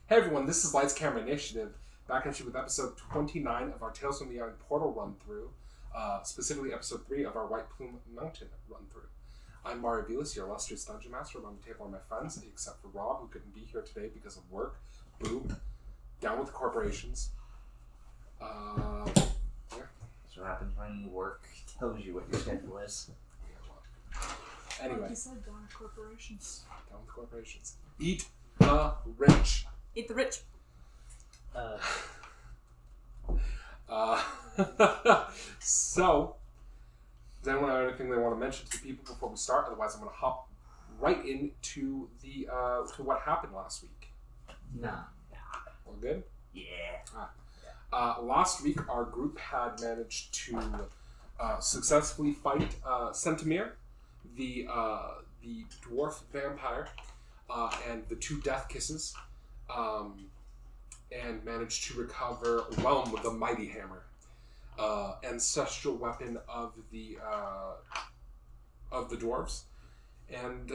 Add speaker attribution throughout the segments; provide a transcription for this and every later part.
Speaker 1: Hey everyone, this is Lights Camera Initiative, back at you with episode 29 of our Tales from the Yawning Portal run-through, specifically episode 3 of our White Plume Mountain run-through. I'm Mario Vilas, your illustrious Dungeon Master. Around the table are my friends, except for Rob, who couldn't be here today because of work. Boo. Down with the corporations. Yeah.
Speaker 2: That's what happens when work tells you what your schedule is.
Speaker 1: Anyway.
Speaker 3: Like you said, down with corporations.
Speaker 1: Down with corporations. Eat the rich.
Speaker 3: Eat the rich.
Speaker 1: So, does anyone have anything they want to mention to the people before we start? Otherwise, I'm going to hop right into the to what happened last week.
Speaker 2: Nah.
Speaker 1: All good?
Speaker 2: Yeah.
Speaker 1: Last week, our group had managed to successfully fight Centimere, the dwarf vampire, and the two death kisses, and managed to recover Whelm, the mighty hammer, ancestral weapon of the dwarves. And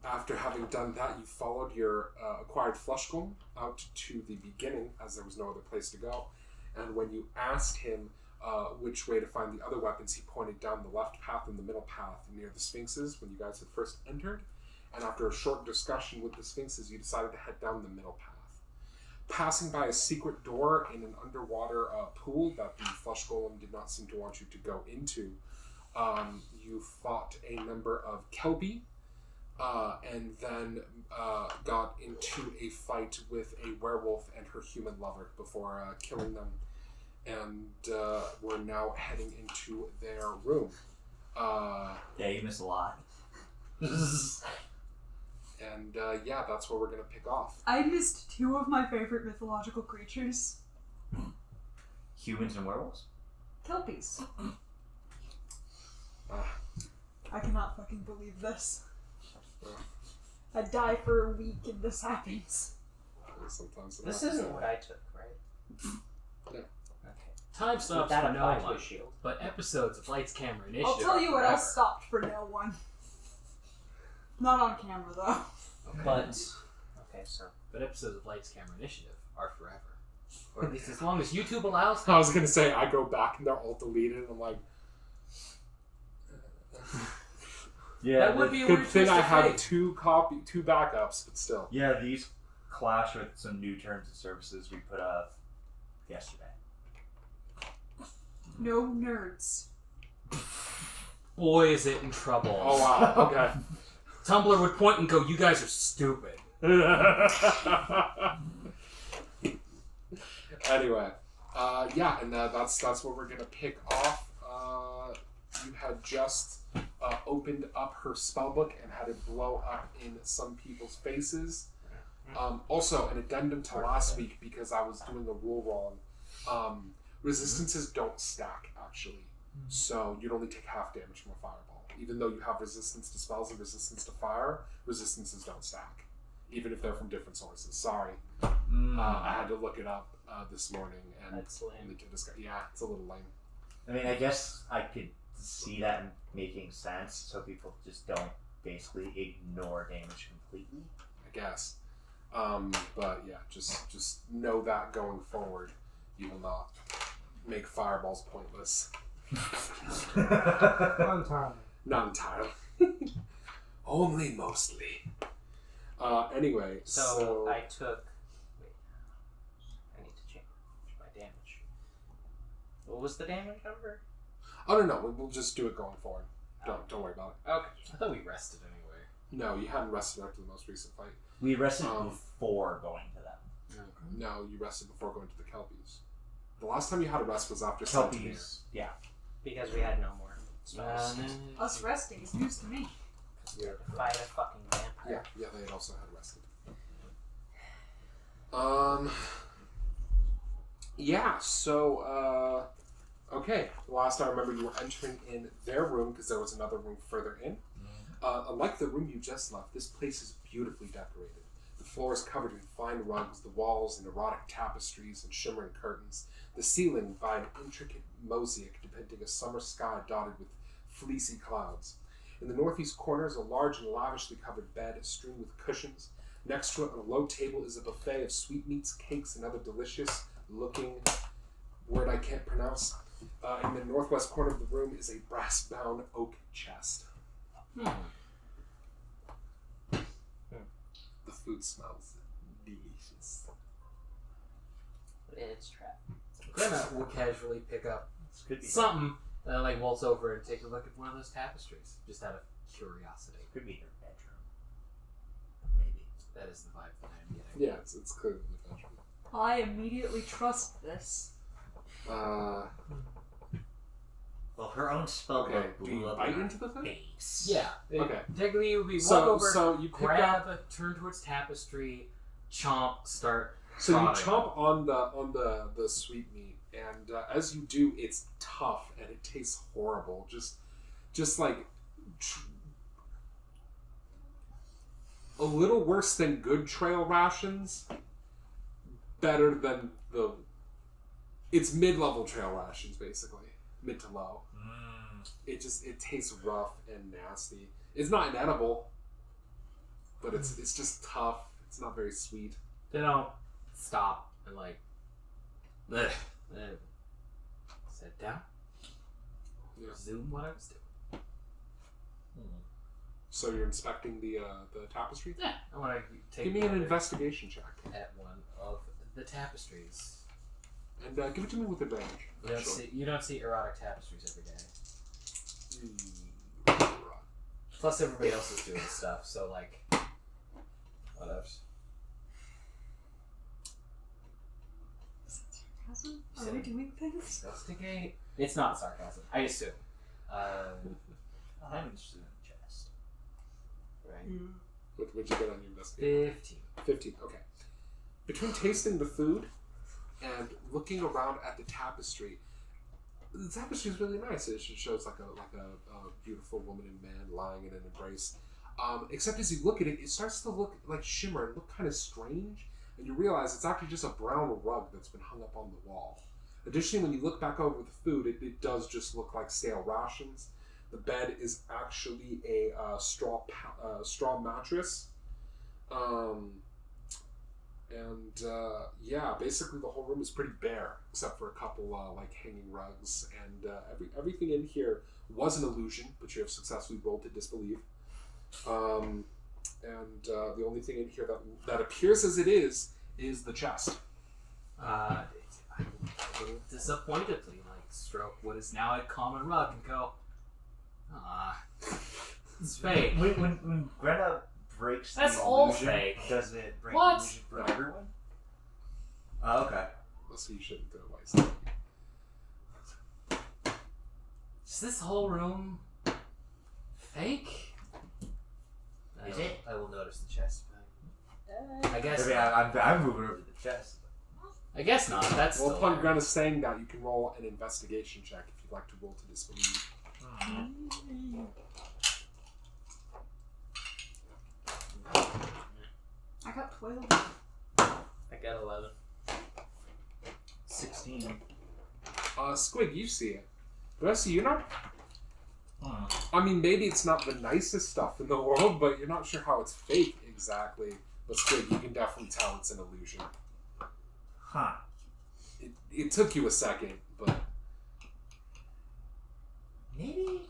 Speaker 1: after having done that, you followed your acquired Flushgolm out to the beginning, as there was no other place to go. And when you asked him which way to find the other weapons, he pointed down the left path and the middle path near the Sphinxes when you guys had first entered. And after a short discussion with the Sphinxes, you decided to head down the middle path. Passing by a secret door in an underwater pool that the Flush Golem did not seem to want you to go into, you fought a number of Kelpie, and then got into a fight with a werewolf and her human lover before killing them. And we're now heading into their room.
Speaker 2: Yeah, you missed a lot.
Speaker 1: And that's where we're going to pick off.
Speaker 3: I missed two of my favorite mythological creatures.
Speaker 2: Humans and werewolves?
Speaker 3: Kelpies. I cannot fucking believe this. I die for a week and this happens.
Speaker 1: Sometimes
Speaker 4: This isn't what I took, right?
Speaker 1: No.
Speaker 4: Okay.
Speaker 5: Time stops
Speaker 4: That
Speaker 5: for no
Speaker 4: applied to
Speaker 5: one,
Speaker 4: a shield.
Speaker 5: but episodes of Lights Camera Initiative.
Speaker 3: I'll tell you what
Speaker 5: are
Speaker 3: else stopped for no one. Not on camera though.
Speaker 4: But okay, so
Speaker 5: But episodes of Lights Camera Initiative are forever. Or at least as long as YouTube allows.
Speaker 1: I was going to say, I go back and they're all deleted, and I'm like...
Speaker 2: Yeah.
Speaker 5: That would be a
Speaker 1: Good
Speaker 5: weird
Speaker 1: thing
Speaker 5: twist
Speaker 1: I
Speaker 5: of
Speaker 1: have
Speaker 5: fate.
Speaker 1: two backups, but still.
Speaker 2: Yeah, these clash with some new terms and services we put up yesterday.
Speaker 3: No nerds.
Speaker 5: Boy, is it in trouble.
Speaker 1: Oh, wow. Okay.
Speaker 5: Tumblr would point and go, "You guys are stupid."
Speaker 1: Anyway, and that's where we're gonna pick off. You had just opened up her spellbook and had it blow up in some people's faces. Also, an addendum to last week, because I was doing a rule wrong. Resistances don't stack, actually, so you'd only take half damage from a fireball. Even though you have resistance to spells and resistance to fire, resistances don't stack, even if they're from different sources. Sorry. I had to look it up this morning, and
Speaker 4: That's lame.
Speaker 1: only to discuss. Yeah, it's a little lame.
Speaker 2: I mean, I guess I could see that making sense, so people just don't basically ignore damage completely.
Speaker 1: I guess. But yeah, just know that going forward, you will not make fireballs pointless.
Speaker 6: Not entirely.
Speaker 1: Not entirely. Only mostly. Anyway,
Speaker 4: so I took. Wait, I need to change my damage. What was the damage number?
Speaker 1: Oh no, we'll just do it going forward. Don't worry about it.
Speaker 4: Okay.
Speaker 5: I thought we rested anyway.
Speaker 1: No, you hadn't rested after the most recent fight.
Speaker 2: We rested before going to them.
Speaker 1: No, you rested before going to the Kelpies. The last time you had a rest was after Centimere.
Speaker 2: Kelpies, yeah.
Speaker 4: Because we had no more spells.
Speaker 3: Us resting is news to me.
Speaker 4: We had to fight a fucking vampire.
Speaker 1: Yeah, they had also had rested. Okay. Last I remember, you were entering in their room because there was another room further in. Unlike the room you just left, this place is beautifully decorated. The floor is covered in fine rugs, the walls in erotic tapestries and shimmering curtains, the ceiling by an intricate mosaic depicting a summer sky dotted with fleecy clouds. In the northeast corner is a large and lavishly covered bed strewn with cushions. Next to it on a low table is a buffet of sweetmeats, cakes, and other delicious-looking word I can't pronounce. In the northwest corner of the room is a brass-bound oak chest. The food smells delicious.
Speaker 4: It's trap.
Speaker 5: Grenna will casually pick up
Speaker 2: This could be
Speaker 5: something and then like waltz over and take a look at one of those tapestries, just out of curiosity.
Speaker 2: Could be her bedroom. Maybe.
Speaker 5: That is the vibe that I'm getting.
Speaker 1: Yeah, it's clearly the bedroom.
Speaker 3: I immediately trust this.
Speaker 2: Well, her own spell
Speaker 1: Okay,
Speaker 2: book
Speaker 1: do
Speaker 2: blew
Speaker 1: you
Speaker 2: up
Speaker 1: bite
Speaker 2: in her
Speaker 1: into the thing?
Speaker 2: face.
Speaker 5: Yeah.
Speaker 1: Okay.
Speaker 5: Technically, it would be walk
Speaker 1: So
Speaker 5: over,
Speaker 1: you pick
Speaker 5: grab,
Speaker 1: up.
Speaker 5: turn towards tapestry, chomp, start.
Speaker 1: So you
Speaker 5: prodding.
Speaker 1: chomp on the sweetmeat, and as you do, it's tough and it tastes horrible. Just like a little worse than good trail rations. Better than the. It's mid-level trail rations, basically, mid to low. It tastes rough and nasty. It's not inedible, but it's just tough. It's not very sweet.
Speaker 5: They don't stop and like sit down,
Speaker 1: Yeah.
Speaker 5: resume what I was doing.
Speaker 1: So you're inspecting the tapestry?
Speaker 5: Yeah, I want to take
Speaker 1: Give me an
Speaker 5: a look
Speaker 1: investigation check.
Speaker 5: at one of the tapestries.
Speaker 1: And give it to me with advantage.
Speaker 5: You don't see erotic tapestries every day.
Speaker 1: Right.
Speaker 5: Plus, everybody else is doing stuff, so like, whatever.
Speaker 3: Sarcasm? Are we doing things?
Speaker 5: Investigate. It's not sarcasm. I assume.
Speaker 2: I'm interested in the chest.
Speaker 5: Right.
Speaker 1: What'd you get on your investigation?
Speaker 5: 15.
Speaker 1: 15, okay. Between tasting the food and looking around at the tapestry is really nice. It shows like a beautiful woman and man lying in an embrace. Except as you look at it, it starts to look like shimmer and look kind of strange, and you realize it's actually just a brown rug that's been hung up on the wall. Additionally, when you look back over the food, it does just look like stale rations. The bed is actually a straw mattress. Basically the whole room is pretty bare, except for a couple like hanging rugs, and everything in here was an illusion, but you have successfully rolled to disbelieve. The only thing in here that appears as it is the chest.
Speaker 5: I will disappointedly stroke what is now a common rug and go, it's fake.
Speaker 2: When Grenna breaks
Speaker 5: That's
Speaker 2: the
Speaker 5: all
Speaker 2: illusion,
Speaker 5: fake.
Speaker 2: does it break
Speaker 5: What?
Speaker 2: the illusion for everyone? Oh, okay.
Speaker 1: So you shouldn't do it waste.
Speaker 5: Is this whole room fake?
Speaker 2: Is it?
Speaker 5: I will notice the chest. I guess.
Speaker 2: I mean, I'm moving over to the chest.
Speaker 5: I guess not. That's
Speaker 1: Well,
Speaker 5: still
Speaker 1: upon
Speaker 5: there.
Speaker 1: Grenna saying that, you can roll an investigation check if you'd like to roll to disbelieve.
Speaker 3: I got 12.
Speaker 4: I got 11.
Speaker 2: 16.
Speaker 1: Squig, you see it. The rest of you not. I mean, maybe it's not the nicest stuff in the world, but you're not sure how it's fake exactly. But Squig, you can definitely tell it's an illusion.
Speaker 2: Huh.
Speaker 1: It took you a second, but
Speaker 2: Maybe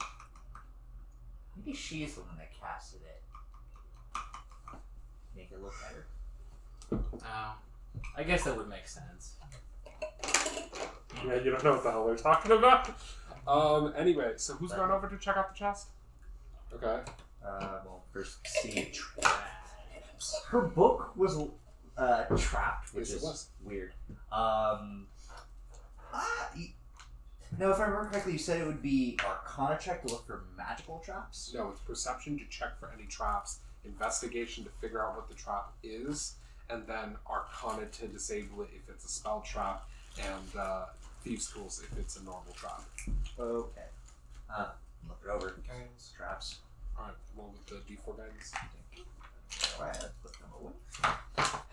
Speaker 2: she's the one that casted it. Make it look better.
Speaker 5: I guess that would make sense.
Speaker 1: yeah, you don't know what the hell they're talking about. Anyway, so who's going over to check out the chest? Okay.
Speaker 2: Well, first see traps. Her book was trapped, which
Speaker 1: Yes, it
Speaker 2: is
Speaker 1: was.
Speaker 2: weird. No, if I remember correctly, you said it would be Arcana check to look for magical traps.
Speaker 1: No, it's perception to check for any traps, investigation to figure out what the trap is, and then Arcana to disable it if it's a spell trap, and Thieves' Tools if it's a normal trap.
Speaker 2: Okay. Look it over. Traps.
Speaker 1: Alright, roll with the D4 guidance.
Speaker 2: Alright, let's put them away.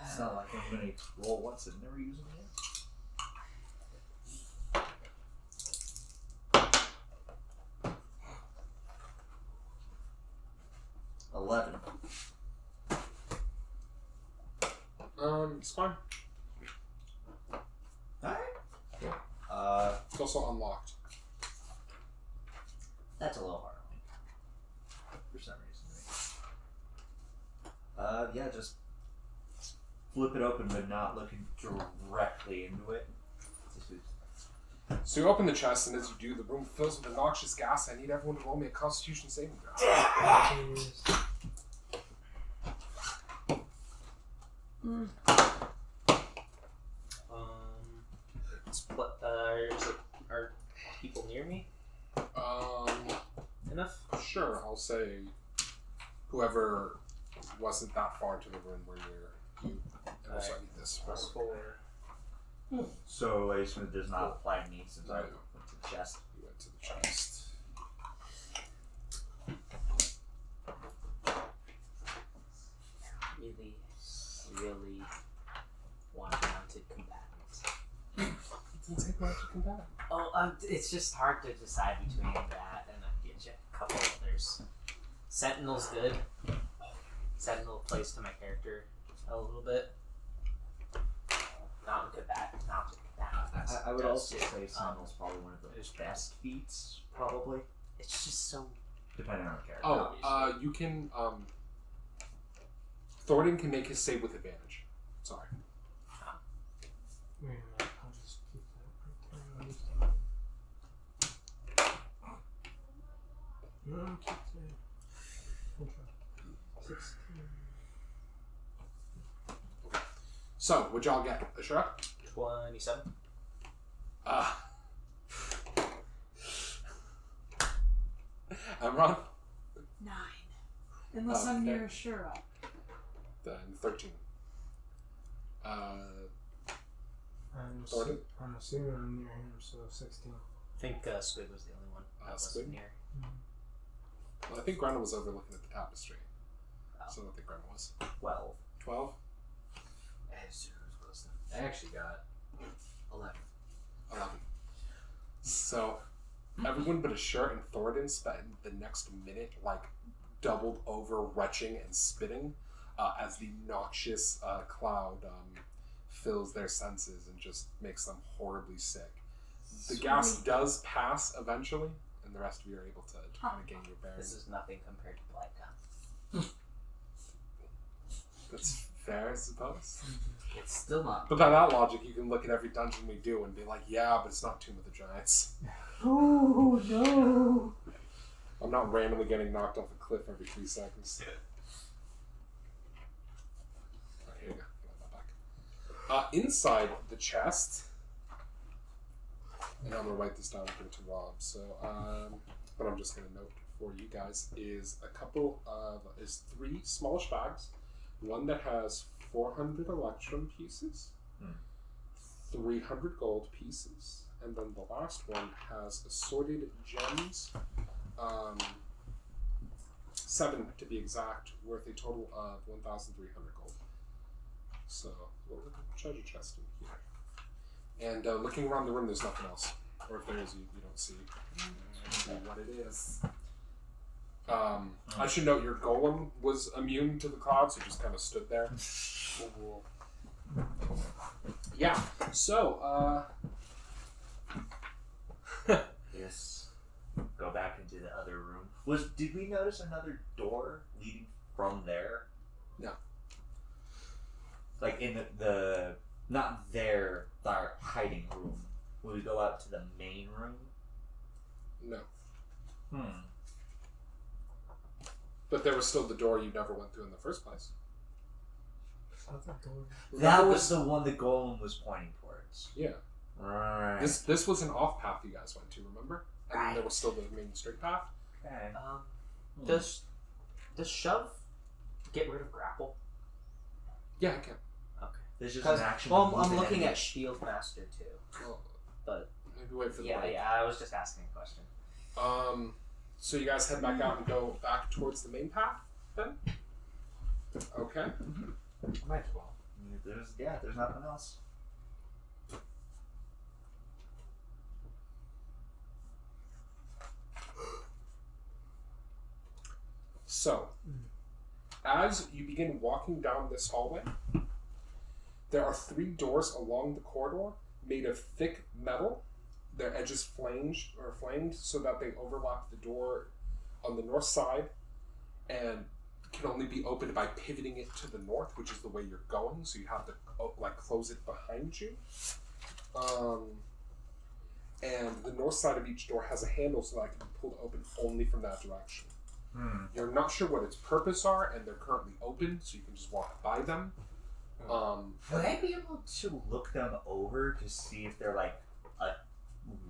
Speaker 2: It's not like I'm going to roll once and never use them again.
Speaker 1: It's fine.
Speaker 2: Alright.
Speaker 1: Yeah. It's also unlocked.
Speaker 2: That's a little hard on me. For some reason. Yeah, just flip it open, but not looking directly into it.
Speaker 1: So you open the chest, and as you do, the room fills with a noxious gas. I need everyone to roll me a Constitution saving throw.
Speaker 4: What? Are people near me? Enough?
Speaker 1: Sure. I'll say whoever wasn't that far into the room where you're you. And also I need this.
Speaker 4: +4.
Speaker 2: So I assume it does not apply to me since I went to the chest.
Speaker 1: You went to the chest.
Speaker 4: Really want mounted combatants.
Speaker 1: It didn't take much to combat.
Speaker 4: Oh, it's just hard to decide between that and a couple others. Sentinel's good. Sentinel plays to my character a little bit. Not good combat.
Speaker 2: I would also say Sentinel's probably one of the best feats, probably.
Speaker 4: It's just so...
Speaker 2: Depending on the character.
Speaker 1: Oh, you can, Thoradin can make his save with advantage. Sorry.
Speaker 6: Wait a minute, I'll just keep that right there. No, keep that. 16.
Speaker 1: So, what'd y'all get? Asura?
Speaker 4: 27.
Speaker 1: Amron?
Speaker 3: 9. Unless I'm
Speaker 1: Okay.
Speaker 3: near Ashura.
Speaker 1: Then 13. Thoradin?
Speaker 6: I'm assuming I'm near him, so 16.
Speaker 4: I think Squig was the only one that wasn't
Speaker 1: Squig?
Speaker 4: near.
Speaker 1: Well, I think Grenna was overlooking at the tapestry.
Speaker 4: Oh.
Speaker 1: So I don't think Grenna was.
Speaker 2: 12.
Speaker 1: 12?
Speaker 5: I actually got 11.
Speaker 1: 11. So, everyone but Ashura and Thoradin spent the next minute, doubled over, retching and spitting as the noxious cloud fills their senses and just makes them horribly sick. The gas does pass eventually, and the rest of you are able to kind of gain your bearings.
Speaker 4: This is nothing compared to Black Gun.
Speaker 1: That's fair, I suppose.
Speaker 5: It's still not.
Speaker 1: But by that logic, you can look at every dungeon we do and be like, yeah, but it's not Tomb of the Giants.
Speaker 3: Oh no!
Speaker 1: I'm not randomly getting knocked off a cliff every 3 seconds. Oh, here you go. Get that back. Inside the chest, and I'm going to write this down and give it to Rob, so, but I'm just going to note for you guys, is is 3 smallish bags. One that has 400 electrum pieces, 300 gold pieces, and then the last one has assorted gems, 7 to be exact, worth a total of 1,300 gold. So, we'll look at the treasure chest in here. And looking around the room, there's nothing else. Or if there is, you don't see what it is. I should note your golem was immune to the cloud, so it just kind of stood there. Yeah, so,
Speaker 2: Yes. Go back into the other room. Did we notice another door leading from there?
Speaker 1: No.
Speaker 2: Like in the not there, our hiding room. Will we go out to the main room?
Speaker 1: no. But there was still the door you never went through in the first place.
Speaker 2: That was the one the golem was pointing towards.
Speaker 1: Yeah.
Speaker 2: Right.
Speaker 1: This was an off path you guys went to, remember? And then there was still the main straight path.
Speaker 2: Okay.
Speaker 4: Does Shove get rid of grapple?
Speaker 1: Yeah, I can.
Speaker 4: Okay.
Speaker 2: There's just an action.
Speaker 4: Well, I'm looking at Shield Master too.
Speaker 1: Well,
Speaker 4: But
Speaker 1: maybe wait for the
Speaker 4: yeah,
Speaker 1: break.
Speaker 4: I was just asking a question.
Speaker 1: So you guys head back out and go back towards the main path, then? Okay.
Speaker 5: Might as well.
Speaker 2: There's nothing else.
Speaker 1: So, as you begin walking down this hallway, There are 3 doors along the corridor made of thick metal. Their edges flamed so that they overlap the door on the north side and can only be opened by pivoting it to the north, which is the way you're going, so you have to like close it behind you. And the north side of each door has a handle so that it can be pulled open only from that direction. You're not sure what its purpose are, and they're currently open, so you can just walk by them.
Speaker 2: Would I be able to look them over to see if they're like a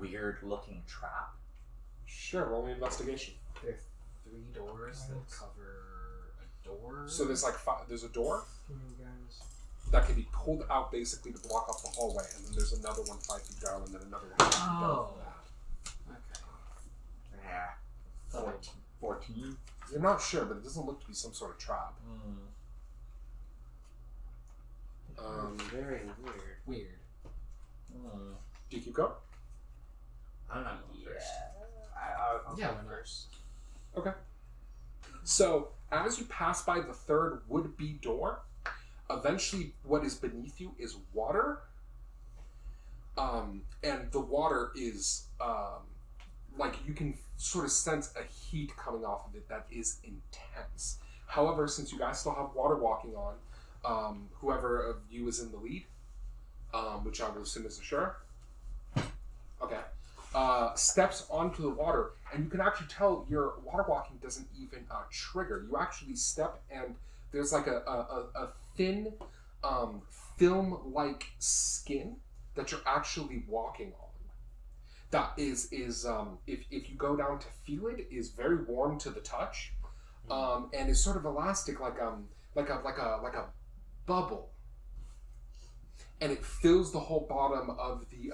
Speaker 2: weird looking trap?
Speaker 1: Sure, roll me investigation.
Speaker 5: There are 3 doors that cover a door.
Speaker 1: So there's like there's a door
Speaker 6: Give me guys.
Speaker 1: that can be pulled out basically to block off the hallway, and then there's another one 5 feet down, and then another one 5 feet down
Speaker 5: Oh.
Speaker 1: from that.
Speaker 5: Okay.
Speaker 2: Yeah. 14?
Speaker 1: You're not sure, but it doesn't look to be some sort of trap.
Speaker 2: Very weird.
Speaker 5: Weird.
Speaker 1: Do you keep going?
Speaker 4: I'm not going
Speaker 2: Yeah.
Speaker 4: first.
Speaker 5: I'll
Speaker 4: Yeah,
Speaker 5: go
Speaker 4: why not?
Speaker 5: first.
Speaker 1: Okay. So, as you pass by the third would-be door, eventually what is beneath you is water. And the water is, like, you can sort of sense a heat coming off of it that is intense. However, since you guys still have water walking on, whoever of you is in the lead, which I will assume is Asura. Okay. Steps onto the water, and you can actually tell your water walking doesn't even trigger. You actually step, and there's like a thin film-like skin that you're actually walking on. That is if you go down to feel it, is very warm to the touch, and is sort of elastic, like a bubble, and it fills the whole bottom of the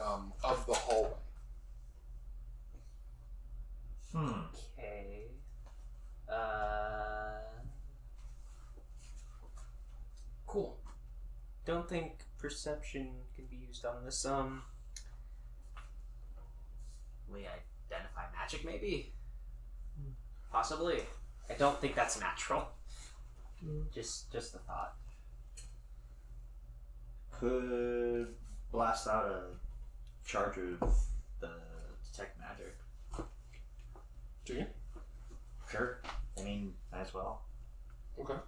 Speaker 1: hallway.
Speaker 4: Okay.
Speaker 5: Cool.
Speaker 4: Don't think perception can be used on this. We identify magic, maybe? Possibly. I don't think that's natural. Just a thought.
Speaker 2: Could blast out a charge of the detect magic.
Speaker 1: Do you?
Speaker 2: Sure. I mean, might as well.
Speaker 1: Okay.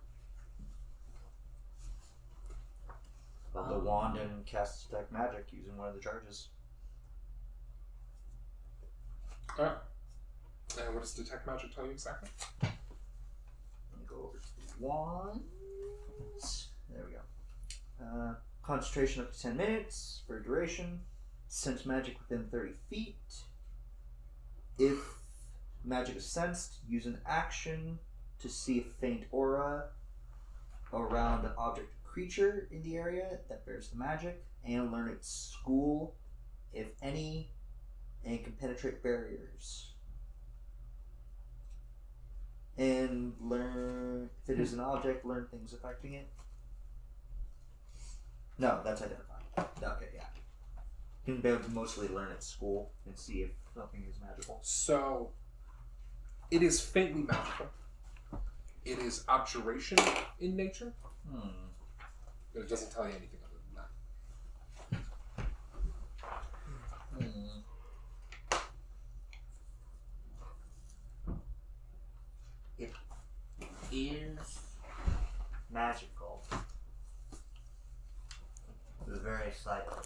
Speaker 2: Hold the wand and cast detect magic using one of the charges.
Speaker 1: Alright. And what does detect magic tell you exactly?
Speaker 2: Let me go over to the wand. There we go. Concentration up to 10 minutes for duration. Sense magic within 30 feet. If magic is sensed, use an action to see a faint aura around an object or creature in the area that bears the magic, and learn its school, if any, and can penetrate barriers. And learn, if it is an object, learn things affecting it. No, that's identified. Okay, yeah. You can be able to mostly learn at school and see if something is magical.
Speaker 1: So, it is faintly magical. It is abjuration in nature. But it doesn't tell you anything other than that.
Speaker 2: It is magical. Very slightly.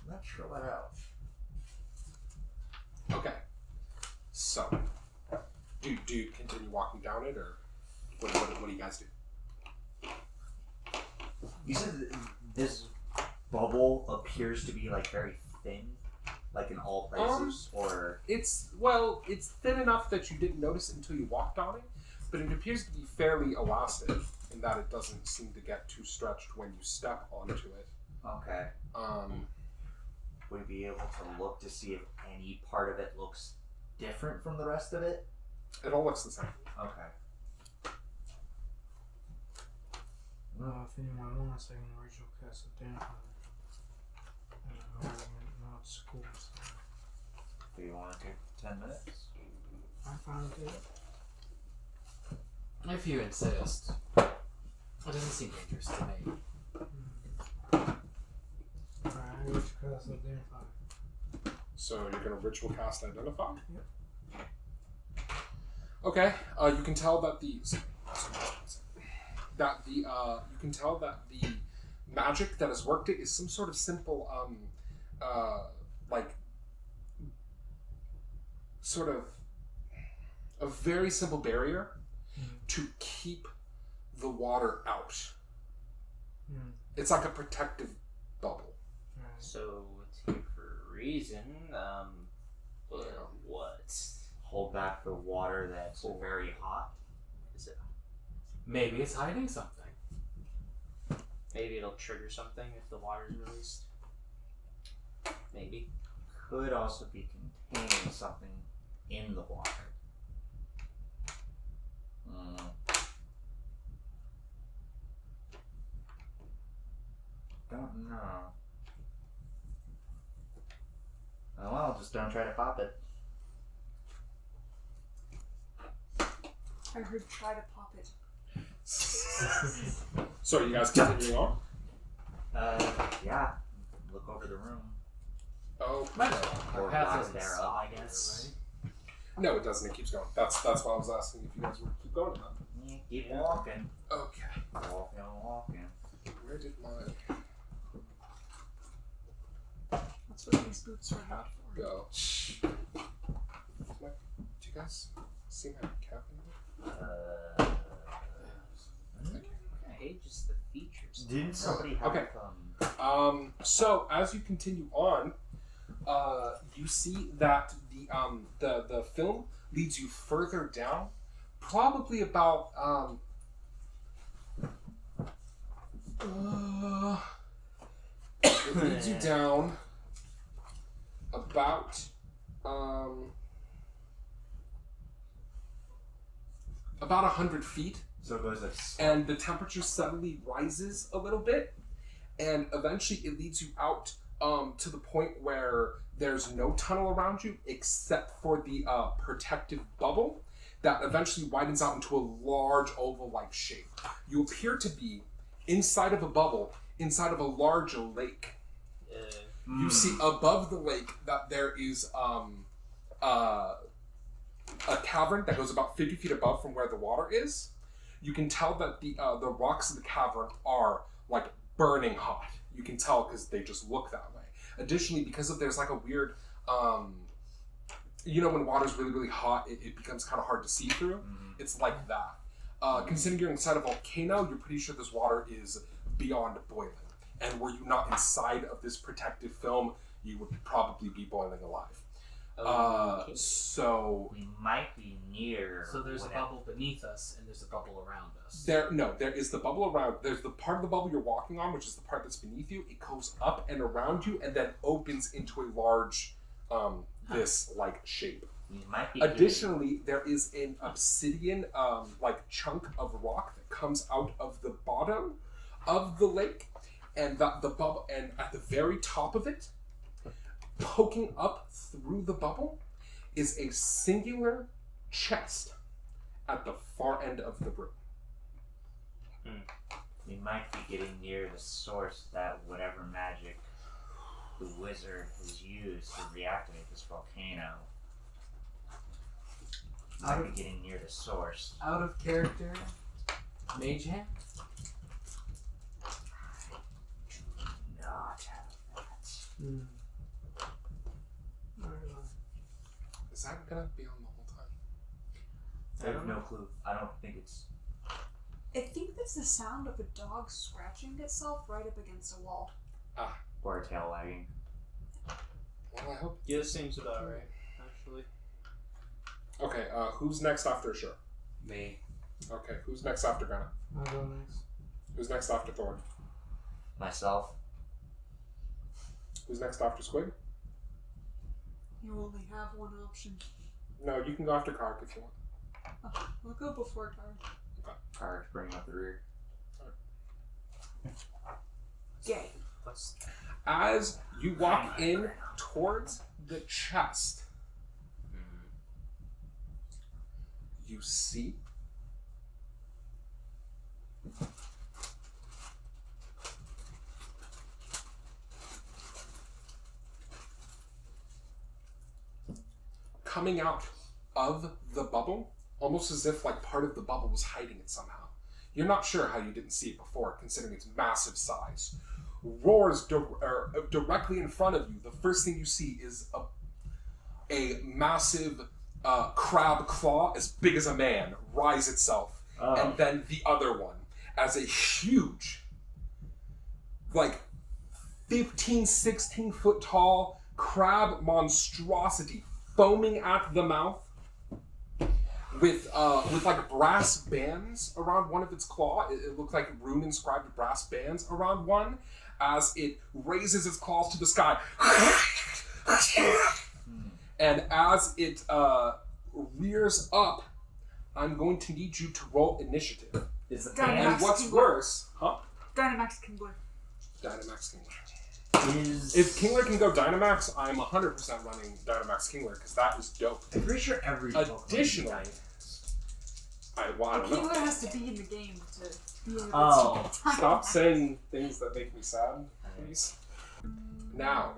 Speaker 2: Not sure what else.
Speaker 1: Okay. So, do you continue walking down it, or what do you guys do?
Speaker 2: You said that this bubble appears to be like very thin, like in all places, or
Speaker 1: It's thin enough that you didn't notice it until you walked on it, but it appears to be fairly elastic in that it doesn't seem to get too stretched when you step onto it.
Speaker 2: okay. Would we be able to look to see if any part of it looks different from the rest of it?
Speaker 1: It all looks the same.
Speaker 2: Okay.
Speaker 6: If anyone wants, I can ritual cast a damper. Not school. So
Speaker 2: Do you want to take 10 minutes?
Speaker 6: I'm fine with it.
Speaker 5: If you insist. It doesn't seem dangerous to me.
Speaker 6: Alright, which cast identify?
Speaker 1: So you're gonna ritual cast identify.
Speaker 6: Yep.
Speaker 1: Okay. You can tell that the you can tell that the magic that has worked it is some sort of simple like sort of a very simple barrier to keep the water out. It's like a protective bubble.
Speaker 4: So it's here for a reason. But what?
Speaker 7: Hold back the water that's very hot.
Speaker 4: Is it?
Speaker 5: Maybe it's hiding something.
Speaker 4: Maybe it'll trigger something if the water's released. Maybe.
Speaker 7: Could also be containing something in the water. Don't know. Oh well, just don't try to pop it.
Speaker 3: I heard try to pop it.
Speaker 1: So you guys continuing on?
Speaker 7: Yeah. Look over the room.
Speaker 1: Oh
Speaker 7: Or
Speaker 5: Path
Speaker 7: lack
Speaker 5: doesn't
Speaker 7: thereof,
Speaker 5: stop
Speaker 7: I
Speaker 5: there,
Speaker 7: guess.
Speaker 1: no, it doesn't. It keeps going. That's why I was asking if you guys would keep going.
Speaker 7: Yeah, keep walking.
Speaker 1: Okay.
Speaker 7: Walking.
Speaker 1: Where did my
Speaker 3: That's what these boots were not for.
Speaker 1: go? Do you guys see my cap in here?
Speaker 4: I hate just the features.
Speaker 7: Didn't somebody have
Speaker 1: Okay. So as you continue on, you see that the film leads you further down, probably about it leads you down about 100 feet.
Speaker 7: So it goes like.
Speaker 1: And the temperature suddenly rises a little bit, and eventually it leads you out to the point where there's no tunnel around you except for the protective bubble that eventually widens out into a large oval-like shape. You appear to be inside of a bubble, inside of a large lake. You see above the lake that there is a cavern that goes about 50 feet above from where the water is. You can tell that the rocks of the cavern are like burning hot. You can tell because they just look that way. Additionally, because there's like a weird, you know, when water's really, really hot, it becomes kind of hard to see through. It's like that. Considering you're inside a volcano, you're pretty sure this water is beyond boiling. And were you not inside of this protective film, you would probably be boiling alive.
Speaker 4: Okay.
Speaker 1: So
Speaker 7: We might be near.
Speaker 5: So there's a
Speaker 7: whatever.
Speaker 5: bubble beneath us, and there's a bubble around us.
Speaker 1: there is the bubble around. There's the part of the bubble you're walking on, which is the part that's beneath you. It goes up and around you, and then opens into a large, this like shape.
Speaker 7: We might be.
Speaker 1: Additionally, there is an obsidian, like chunk of rock that comes out of the bottom of the lake, and the bubble, and at the very top of it, poking up through the bubble, is a singular chest at the far end of the room.
Speaker 7: We might be getting near the source that whatever magic the wizard has used to reactivate this volcano. Might be getting near the source.
Speaker 5: Out of character, mage hand.
Speaker 7: Not have that.
Speaker 1: Is that gonna be on the whole time?
Speaker 7: I have no clue. I don't think it's.
Speaker 3: I think that's the sound of a dog scratching itself right up against a wall.
Speaker 7: Or a tail wagging.
Speaker 1: Well, I hope.
Speaker 4: Yeah, seems about right, actually.
Speaker 1: Okay, who's next after Sure?
Speaker 5: Me.
Speaker 1: Okay, who's next after Granite?
Speaker 6: I'll go next.
Speaker 1: Who's next after Thorn?
Speaker 7: Myself.
Speaker 1: Who's next after Squig?
Speaker 3: You only have one option.
Speaker 1: No, you can go after Carac if you want.
Speaker 3: Oh, we'll go before Card.
Speaker 7: Car's bringing up the rear.
Speaker 3: Gay.
Speaker 4: What's
Speaker 1: As you walk in towards the chest, you see coming out of the bubble, almost as if like part of the bubble was hiding it somehow. You're not sure how you didn't see it before, considering its massive size. Roars directly in front of you. The first thing you see is a massive crab claw as big as a man rise itself. And then the other one as a huge, like 15, 16 foot tall crab monstrosity foaming at the mouth with like brass bands around one of its claw. It looked like rune inscribed brass bands around one as it raises its claws to the sky. And as it rears up, I'm going to need you to roll initiative. And what's worse,
Speaker 3: Dynamax Kingler.
Speaker 1: Dynamax Kingler. If Kingler can go Dynamax, I'm 100% running Dynamax Kingler because that is dope.
Speaker 2: I'm pretty sure every
Speaker 1: Additionally, I don't know.
Speaker 3: Kingler has to be in the game to be able to
Speaker 1: Stop saying things that make me sad, please. Now,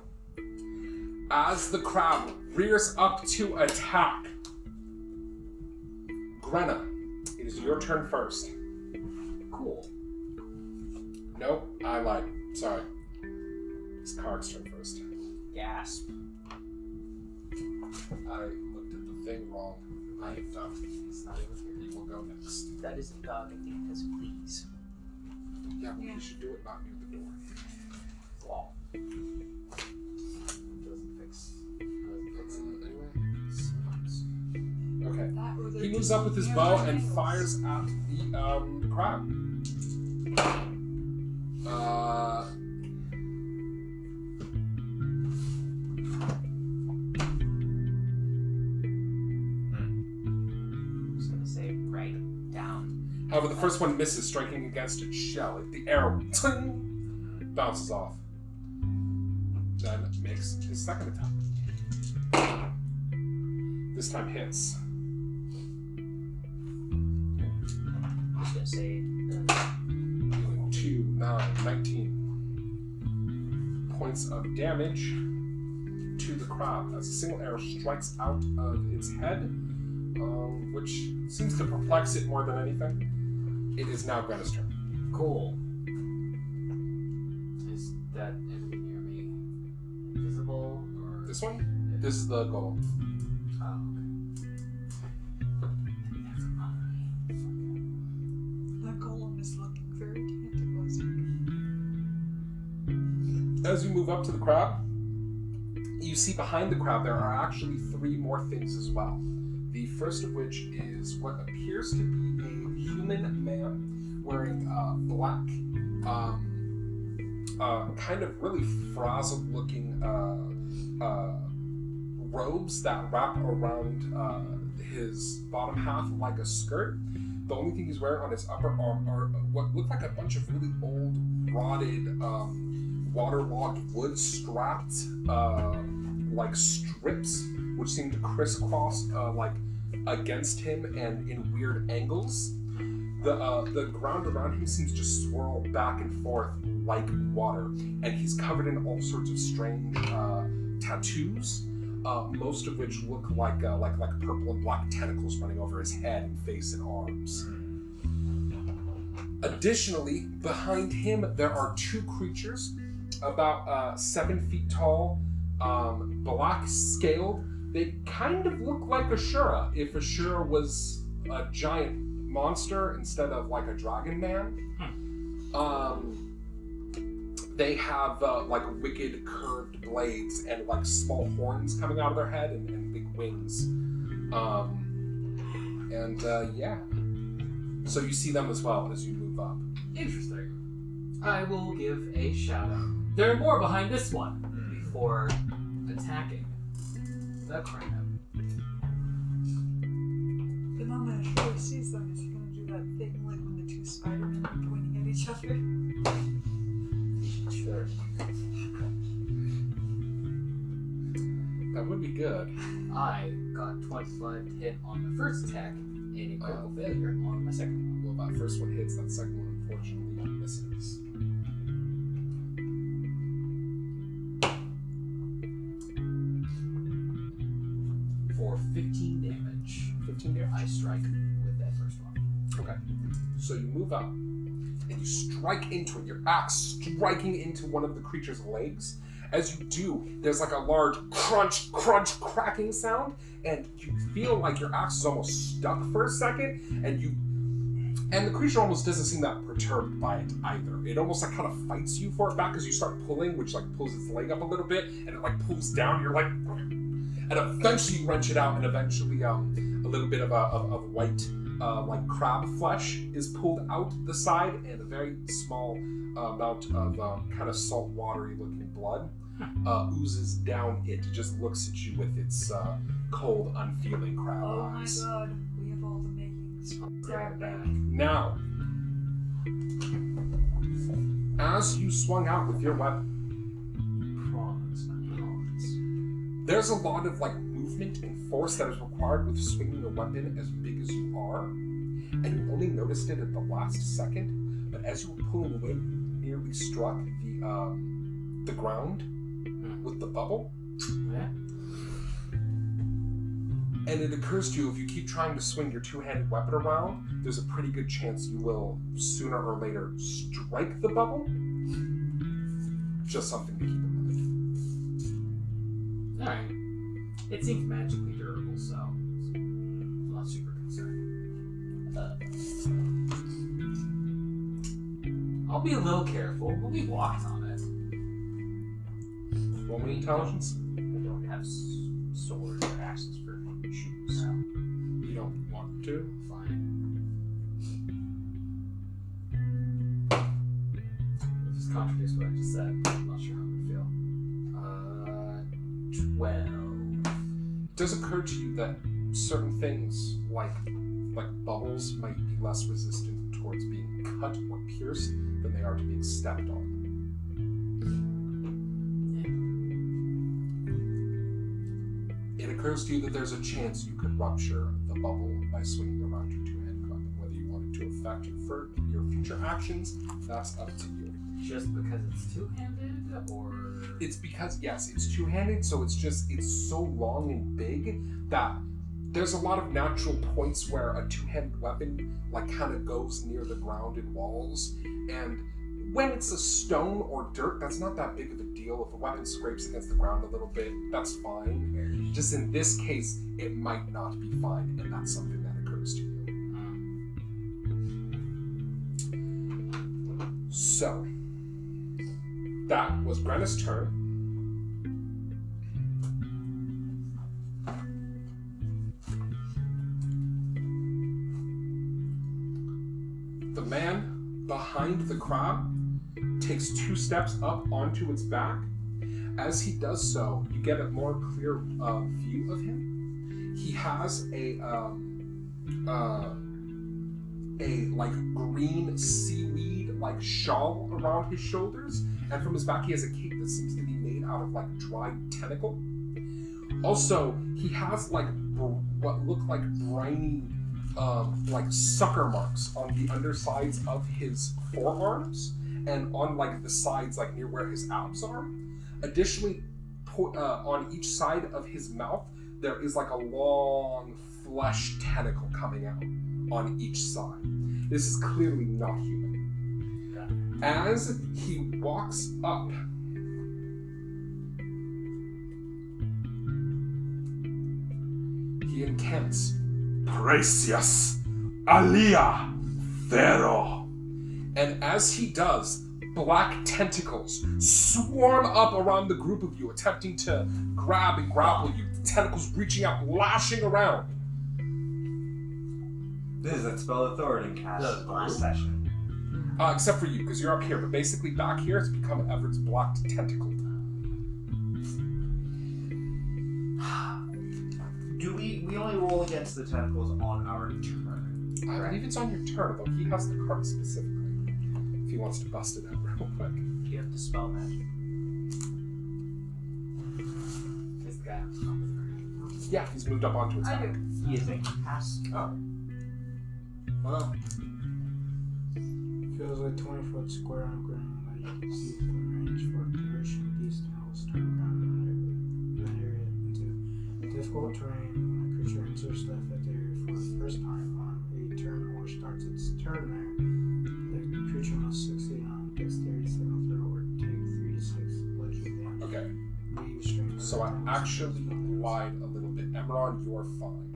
Speaker 1: as the crab rears up to attack, Grenna, it is your turn first.
Speaker 5: Cool.
Speaker 1: Nope, I lied. Sorry. It's Carac's turn first.
Speaker 4: Gasp.
Speaker 1: I looked at the thing wrong. I have done.
Speaker 5: It's not even here.
Speaker 1: You will go next.
Speaker 4: That is a dog, I think, because please.
Speaker 1: Yeah, but you should do it not near the door.
Speaker 5: Wall. Doesn't fix it.
Speaker 1: Okay.
Speaker 3: That or they're
Speaker 1: He moves
Speaker 3: just
Speaker 1: up with his
Speaker 3: near
Speaker 1: bow
Speaker 3: my
Speaker 1: and
Speaker 3: ankles.
Speaker 1: fires at the crab.
Speaker 4: I'm just gonna say right down.
Speaker 1: However, the first one misses, striking against its shell. The arrow bounces off. Then makes his second attack. This time hits.
Speaker 4: I'm just gonna say
Speaker 1: Dealing 2, 9, 19 points of damage to the crab as a single arrow strikes out of its head, which seems to perplex it more than anything. It is now Grenna's turn.
Speaker 5: Cool. Is that enemy near me invisible or?
Speaker 1: This one? This is the goal.
Speaker 5: Oh,
Speaker 4: never mind.
Speaker 3: The golem is looking very tantalizing.
Speaker 1: As you move up to the crab, you see behind the crab there are actually 3 more things as well. The first of which is what appears to be a human man wearing black, kind of really frazzled looking robes that wrap around his bottom half like a skirt. The only thing he's wearing on his upper arm are what look like a bunch of really old, rotted, waterlogged wood strapped like strips, which seem to crisscross like against him and in weird angles. The ground around him seems to swirl back and forth like water, and he's covered in all sorts of strange tattoos, most of which look like purple and black tentacles running over his head and face and arms. Additionally, behind him there are 2 creatures about 7 feet tall, black scaled. They kind of look like Asura if Asura was a giant monster instead of like a dragon man. They have like wicked curved blades and like small horns coming out of their head and big wings. Yeah. So you see them as well as you move up.
Speaker 5: interesting. I will give a shout out. There are more behind this one before attacking the crab.
Speaker 3: The moment Asura sees them, is he gonna do that thing like when the 2 Spider-Men are pointing at each other?
Speaker 2: Sure.
Speaker 1: That would be good.
Speaker 5: I got 25 to hit on the first attack and a critical failure on my second one.
Speaker 1: Well, that first one hits, that second one unfortunately misses. For Okay. So you move up, and you strike into it. Your axe striking into one of the creature's legs. As you do, there's like a large crunch, cracking sound, and you feel like your axe is almost stuck for a second, and the creature almost doesn't seem that perturbed by it either. It almost like kind of fights you for it back as you start pulling, which like pulls its leg up a little bit, and it like pulls down. You're like, and eventually you wrench it out, and eventually a little bit of white like crab flesh is pulled out the side, and a very small amount of kind of salt watery looking blood oozes down it. It just looks at you with its cold, unfeeling crab eyes.
Speaker 3: Oh my god, we have all the makings. Grab back.
Speaker 1: Now, as you swung out with your weapon,
Speaker 5: Prawns.
Speaker 1: there's a lot of like movement and force that is required with swinging a weapon as big as you are, and you only noticed it at the last second. But as you were pulling away, you nearly struck the ground with the bubble.
Speaker 5: Yeah.
Speaker 1: And it occurs to you, if you keep trying to swing your two-handed weapon around, there's a pretty good chance you will, sooner or later, strike the bubble. Just something to keep in mind.
Speaker 5: Alright. It seems magically durable, so I'm not super concerned. I'll be a little careful. We'll be walking on it.
Speaker 1: Roll me intelligence.
Speaker 7: I don't have swords or axes for shoes.
Speaker 5: So,
Speaker 1: You don't want to.
Speaker 5: fine. It just contradicts what I just said. I'm not sure how I'm gonna feel. 12.
Speaker 1: It does occur to you that certain things, like bubbles, might be less resistant towards being cut or pierced than they are to being stepped on. It occurs to you that there's a chance you could rupture the bubble by swinging around your two-handed weapon. Whether you want it to affect for your future actions, that's up to you.
Speaker 5: Just because it's two-handed, or
Speaker 1: It's because, yes, it's two-handed, so it's so long and big that there's a lot of natural points where a two-handed weapon like kind of goes near the ground and walls, and when it's a stone or dirt, that's not that big of a deal. If a weapon scrapes against the ground a little bit, that's fine. Just in this case, it might not be fine, and that's something that occurs to you. So, that was Grenna's turn. The man behind the crab takes 2 steps up onto its back. As he does so, you get a more clear view of him. He has a like green seaweed like shawl around his shoulders, and from his back he has a cape that seems to be made out of like dried tentacle. Also, he has like what look like briny like sucker marks on the undersides of his forearms and on like the sides, like near where his abs are. Additionally, on each side of his mouth, there is like a long flesh tentacle coming out on each side. This is clearly not human. As he walks up, he incants, Precious Alia Thero. And as he does, black tentacles swarm up around the group of you, attempting to grab and grapple you. The tentacles reaching out, lashing around.
Speaker 7: This is that spell that Thoradin cast last session.
Speaker 1: Except for you, because you're up here. But basically back here, it's become Everett's black tentacle.
Speaker 2: Do we only roll against the tentacles on our turn?
Speaker 1: I believe it's on your turn, though he has the card specifically. If he wants to bust it out real quick.
Speaker 4: Do you have to spell magic?
Speaker 5: is the guy on top of her.
Speaker 1: Yeah, he's moved up onto its
Speaker 3: I
Speaker 1: back.
Speaker 3: do.
Speaker 7: He is a cast.
Speaker 1: Oh.
Speaker 4: Well,
Speaker 6: Feels like 20-foot square on ground that you can see within range for a duration. These tunnels turn ground in that area into difficult terrain when a creature enters the affected area for the first time on a turn or starts its turn there, the creature must succeed on dexterity saving throw or take 3d6 bludgeoning damage.
Speaker 1: Okay.
Speaker 6: Be restrained
Speaker 1: So I
Speaker 6: by
Speaker 1: actually lied a little bit. Emeron, you're fine.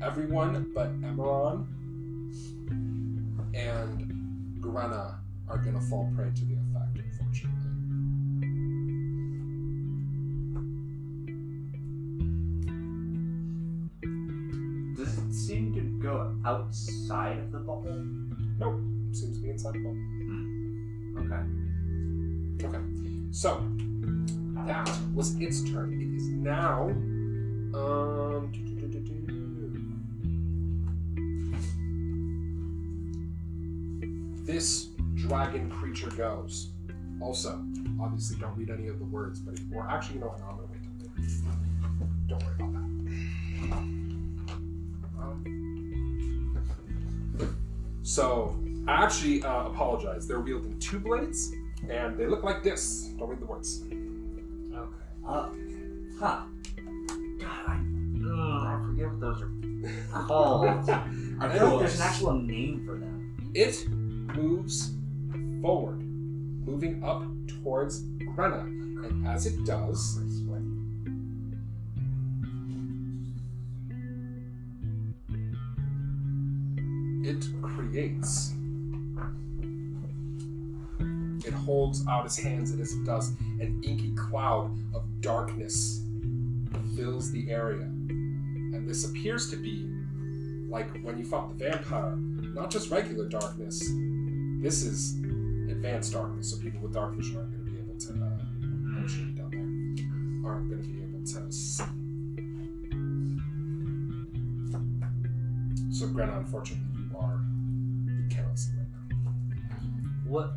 Speaker 1: Everyone but Emeron and Grenna are gonna fall prey to the effect, unfortunately.
Speaker 7: Does it seem to go outside of the bubble?
Speaker 1: Nope. Seems to be inside the bubble.
Speaker 7: Okay.
Speaker 1: Okay. So that was its turn. It is now this dragon creature goes. Also, obviously don't read any of the words, but or actually you know what, no, I'm gonna wait till later. Don't worry about that. So I actually apologize. They're wielding 2 blades and they look like this. Don't read the words.
Speaker 7: Huh. God, I forget what those are called. I feel like there's an actual name for them.
Speaker 1: It moves forward, moving up towards Grenna. And as it does, it creates. It holds out its hands, and as it does, an inky cloud of darkness fills the area. And this appears to be like when you fought the vampire, not just regular darkness. This is advanced darkness, so people with dark vision aren't going to be able to, down there, aren't going to be able to see. So, Grenna, unfortunately, you cannot see right now.
Speaker 4: What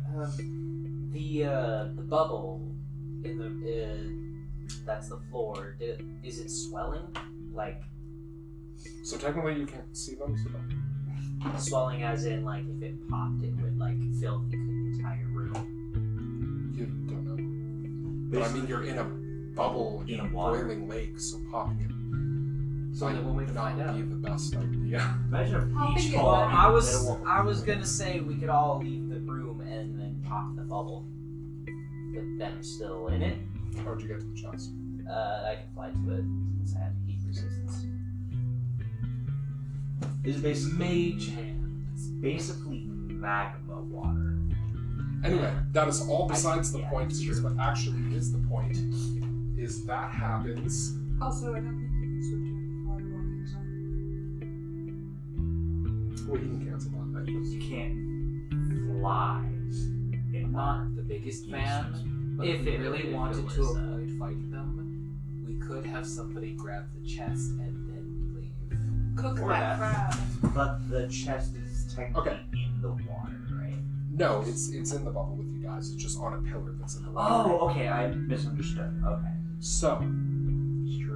Speaker 4: the bubble in the that's the floor. Is it swelling? Like
Speaker 1: So technically, you can't see them. So don't.
Speaker 4: swelling, as in like if it popped, it would like fill the entire room.
Speaker 1: You don't know. But I mean, you're in a bubble in a boiling lake, so popping it.
Speaker 5: So then when we find out,
Speaker 1: be the best idea.
Speaker 7: Imagine if each
Speaker 3: Well,
Speaker 7: ball.
Speaker 4: I was gonna say we could all leave the room and then pop the bubble, with them still in it.
Speaker 1: How'd you get to the chest?
Speaker 4: I can fly to it since I have heat resistance.
Speaker 7: It's basically
Speaker 5: mage hand.
Speaker 7: It's basically magma water.
Speaker 1: Anyway, that is all besides the
Speaker 7: yeah,
Speaker 1: point, because what actually is the point is that happens.
Speaker 3: Also, I don't think you can switch to water walking zone.
Speaker 1: Well, you can cancel that.
Speaker 7: You can't fly.
Speaker 5: I'm not the biggest fan, but if we really wanted to avoid fighting them, we could have somebody grab the chest and then leave.
Speaker 3: Cook
Speaker 5: Or
Speaker 3: that crab.
Speaker 7: But the chest is technically
Speaker 1: Okay.
Speaker 7: in the water, right?
Speaker 1: No, it's in the bubble with you guys. It's just on a pillar that's in the water.
Speaker 7: Oh, okay. I misunderstood. Okay.
Speaker 1: So,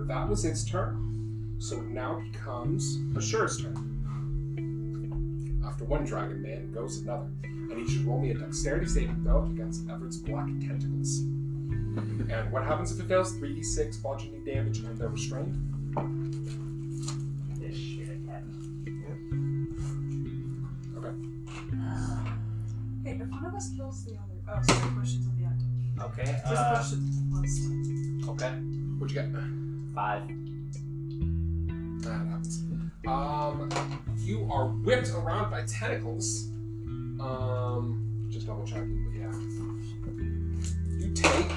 Speaker 1: that was its turn. So it now becomes Ashura's turn. After one dragon man goes another. And he should roll me a dexterity saving throw against Everett's black tentacles. And what happens if it fails? 3d6 bludgeoning damage and they're restrained.
Speaker 7: This shit again.
Speaker 1: Okay.
Speaker 3: Hey, if one of us kills the other. Oh, sorry, questions at the end.
Speaker 4: Okay.
Speaker 3: Just questions last.
Speaker 4: Okay.
Speaker 1: What'd you get?
Speaker 4: 5.
Speaker 1: That happens. You are whipped around by tentacles. Just double checking, but yeah. You take.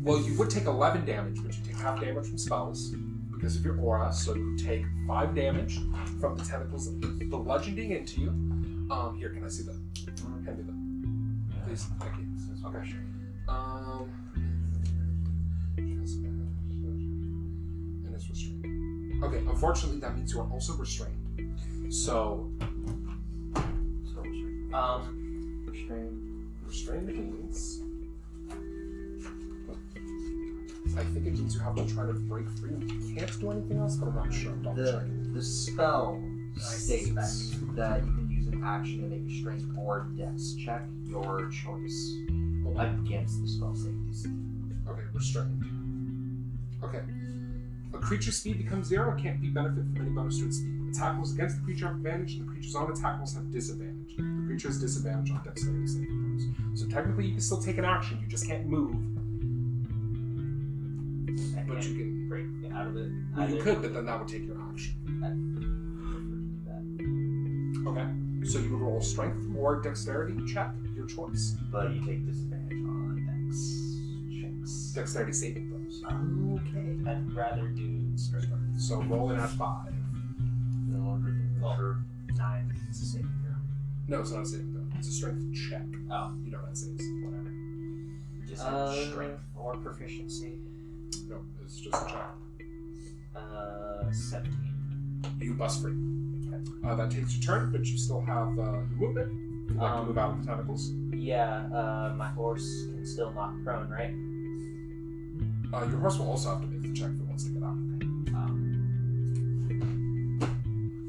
Speaker 1: Well, you would take 11 damage, but you take half damage from spells because of your aura. So you take 5 damage from the tentacles bludgeoning into you. Here, can I see that? Hand me that, please. Thank you. Okay. And it's restrained. Okay, unfortunately, that means you are also restrained. So restrained means. I think it means you have to try to break free. You can't do anything else, but I'm not sure. I'm double checking.
Speaker 2: The spell states that you can use an action to make a strength or dex check, your choice, against the spell save DC.
Speaker 1: Okay, restrained. Okay. A creature's speed becomes 0 and can't be benefit from any bonus to its speed. Attack rolls against the creature have advantage, and the creature's own attack rolls have disadvantage. The creature has disadvantage on dexterity saving throws. So technically, you can still take an action. You just can't move. But you can
Speaker 4: break out of it.
Speaker 1: Well, you could, but then that would take your action. Okay. So you would roll strength or dexterity check, your choice.
Speaker 7: But you take disadvantage on dex checks.
Speaker 1: Dexterity saving throws.
Speaker 2: Okay.
Speaker 4: I'd rather do strength.
Speaker 1: So roll in at 5.
Speaker 7: No,
Speaker 4: Or 9. It's a saving throw.
Speaker 1: No, it's not a saving throw. It's a strength check.
Speaker 4: Oh.
Speaker 1: You know that saves. Whatever.
Speaker 4: Just have strength or proficiency.
Speaker 1: No, it's just a check.
Speaker 4: 17.
Speaker 1: You bust free. Okay. That takes your turn, but you still have your movement. You'd like to move out of the tentacles.
Speaker 4: Yeah, my horse can still knock prone, right?
Speaker 1: Your horse will also have to make the check if it wants to get out.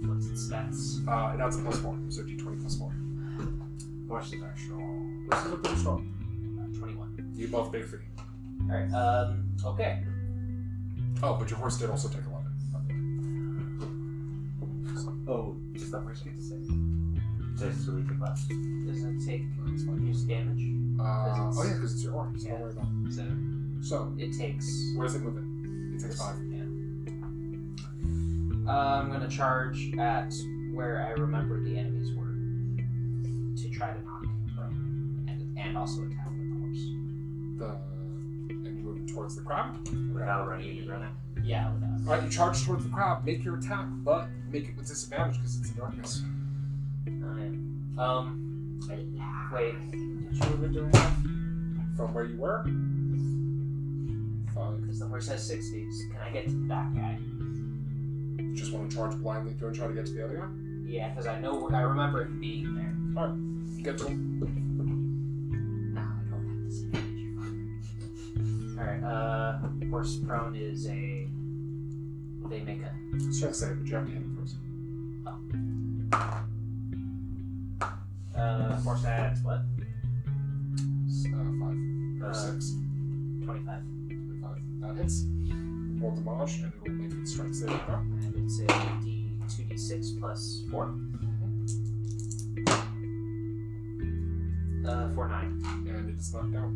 Speaker 4: What's its stats?
Speaker 1: It adds a +4, so d20 +4.
Speaker 7: Horses are strong.
Speaker 1: Horses are pretty strong.
Speaker 4: 21.
Speaker 1: You both make free.
Speaker 4: Alright, okay.
Speaker 1: Oh, but your horse did also take 11.
Speaker 7: Oh, does the horse get to say? Does it take less?
Speaker 4: Does it take
Speaker 1: That's fine.
Speaker 4: use damage?
Speaker 1: Oh yeah, because it's your horse. So
Speaker 4: Yeah.
Speaker 1: don't worry about it.
Speaker 4: So
Speaker 1: So,
Speaker 4: it takes.
Speaker 1: where does it move in? It takes 5.
Speaker 4: Yeah. I'm gonna charge at where I remember the enemies were to try to knock prone and also attack with the horse.
Speaker 1: And you move towards the crab.
Speaker 7: Without running into granite?
Speaker 4: Yeah, without.
Speaker 1: Alright, you charge towards the crab, make your attack, but make it with disadvantage because it's in darkness.
Speaker 4: Oh, yeah. Wait, did you move into that?
Speaker 1: From where you were? 5.
Speaker 4: Because the horse has 60s. Can I get to that guy?
Speaker 1: You just want to charge blindly through and try to get to the other guy?
Speaker 4: Yeah, because I remember him being there.
Speaker 1: Alright, get to him.
Speaker 4: No, I don't have disadvantage. Alright, horse prone is a. They make a.
Speaker 1: Strength save, but you have to hit him first.
Speaker 4: Horse adds what?
Speaker 1: 5. Or 6.
Speaker 4: 25.
Speaker 1: 25. That hits. Roll damage, and it'll make it strength save throw.
Speaker 4: And it's a 2d6 plus 4. 4, 9.
Speaker 1: And it is knocked down.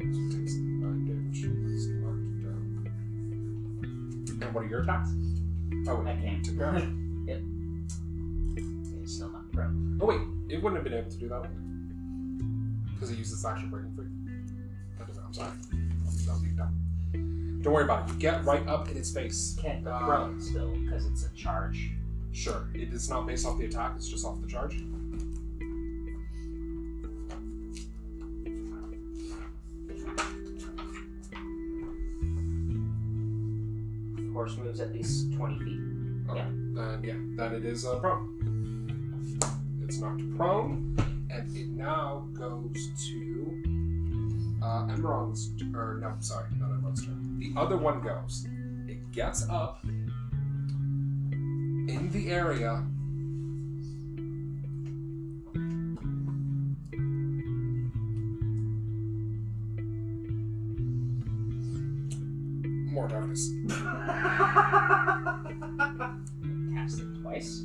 Speaker 1: So it takes 9 damage. It's knocked down. And what are your attacks? Oh, wait,
Speaker 4: I can't.
Speaker 1: you took damage.
Speaker 4: Yep. It's still not prone.
Speaker 1: Oh, wait, it wouldn't have been able to do that either. Because it uses action breaking free. I'm sorry. That was being dumb. Don't worry about it. You get right up in its face.
Speaker 4: Can't go prone still, because it's a charge.
Speaker 1: Sure. It is not based off the attack, it's just off the charge.
Speaker 4: The horse moves at least 20 feet.
Speaker 1: Okay.
Speaker 4: Yeah.
Speaker 1: Then it is prone. It's knocked prone, and it now goes to Emerald's, or no, sorry, not Emerald's turn. The other one goes. It gets up in the area. More darkness.
Speaker 4: Cast it twice.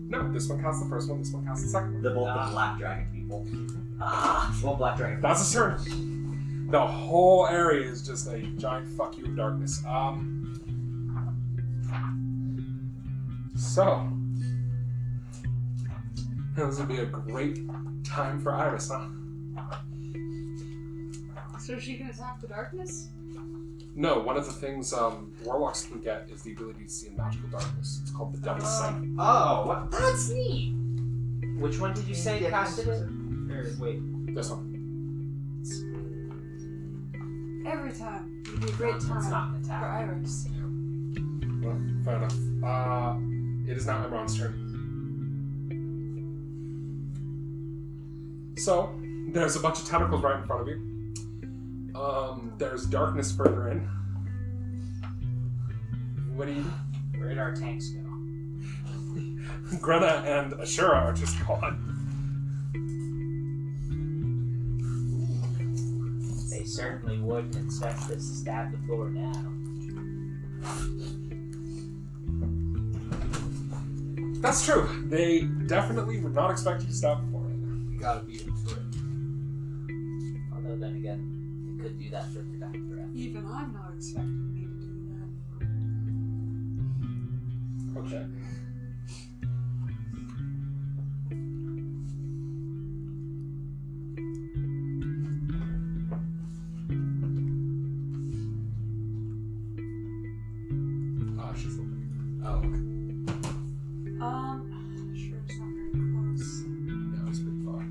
Speaker 1: No, this one casts the first one, this one casts the second one.
Speaker 2: The both the black dragon people. Well, black dragon.
Speaker 1: That's his turn. The whole area is just a giant fuck you of darkness. So this would be a great time for Iris, huh?
Speaker 3: So she can attack the darkness?
Speaker 1: No, one of the things warlocks can get is the ability to see in magical darkness. It's called the Devil's Sight.
Speaker 2: Oh, what?
Speaker 4: That's neat! Which one did you say
Speaker 2: Yeah,
Speaker 4: casted it? Or, wait.
Speaker 1: This one.
Speaker 3: Every time. It'd be a great
Speaker 4: It's
Speaker 3: time
Speaker 4: not an
Speaker 3: for
Speaker 4: attack.
Speaker 3: Iris.
Speaker 1: Well, fair enough. It is now Emron's turn. So, there's a bunch of tentacles right in front of you. There's darkness further in. What do you do?
Speaker 4: Where did our tanks go?
Speaker 1: Greta and Asura are just gone.
Speaker 4: They certainly wouldn't expect us to stab the floor now.
Speaker 1: That's true. They definitely would not expect you to stop before it.
Speaker 5: We gotta beat him to it.
Speaker 4: Although then again, you could do that further down the breath.
Speaker 3: Even I'm not expecting me to do that.
Speaker 1: Okay. She's looking. Oh, okay.
Speaker 3: Sure, it's not very close.
Speaker 1: No, it's pretty far.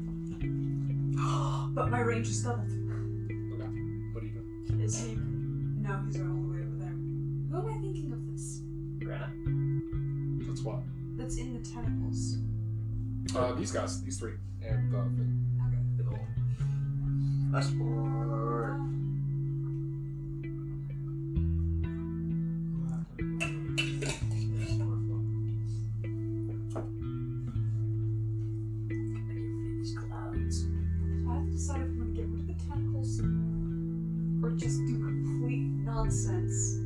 Speaker 3: But my range is doubled.
Speaker 1: Okay. What are you doing?
Speaker 3: Is he? No, he's all the way over there. Who am I thinking of this?
Speaker 4: Brenna.
Speaker 1: That's what?
Speaker 3: That's in the tentacles.
Speaker 1: These guys. These three. And the thing.
Speaker 3: Okay.
Speaker 4: The goal.
Speaker 2: That's for...
Speaker 4: These clouds.
Speaker 3: So I have to decide if I'm going to get rid of the tentacles or just do complete nonsense.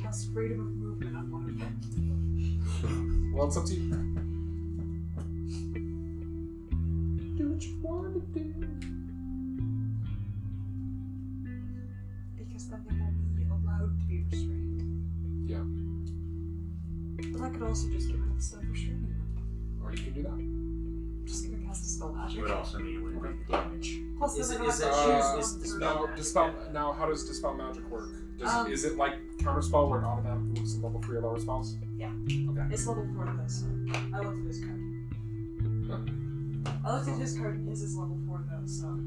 Speaker 3: Cast freedom of movement on one of them.
Speaker 1: Well, it's up to you. Do what you want to do.
Speaker 3: Because then they won't be allowed to be restrained.
Speaker 1: Yeah.
Speaker 3: But I could also just get rid of the stuff restraining them.
Speaker 1: Or you can do that.
Speaker 3: I'm just going to cast a spell
Speaker 7: It
Speaker 3: magic.
Speaker 7: would also mean it wouldn't do the damage.
Speaker 3: Plus,
Speaker 4: Is
Speaker 3: then
Speaker 4: it-
Speaker 3: I
Speaker 4: is
Speaker 3: have
Speaker 4: it
Speaker 3: to
Speaker 4: choose-
Speaker 3: choose
Speaker 4: is
Speaker 3: one
Speaker 4: dispel
Speaker 3: per-
Speaker 1: Now,
Speaker 4: magic.
Speaker 1: dispel. Now, how does dispel magic work? Is it like counterspell where it automatically moves to level 3 or lower spells?
Speaker 3: It's level 4 though, so I looked at his card. I looked at his card and his is level 4 though, so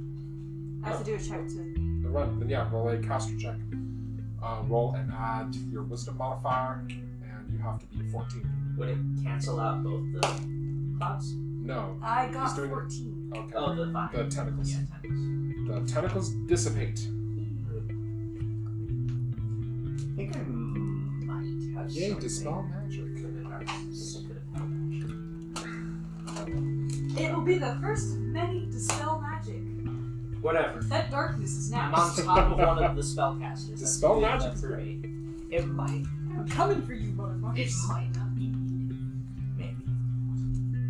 Speaker 3: I have to do a check to.
Speaker 1: Then run. Then yeah, roll a caster check. Roll and add your wisdom modifier, and you have to be 14.
Speaker 4: Would it cancel out both the clouds?
Speaker 1: No.
Speaker 3: I got
Speaker 1: He's doing it.
Speaker 3: 14.
Speaker 1: Okay.
Speaker 4: Oh, the vine.
Speaker 1: The tentacles.
Speaker 4: Yeah, tentacles.
Speaker 1: The tentacles dissipate.
Speaker 2: I think I might have
Speaker 1: Yay,
Speaker 2: something.
Speaker 1: dispel magic.
Speaker 4: Could have held
Speaker 3: It'll be the first of many dispel magic.
Speaker 4: Whatever.
Speaker 3: That darkness is
Speaker 4: I'm
Speaker 3: now.
Speaker 4: on top of one of the spellcasters. That's
Speaker 1: Dispel
Speaker 4: good
Speaker 1: magic
Speaker 4: enough
Speaker 1: is
Speaker 4: for
Speaker 1: great.
Speaker 4: me. It might.
Speaker 3: I'm coming for you,
Speaker 7: It
Speaker 3: motherfuckers.
Speaker 7: might not be needed. Maybe.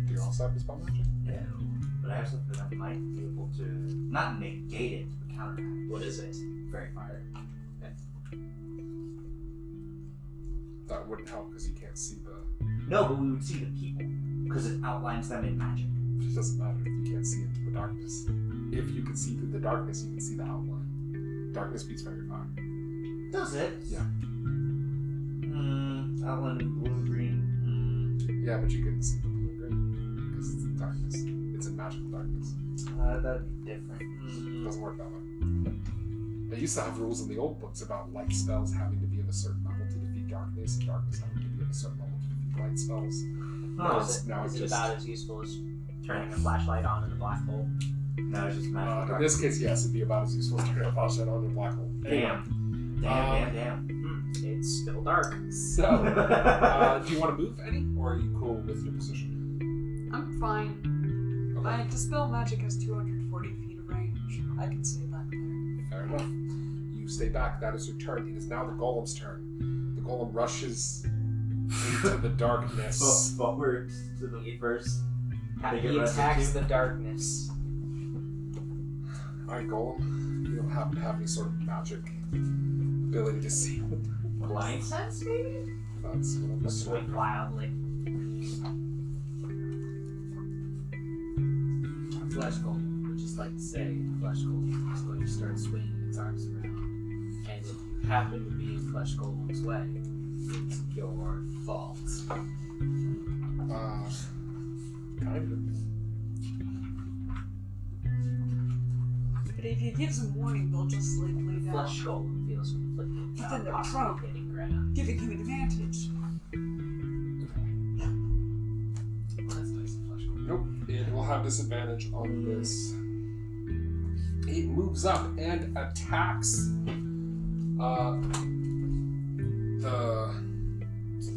Speaker 1: Do you also have dispel magic?
Speaker 7: No. But I have something that might be able to not negate it, but counteract.
Speaker 4: What is it?
Speaker 7: Very fire.
Speaker 1: That wouldn't help because you can't see the.
Speaker 7: No, but we would see the people because it outlines them in magic.
Speaker 1: It doesn't matter if you can't see into the darkness. If you can see through the darkness, you can see the outline. Darkness beats fairy fire.
Speaker 7: Does it?
Speaker 1: Yeah.
Speaker 2: Outline blue, green.
Speaker 1: Yeah, but you couldn't see the blue and green because it's in darkness. It's in magical darkness.
Speaker 2: That'd be different.
Speaker 1: It doesn't work that way. They used to have rules in the old books about light spells having to be of a certain level to defeat darkness, and darkness having to be of a certain level to defeat light spells.
Speaker 2: Oh,
Speaker 1: Now
Speaker 4: Is
Speaker 1: it's
Speaker 4: it
Speaker 1: just.
Speaker 4: about as useful as turning a flashlight on in a black hole?
Speaker 7: No, it's just magical
Speaker 1: In
Speaker 7: darkness.
Speaker 1: this case, yes, it'd be about as useful as turning a flashlight on in a black hole.
Speaker 7: Damn. Damn.
Speaker 4: It's still dark.
Speaker 1: So, do you want to move any, or are you cool with your position?
Speaker 3: I'm fine.
Speaker 1: Okay.
Speaker 3: My dispel magic has 240 feet of range. I can stay back there.
Speaker 1: Fair enough. You stay back. That is your turn. It is now the golem's turn. The golem rushes into the darkness.
Speaker 2: Forward to the first. They get
Speaker 4: He
Speaker 2: rested
Speaker 4: attacks
Speaker 2: too?
Speaker 4: the darkness.
Speaker 1: Alright, golem. You don't happen to have any sort of magic ability to see.
Speaker 7: Blind sense, maybe?
Speaker 1: That's what I'm looking
Speaker 4: Swing wildly.
Speaker 5: A flesh golem would just like to say a flesh golem is going to start swinging its arms around. And if you happen to be in flesh golem's way, it's your fault.
Speaker 1: Kind of.
Speaker 3: But if you give them warning, they'll just like lay down,
Speaker 4: Flesh golem feels conflicted
Speaker 3: But then
Speaker 4: about
Speaker 3: they're
Speaker 4: possibly
Speaker 3: drunk.
Speaker 4: hitting Greta.
Speaker 3: giving him advantage.
Speaker 5: That's nice, a flesh golem.
Speaker 1: Nope. It will have disadvantage on this. It moves up and attacks the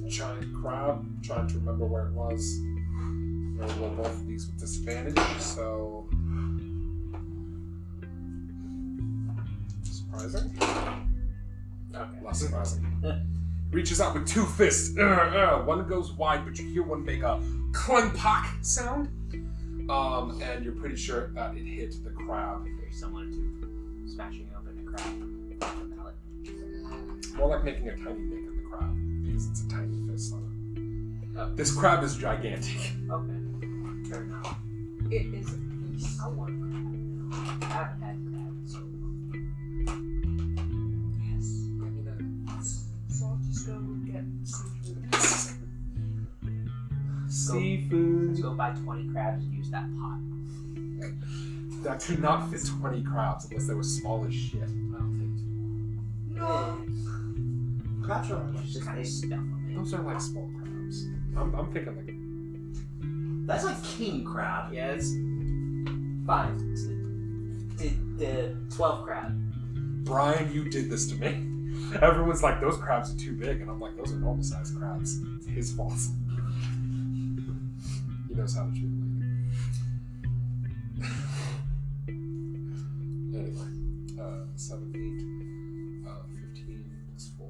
Speaker 1: giant crab. I'm trying to remember where it was. I'll roll both of these with disadvantage, so. Surprising? Okay, less surprising. reaches out with two fists. One goes wide, but you hear one make a clang-pock sound. And you're pretty sure that it hit the crab.
Speaker 4: Very similar to smashing open a crab with a mallet.
Speaker 1: More like making a tiny nick in the crab, because it's a tiny fist on it.
Speaker 4: Oh.
Speaker 1: This crab is gigantic.
Speaker 4: Okay. Fair enough.
Speaker 3: It is a beast.
Speaker 4: I want a crab now. I haven't had crab in so long.
Speaker 3: Yes. I mean, so I'll just go get seafood.
Speaker 1: Seafood.
Speaker 4: Let's go buy 20 crabs and use that pot.
Speaker 1: That could not fit 20 crabs unless they were small as shit.
Speaker 5: I don't think too
Speaker 3: No.
Speaker 2: Crabs are
Speaker 4: Just kind of stuff them in.
Speaker 1: Those are like small crabs. I'm thinking like
Speaker 2: That's like king crab.
Speaker 4: Yeah, it's fine. It's the 12 crab.
Speaker 1: Brian, you did this to me. Everyone's like, those crabs are too big, and I'm like, those are normal sized crabs. It's his fault. He knows how to treat a lady. Anyway, 7, 8, 15 plus 4.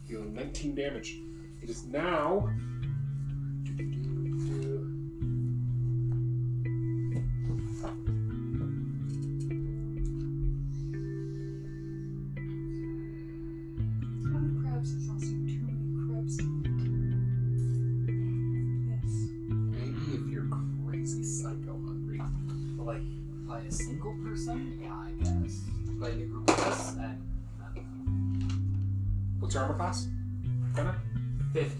Speaker 1: Dealing 19 damage. It is now.
Speaker 3: Crabs is also too many crabs to eat. Yes.
Speaker 1: Maybe if you're crazy psycho hungry.
Speaker 5: But like a single person? Yeah, I guess. Like a group of us and I don't know.
Speaker 1: What's your armor class? Kinda?
Speaker 5: 50.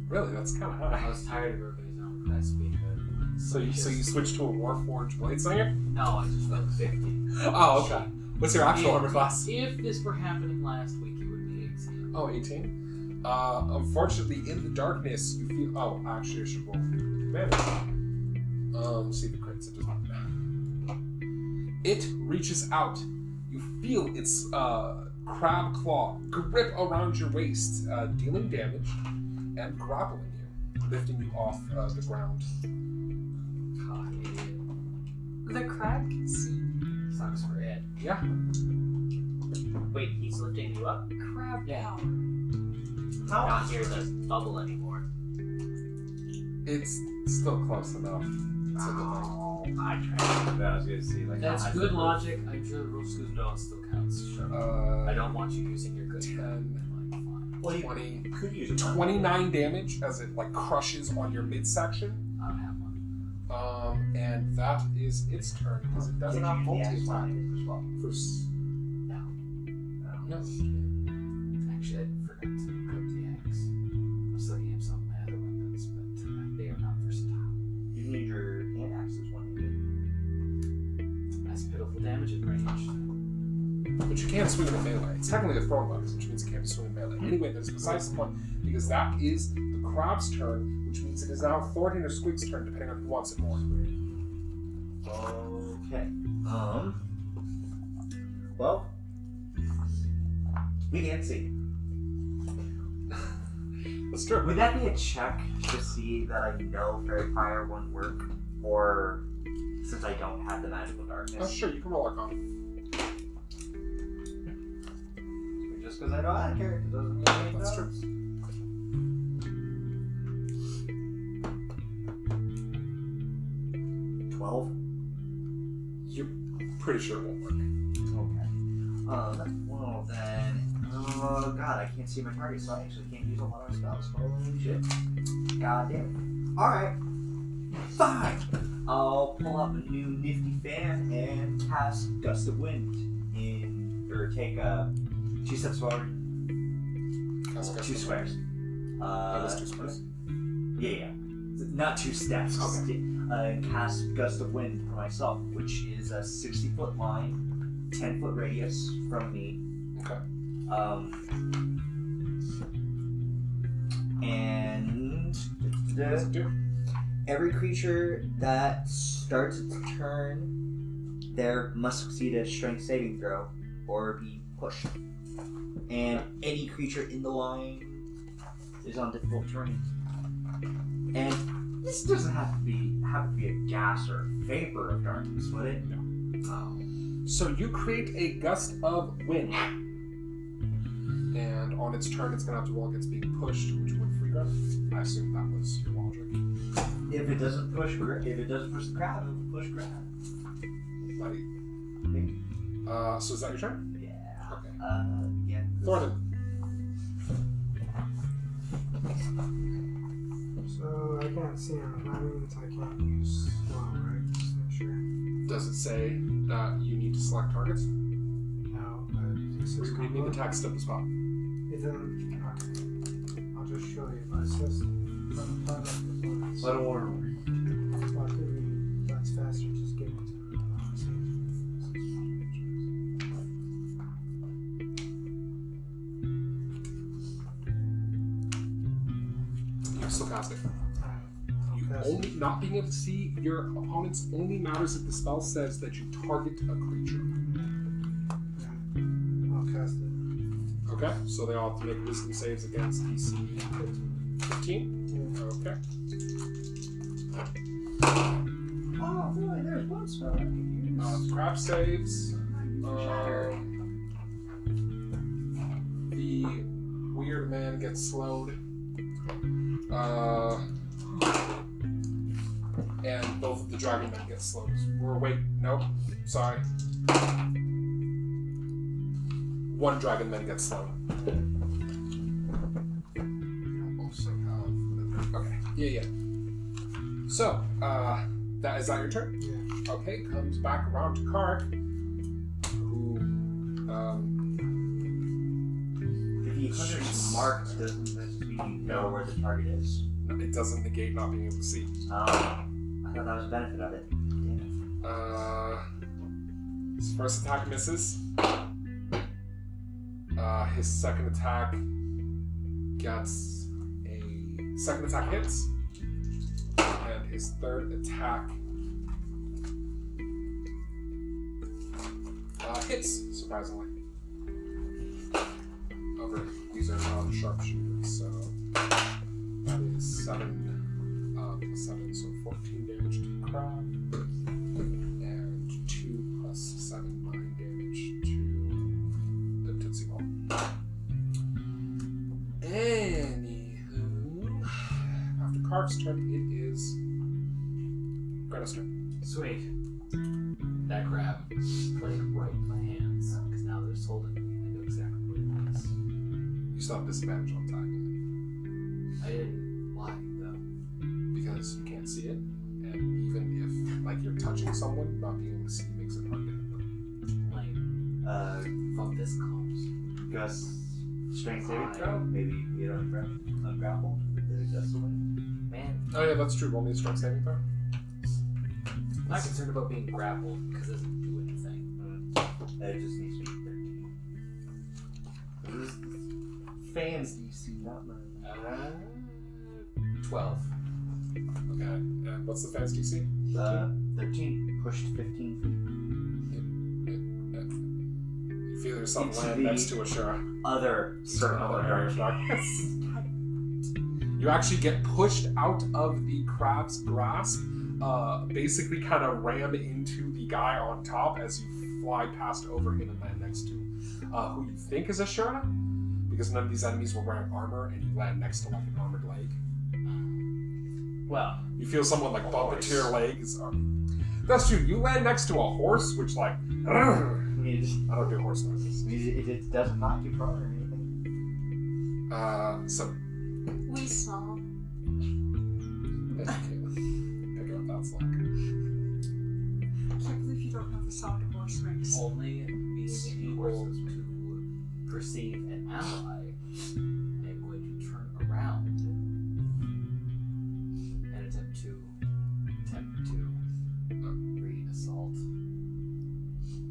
Speaker 1: Really? That's kind of
Speaker 5: I
Speaker 1: high.
Speaker 5: was tired of everybody's own class being good.
Speaker 1: So you switched to a Warforged Bladeslinger?
Speaker 5: No, I just wrote 50.
Speaker 1: Oh, okay. What's your actual armor class?
Speaker 5: If this were happening last week, it would be 18.
Speaker 1: Oh, 18. Unfortunately, in the darkness, you feel. Oh, actually, I should roll for advantage. See the crits. It doesn't matter. It reaches out. You feel its crab claw grip around your waist, dealing damage and grappling you, lifting you off the ground.
Speaker 5: God, idiot.
Speaker 3: The crab can see.
Speaker 5: Sucks for it.
Speaker 1: Yeah.
Speaker 4: Wait, he's lifting you up?
Speaker 3: Crab
Speaker 5: Yeah.
Speaker 3: power.
Speaker 4: I don't hear the bubble anymore.
Speaker 1: It's still close enough. It's a good thing.
Speaker 4: Oh, I tried.
Speaker 7: I was gonna see like
Speaker 5: That's
Speaker 7: how
Speaker 5: good
Speaker 7: much-
Speaker 5: logic. I'm sure the rules of dawn still counts. Sure. I don't want you using your good
Speaker 1: 10,
Speaker 5: like, fine.
Speaker 2: Well, you
Speaker 1: 20,
Speaker 2: could use it.
Speaker 1: 29 damage as it like crushes on your midsection.
Speaker 5: I don't have one.
Speaker 1: And that is its turn because it doesn't have multi-attack.
Speaker 5: No.
Speaker 1: No.
Speaker 5: Actually, I forgot to equip the axe. I was looking at some of my other weapons, but they are not versatile.
Speaker 2: You need your hand axes one hit.
Speaker 5: That's pitiful damage at range.
Speaker 1: But you can't swing it in melee. It's technically a throwing weapon, which means it can't be swung in melee. Anyway, that's besides the point, because that is the crab's turn, which means it is now Thoradin or Squig's turn, depending on who wants it more.
Speaker 2: Okay. Well, we can't see.
Speaker 1: That's true.
Speaker 2: Would that be a check to see that I know Fairy Fire won't work, or since I don't have the magical
Speaker 1: Oh,
Speaker 2: darkness?
Speaker 1: sure, you can roll Arcana.
Speaker 2: Just because I know that character doesn't mean anything.
Speaker 1: That's true.
Speaker 2: True. 12.
Speaker 1: You're pretty sure it won't work.
Speaker 2: Okay. Well then. Oh god, I can't see my target, so I actually can't use a lot of spells. Holy shit. God damn it. Alright. Fine. I'll pull up a new nifty fan and cast Gust of Wind take 2 steps forward.
Speaker 1: Cast Gust
Speaker 2: 2
Speaker 1: of
Speaker 2: squares.
Speaker 1: That was 2 squares.
Speaker 2: Yeah. Not 2 steps.
Speaker 1: Okay.
Speaker 2: Cast Gust of Wind for myself, which is a 60-foot line, 10-foot radius from me.
Speaker 1: Okay.
Speaker 2: And
Speaker 1: What does it do?
Speaker 2: every creature that starts its turn there must succeed a strength saving throw or be pushed. And any creature in the line is on difficult terrain. And this doesn't have to be a gas or vapor of darkness, would it?
Speaker 1: No. So you create a gust of wind And on its turn, it's going to have to roll against being pushed, which would free grab. I assume that was your logic.
Speaker 2: If it doesn't push the crab, it will push grab.
Speaker 1: Buddy. So is that your turn?
Speaker 2: Yeah.
Speaker 1: Okay.
Speaker 2: Yeah.
Speaker 1: Thoradin.
Speaker 6: So I can't see him. That means I can't use slow, right? Just to make sure.
Speaker 1: Does it say that you need to select targets?
Speaker 6: No, but it says
Speaker 1: Read me the text of the spot.
Speaker 6: It doesn't. Okay. I'll just show you. But it says from the product performance.
Speaker 7: Let him order.
Speaker 6: Well, it could be that's faster. Just get into it.
Speaker 1: You still cast it.
Speaker 6: Alright.
Speaker 1: You only not being able to see your opponents only matters if the spell says that you target a creature.
Speaker 6: I'll cast it.
Speaker 1: Okay, so they all have to make wisdom saves against DC 15.
Speaker 6: Yeah.
Speaker 1: Okay.
Speaker 2: Oh boy, there's one spell I can use.
Speaker 1: Crab saves. The weird man gets slowed. And both of the dragon men get slowed. Wait, nope. Sorry. One dragon man gets slowed. You also have. Okay. Yeah. So, is that your turn?
Speaker 6: Yeah.
Speaker 1: Okay, comes back around to Carac, who,
Speaker 7: If the hunter's marked, doesn't that just mean you know where the target is?
Speaker 1: it doesn't negate not being able to see.
Speaker 7: I thought that was a benefit of it. Damn
Speaker 1: His first attack misses. His second attack hits. And his third attack hits, surprisingly. Over, these are non-sharpshooters, so that is 7 plus 7, so 14 damage to the crab, and 2 plus 7, 9 damage to the Tootsie Ball. Anywho, after Carp's turn, it is Greta's turn.
Speaker 5: Sweet. That crab played right in my hands, because now they're just holding me. I know exactly what it is.
Speaker 1: You still have disadvantage on attacking
Speaker 5: I didn't lie, though.
Speaker 1: it, because you can't see it, and even if, like, you're touching someone, not being able to see makes it hard to hit them.
Speaker 5: Lame. Fuck this close.
Speaker 7: Gus, strength saving throw? Maybe you don't ungrapple? That's the win.
Speaker 5: Man,
Speaker 1: Oh yeah, that's true. Roll me a strength saving throw.
Speaker 5: I'm not concerned about being grappled, because it doesn't do anything.
Speaker 7: It just needs to be 13. This is fans DC, not mine.
Speaker 5: 12.
Speaker 1: Okay, and what's the fast DC?
Speaker 7: 13 pushed 15 feet.
Speaker 1: You feel yourself
Speaker 7: It's
Speaker 1: land
Speaker 7: the-
Speaker 1: next to Asura.
Speaker 7: Other circle of darkness.
Speaker 1: You actually get pushed out of the crab's grasp, basically kind of ram into the guy on top as you fly past over him and land next to who you think is Asura, because none of these enemies were wearing armor, and you land next to like an armored leg.
Speaker 5: Well,
Speaker 1: You feel someone like bump into your legs. That's true. You land next to a horse, which like I don't do horse noises.
Speaker 2: It doesn't knock you prone or anything.
Speaker 1: So
Speaker 3: We saw.
Speaker 1: thank you, Caitlin. Pick up that slack.
Speaker 3: I can't believe you don't know the sound of horse rings.
Speaker 5: only being able to perceive an ally, I'm going to turn around and attempt to re-assault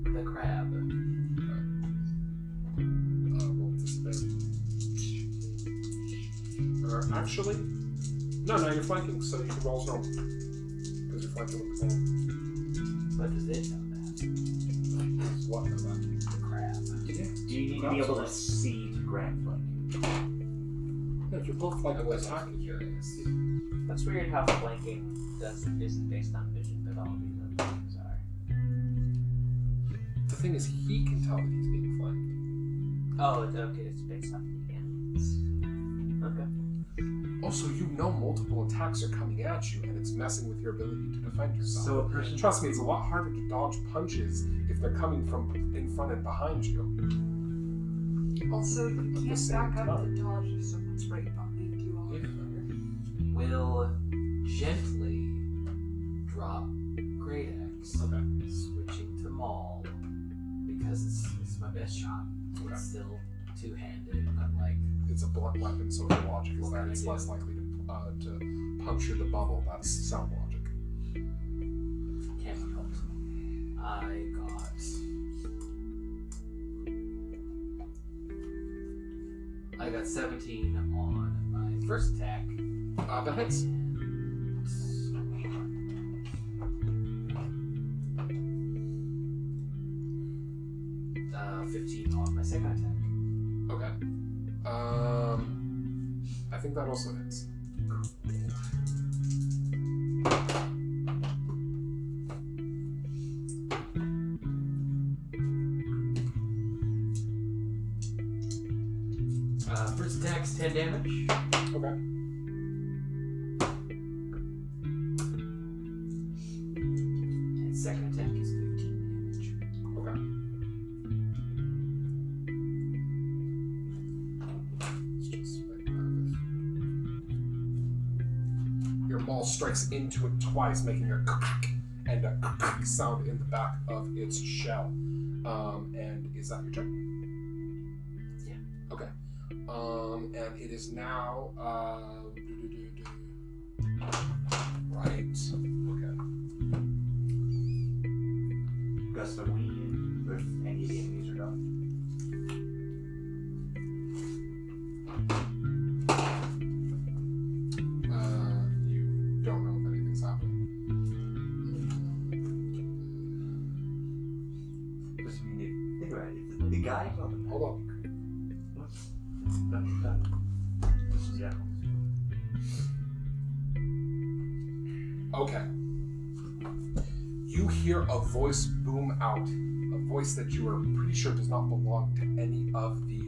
Speaker 5: the crab.
Speaker 1: Roll disadvantage. Actually, no, you're flanking, so you can roll as normal. Because you're flanking with the clone.
Speaker 5: But does it know that?
Speaker 1: What know that?
Speaker 5: The crab.
Speaker 7: Do you need to be able to see to grab flank?
Speaker 1: Yeah, if you're both flanking with attacking.
Speaker 5: Curious.
Speaker 4: That's weird how flanking isn't based on vision, but all these other things are.
Speaker 1: The thing is, he can tell that he's being flanked.
Speaker 4: Oh, it's okay. It's based off the enemies. Okay.
Speaker 1: Also, you know multiple attacks are coming at you, and it's messing with your ability to defend yourself.
Speaker 2: So a person.
Speaker 1: Trust me, it's a lot harder to dodge punches if they're coming from in front and behind you.
Speaker 3: Also, you
Speaker 1: At the
Speaker 3: can't
Speaker 1: same
Speaker 3: back up
Speaker 1: time.
Speaker 3: to dodge if someone's right behind you.
Speaker 5: Will gently drop Great Axe,
Speaker 1: Okay.
Speaker 5: switching to Maul because it's my best shot.
Speaker 1: Okay.
Speaker 5: It's still two-handed, unlike
Speaker 1: It's a blunt weapon, so the logic is
Speaker 5: What
Speaker 1: that
Speaker 5: can I
Speaker 1: it's
Speaker 5: do?
Speaker 1: less likely to puncture the bubble. That's sound logic.
Speaker 5: can't be helped. I got 17 on my first attack.
Speaker 1: That hits.
Speaker 5: And 15 on my second attack.
Speaker 1: Okay. I think that also hits.
Speaker 5: 10 damage.
Speaker 1: Okay.
Speaker 5: And second attack is 15 damage.
Speaker 1: Okay. Let's just make that. Your maul strikes into it twice, making a and a sound in the back of its shell. And is that your turn?
Speaker 5: Yeah.
Speaker 1: Okay. And it is now, right. Okay.
Speaker 2: Gust of wind if any of the enemies are done.
Speaker 1: You don't know if anything's happening.
Speaker 2: Because I mean, think about it. If the guy on the
Speaker 1: Hold on.
Speaker 2: Yeah.
Speaker 1: Okay. You hear a voice boom out. A voice that you are pretty sure does not belong to any of the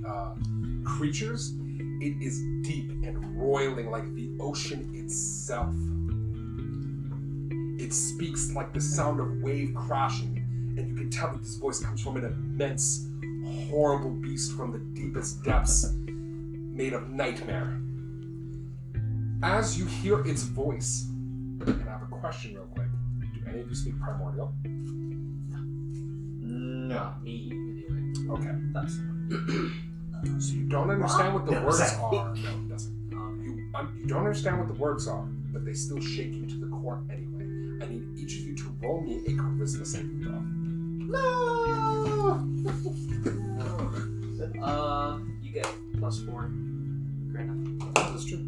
Speaker 1: creatures. It is deep and roiling like the ocean itself. It speaks like the sound of wave crashing, and you can tell that this voice comes from an immense, horrible beast from the deepest depths, made of nightmare. As you hear its voice, and I have a question real quick. Do any of you speak Primordial?
Speaker 2: No.
Speaker 5: Me, anyway.
Speaker 1: Okay.
Speaker 2: That's
Speaker 1: So you don't understand what the
Speaker 2: No,
Speaker 1: words
Speaker 2: exactly.
Speaker 1: are. No, it doesn't. You don't understand what the words are, but they still shake you to the core anyway. I need each of you to roll me a charisma saving throw.
Speaker 4: You get +4. Grana.
Speaker 1: That's true.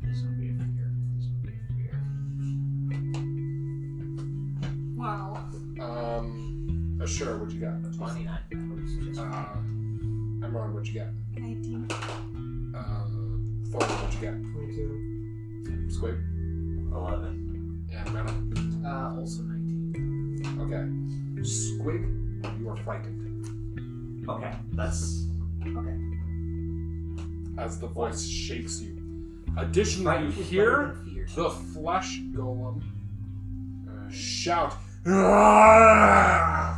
Speaker 5: This will be a fear. This will be a fear.
Speaker 3: Wow.
Speaker 1: Asura, what'd you got?
Speaker 4: 29.
Speaker 1: Emron, what'd you get?
Speaker 3: 19.
Speaker 1: Thorn, what'd you get?
Speaker 6: 22.
Speaker 1: Squig?
Speaker 2: 11.
Speaker 1: And Rena?
Speaker 5: Also 19.
Speaker 1: Okay. Squig, you are frightened
Speaker 2: Okay, that's okay.
Speaker 1: as the voice shakes you. Additionally,
Speaker 2: Frightened
Speaker 1: you
Speaker 2: is
Speaker 1: hear
Speaker 2: better than fear.
Speaker 1: the flesh golem shout.
Speaker 2: Oh,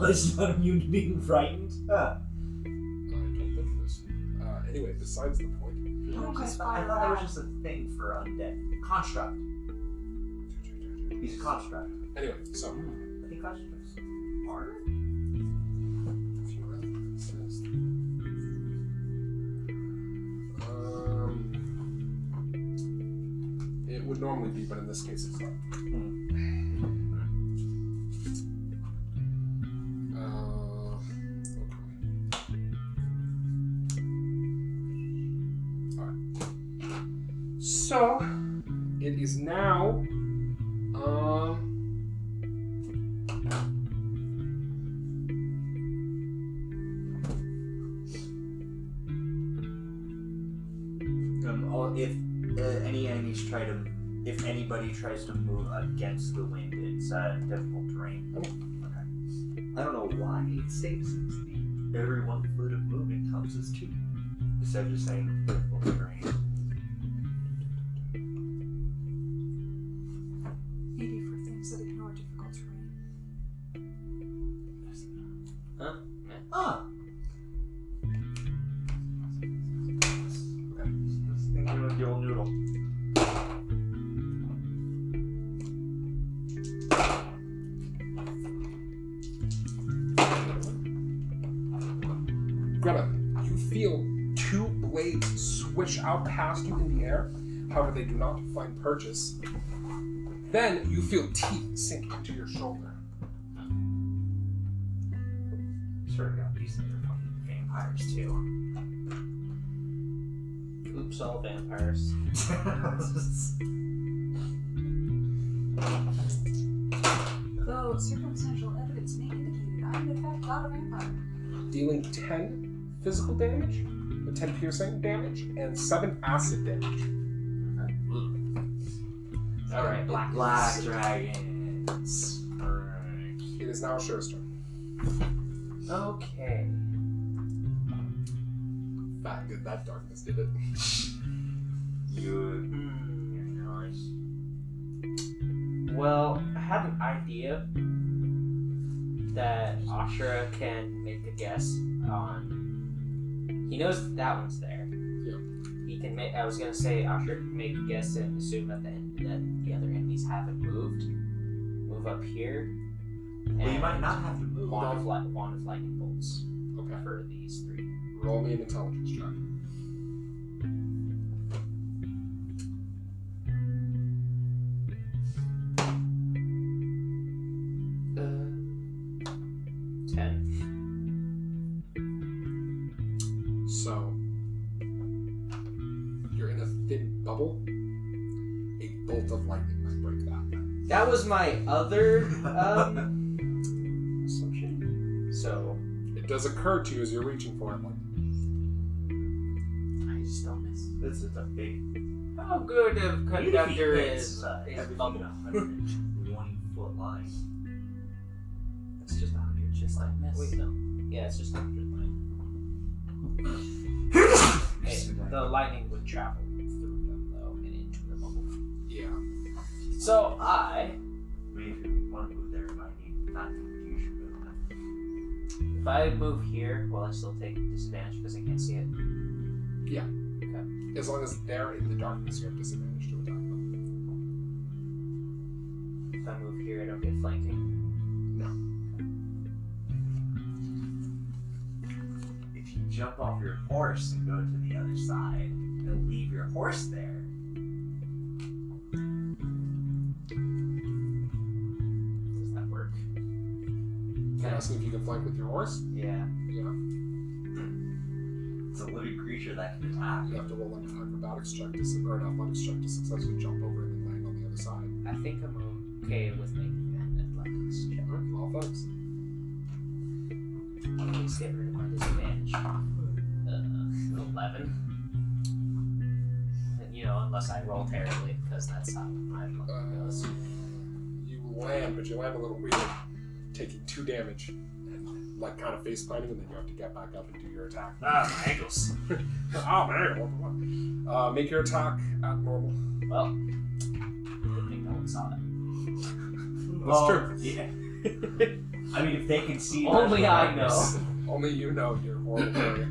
Speaker 2: it's not immune to being frightened?
Speaker 1: I don't think it is. Anyway, besides the point.
Speaker 3: Okay,
Speaker 2: I thought that was just a thing for undead. Construct. He's a construct.
Speaker 1: Anyway, so.
Speaker 2: I think constructs are.
Speaker 1: If you read what it says. It would normally be, but in this case it's not. So, it is now,
Speaker 2: If any enemies try to
Speaker 7: If anybody tries to move against the wind, it's difficult terrain.
Speaker 1: Okay.
Speaker 2: I don't know why it states every 1 foot of movement counts as 2.
Speaker 7: Instead of just saying difficult terrain.
Speaker 3: Maybe for things that ignore difficult terrain.
Speaker 4: Huh?
Speaker 2: Ah!
Speaker 1: Okay.
Speaker 7: Just thinking with the old noodle.
Speaker 1: Greta, you feel 2 blades swish out past you in the air. However, they do not find purchase. Then you feel teeth sink into your shoulder.
Speaker 7: Sure, got these things are fucking vampires too.
Speaker 4: Oops, all vampires.
Speaker 3: Though circumstantial evidence may indicate I am in fact not a vampire.
Speaker 1: Dealing 10 physical damage, 10 piercing damage, and 7 acid damage.
Speaker 4: Alright,
Speaker 7: Black dragons.
Speaker 1: It is now Ashura's turn.
Speaker 4: Okay.
Speaker 1: That did that darkness, did it?
Speaker 7: You're nice.
Speaker 4: Well, I had an idea that Asura can make a guess on. He knows that one's there.
Speaker 1: Yeah.
Speaker 4: He can make. I was gonna say Asura can make a guess and assume that the other enemies haven't moved. Move up here.
Speaker 7: Well, you
Speaker 4: and
Speaker 7: might not have to move.
Speaker 4: wand of lightning bolts
Speaker 1: Okay.
Speaker 4: for these 3.
Speaker 1: Roll me an intelligence check.
Speaker 4: Uh, 10.
Speaker 1: So, you're in a thin bubble. A bolt of lightning might break that.
Speaker 4: That was my other assumption. So
Speaker 1: It does occur to you as you're reaching for it. Like,
Speaker 4: I just don't miss.
Speaker 7: This is a big.
Speaker 4: How good of conductor is
Speaker 7: everything
Speaker 4: bubble?
Speaker 7: in a 120-foot line.
Speaker 4: It's just 100, just like miss. Wait, no. Yeah, it's just 100 line. The lightning would travel through them though and into the bubble.
Speaker 1: yeah.
Speaker 4: So
Speaker 7: I mean, if you want to move there, you might need not to use your movement.
Speaker 4: if I move here, will I still take disadvantage because I can't see it?
Speaker 1: As long as they're in the darkness, you have disadvantage to attack them.
Speaker 4: If I move here, I don't get flanking.
Speaker 7: If you jump off your horse and go to the other side and leave your horse there,
Speaker 4: Does that work?
Speaker 1: You're asking if you can flank with your horse?
Speaker 4: Yeah.
Speaker 1: Yeah.
Speaker 7: it's a living creature that can attack.
Speaker 1: You have to roll an acrobatics check to, or an athletics check to successfully jump over it and land on the other side.
Speaker 4: I think I'm okay with making an athletics check.
Speaker 1: Alright, well, thanks.
Speaker 4: Please get rid of my disadvantage. 11. And, unless I roll terribly, because that's how my luck goes.
Speaker 1: You land, but you land a little weird, taking 2 damage, and like kind of face planting, and then you have to get back up and do your attack.
Speaker 4: Ah, my ankles.
Speaker 1: Oh man, what the fuck? Make your attack at normal.
Speaker 4: Well, good thing no one saw that.
Speaker 1: That's true.
Speaker 7: Yeah. I mean, if they can see,
Speaker 4: Only
Speaker 7: magical
Speaker 4: I
Speaker 7: darkness.
Speaker 1: Only you know your horrible area.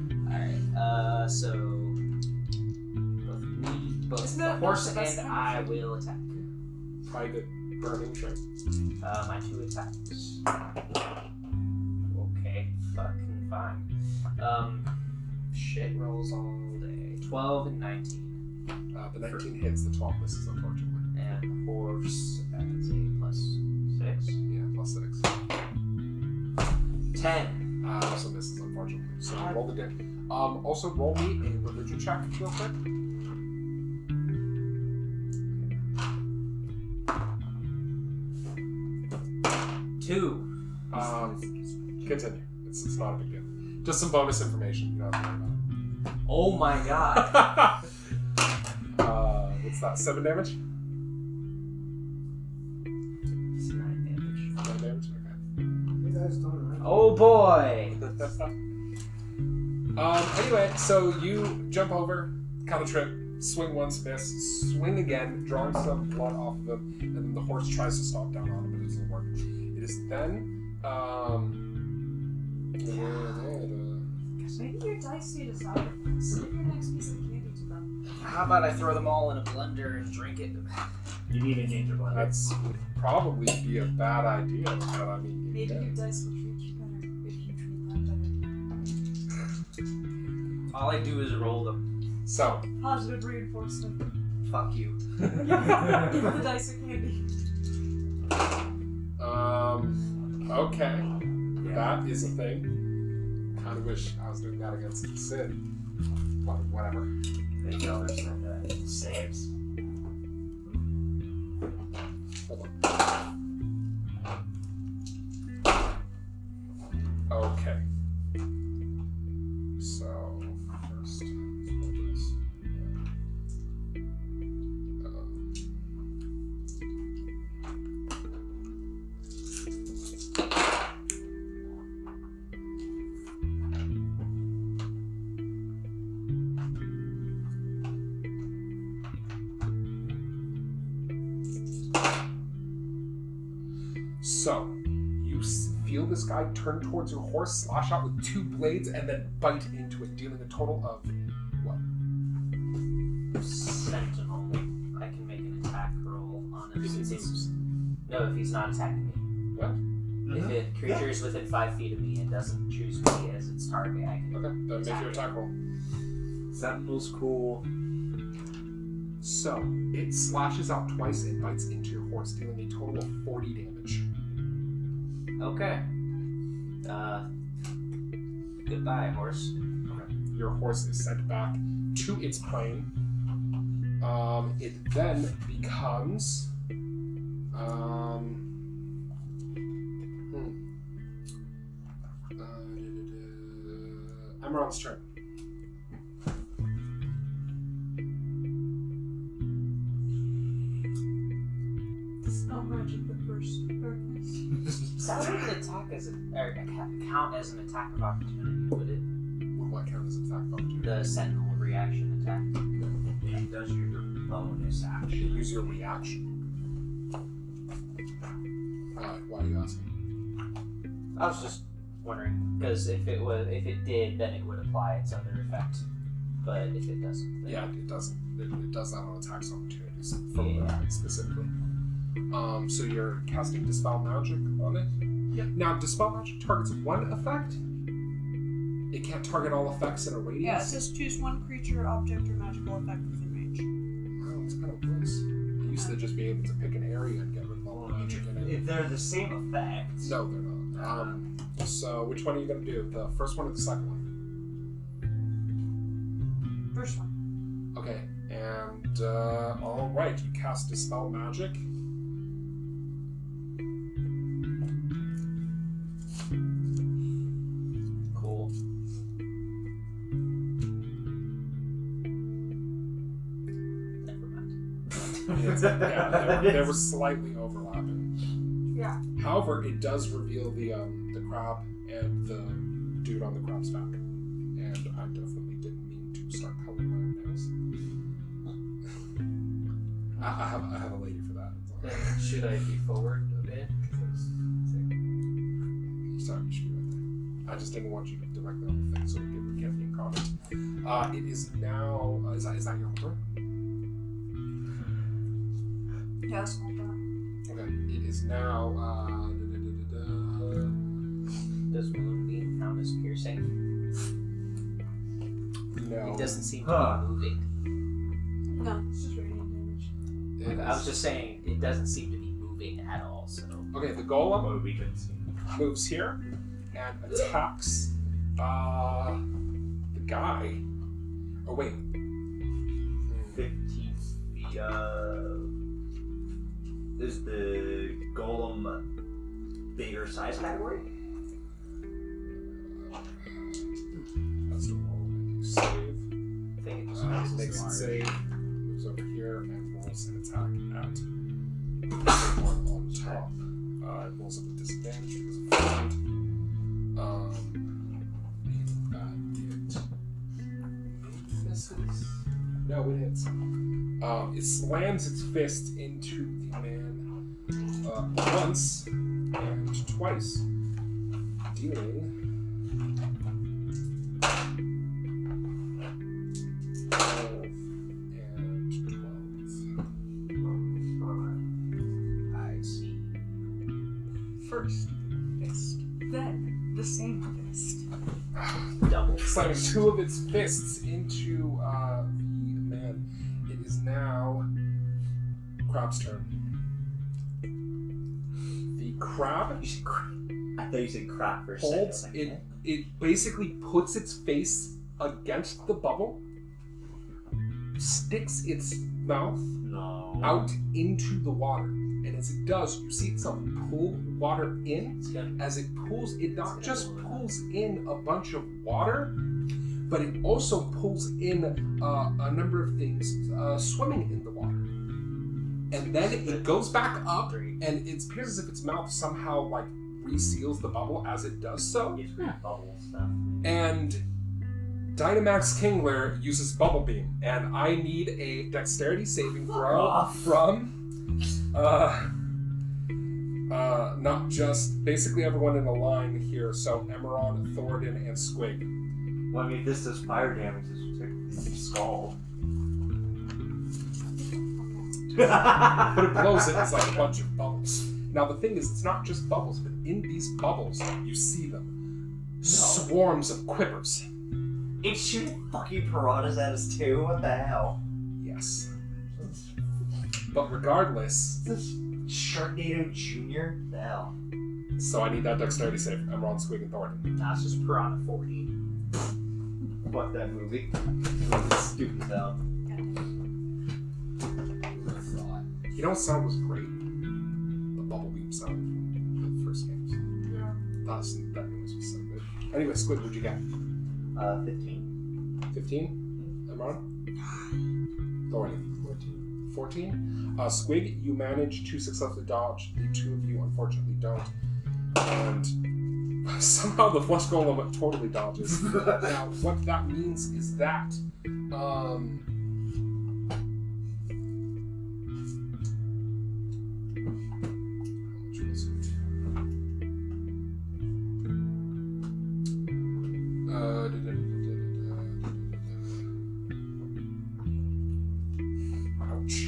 Speaker 4: Alright, so both
Speaker 3: Isn't
Speaker 4: the
Speaker 3: that
Speaker 4: horse
Speaker 3: not the best
Speaker 4: and
Speaker 3: thing?
Speaker 4: I will attack.
Speaker 1: Private burning train.
Speaker 4: My 2 attacks. Okay, fucking fine. Shit rolls all day. 12 and 19.
Speaker 1: The 19 hits, the 12 misses, unfortunately.
Speaker 4: And horse adds a plus 6.
Speaker 1: Yeah, plus 6.
Speaker 4: 10.
Speaker 1: Also misses, unfortunately. So roll the damage. Also roll me a religion check real quick.
Speaker 4: Two.
Speaker 1: Continue. It's not a big deal. Just some bonus information. You don't have to worry
Speaker 4: Oh my god.
Speaker 1: about it. What's that? 7 damage?
Speaker 6: guys don't like
Speaker 4: Oh boy!
Speaker 1: Anyway, so you jump over, kind of trip, swing once, miss, swing again, drawing some blood off of him, and then the horse tries to stomp down on him, but it doesn't work. It is then,
Speaker 3: Maybe your dice need a sour. Send your next piece of candy to them.
Speaker 4: How about I throw them all in a blender and drink it?
Speaker 5: You need a ninja blender.
Speaker 1: That's probably be a bad idea, but I mean, you
Speaker 3: Maybe
Speaker 1: can.
Speaker 3: your dice will treat you better if you treat them better.
Speaker 4: All I do is roll them.
Speaker 1: So,
Speaker 3: Positive reinforcement.
Speaker 4: Fuck you.
Speaker 3: Give the dice a candy.
Speaker 1: okay, that is a thing. Kind of wish I was doing that against Sid. But whatever.
Speaker 7: There you go. There's that saves.
Speaker 1: Hold on. Okay. So, first, let's roll this. So, you feel this guy turn towards your horse, slash out with 2 blades, and then bite into it, dealing a total of what?
Speaker 4: Sentinel. I can make an attack roll on him.
Speaker 1: If he
Speaker 4: since
Speaker 1: moves.
Speaker 4: he's- No, if he's not attacking me.
Speaker 1: What?
Speaker 4: If a creature is within 5 feet of me and doesn't choose me as its target, I can.
Speaker 1: Okay, then make your attack roll.
Speaker 2: Sentinel's cool.
Speaker 1: So, it slashes out twice and bites into your horse, dealing a total of 40 damage.
Speaker 4: Okay. Goodbye, horse.
Speaker 1: Okay. Your horse is sent back to its plane. It then becomes... Emerald's turn.
Speaker 3: Spell magic the first darkness.
Speaker 4: That wouldn't attack as count as an attack of opportunity, would it?
Speaker 1: What count as attack opportunity?
Speaker 4: The sentinel reaction attack.
Speaker 7: It does your bonus action.
Speaker 1: Use your reaction. Why are you asking?
Speaker 4: I was just wondering because if it did, then it would apply its other effect. But if it doesn't, then
Speaker 1: Yeah, it doesn't. It does that on attacks opportunities from
Speaker 4: Yeah.
Speaker 1: specifically. So you're casting Dispel Magic on it?
Speaker 3: Yep.
Speaker 1: Now, Dispel Magic targets one effect. It can't target all effects in a radius.
Speaker 3: Yeah, it says choose one creature, object, or magical effect within range.
Speaker 1: Wow, it's kind of nice. It used to just be able to pick an area and get rid of all the magic in it.
Speaker 7: If they're the same effect.
Speaker 1: No, they're not. So which one are you going to do? The first one or the second one?
Speaker 3: First one.
Speaker 1: Okay, and all right, you cast Dispel Magic.
Speaker 4: cool. Never mind.
Speaker 1: Yeah, they were slightly overlapping.
Speaker 3: Yeah.
Speaker 1: However, it does reveal the crab and the dude on the crab's back, and I definitely didn't mean to start coloring my own nails. I have a lady for that.
Speaker 5: Then should I be forward a bit?
Speaker 1: Sorry, you should be right there. I just didn't want you to directly on the thing, so it can't be in comment. It is now. Is that your whole turn?
Speaker 3: Yeah, that's all that.
Speaker 1: Okay. It is now.
Speaker 4: Does Moonbeam count as piercing?
Speaker 1: No.
Speaker 4: It doesn't seem to
Speaker 2: Huh.
Speaker 4: be moving.
Speaker 3: No, it's just radiant damage.
Speaker 1: It
Speaker 4: I was
Speaker 1: is-
Speaker 4: just saying it doesn't seem to be moving at all. So
Speaker 1: Okay, the golem
Speaker 7: Well, we couldn't see.
Speaker 1: moves here and attacks the guy. Oh wait.
Speaker 2: 15 feet. Is the golem bigger size category?
Speaker 1: Has to roll a save.
Speaker 4: I think it just
Speaker 1: It makes it save. Moves over here and rolls an attack at the one on top. It rolls up with disadvantage because of flight. No, it hits. It slams its fist into the man once and twice, dealing 12 and 12.
Speaker 2: I see.
Speaker 3: First fist, then the same fist.
Speaker 4: Double.
Speaker 1: Slamming two of its fists into the man. It is now Crab's turn. The crab
Speaker 2: You said crap. I thought you said crap for a
Speaker 1: holds
Speaker 2: second.
Speaker 1: it basically puts its face against the bubble, sticks its mouth
Speaker 2: No.
Speaker 1: out into the water, and as it does, you see itself pull water in. As it pulls, it not just pulls in a bunch of water, but it also pulls in a number of things swimming in the water. And then it goes back up, and it appears as if its mouth somehow like reseals the bubble as it does so.
Speaker 7: It's weird bubble stuff.
Speaker 1: And Dynamax Kingler uses Bubble Beam, and I need a dexterity saving throw from not just basically everyone in a line here. So Emerald, Thoradin, and Squig.
Speaker 7: Well, I mean, if this does fire damage, this is skull.
Speaker 1: But it blows it as like a bunch of bubbles. Now the thing is, it's not just bubbles, but in these bubbles, you see them. Swarms of quivers.
Speaker 2: It's shooting fucking piranhas at us too. What the hell?
Speaker 1: Yes. But regardless,
Speaker 2: Is this Sharknado Jr.? The hell?
Speaker 1: so I need that dexterity save. Emerald, Squig, and Thoradin.
Speaker 4: Nah, it's just Piranha 40.
Speaker 2: Fuck that movie. It's stupid as hell.
Speaker 1: You know what sound was great? The Bubble Beam sound from the first games.
Speaker 3: Yeah.
Speaker 1: That noise was so good. Anyway, Squid, what'd you get?
Speaker 2: 15.
Speaker 1: 15? Emerald? Thoradin?
Speaker 6: 14.
Speaker 1: 14? Squig, you manage to successfully dodge. The two of you unfortunately don't. And somehow the flesh golem totally dodges. Now, what that means is that how much was it? Ouch.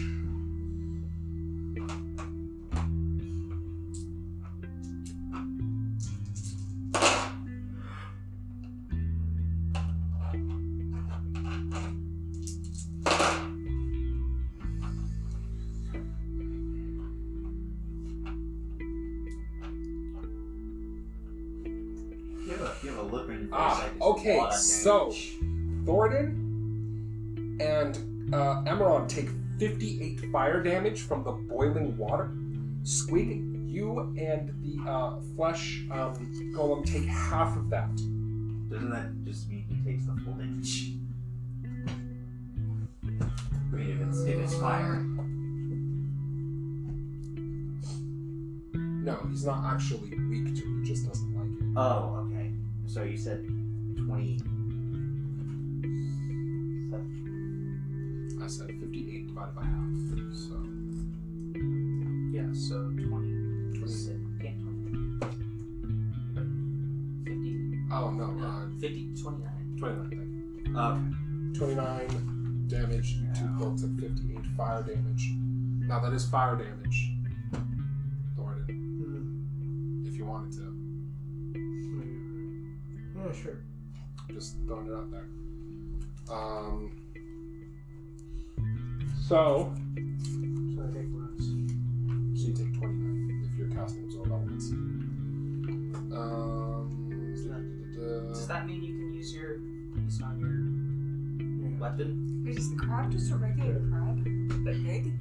Speaker 2: You have a lip in your face.
Speaker 1: Okay, so Thoradin and Emerald take 58 fire damage from the boiling water. Squig, you and the flesh golem take half of that.
Speaker 2: Doesn't that just mean he takes the full damage? I mean, if it's fire.
Speaker 1: No, he's not actually weak to it, he just doesn't like it.
Speaker 2: Oh, okay. So you said 20.
Speaker 1: I said 58 divided by half, so...
Speaker 4: Yeah, so 20.
Speaker 1: 20.
Speaker 4: Yeah, 20. 50.
Speaker 1: Oh, no,
Speaker 4: 50, 29.
Speaker 1: 29, thank you.
Speaker 2: Okay.
Speaker 1: 29 damage, you two both took 58 fire damage. Now that is fire damage, Thoradin, if you wanted to.
Speaker 6: Yeah, sure.
Speaker 1: Just throwing it out there. So
Speaker 6: So I take less.
Speaker 1: you take 29 if you're casting absorb elements.
Speaker 4: Does that mean you can use your piece on your
Speaker 6: Yeah.
Speaker 4: weapon?
Speaker 3: Wait, is the crab just a regular crab? That big?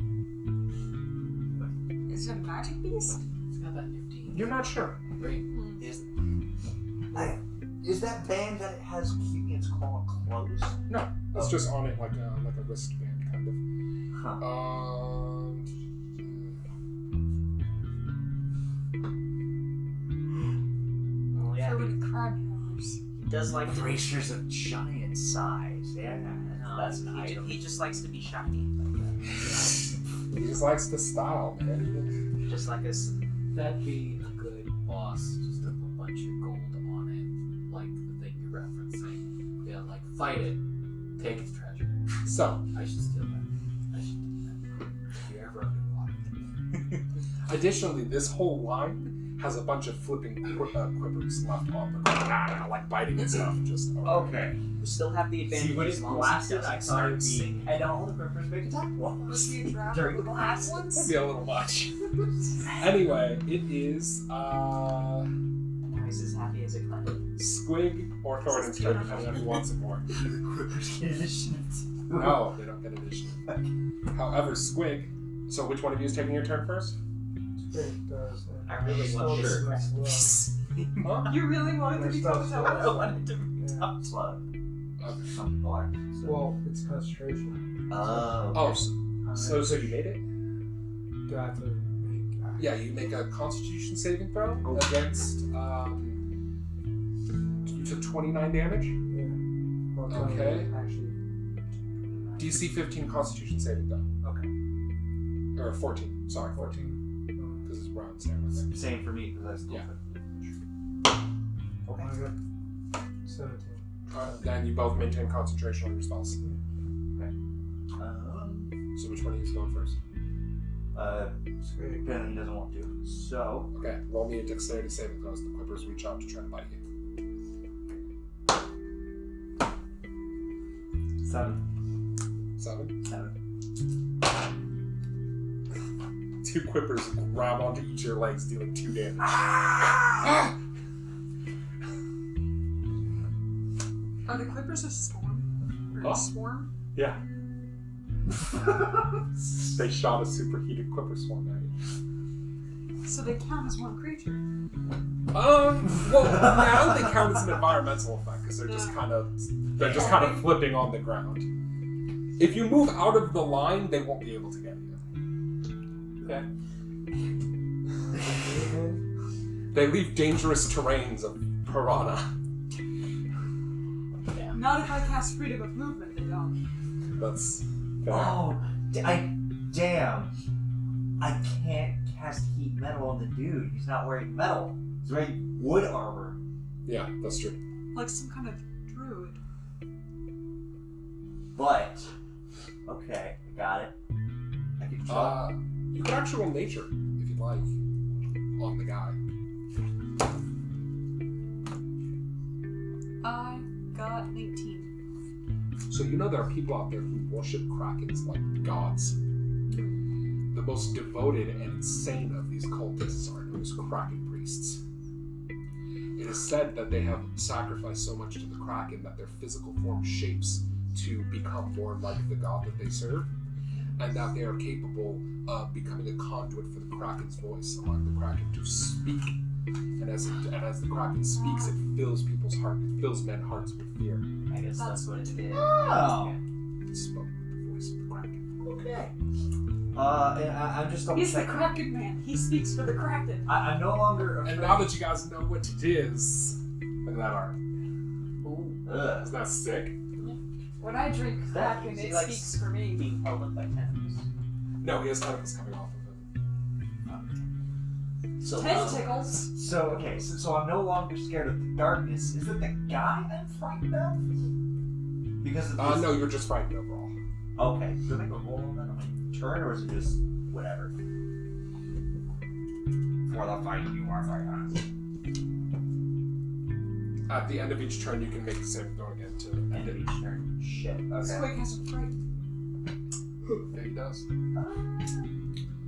Speaker 3: Is it a magic beast?
Speaker 5: It's got that nifty.
Speaker 1: You're not sure.
Speaker 5: Right.
Speaker 2: Is that band that it has keeping its claw closed?
Speaker 1: No, it's just on it like a wristband kind of.
Speaker 2: Huh.
Speaker 4: Oh, yeah.
Speaker 3: So many crab hammers.
Speaker 4: does like to.
Speaker 7: Bracers of giant size. Yeah, that's an item.
Speaker 4: He just likes to be shiny.
Speaker 1: He just likes the style, man.
Speaker 4: Just like us.
Speaker 5: That'd be a good boss, just a bunch of gold on it, like the thing you're referencing. Yeah, like fight it, take its treasure.
Speaker 1: So,
Speaker 5: I should steal that. I should do that. If you're ever underwater.
Speaker 1: additionally, this whole line has a bunch of flipping quippers left on the ground, like biting and stuff. Just
Speaker 7: Okay.
Speaker 4: We still have the advantage.
Speaker 7: See, when
Speaker 4: as
Speaker 7: it's
Speaker 4: long as he
Speaker 7: blasted,
Speaker 4: doesn't
Speaker 7: I thought
Speaker 4: start
Speaker 7: it'd be,
Speaker 4: singing.
Speaker 7: and all the grippers make attack
Speaker 3: Was
Speaker 7: rolls.
Speaker 3: he a draft
Speaker 7: During
Speaker 3: with
Speaker 7: the
Speaker 3: the
Speaker 7: blast.
Speaker 3: ones?
Speaker 1: That'd be a little much. Anyway, it is
Speaker 4: Now he's as happy as a clown.
Speaker 1: Squig or Thoradin's turn, depending on who wants it more.
Speaker 7: Grippers get initiative.
Speaker 1: No, they don't get initiative. However, Squig. So, which one of you is taking your turn first?
Speaker 6: It does. And
Speaker 4: I really
Speaker 6: still
Speaker 4: want
Speaker 6: does
Speaker 4: sure.
Speaker 6: as well.
Speaker 1: Huh?
Speaker 3: You really wanted to
Speaker 6: There's
Speaker 3: be
Speaker 6: stuff
Speaker 3: told
Speaker 6: still
Speaker 3: that?
Speaker 6: as
Speaker 4: I
Speaker 6: well.
Speaker 4: wanted to be
Speaker 6: Yeah.
Speaker 4: top.
Speaker 7: Slug.
Speaker 1: Okay.
Speaker 7: Some people are.
Speaker 6: Well, it's concentration.
Speaker 7: Oh.
Speaker 1: Oh, so you made it?
Speaker 6: Do I have to make?
Speaker 1: Yeah, you make a Constitution saving throw against. You took 29 damage.
Speaker 6: Yeah. Well,
Speaker 1: Okay.
Speaker 6: Actually.
Speaker 1: DC 15 Constitution saving throw.
Speaker 7: Okay.
Speaker 1: Or 14. Sorry, 14. Because it's round stamina.
Speaker 7: Same for me, because I still
Speaker 1: Yeah.
Speaker 6: Okay. I got 17.
Speaker 1: Then you both maintain concentration on your spells. So which one of you is going first?
Speaker 6: Squig.
Speaker 7: Apparently he doesn't want to. So,
Speaker 1: Okay, roll me a dexterity saving throw as the quippers reach out to try to bite you.
Speaker 7: 7.
Speaker 1: 7.
Speaker 7: 7.
Speaker 1: 2 quippers grab onto each of your legs, dealing 2 damage.
Speaker 3: Are the Clippers a swarm? Or
Speaker 1: Huh?
Speaker 3: a swarm?
Speaker 1: Yeah. They shot a superheated quipper swarm at you.
Speaker 3: So they count as one creature.
Speaker 1: Well, now they count as an environmental effect because they're just kind of flipping on the ground. If you move out of the line, they won't be able to get you. Okay. They leave dangerous terrains of piranha.
Speaker 3: Not if I cast freedom of movement, they don't.
Speaker 1: That's fair.
Speaker 7: Oh, damn. I can't cast heat metal on the dude. He's not wearing metal. He's wearing wood armor.
Speaker 1: Yeah, that's true.
Speaker 3: Like some kind of druid.
Speaker 7: But, okay, I got it. I can try.
Speaker 1: You can actually roll nature if you'd like on the guy.
Speaker 3: I got 19.
Speaker 1: So you know there are people out there who worship krakens like gods. The most devoted and insane of these cultists are known as kraken priests. It is said that they have sacrificed so much to the kraken that their physical form shapes to become more like the god that they serve, and that they are capable of becoming a conduit for the kraken's voice, allowing the kraken to speak. And as the kraken speaks, it fills people's heart. It fills men's hearts with fear.
Speaker 4: I guess that's what it is.
Speaker 7: Oh.
Speaker 1: It spoke with the voice of the kraken.
Speaker 7: Okay. And I'm just double
Speaker 3: He's the
Speaker 7: checking.
Speaker 3: Kraken man. He speaks for the Kraken.
Speaker 7: I'm no longer afraid.
Speaker 1: And now that you guys know what it is, look at that art.
Speaker 7: Ugh.
Speaker 1: Isn't that sick?
Speaker 3: When I drink
Speaker 4: That-
Speaker 3: Kraken,
Speaker 4: he
Speaker 3: it
Speaker 4: likes
Speaker 3: speaks for me.
Speaker 4: Being held up by tentacles.
Speaker 1: No, he has tentacles coming off of him.
Speaker 4: So
Speaker 3: Tentacles.
Speaker 7: So, okay, so I'm no longer scared of the darkness. Is it the guy I'm frightened of? Because of this?
Speaker 1: No, you're just frightened overall.
Speaker 7: Okay, do I make a roll on that on my turn, or is it just whatever? For the fight, you are frightened.
Speaker 1: At the end of each turn, you can make the same throw again to
Speaker 7: End
Speaker 1: end
Speaker 7: of
Speaker 1: it.
Speaker 7: each turn. Shit, okay.
Speaker 3: Squig has a fright.
Speaker 1: Yeah, he does.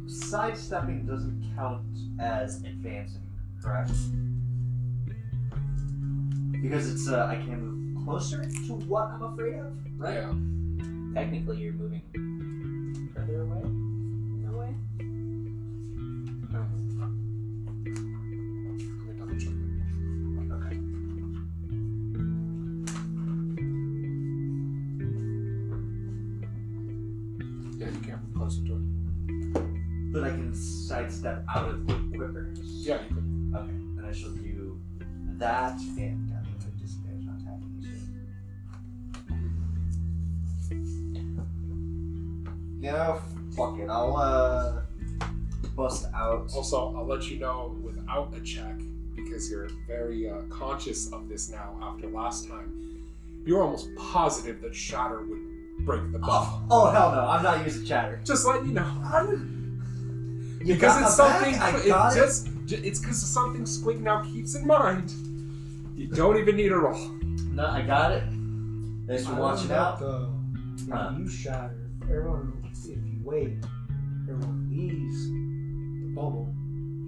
Speaker 7: Sidestepping doesn't count as advancing, correct? Because it's, I can move closer to what I'm afraid of, right?
Speaker 1: Yeah.
Speaker 4: technically you're moving further away. No way.
Speaker 1: Let me double check.
Speaker 7: Okay.
Speaker 1: Yeah, you can't move closer to it.
Speaker 7: But I can sidestep out of the whippers.
Speaker 1: Yeah, you could.
Speaker 7: Okay, then I shall do that and got a disadvantage on
Speaker 2: Yeah, fuck it. I'll bust out.
Speaker 1: Also, I'll let you know without a check, because you're very conscious of this now after last time. You're almost positive that Shatter would break the buff.
Speaker 2: Oh hell no! I'm not using chatter.
Speaker 1: Just letting you know.
Speaker 2: You
Speaker 1: Because
Speaker 2: got
Speaker 1: it's
Speaker 2: my
Speaker 1: something.
Speaker 2: back, I got it.
Speaker 1: It's because of something Squig now keeps in mind. You don't even need a roll.
Speaker 2: No, I got it. Thanks for watching out.
Speaker 6: Though, if you shatter, if you wait, everyone leaves the bubble,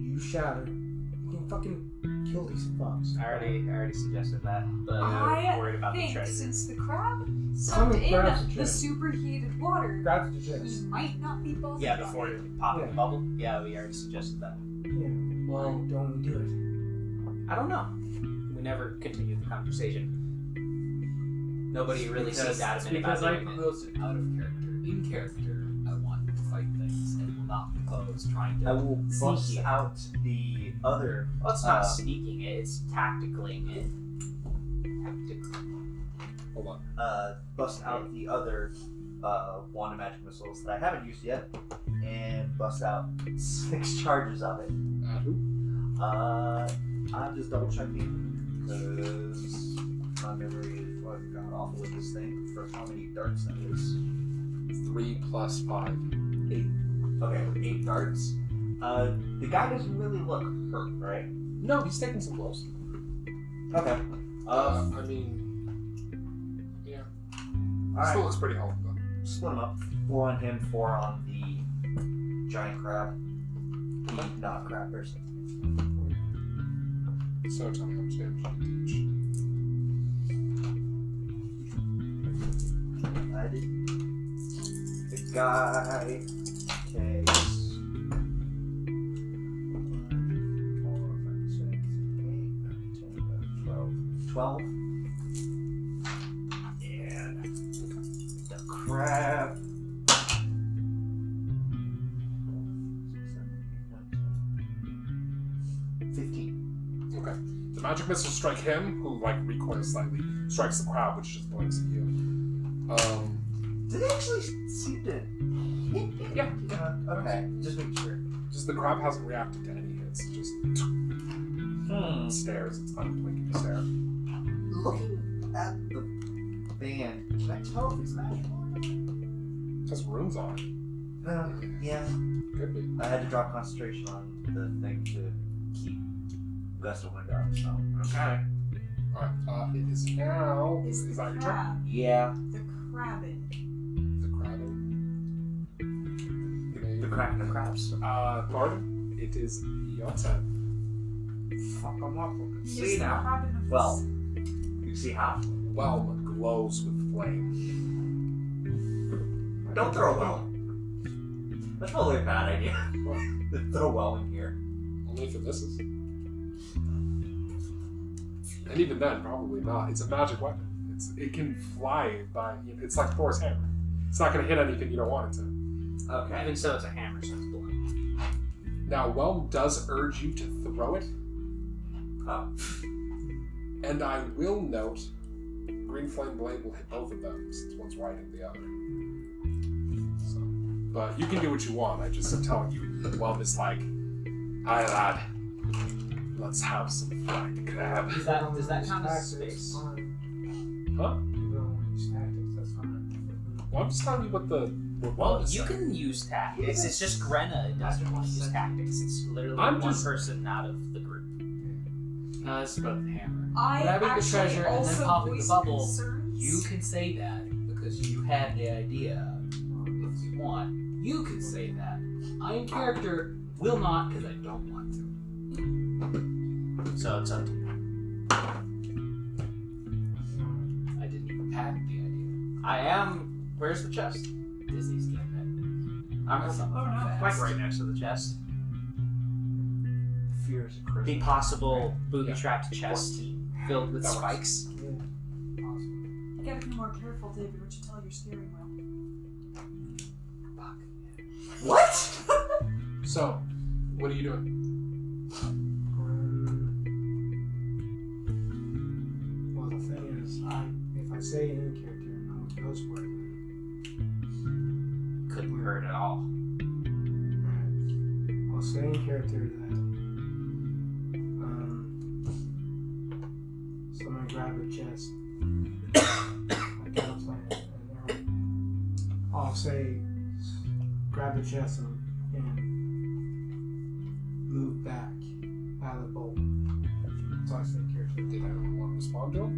Speaker 6: you shatter, you can fucking kill these fucks.
Speaker 4: I already suggested that, but
Speaker 3: I
Speaker 4: worried about the
Speaker 3: think
Speaker 4: treasure.
Speaker 3: since the crab
Speaker 6: Some
Speaker 3: sucked
Speaker 6: of
Speaker 3: in
Speaker 6: crabs are
Speaker 3: the
Speaker 6: treasure.
Speaker 3: superheated water,
Speaker 6: Grab the
Speaker 3: he
Speaker 6: chest.
Speaker 3: might not be buzzing.
Speaker 4: Yeah, before popping
Speaker 6: Yeah.
Speaker 4: the bubble. Yeah, we already suggested that.
Speaker 6: Yeah. Why don't we do it?
Speaker 4: I don't know. We never continued the conversation. Nobody really seemed adamant about
Speaker 5: Because I
Speaker 4: doing it.
Speaker 5: proposed it out of character. In character, I want to fight things and will not propose trying to.
Speaker 2: I will bust
Speaker 5: sneak it.
Speaker 2: out the other.
Speaker 4: Well, it's not sneaking it; it's tacticling it.
Speaker 1: Hold on.
Speaker 2: Bust out the other wand of magic missiles that I haven't used yet, and bust out 6 charges of it.
Speaker 1: Who?
Speaker 2: I'm just double checking because my memory is fucking god awful with this thing for how many darts that is.
Speaker 1: 3 plus 5. 8.
Speaker 2: Okay, 8 darts. The guy doesn't really look hurt, right?
Speaker 1: No, he's taking some blows.
Speaker 2: Okay.
Speaker 1: I mean, yeah.
Speaker 2: Alright.
Speaker 1: Still looks pretty healthy though.
Speaker 2: Split them up. 4 on him, 4 on the giant crab. Not crab person.
Speaker 1: So tell me how much damage you teach.
Speaker 2: I did. The guy takes 12. And the crab. 15.
Speaker 1: Okay. The magic missiles strike him, who like recoils slightly. Strikes the crab, which just blinks at you.
Speaker 2: Did they actually seem to hit him?
Speaker 1: Yeah.
Speaker 2: Okay, just make sure.
Speaker 1: Just the crab hasn't reacted to any hits. It just stares. It's unblinking stare.
Speaker 2: Looking at the band, can I tell if it's magical or not?
Speaker 1: It has runes on it.
Speaker 2: Yeah.
Speaker 1: Could be.
Speaker 2: I had to drop concentration on the thing to keep Gust of Wind up, so. Okay.
Speaker 1: Alright, it is now.
Speaker 3: Is
Speaker 1: Is
Speaker 3: the
Speaker 1: that your turn?
Speaker 3: crab.
Speaker 2: Yeah.
Speaker 3: The crabbing.
Speaker 1: The crabbing.
Speaker 2: The crack the crabs.
Speaker 1: Thoradin, it is your turn.
Speaker 2: Fuck, I'm not looking.
Speaker 3: Is
Speaker 2: See
Speaker 3: the
Speaker 2: now.
Speaker 3: crabbing of
Speaker 2: Well, you see how.
Speaker 1: Whelm glows with flame.
Speaker 2: Don't throw a well. That's probably a bad idea. Throw a well in here.
Speaker 1: Only if it misses. And even then, probably not. It's a magic weapon. It can fly by. It's like Thor's hammer. It's not going to hit anything you don't want it to.
Speaker 2: Okay.
Speaker 4: Even so, it's a hammer, so it's blunt.
Speaker 1: Now, Whelm does urge you to throw it,
Speaker 2: Oh.
Speaker 1: and I will note, Green Flame Blade will hit both of them since one's riding the other. So, but you can do what you want. I just am telling you, Whelm is like, "Aye, lad, let's have some fried crab."
Speaker 4: Does that count as space?
Speaker 1: Huh?
Speaker 6: You don't want to use tactics, that's fine.
Speaker 1: Well, I'm just telling you what the. What
Speaker 4: Well,
Speaker 1: Whelm is
Speaker 4: you
Speaker 1: saying.
Speaker 4: can use tactics. It's just Grenna doesn't want to use tactics. It's literally
Speaker 1: I'm
Speaker 4: one
Speaker 1: just-
Speaker 4: person out of the group.
Speaker 5: No, it's about the hammer.
Speaker 3: I
Speaker 5: Grabbing the
Speaker 3: actually
Speaker 5: treasure and then
Speaker 3: also
Speaker 5: popping the
Speaker 3: voiced
Speaker 5: bubble.
Speaker 3: concerns.
Speaker 5: You can say that because you had the idea. If you want, you can say that. I, in character, will not because I don't want to.
Speaker 4: So it's up to you.
Speaker 5: I didn't even patent the idea.
Speaker 4: I am. Where's the chest?
Speaker 5: Disney's getting it.
Speaker 4: I'm
Speaker 5: That's something
Speaker 3: Oh, no.
Speaker 5: fast.
Speaker 4: like right next to the chest.
Speaker 2: Fears of Christmas.
Speaker 4: The possible booby
Speaker 1: Yeah.
Speaker 4: trapped chest filled with
Speaker 1: That works.
Speaker 4: spikes.
Speaker 3: You gotta be more careful, David, what you tell your steering wheel.
Speaker 5: Fuck.
Speaker 2: What?
Speaker 1: So, what are you doing?
Speaker 6: Well, the thing is, if I say it in character, I'm a ghost word.
Speaker 4: Couldn't hurt at all.
Speaker 6: Alright. I'll say in character that someone grab the chest. I got a plan. And I'll say grab the chest and move back out of the bowl. That's all I say in character.
Speaker 1: Did anyone want to respond to him?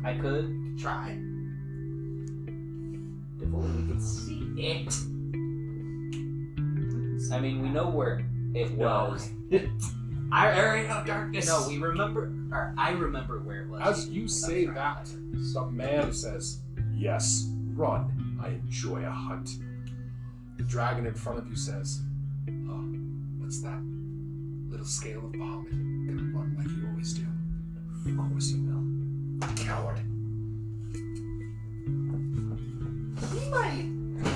Speaker 4: I could try. If only we could see it. I mean, we know where it was.
Speaker 7: Our area of darkness.
Speaker 4: No, we remember. Or I remember where it was.
Speaker 1: As you say that, some man says, "Yes, run. I enjoy a hunt." The dragon in front of you says, "Oh, what's that? Little scale of Bahamut. Gonna run like you always do." "Of course you will. Coward."
Speaker 2: He might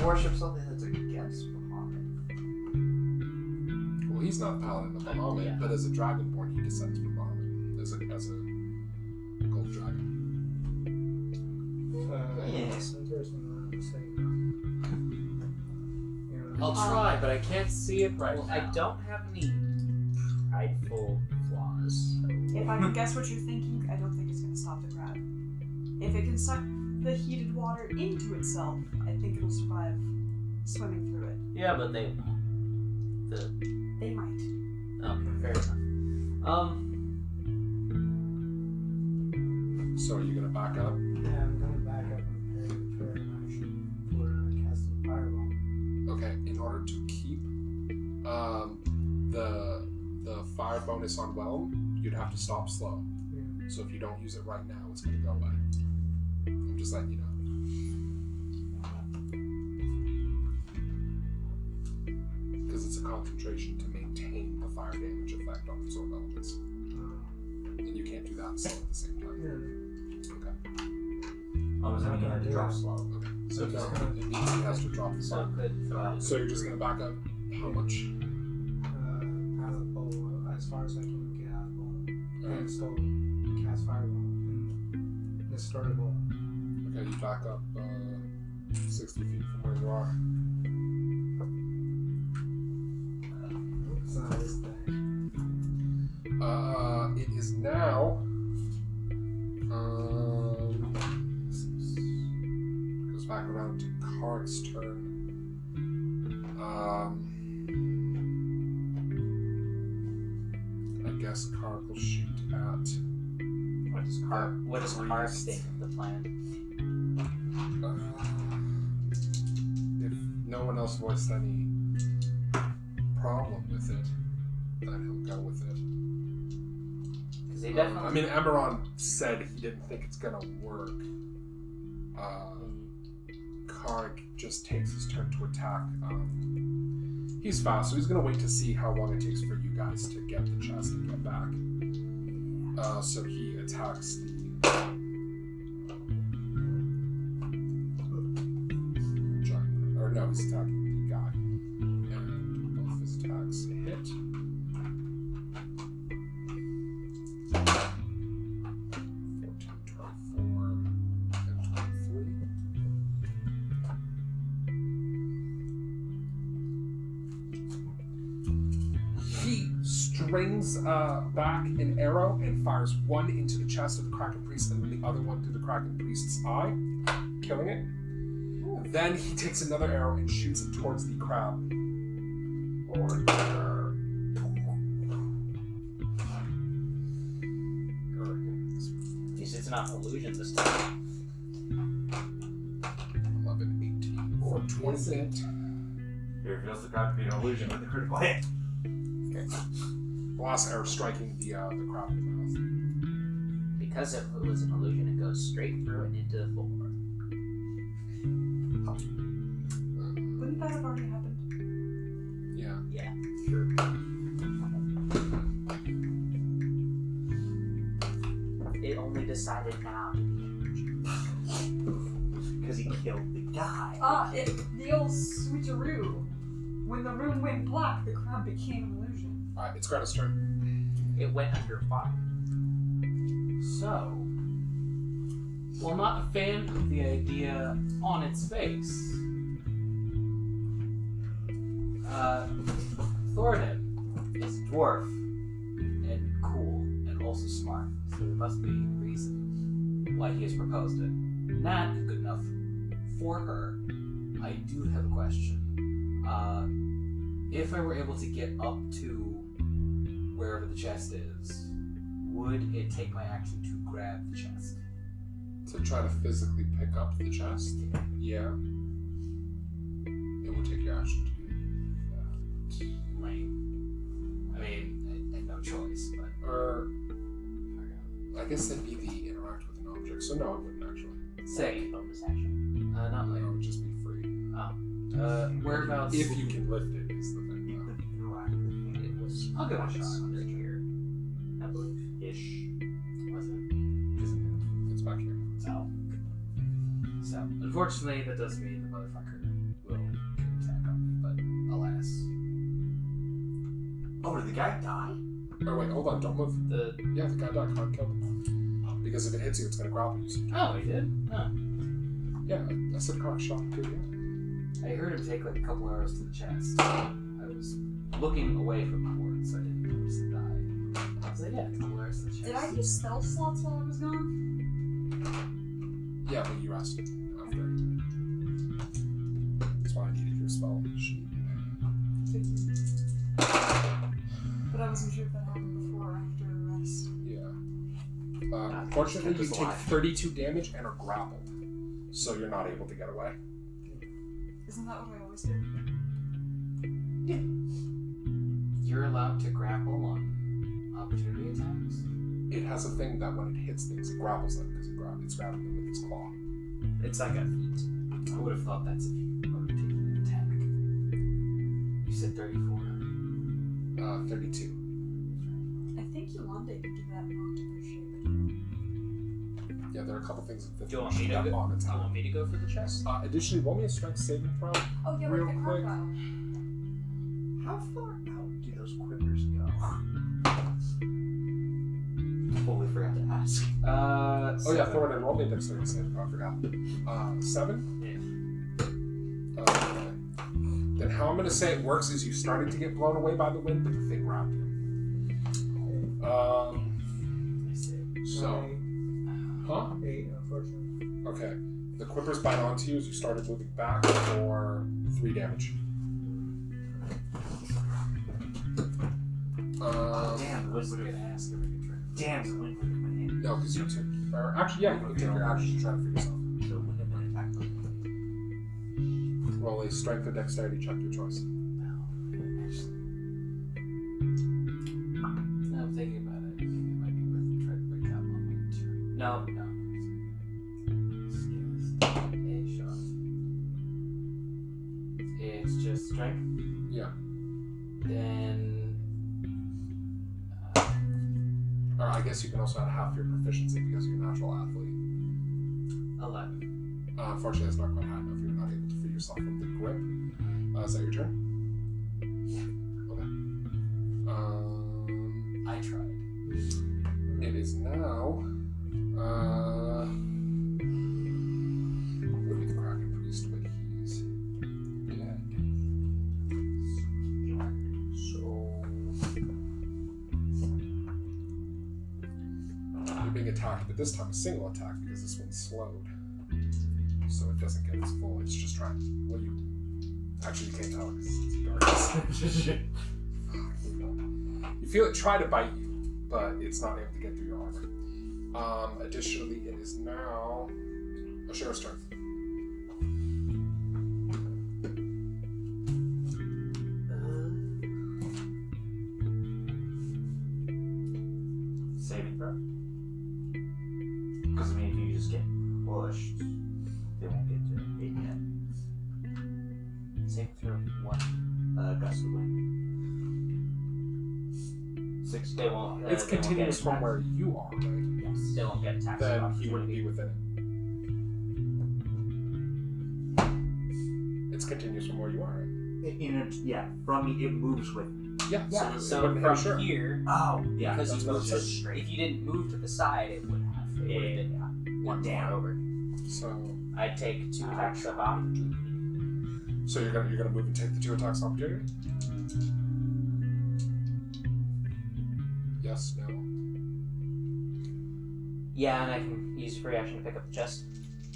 Speaker 2: worship something that's against Bahamut.
Speaker 1: Well, he's not a paladin of Bahamut,
Speaker 4: Yeah.
Speaker 1: but as a dragonborn, he descends from Bahamut. As a gold dragon.
Speaker 6: It's interesting what I'm saying.
Speaker 5: I'll try, but I can't see it right
Speaker 4: Well,
Speaker 5: now.
Speaker 4: I don't have any prideful flaws. So.
Speaker 3: If I can guess what you're thinking, I don't think it's going to stop the crab. If it can suck the heated water into itself, I think it'll survive swimming through it.
Speaker 4: Yeah, but they won't.
Speaker 3: They might.
Speaker 4: Okay, fair enough.
Speaker 1: So are you gonna back up?
Speaker 6: Yeah, I'm going to back up and prepare an action for casting Fireball.
Speaker 1: Okay, in order to keep the fire bonus on Whelm, you'd have to stop slow.
Speaker 6: Yeah.
Speaker 1: So if you don't use it right now, it's gonna go away. I'm just letting you know. Because it's a concentration to maintain the fire damage effect on absorb elements. And you can't do that and slow at the same time.
Speaker 6: Yeah.
Speaker 1: Okay.
Speaker 7: I was only going to drop slow.
Speaker 1: Okay. So no, it means he has to drop the
Speaker 4: So
Speaker 1: slow.
Speaker 4: good throw.
Speaker 1: So you're just gonna back up how much?
Speaker 6: Out of the bowl, as far as I can get out of the bowl.
Speaker 1: Alright.
Speaker 6: And still cast Fireball in the starter bowl.
Speaker 1: Okay, you back up 60 feet from where you are.
Speaker 6: It's not this thing.
Speaker 1: It is now. Goes back around to Carac's turn. I guess Carac will shoot at.
Speaker 4: What does Carac think of the plan?
Speaker 1: If no one else voiced any problem with it, then he'll go with it.
Speaker 4: Because they definitely.
Speaker 1: I mean, Emeron said he didn't think it's gonna work. Carac just takes his turn to attack. He's fast, so he's gonna wait to see how long it takes for you guys to get the chest and get back. So he attacks the giant. Or no, he's attacking the guy. And both of his attacks hit. 24, and 23. He strings back an arrow and fires one into the chest of the Kraken Priest and then the other one through the Kraken Priest's eye, killing it. Then he takes another arrow and shoots it towards the crab.
Speaker 4: At least it's not an illusion this time.
Speaker 1: 11, 18, or 20 hit.
Speaker 7: Here feels the crowd to be an illusion with the critical hit.
Speaker 1: The last arrow striking the crab in the mouth.
Speaker 4: Because if it was an illusion, it goes straight through and into the floor.
Speaker 3: Wouldn't that have already happened?
Speaker 1: Yeah.
Speaker 4: Yeah, sure. It only decided now to be an illusion.
Speaker 7: Because he killed the guy.
Speaker 3: The old switcheroo. When the room went black, the crowd became an illusion.
Speaker 1: Alright, it's Greta's turn.
Speaker 4: It went under fire.
Speaker 7: So,
Speaker 5: Well, not a fan of the idea on its face. Thoradin is a dwarf and cool and also smart, so there must be a reason why he has proposed it. Not good enough for her. I do have a question. If I were able to get up to wherever the chest is, would it take my action to grab the chest?
Speaker 1: To try to physically pick up the chest? Yeah. It would take your action to do that.
Speaker 5: Lame. I mean, I had no choice, but...
Speaker 1: Or... I guess that'd be the interact with an object, so no, it wouldn't actually.
Speaker 5: Say,
Speaker 4: Bonus action.
Speaker 5: not
Speaker 1: No,
Speaker 5: lame.
Speaker 1: it would just be free.
Speaker 5: Whereabouts...
Speaker 1: If you can lift it, is the thing.
Speaker 2: You
Speaker 1: though.
Speaker 2: could interact with me.
Speaker 4: It was
Speaker 5: I'll give it a
Speaker 4: right
Speaker 5: shot.
Speaker 4: here, I believe. Ish.
Speaker 5: Was it?
Speaker 1: It's back here.
Speaker 5: So, unfortunately, that does mean the motherfucker will get an attack on me, but alas.
Speaker 7: Oh, did the guy die?
Speaker 1: Oh wait, hold on, don't move.
Speaker 5: The...
Speaker 1: Yeah, the guy died, can't kill him. Because if it hits you, it's gonna grapple you. So you
Speaker 5: Oh, he did? Huh.
Speaker 1: yeah, I said Carac shot him too, yeah.
Speaker 5: I heard him take like a couple arrows to the chest. I was looking away from the board, so I didn't notice him die. I was like, yeah, a couple arrows to the chest.
Speaker 3: Did I use spell slots while I was gone?
Speaker 1: Yeah, but you rested after. That's why I needed your spell sheet.
Speaker 3: But I wasn't sure if that happened before or after a rest.
Speaker 1: Yeah. Unfortunately, you take 32 damage and are grappled. So you're not able to get away.
Speaker 3: Isn't that what I always do?
Speaker 5: You're allowed to grapple on opportunity attacks?
Speaker 1: It has a thing that when it hits things, it grapples them because it's grabbing them with its claw.
Speaker 5: It's like a feat. I would have thought that's if you were taking an attack. You said 34?
Speaker 1: 32.
Speaker 3: I think Yolande can do that in octopus shape.
Speaker 1: Yeah, there are a couple things that
Speaker 4: Do you want me to
Speaker 1: up
Speaker 4: go?
Speaker 1: on
Speaker 4: Do you
Speaker 1: attack.
Speaker 4: want me to go for the chest?
Speaker 1: Additionally, roll me a strength saving throw.
Speaker 3: Oh yeah,
Speaker 1: Real
Speaker 3: like the
Speaker 1: quick.
Speaker 3: crocodile.
Speaker 2: How far out do those quivers go? Totally forgot to ask.
Speaker 1: Oh yeah,
Speaker 5: 7.
Speaker 1: Thoradin, roll me a dexterity save. Oh, I forgot. 7?
Speaker 4: Yeah.
Speaker 1: Okay. Then how I'm going to say it works is you started to get blown away by the wind, but the thing grabbed you. So, huh?
Speaker 6: 8, unfortunately.
Speaker 1: Okay. The quippers bite onto you as you started moving back for 3 damage.
Speaker 2: Damn, the wind would have.
Speaker 5: Ask if I could try.
Speaker 2: Damn, the wind would have been in.
Speaker 1: No, because you took. Or actually, yeah, you can take your action to try to free yourself.
Speaker 2: So it wouldn't have been attacked.
Speaker 1: Roll a strength or dexterity check, your choice.
Speaker 5: No, actually. Now I'm thinking about it. Maybe it might be worth to try to break out on my turn. No. It's just strength.
Speaker 1: Yeah.
Speaker 5: Then.
Speaker 1: Or I guess you can also add half your proficiency because you're a natural athlete.
Speaker 5: 11.
Speaker 1: Unfortunately, that's not quite high enough. You're not able to free yourself from the grip. Is that your turn?
Speaker 5: Yeah.
Speaker 1: Okay.
Speaker 5: I tried.
Speaker 1: It is now. Would be the Kraken Priest, but he's dead. So you're being attacked, but this time a single attack because this one's slowed, so it doesn't get its full. It's just trying. Well, you actually you can't tell because it's dark. You feel it try to bite you, but it's not able to get through your armor. Additionally, it is now Ashura's turn.
Speaker 7: Saving throw? Because, I mean, if you just get pushed, they won't get to hit yet.
Speaker 4: Save through what?
Speaker 7: Gust of wind. 6
Speaker 4: They won't.
Speaker 1: It's
Speaker 4: they won't
Speaker 1: continuous
Speaker 4: get
Speaker 1: from
Speaker 4: attacked.
Speaker 1: where you are, right?
Speaker 4: Yes. They won't get attacked.
Speaker 1: Then he wouldn't be within it. It's continuous from where you are, right?
Speaker 7: Yeah, from me, it moves with me.
Speaker 1: Yeah.
Speaker 4: Yeah.
Speaker 1: it
Speaker 4: So
Speaker 1: wouldn't hit
Speaker 4: from
Speaker 1: Ashura.
Speaker 4: here,
Speaker 7: Oh, yeah.
Speaker 4: because
Speaker 1: that's
Speaker 4: you
Speaker 1: what
Speaker 4: moved
Speaker 1: it says.
Speaker 4: If you didn't move to the side, it would have. It would have been. One down over.
Speaker 1: So
Speaker 4: I take 2 attacks of opportunity.
Speaker 1: So you're gonna move and take the 2 attacks of opportunity? Yes, no.
Speaker 4: Yeah, and I can use free action to pick up the chest.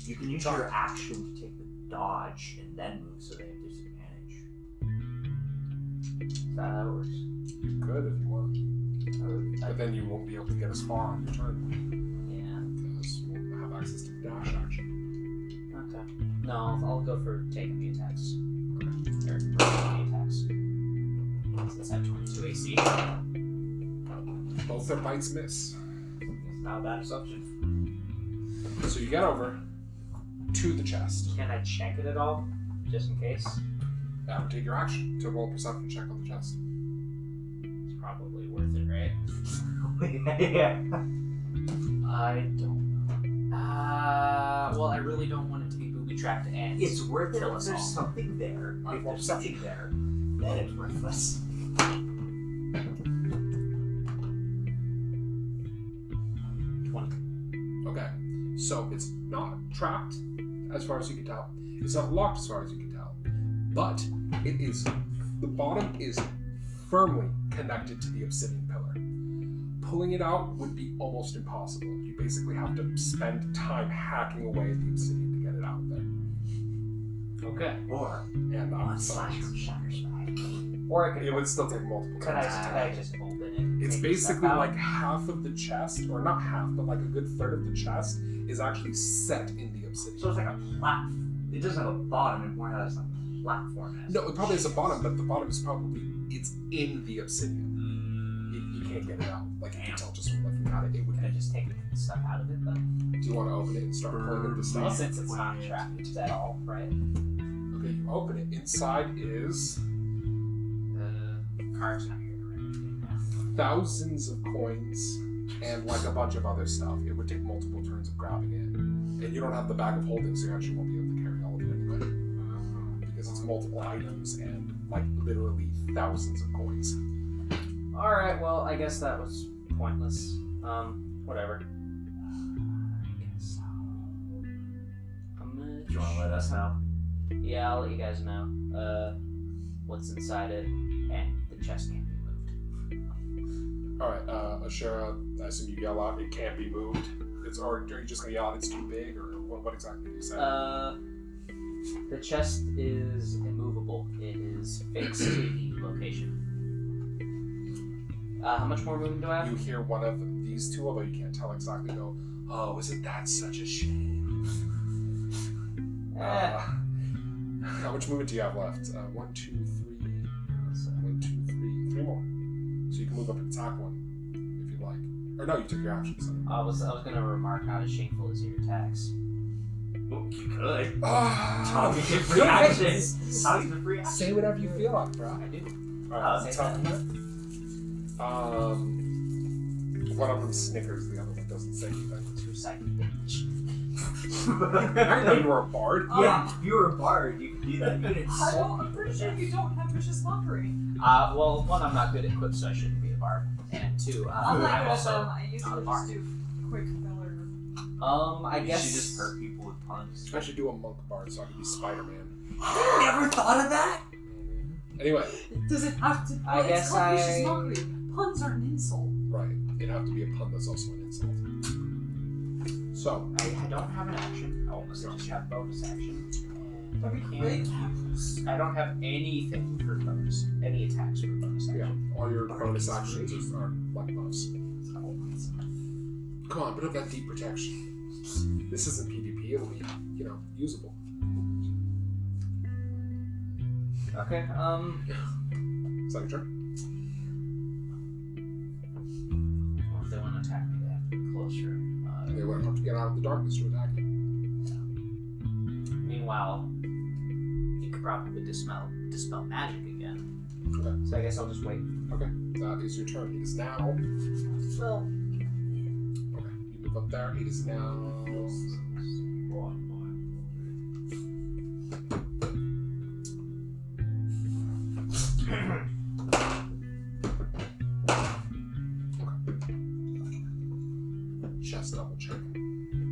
Speaker 7: You can use your action to take the dodge and then move so they have disadvantage.
Speaker 4: Is that how it works?
Speaker 1: You could if you want. But then you won't be able to get as far on your turn.
Speaker 4: Yeah.
Speaker 1: Because you won't have access to the dash action.
Speaker 4: Okay. No, I'll go for taking the attacks. Or rolling the attacks. Since I have 22 AC.
Speaker 1: Both their bites miss.
Speaker 7: It's not a bad assumption.
Speaker 1: So you get over to the chest.
Speaker 4: Can I check it at all? Just in case?
Speaker 1: That would take your action to roll a perception check on the chest.
Speaker 4: It's probably worth it, right?
Speaker 7: Yeah.
Speaker 4: I don't know. Well, I really don't want it to be booby-trapped and
Speaker 7: It's worth it
Speaker 4: kill
Speaker 7: if
Speaker 4: us
Speaker 7: there's
Speaker 4: all.
Speaker 7: something there.
Speaker 1: Alright,
Speaker 7: If
Speaker 1: roll
Speaker 7: there's
Speaker 1: perception.
Speaker 7: something there, then it's worthless.
Speaker 4: 20.
Speaker 1: Okay. So it's not trapped as far as you can tell. It's not locked as far as you can tell. But it is, the bottom is firmly connected to the obsidian pillar. Pulling it out would be almost impossible. You basically have to spend time hacking away at the obsidian to get it out of there.
Speaker 4: Okay.
Speaker 7: Or
Speaker 1: And
Speaker 7: one slash from Shatter's back.
Speaker 4: Or I could.
Speaker 1: it would still take multiple
Speaker 4: Could
Speaker 1: turns.
Speaker 4: I just open it? and
Speaker 1: It's
Speaker 4: take the stuff
Speaker 1: basically
Speaker 4: out?
Speaker 1: like half of the chest, or not half, but like a good third of the chest is actually set in the obsidian.
Speaker 7: So it's like a platform. It doesn't have a bottom, it more has like a platform.
Speaker 1: No, it probably has a bottom, but the bottom is probably, it's in the obsidian. You can't get it out. Like, you can tell just from looking at it. It would
Speaker 4: Can I
Speaker 1: be.
Speaker 4: just take the stuff out of it then?
Speaker 1: Do you want to open it and start pulling at the stuff?
Speaker 4: Since it's not trapped at all, right?
Speaker 1: Okay, you open it. Inside is
Speaker 4: Car's not here to render anything now.
Speaker 1: thousands of coins and like a bunch of other stuff. It would take multiple turns of grabbing it. And you don't have the bag of holding, so you actually won't be able to carry all of it anyway. Because it's multiple items and like literally thousands of coins.
Speaker 4: Alright, well, I guess that was pointless. Whatever. I guess so.
Speaker 7: Do you want to let us know?
Speaker 4: Yeah, I'll let you guys know. What's inside it, and the chest can't be moved.
Speaker 1: Alright, Ashura, I assume you yell out, it can't be moved. Or are you just gonna yell out it's too big, or what exactly do you say?
Speaker 4: The chest is immovable. It is fixed to the location. How much more movement do I have?
Speaker 1: You hear one of these two, although you can't tell exactly, go, oh, isn't that such a shame? How much movement do you have left? 1, 2, 3. 1, 2, 3. 3 more. So you can move up and attack one, if you like. Or no, you took your action, so.
Speaker 4: I was gonna remark not as shameful as your attacks.
Speaker 7: Oh, you could.
Speaker 1: Oh,
Speaker 7: You get free actions. How is the free action?
Speaker 1: say whatever you feel like, bro.
Speaker 4: I do.
Speaker 1: Alright,
Speaker 7: say
Speaker 1: tell me. One of them snickers, the other one doesn't say anything.
Speaker 4: Two psychic damage.
Speaker 1: I didn't know you were a bard.
Speaker 7: Yeah, if you were a bard, you could do that. You could insult
Speaker 3: I'm pretty sure you don't have vicious mockery.
Speaker 4: Well, one, I'm not good at quips, so I shouldn't be a bard. And two,
Speaker 3: Unlike
Speaker 4: I'm
Speaker 3: also,
Speaker 4: also
Speaker 3: I usually
Speaker 4: not a
Speaker 3: just
Speaker 4: bard.
Speaker 3: do quick filler.
Speaker 4: I
Speaker 7: You
Speaker 4: guess
Speaker 7: should just hurt people with puns.
Speaker 1: I should do a monk bard so I could be Spider-Man.
Speaker 7: Never thought of that?
Speaker 1: Anyway,
Speaker 3: Does it have to?
Speaker 4: I
Speaker 3: Well,
Speaker 4: guess
Speaker 3: it's called vicious
Speaker 4: I-
Speaker 3: mockery. Puns are an insult.
Speaker 1: right. It'd have to be a pun that's also an insult. So,
Speaker 4: I don't have an action. I almost just have bonus action. And
Speaker 3: Are we
Speaker 4: can't use. I don't have anything for bonus. Any attacks for bonus
Speaker 1: yeah,
Speaker 4: action.
Speaker 1: all your bonus actions are like buffs. Come on, put up that deep protection. This isn't PvP, it'll be, usable.
Speaker 4: Okay.
Speaker 1: Is that your turn?
Speaker 4: Well, if they want to attack me, they have to be closer.
Speaker 1: They would have to get out of the darkness to attack you.
Speaker 4: Meanwhile, you could probably dispel magic again.
Speaker 1: Okay.
Speaker 4: So I guess I'll just wait.
Speaker 1: Okay, that is your turn. It is now.
Speaker 4: Well,
Speaker 1: Okay, you move up there. It is now. Just double check.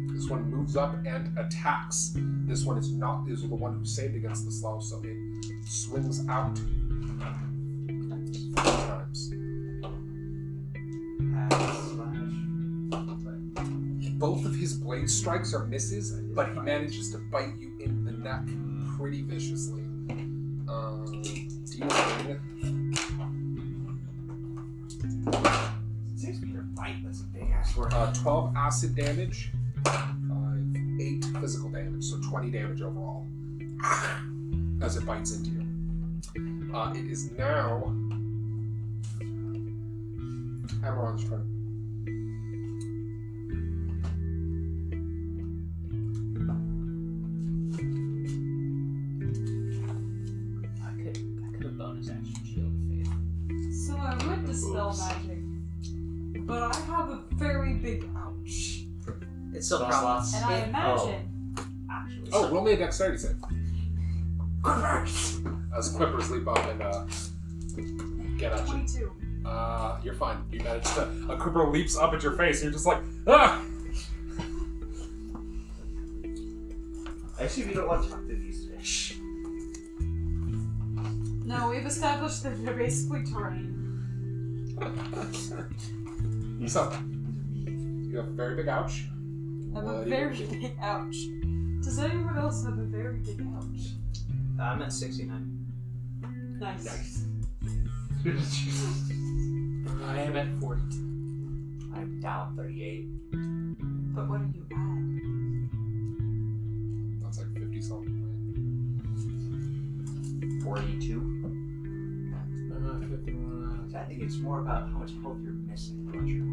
Speaker 1: Because This one moves up and attacks. This one is the one who saved against the slow, so it swings out 4 times. Both of his blade strikes are misses, but he manages to bite you in the neck pretty viciously. Dealing
Speaker 7: Seems to be your bite that's a big ass word.
Speaker 1: 12 acid damage, 8 physical damage, so 20 damage overall as it bites into you. It is now Amaron's turn.
Speaker 4: I could have bonus action Shield of Faith.
Speaker 3: So I would dispel magic, but I have a very big ouch.
Speaker 4: It's still
Speaker 7: Spell
Speaker 4: problems.
Speaker 7: slots.
Speaker 3: And I imagine
Speaker 7: Actually.
Speaker 1: Oh, roll me a dexterity save. As Quippers leap up and get at you.
Speaker 3: 22.
Speaker 1: You're fine. You managed to. A Quipper leaps up at your face, and you're just like, ah!
Speaker 7: Actually, we don't want to talk to these fish.
Speaker 3: No, we've established that they're basically terrain.
Speaker 1: So, you have a very big ouch.
Speaker 3: I have
Speaker 1: What
Speaker 3: a
Speaker 1: do you
Speaker 3: very
Speaker 1: do?
Speaker 3: big ouch. Does anyone else have a very big ouch?
Speaker 4: I'm at 69.
Speaker 3: Nice.
Speaker 5: I am at 42.
Speaker 7: I'm down 38.
Speaker 3: But what are you at?
Speaker 1: That's like 50 something,
Speaker 7: 42.
Speaker 6: I'm at 51.
Speaker 7: So I think it's more about how much health you're missing than what you're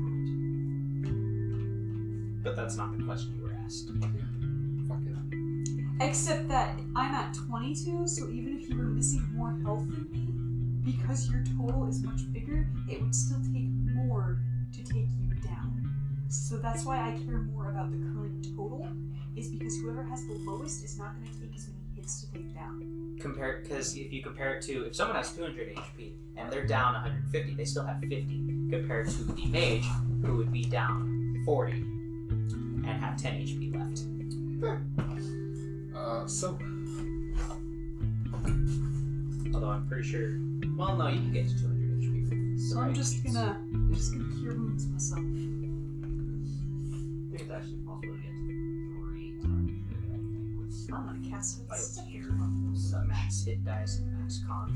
Speaker 4: But that's not the question you were asked.
Speaker 1: right? Fuck it.
Speaker 3: Except that I'm at 22, so even if you were missing more health than me, because your total is much bigger, it would still take more to take you down. So that's why I care more about the current total, is because whoever has the lowest is not going to take as many hits to take down.
Speaker 4: Because if you compare it to, if someone has 200 HP and they're down 150, they still have 50, compared to the mage, who would be down 40 and have 10 HP left.
Speaker 1: So,
Speaker 4: Although I'm pretty sure, well, no, you can get to 200 HP. from
Speaker 3: So
Speaker 4: the
Speaker 3: I'm
Speaker 4: right
Speaker 3: just
Speaker 4: keys.
Speaker 3: gonna cure wounds myself.
Speaker 7: I think it's actually possible to get to 300.
Speaker 3: I'm gonna cast it.
Speaker 4: By tier, max hit dice and max con.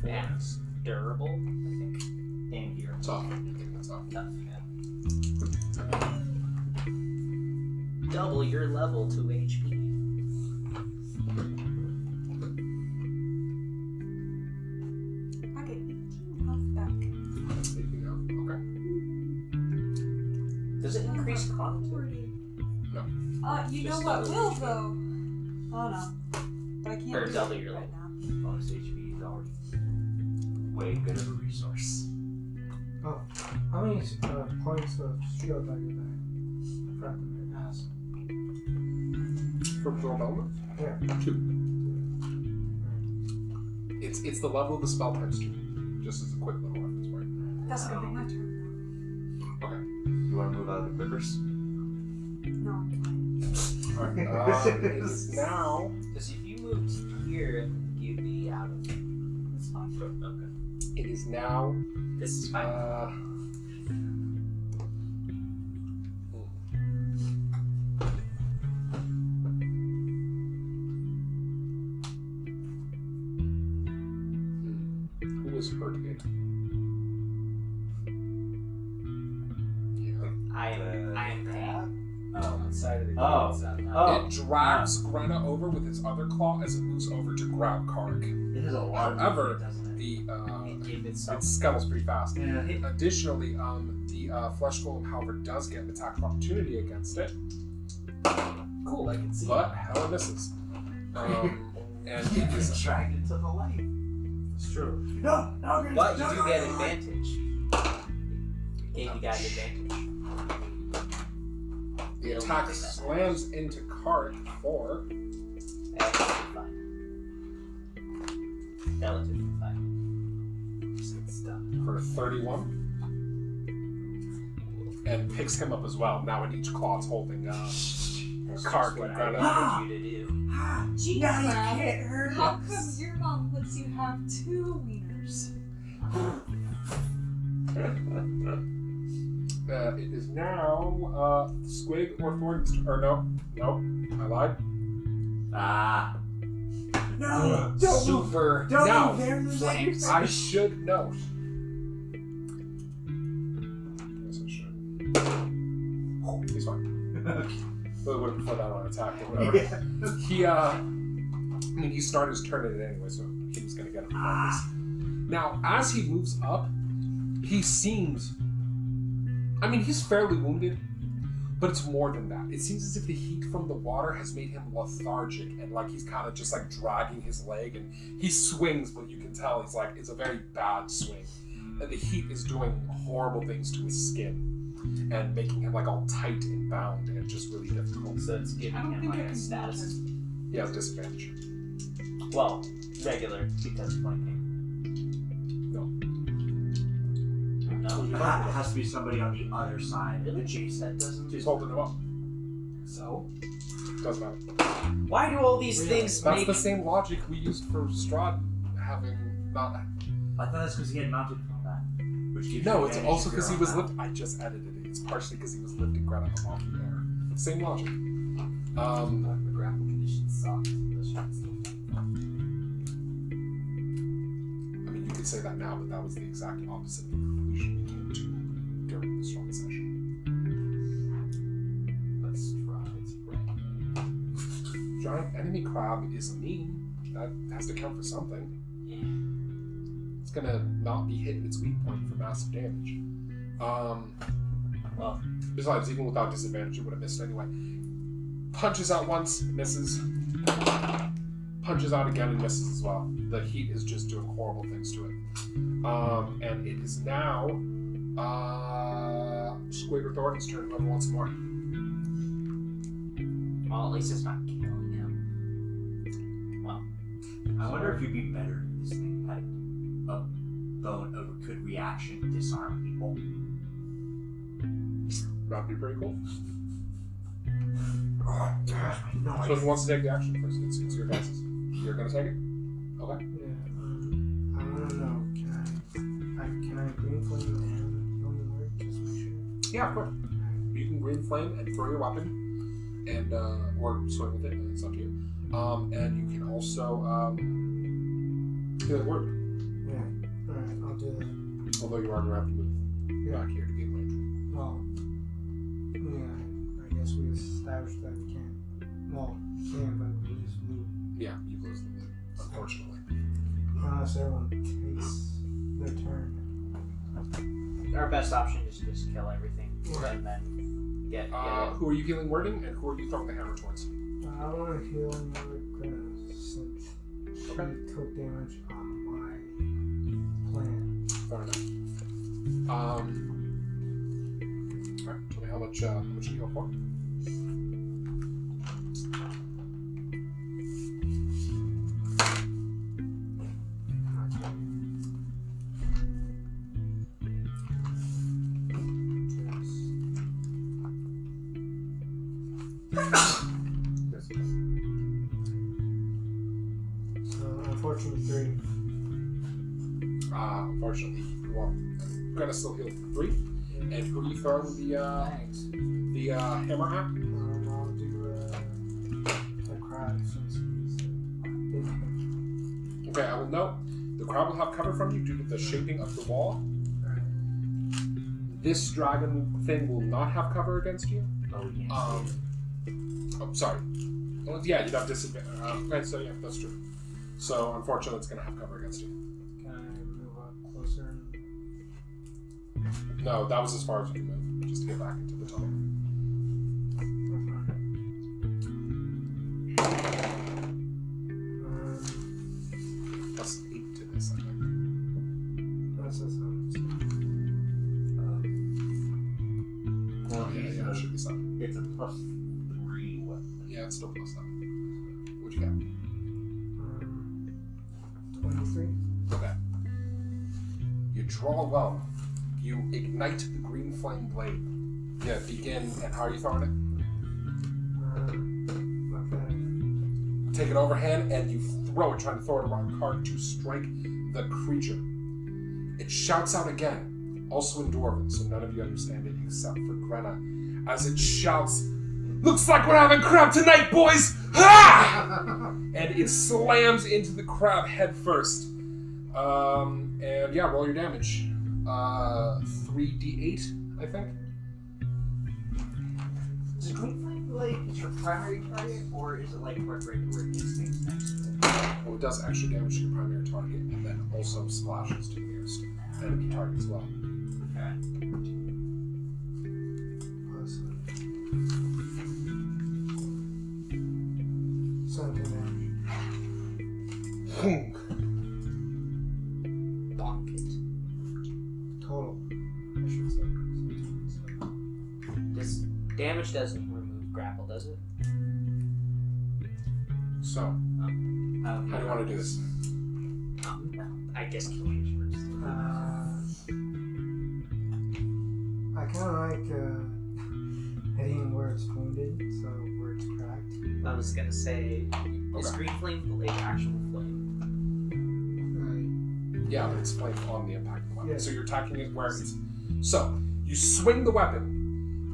Speaker 4: And durable, I think. And here.
Speaker 1: tough. I think that's tough.
Speaker 4: Tough, yeah. Double your level to HP.
Speaker 3: I get 18 health back.
Speaker 1: Speaking of, okay.
Speaker 4: Does it increase con too?
Speaker 3: 40.
Speaker 1: No.
Speaker 3: You know
Speaker 4: Just
Speaker 3: what
Speaker 4: double
Speaker 3: will
Speaker 4: HP.
Speaker 3: though? Oh no. But I can't
Speaker 4: Or
Speaker 3: do
Speaker 4: double
Speaker 3: it
Speaker 4: your
Speaker 3: right
Speaker 4: level.
Speaker 3: now.
Speaker 7: Bonus HP is already way good of a resource.
Speaker 6: How many points of shield I get back? I forgot to ask.
Speaker 1: For absorb element?
Speaker 6: Yeah.
Speaker 1: 2. It's the level of the spell times 2. Just as a quick little reference point.
Speaker 3: That's gonna be my turn
Speaker 1: Okay.
Speaker 7: You want to move out of the Quippers?
Speaker 3: though. No, I'm fine.
Speaker 1: Alright. It is now.
Speaker 4: Because if you moved here, you'd be out of it.
Speaker 3: It's fine.
Speaker 4: Okay.
Speaker 1: It is now.
Speaker 4: This is fine.
Speaker 1: Who was hurt again? Yeah.
Speaker 4: I am pain.
Speaker 5: Oh, outside of the
Speaker 7: Oh.
Speaker 5: gates.
Speaker 7: Oh.
Speaker 1: It drags Grenna over with its other claw as it moves over to grab Carac.
Speaker 7: It has a lot of
Speaker 1: However,
Speaker 7: movement, doesn't it?
Speaker 1: The
Speaker 4: It gave
Speaker 1: it
Speaker 4: itself.
Speaker 1: scuttles pretty fast.
Speaker 7: Yeah.
Speaker 1: Additionally, the flesh golem, however, does get an attack of opportunity against it,
Speaker 5: Cool, I can see.
Speaker 1: but hell misses. And it is
Speaker 7: dragged into the light.
Speaker 5: It's true.
Speaker 7: No,
Speaker 4: But you do get advantage. It gave you guys advantage.
Speaker 1: the attack slams into Carac for
Speaker 4: That's fine. Relatively fine.
Speaker 5: It's done.
Speaker 1: for 31, and picks him up as well. Now in each claw it's holding
Speaker 4: It's
Speaker 1: Carac
Speaker 4: just what
Speaker 1: got
Speaker 4: I
Speaker 1: it.
Speaker 4: wanted you to do.
Speaker 3: Gee,
Speaker 7: Now you
Speaker 3: Crab,
Speaker 7: can't hurt
Speaker 3: how
Speaker 7: us.
Speaker 3: come your mom lets you have 2 wieners?
Speaker 1: It is now Squig or Thoradin's turn. Or no, I lied.
Speaker 7: Ah. No! Don't move!
Speaker 4: Super.
Speaker 7: Don't
Speaker 1: Now,
Speaker 7: move there!
Speaker 4: flames.
Speaker 1: I should note. Yes, I should. He's fine. But it would have put that on attack or whatever. He started his turn in it anyway, so he was going to get him regardless. Now, as he moves up, he seems... he's fairly wounded, but it's more than that. It seems as if the heat from the water has made him lethargic, and like he's kind of just like dragging his leg, and he swings, but you can tell he's like, it's a very bad swing. And the heat is doing horrible things to his skin, and making him like all tight and bound, and just really difficult.
Speaker 4: So it's giving
Speaker 3: I don't
Speaker 4: him
Speaker 3: think
Speaker 4: like
Speaker 3: I
Speaker 4: a
Speaker 3: can
Speaker 4: status.
Speaker 1: He has disadvantage.
Speaker 4: Well, regular because flanking.
Speaker 1: No.
Speaker 4: No.
Speaker 7: It has to be somebody on the other side.
Speaker 4: Really?
Speaker 7: Jace
Speaker 4: That doesn't.
Speaker 1: He's holding him up.
Speaker 4: So
Speaker 1: Doesn't matter.
Speaker 4: why do all these things
Speaker 1: That's
Speaker 4: make?
Speaker 1: the same logic we used for Strahd having not.
Speaker 7: I thought that's because he had mounted combat. Which gives
Speaker 1: No,
Speaker 7: you
Speaker 1: it's
Speaker 7: advantage
Speaker 1: also
Speaker 7: if
Speaker 1: because he
Speaker 7: you're
Speaker 1: was
Speaker 7: on
Speaker 1: lifting. I just edited it. It's partially because he was lifting Greta up off the air. Same logic.
Speaker 5: The grapple conditions suck. The shot's still
Speaker 1: You could say that now, but that was the exact opposite of the conclusion we came to during the strong session.
Speaker 5: Let's try to
Speaker 1: Giant enemy crab is mean. That has to count for something.
Speaker 4: Yeah.
Speaker 1: It's gonna not be hitting its weak point for massive damage.
Speaker 4: Well,
Speaker 1: Besides, even without disadvantage, it would have missed anyway. Punches out once, misses. Punches out again and misses as well. The heat is just doing horrible things to it. And it is now Squig or Thoradin's turn. Whoever wants more.
Speaker 4: well, at least it's not killing him. Well,
Speaker 7: I wonder if you'd be better if this thing had a bone of good reaction to disarm people.
Speaker 1: That'd be pretty cool.
Speaker 6: Oh, no,
Speaker 1: So who wants to take the action first? It's your guys'. You're gonna take it? Okay.
Speaker 6: Yeah, I don't know. Can I green flame and healing word? Just make sure.
Speaker 1: Yeah, of course. You can green flame and throw your weapon, and or swing with it. It's up to you. And you can also healing word.
Speaker 6: Yeah. Alright, I'll do that.
Speaker 1: Although you are gonna have to move
Speaker 6: Yeah.
Speaker 1: back here to gain range.
Speaker 6: Well, yeah, I guess we established that we can't. Well, can, but we lose loot.
Speaker 1: Yeah, you lose the loot, unfortunately.
Speaker 6: Unless everyone takes their turn.
Speaker 4: our best option is to just kill everything
Speaker 6: Right.
Speaker 4: and then get
Speaker 1: Who are you healing wording, and who are you throwing the hammer towards?
Speaker 6: I want to heal word since
Speaker 1: Okay.
Speaker 6: she took damage on my plan.
Speaker 1: Fair enough. Alright, tell me how much you heal for.
Speaker 6: Unfortunately, 3.
Speaker 1: Unfortunately, well, I'm gonna still heal for 3. And who are you throwing the hammer at?
Speaker 6: I'll do the crowd since he's big.
Speaker 1: Okay, I will note the crowd will have cover from you due to the shaping of the wall. This dragon thing will not have cover against you.
Speaker 4: Oh, yeah.
Speaker 1: Oh, sorry. Well, yeah, you'd have disadvantage. Okay, so yeah, that's true. So, unfortunately, it's going to have cover against you.
Speaker 6: Can I move up closer?
Speaker 1: No, that was as far as you can move, just to get back into the tunnel. Plus 8 to this, I think.
Speaker 6: That's a
Speaker 1: Oh, yeah, it should be 7.
Speaker 7: It's a +3 weapon.
Speaker 1: Yeah, it's still plus 7. What'd you get?
Speaker 6: 23.
Speaker 1: Okay. You draw well. You ignite the green flame blade. Yeah, begin. And how are you throwing it? take it overhand, and you throw it, trying to throw it around Carac to strike the creature. It shouts out again, also in Dwarven, so none of you understand it except for Grenna, as it shouts, "Looks like we're having crab tonight, boys! Ha!" And it slams into the crab head first. And yeah, roll your damage. 3d8, I think.
Speaker 7: Is Green Flame like your primary target, or is it like Heartbreaker where it hits things next to it?
Speaker 1: Well, it does extra damage to your primary target, and then also splashes to the nearest enemy target as well.
Speaker 7: Okay.
Speaker 4: Bonk it.
Speaker 6: Total.
Speaker 5: I should say.
Speaker 4: Damage doesn't remove grapple, does it?
Speaker 1: So, how do you want to do this?
Speaker 4: I guess killing is first.
Speaker 6: I kind of like hitting where it's wounded, so where it's cracked.
Speaker 4: I was gonna say, is green flame the actual flame?
Speaker 1: Yeah, but it's flame on the impact of the weapon.
Speaker 6: Yeah.
Speaker 1: So you're attacking it where it's... So, you swing the weapon.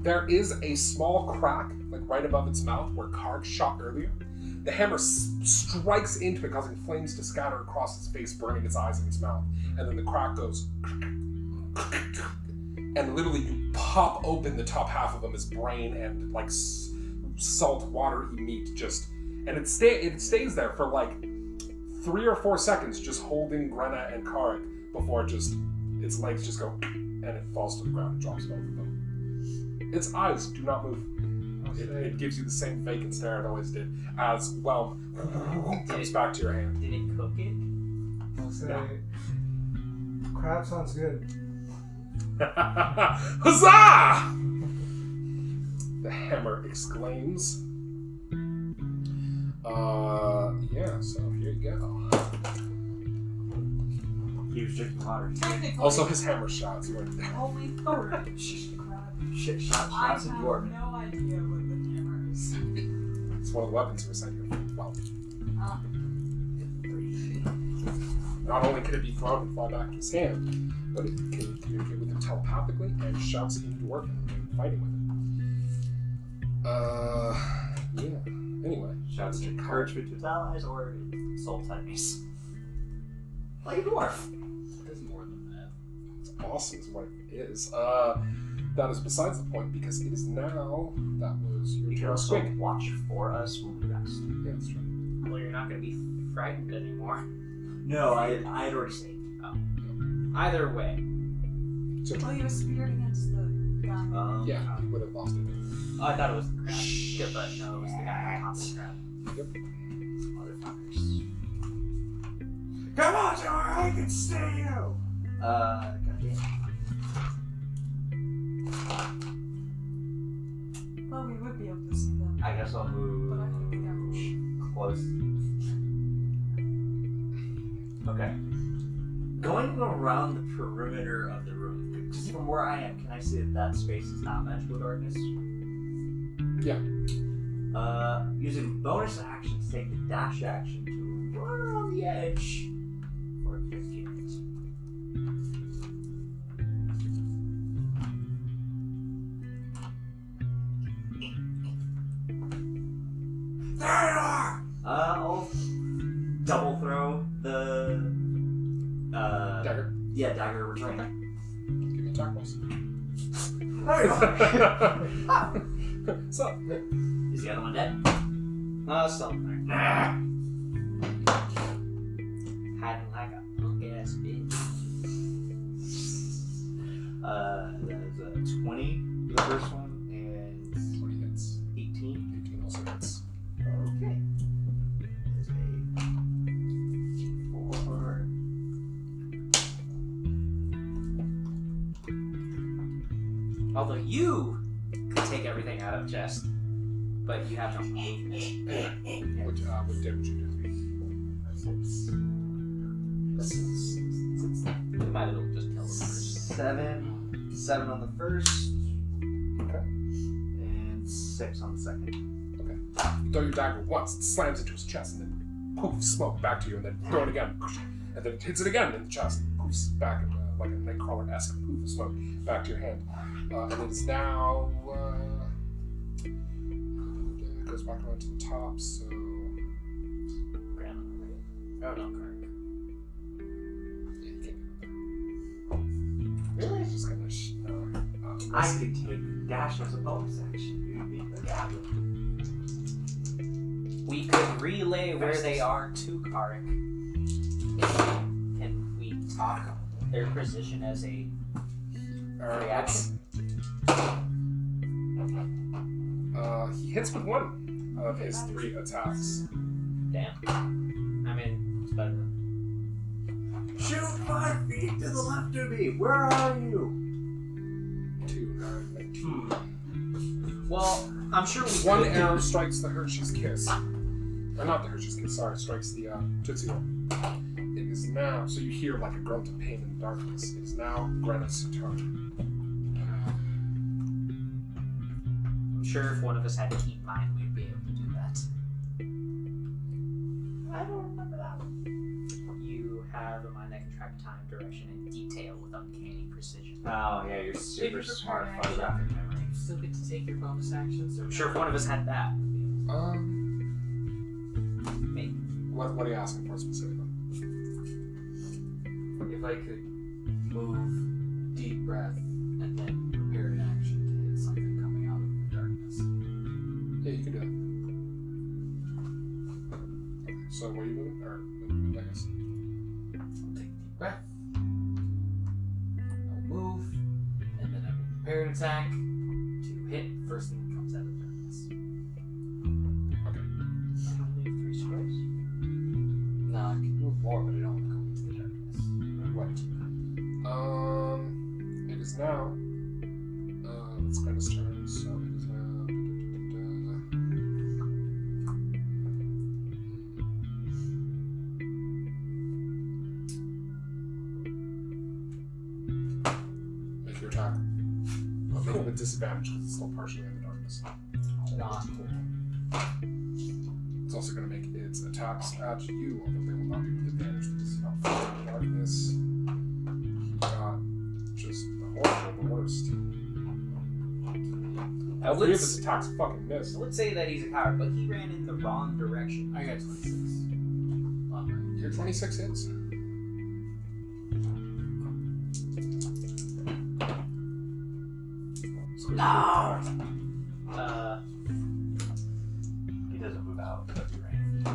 Speaker 1: There is a small crack, like right above its mouth, where Carac shot earlier. The hammer strikes into it, causing flames to scatter across its face, burning its eyes and its mouth. And then the crack goes... And literally you pop open the top half of him, his brain and like salt, watery meat just... And it stays there for like 3 or 4 seconds, just holding Grenna and Carac before its legs just go and it falls to the ground and drops both of them. Its eyes do not move. It gives you the same vacant stare it always did, as well comes back to your hand.
Speaker 4: Did it cook it?
Speaker 6: I'll say, crab sounds good.
Speaker 1: Huzzah! The hammer exclaims. Yeah, so here you go.
Speaker 7: He was drinking water.
Speaker 3: Technically,
Speaker 1: Also, his hammer shots. You already there.
Speaker 3: only Thoradin should grab.
Speaker 7: Shit,
Speaker 3: I
Speaker 7: shots
Speaker 3: have
Speaker 7: and
Speaker 3: no
Speaker 7: dwarven.
Speaker 3: idea what the hammer is.
Speaker 1: It's one of the weapons you were sent here. Well, not only can it be thrown and fly back in his hand, but it can communicate with him telepathically and shouts in Dwarven when fighting with it. Yeah. Anyway,
Speaker 7: Shouts encouragement to his allies or insult enemies. Like a dwarf.
Speaker 5: There's more than that.
Speaker 1: it's awesome is what it is. That is besides the point because it is now. That was your
Speaker 7: You can
Speaker 1: turn,
Speaker 7: also
Speaker 1: Squig.
Speaker 7: watch for us when we rest.
Speaker 1: Yeah, that's true.
Speaker 4: Well, you're not gonna be frightened anymore.
Speaker 7: No, I had already saved.
Speaker 4: Either way.
Speaker 1: So,
Speaker 3: Well, he was speared against the guy.
Speaker 1: yeah, you would have lost it.
Speaker 4: Oh, I thought it was the crab. Yeah, but no, it was the guy on the crab.
Speaker 1: Yep.
Speaker 4: Motherfuckers.
Speaker 7: Come on, Jar, I can stay you! Goddamn.
Speaker 3: Well, we would be able to see them,
Speaker 7: I guess I'll
Speaker 3: but I
Speaker 7: move
Speaker 3: don't think I'm
Speaker 7: close. Okay. Going around the perimeter of the room, because from where I am, can I see that space is not magical darkness?
Speaker 1: Yeah.
Speaker 7: Using bonus action to take the dash action to run around the edge for 15 minutes. There you are! I'll double throw the
Speaker 1: Dagger.
Speaker 7: yeah, dagger return.
Speaker 1: Give me attack rolls.
Speaker 7: There you are!
Speaker 1: So,
Speaker 7: Is the other one dead?
Speaker 4: Something. Hiding like a punk ass bitch.
Speaker 7: That is a 20 for the first one, and
Speaker 1: 20 hits.
Speaker 7: 18.
Speaker 1: 18 also hits.
Speaker 7: Okay. Is a 4.
Speaker 4: Although you could take everything out of chest, but you have no movement.
Speaker 1: What damage you do?
Speaker 4: You might as well just kill them first.
Speaker 7: 7 on the first.
Speaker 1: Okay.
Speaker 7: And 6 on the second.
Speaker 1: Okay. You throw your dagger once, it slams into his chest, and then poof, smoke back to you, and then throw it again. And then it hits it again in the chest, and poofs back in like a Nightcrawler-esque poof of smoke back to your hand. And it is now... it goes back around to the top, so...
Speaker 4: Grandma. Oh, no, Carac.
Speaker 1: Yeah, you can't get up there. Really? It's just gonna...
Speaker 7: I could take dash as a bonus action, dude.
Speaker 4: We could relay where they are to Carac. Can we talk their position as a reaction?
Speaker 1: He hits with one of his 3 attacks.
Speaker 4: Damn. I mean, it's better than...
Speaker 7: Shoot 5 feet to the left of me. Where are you?
Speaker 1: 2, 9, 19.
Speaker 4: Well, I'm sure we
Speaker 1: One
Speaker 4: could
Speaker 1: arrow strikes the Hershey's Kiss. Or not the Hershey's Kiss, sorry, strikes the Tootsie Roll. It is now, so you hear like a grunt of pain in the darkness. It is now Grenna's turn.
Speaker 4: I'm sure if one of us had to keep mind, we'd be able to do that.
Speaker 7: I don't remember that one.
Speaker 4: You have a mind that can track time, direction, and detail with uncanny precision.
Speaker 7: Oh, yeah, you're super
Speaker 5: If you
Speaker 7: smart
Speaker 5: prepare
Speaker 7: photographic memory.
Speaker 5: You still get to take your bonus actions. Or
Speaker 4: I'm sure if one of us had that, we'd be able
Speaker 1: What are you asking for specifically?
Speaker 5: if I could move, deep breath, and then prepare an action to hit something coming out of the darkness.
Speaker 1: Yeah, you can do that. Okay, so where are you moving? Or, I guess.
Speaker 5: I'll take a deep breath. I'll move, and then I will prepare an attack to hit first thing that comes out of the darkness.
Speaker 1: Okay.
Speaker 4: I don't need 3 squares.
Speaker 5: No, I can move more, but I don't want to go into the darkness.
Speaker 1: Right. It is now. It's Grenna's turn, so it is now. Make your attack. I'll make it with disadvantage because it's still partially in the darkness.
Speaker 5: Not cool.
Speaker 1: It's also going to make its attacks at you, although they will not be with advantage because it's not far in the darkness. He got just the horrible, the worst.
Speaker 4: I
Speaker 1: All
Speaker 4: would
Speaker 1: 3 of his attacks fucking missed.
Speaker 4: I would say that he's a coward, but he ran in the wrong direction.
Speaker 5: I got 26. On my
Speaker 1: Your 26 hits.
Speaker 4: No!
Speaker 7: He doesn't move out. That's your range.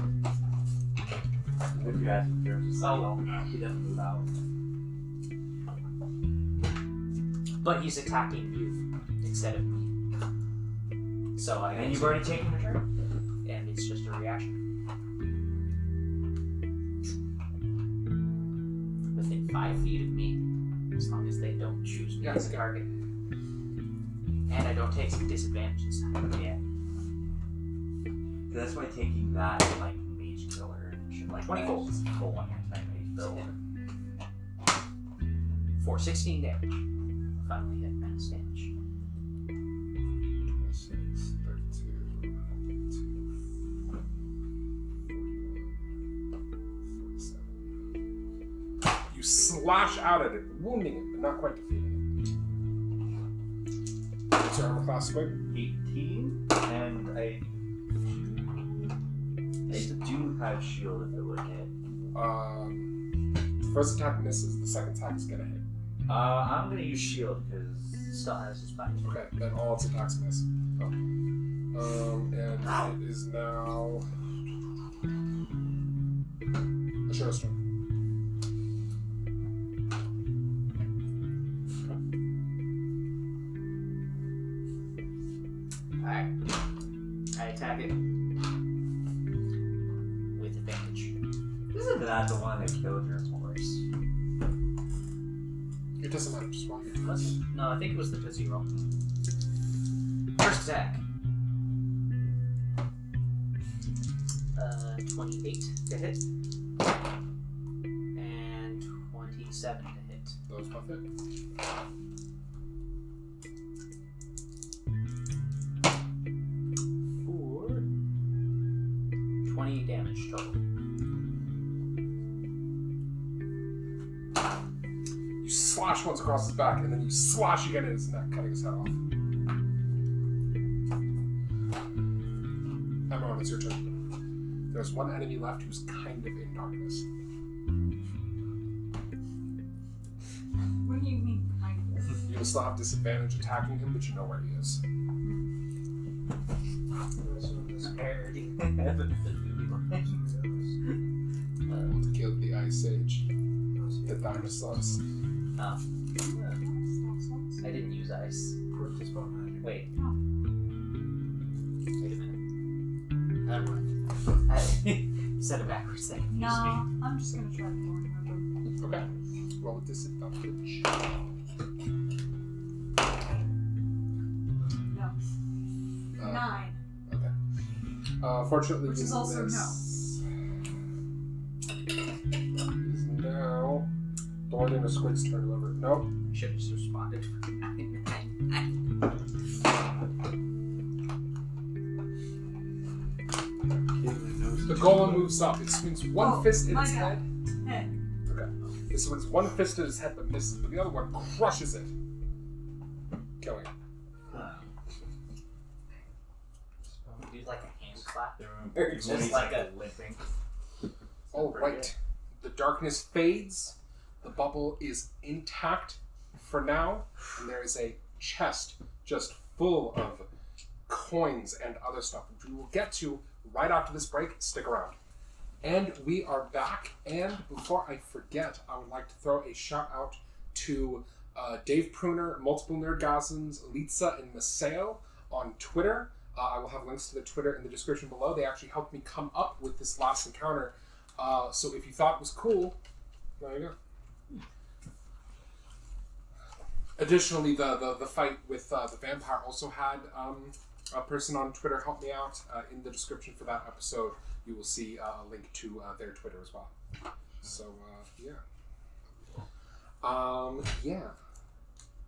Speaker 7: If you ask if there's a signal, he doesn't move out.
Speaker 4: But he's attacking you instead of me. So I
Speaker 7: And you've already taken your turn?
Speaker 4: and it's just a reaction. Within 5 feet of me, as long as they don't choose me as a target. And I don't take some disadvantage this time.
Speaker 7: Yeah. That's why taking that and like mage killer and shit like
Speaker 4: 20
Speaker 7: that
Speaker 4: gold.
Speaker 7: is just full on anti-mage build.
Speaker 4: For 16 damage. Finally hit max damage.
Speaker 1: 26, 32, 42, 41, 47. You slash out at it, wounding it, but not quite defeating it. What's your armor class, Squig?
Speaker 7: 18, and I do have shield if it would hit.
Speaker 1: First attack misses, the second attack is gonna hit.
Speaker 7: I'm gonna use shield because
Speaker 4: Still has his body.
Speaker 1: Okay, then all its attacks miss. And it is now Ashura's turn.
Speaker 4: Alright. I attack it with advantage.
Speaker 7: isn't that the one that killed your horse?
Speaker 1: It doesn't matter, just roll it.
Speaker 4: No, I think it was the Tootsie Roll. First attack. 28 to hit. And 27 to hit.
Speaker 1: Those both hit.
Speaker 4: For damage total?
Speaker 1: You slash once across his back, and then you slash again in his neck, cutting his head off. Everyone, it's your turn. There's one enemy left who's kind of in darkness.
Speaker 3: What do you mean, kind of?
Speaker 1: You will still have disadvantage attacking him, but you know where he is.
Speaker 4: Parody.
Speaker 1: To kill the Ice Age. The dinosaurs.
Speaker 4: Oh. I didn't use ice. Wait. Wait a minute. Never mind. You said it backwards then.
Speaker 3: No, I'm just gonna try the thorn river.
Speaker 1: Okay. Roll with disadvantage.
Speaker 3: No. 9.
Speaker 1: Okay. Fortunately,
Speaker 3: Which is also
Speaker 1: this is now Thoradin or Squig's turn. Whoever. Nope.
Speaker 4: Should have just responded.
Speaker 1: The golem moves up. It swings one fist at its head.
Speaker 3: 10.
Speaker 1: Okay. It swings one fist at his head but misses, but the other one crushes it, killing it.
Speaker 4: Do like a hand clap or just like a limping.
Speaker 1: All right. The darkness fades. The bubble is intact for now, and there is a chest just full of coins and other stuff, which we will get to right after this break. Stick around. And we are back, and before I forget, I would like to throw a shout out to Dave Pruner, Multiple Nerdgasms, Litza, and Maseo on Twitter. I will have links to the Twitter in the description below. They actually helped me come up with this last encounter. So if you thought it was cool, there you go. Additionally, the fight with the vampire also had a person on Twitter help me out. In the description for that episode, you will see a link to their Twitter as well. So, yeah.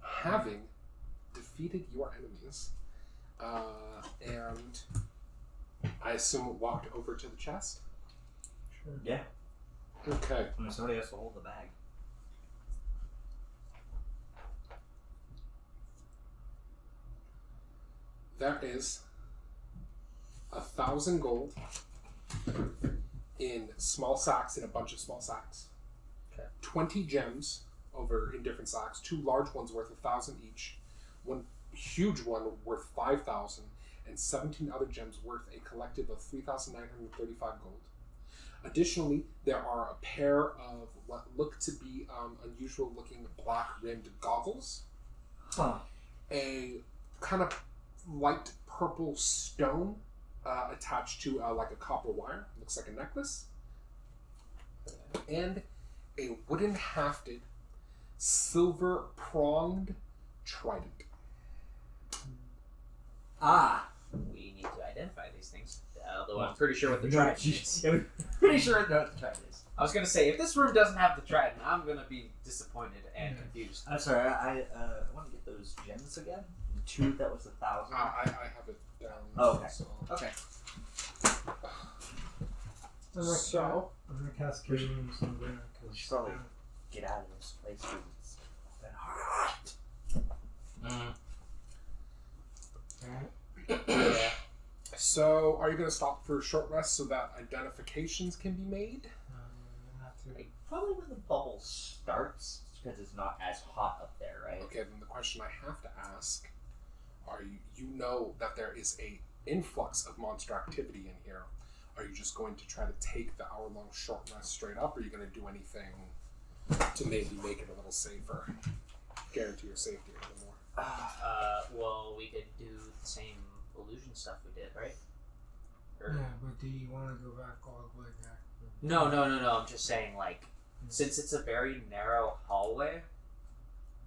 Speaker 1: Having defeated your enemies, and I assume walked over to the chest?
Speaker 2: Sure. Yeah.
Speaker 1: Okay.
Speaker 2: I mean, somebody has to hold the bag.
Speaker 1: There is 1,000 gold in small sacks, in a bunch of small sacks.
Speaker 2: Okay.
Speaker 1: 20 gems over in different sacks. 2 large ones worth 1,000 each. 1 huge one worth 5,000, and 17 other gems worth a collective of 3,935 gold. Additionally, there are a pair of what look to be unusual looking black rimmed goggles.
Speaker 2: Huh.
Speaker 1: A kind of light purple stone attached to like a copper wire. Looks like a necklace. And a wooden hafted, silver pronged trident.
Speaker 4: Ah, we need to identify these things. Although I'm pretty sure what the
Speaker 2: No,
Speaker 4: trident is.
Speaker 2: Yeah, we're pretty sure I know what the trident is.
Speaker 4: I was gonna say, if this room doesn't have the trident, I'm gonna be disappointed and confused.
Speaker 2: I'm sorry, I want to get those gems again. The 2 that was 1,000.
Speaker 1: I have it down.
Speaker 2: Oh, okay.
Speaker 1: So.
Speaker 4: Okay.
Speaker 1: So,
Speaker 6: I'm gonna cast Killing somewhere.
Speaker 2: We should probably get out of this place. It's been hot.
Speaker 4: Yeah.
Speaker 1: So, are you going to stop for a short rest so that identifications can be made?
Speaker 2: Probably when the bubble starts, because it's not as hot up there, right?
Speaker 1: Okay, then the question I have to ask, are you know that there is a influx of monster activity in here. Are you just going to try to take the hour-long short rest straight up, or are you going to do anything to maybe make it a little safer? Guarantee your safety a little more.
Speaker 4: Well, we could do the same illusion stuff we did, right? Or...
Speaker 6: Yeah, but do you want to go back all the way back?
Speaker 4: No. I'm just saying, like, since it's a very narrow hallway,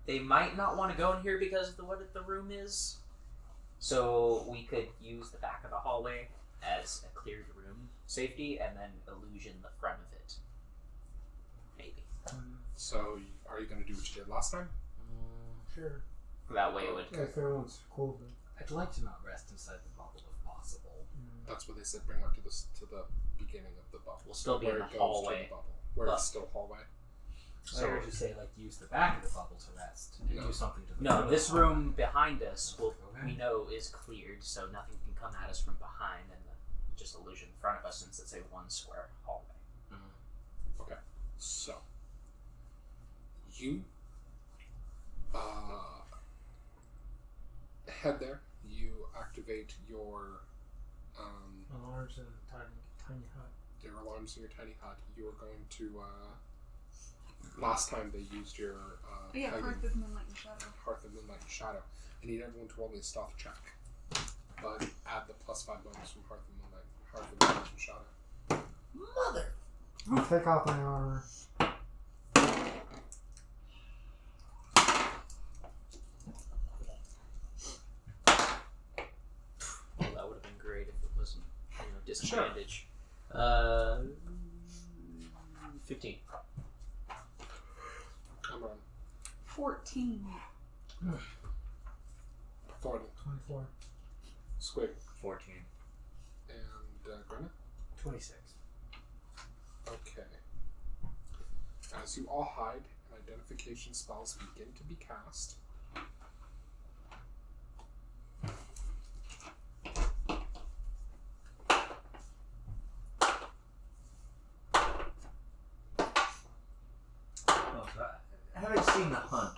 Speaker 4: they might not want to go in here because of what the room is. So we could use the back of the hallway as a cleared room safety, and then illusion the front of it. Maybe.
Speaker 1: So, are you going to do what you did last time?
Speaker 6: Sure.
Speaker 4: That way it would.
Speaker 6: If everyone's cool,
Speaker 5: I'd like to not rest inside the bubble if possible.
Speaker 1: That's what they said. Bring up to the beginning of the bubble.
Speaker 4: We'll still be
Speaker 1: where
Speaker 4: in
Speaker 1: it
Speaker 4: the
Speaker 1: goes
Speaker 4: hallway.
Speaker 1: To the bubble, where
Speaker 4: But-
Speaker 1: it's still hallway.
Speaker 5: So I heard you say like use the back of the bubble to rest and
Speaker 1: No.
Speaker 5: do something to the
Speaker 4: No,
Speaker 5: front of
Speaker 4: this
Speaker 5: the bubble.
Speaker 4: room behind us
Speaker 5: Okay.
Speaker 4: we know is cleared, so nothing can come at us from behind, and just illusion in front of us since it's a one square hallway.
Speaker 1: Okay, so you head there. You activate your
Speaker 6: Alarms in a tiny hut.
Speaker 1: your alarms in your tiny hut. You are going to. Last time they used your
Speaker 3: Yeah,
Speaker 1: pegging-
Speaker 3: Hearth of Moonlight and Shadow.
Speaker 1: Hearth of Moonlight and Shadow. I need everyone to roll me a stealth check, but add the +5 bonus from Hearth of Moonlight and Shadow.
Speaker 7: Mother.
Speaker 6: I'll take off my armor.
Speaker 4: Well, that would have been great if it wasn't, disadvantage. 15.
Speaker 1: Come on,
Speaker 3: 14.
Speaker 1: Thoradin,
Speaker 6: 24.
Speaker 1: Squig,
Speaker 7: 14.
Speaker 1: and Grenna.
Speaker 5: 26.
Speaker 1: Okay. As you all hide, and identification spells begin to be cast.
Speaker 7: Oh, so having seen the hut,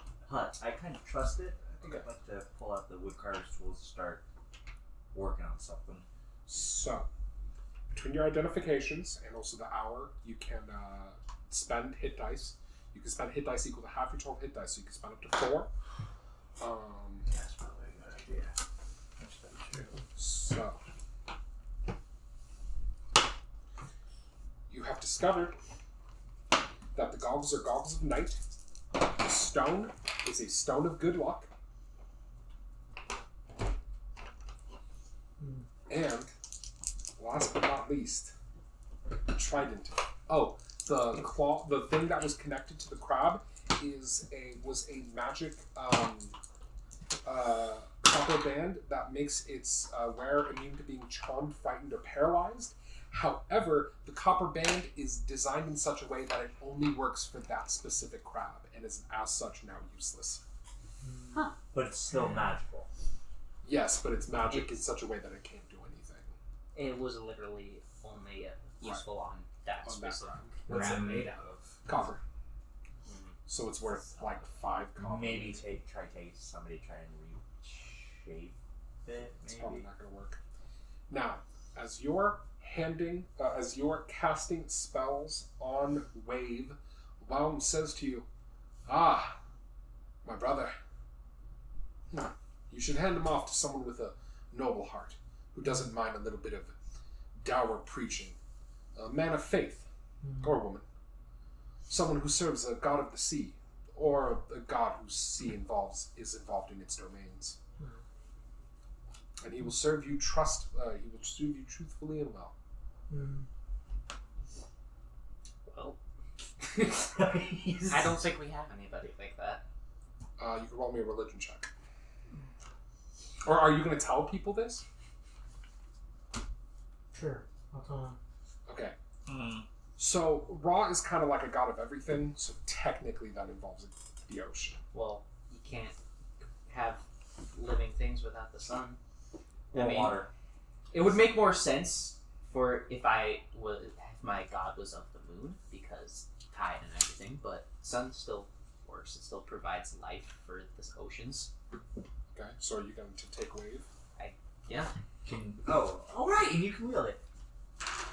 Speaker 7: I kind of trust it. I think
Speaker 1: Okay.
Speaker 7: I'd like to pull out the woodcarver's tools to start working on something.
Speaker 1: So, between your identifications and also the hour, you can spend hit dice. You can spend hit dice equal to half your total hit dice, so you can spend up to 4.
Speaker 6: That's probably a good idea. That's very true.
Speaker 1: So, you have discovered that the goggles are goggles of night. The stone is a stone of good luck. And, last but not least, the trident. Oh, the claw, the thing that was connected to the crab was a magic copper band that makes its wearer immune to being charmed, frightened, or paralyzed. However, the copper band is designed in such a way that it only works for that specific crab and is as such now useless.
Speaker 7: But it's still magical.
Speaker 1: Yes, but it's magic in such a way that it can't do anything.
Speaker 4: It was literally only useful on that
Speaker 1: On that
Speaker 4: specific
Speaker 1: crab.
Speaker 5: What's
Speaker 4: crab.
Speaker 5: it made out of?
Speaker 1: Copper. So it's worth like 5 copper.
Speaker 7: Maybe try somebody try and reshape it.
Speaker 1: It's
Speaker 7: Maybe.
Speaker 1: probably not going to work. Now, as you're casting spells on Wave, Loam says to you, "Ah, my brother, you should hand him off to someone with a noble heart, who doesn't mind a little bit of dour preaching, a man of faith, or woman, someone who serves a god of the sea, or a god whose sea is involved in its domains. And he will serve you truthfully and well."
Speaker 4: Well,
Speaker 7: He's-
Speaker 4: I don't think we have anybody like that.
Speaker 1: You can roll me a religion check. Or are you going to tell people this?
Speaker 6: Sure. I'll tell him.
Speaker 1: Okay. So, Ra is kind of like a god of everything, so technically that involves the ocean.
Speaker 4: Well, you can't have living things without the sun.
Speaker 7: Or water.
Speaker 4: It would make more sense for if my god was of the moon, because tide and everything, but sun still works. It still provides life for the oceans.
Speaker 1: Okay, so are you going to take Wave?
Speaker 4: Yeah.
Speaker 7: All right, and you can wield it.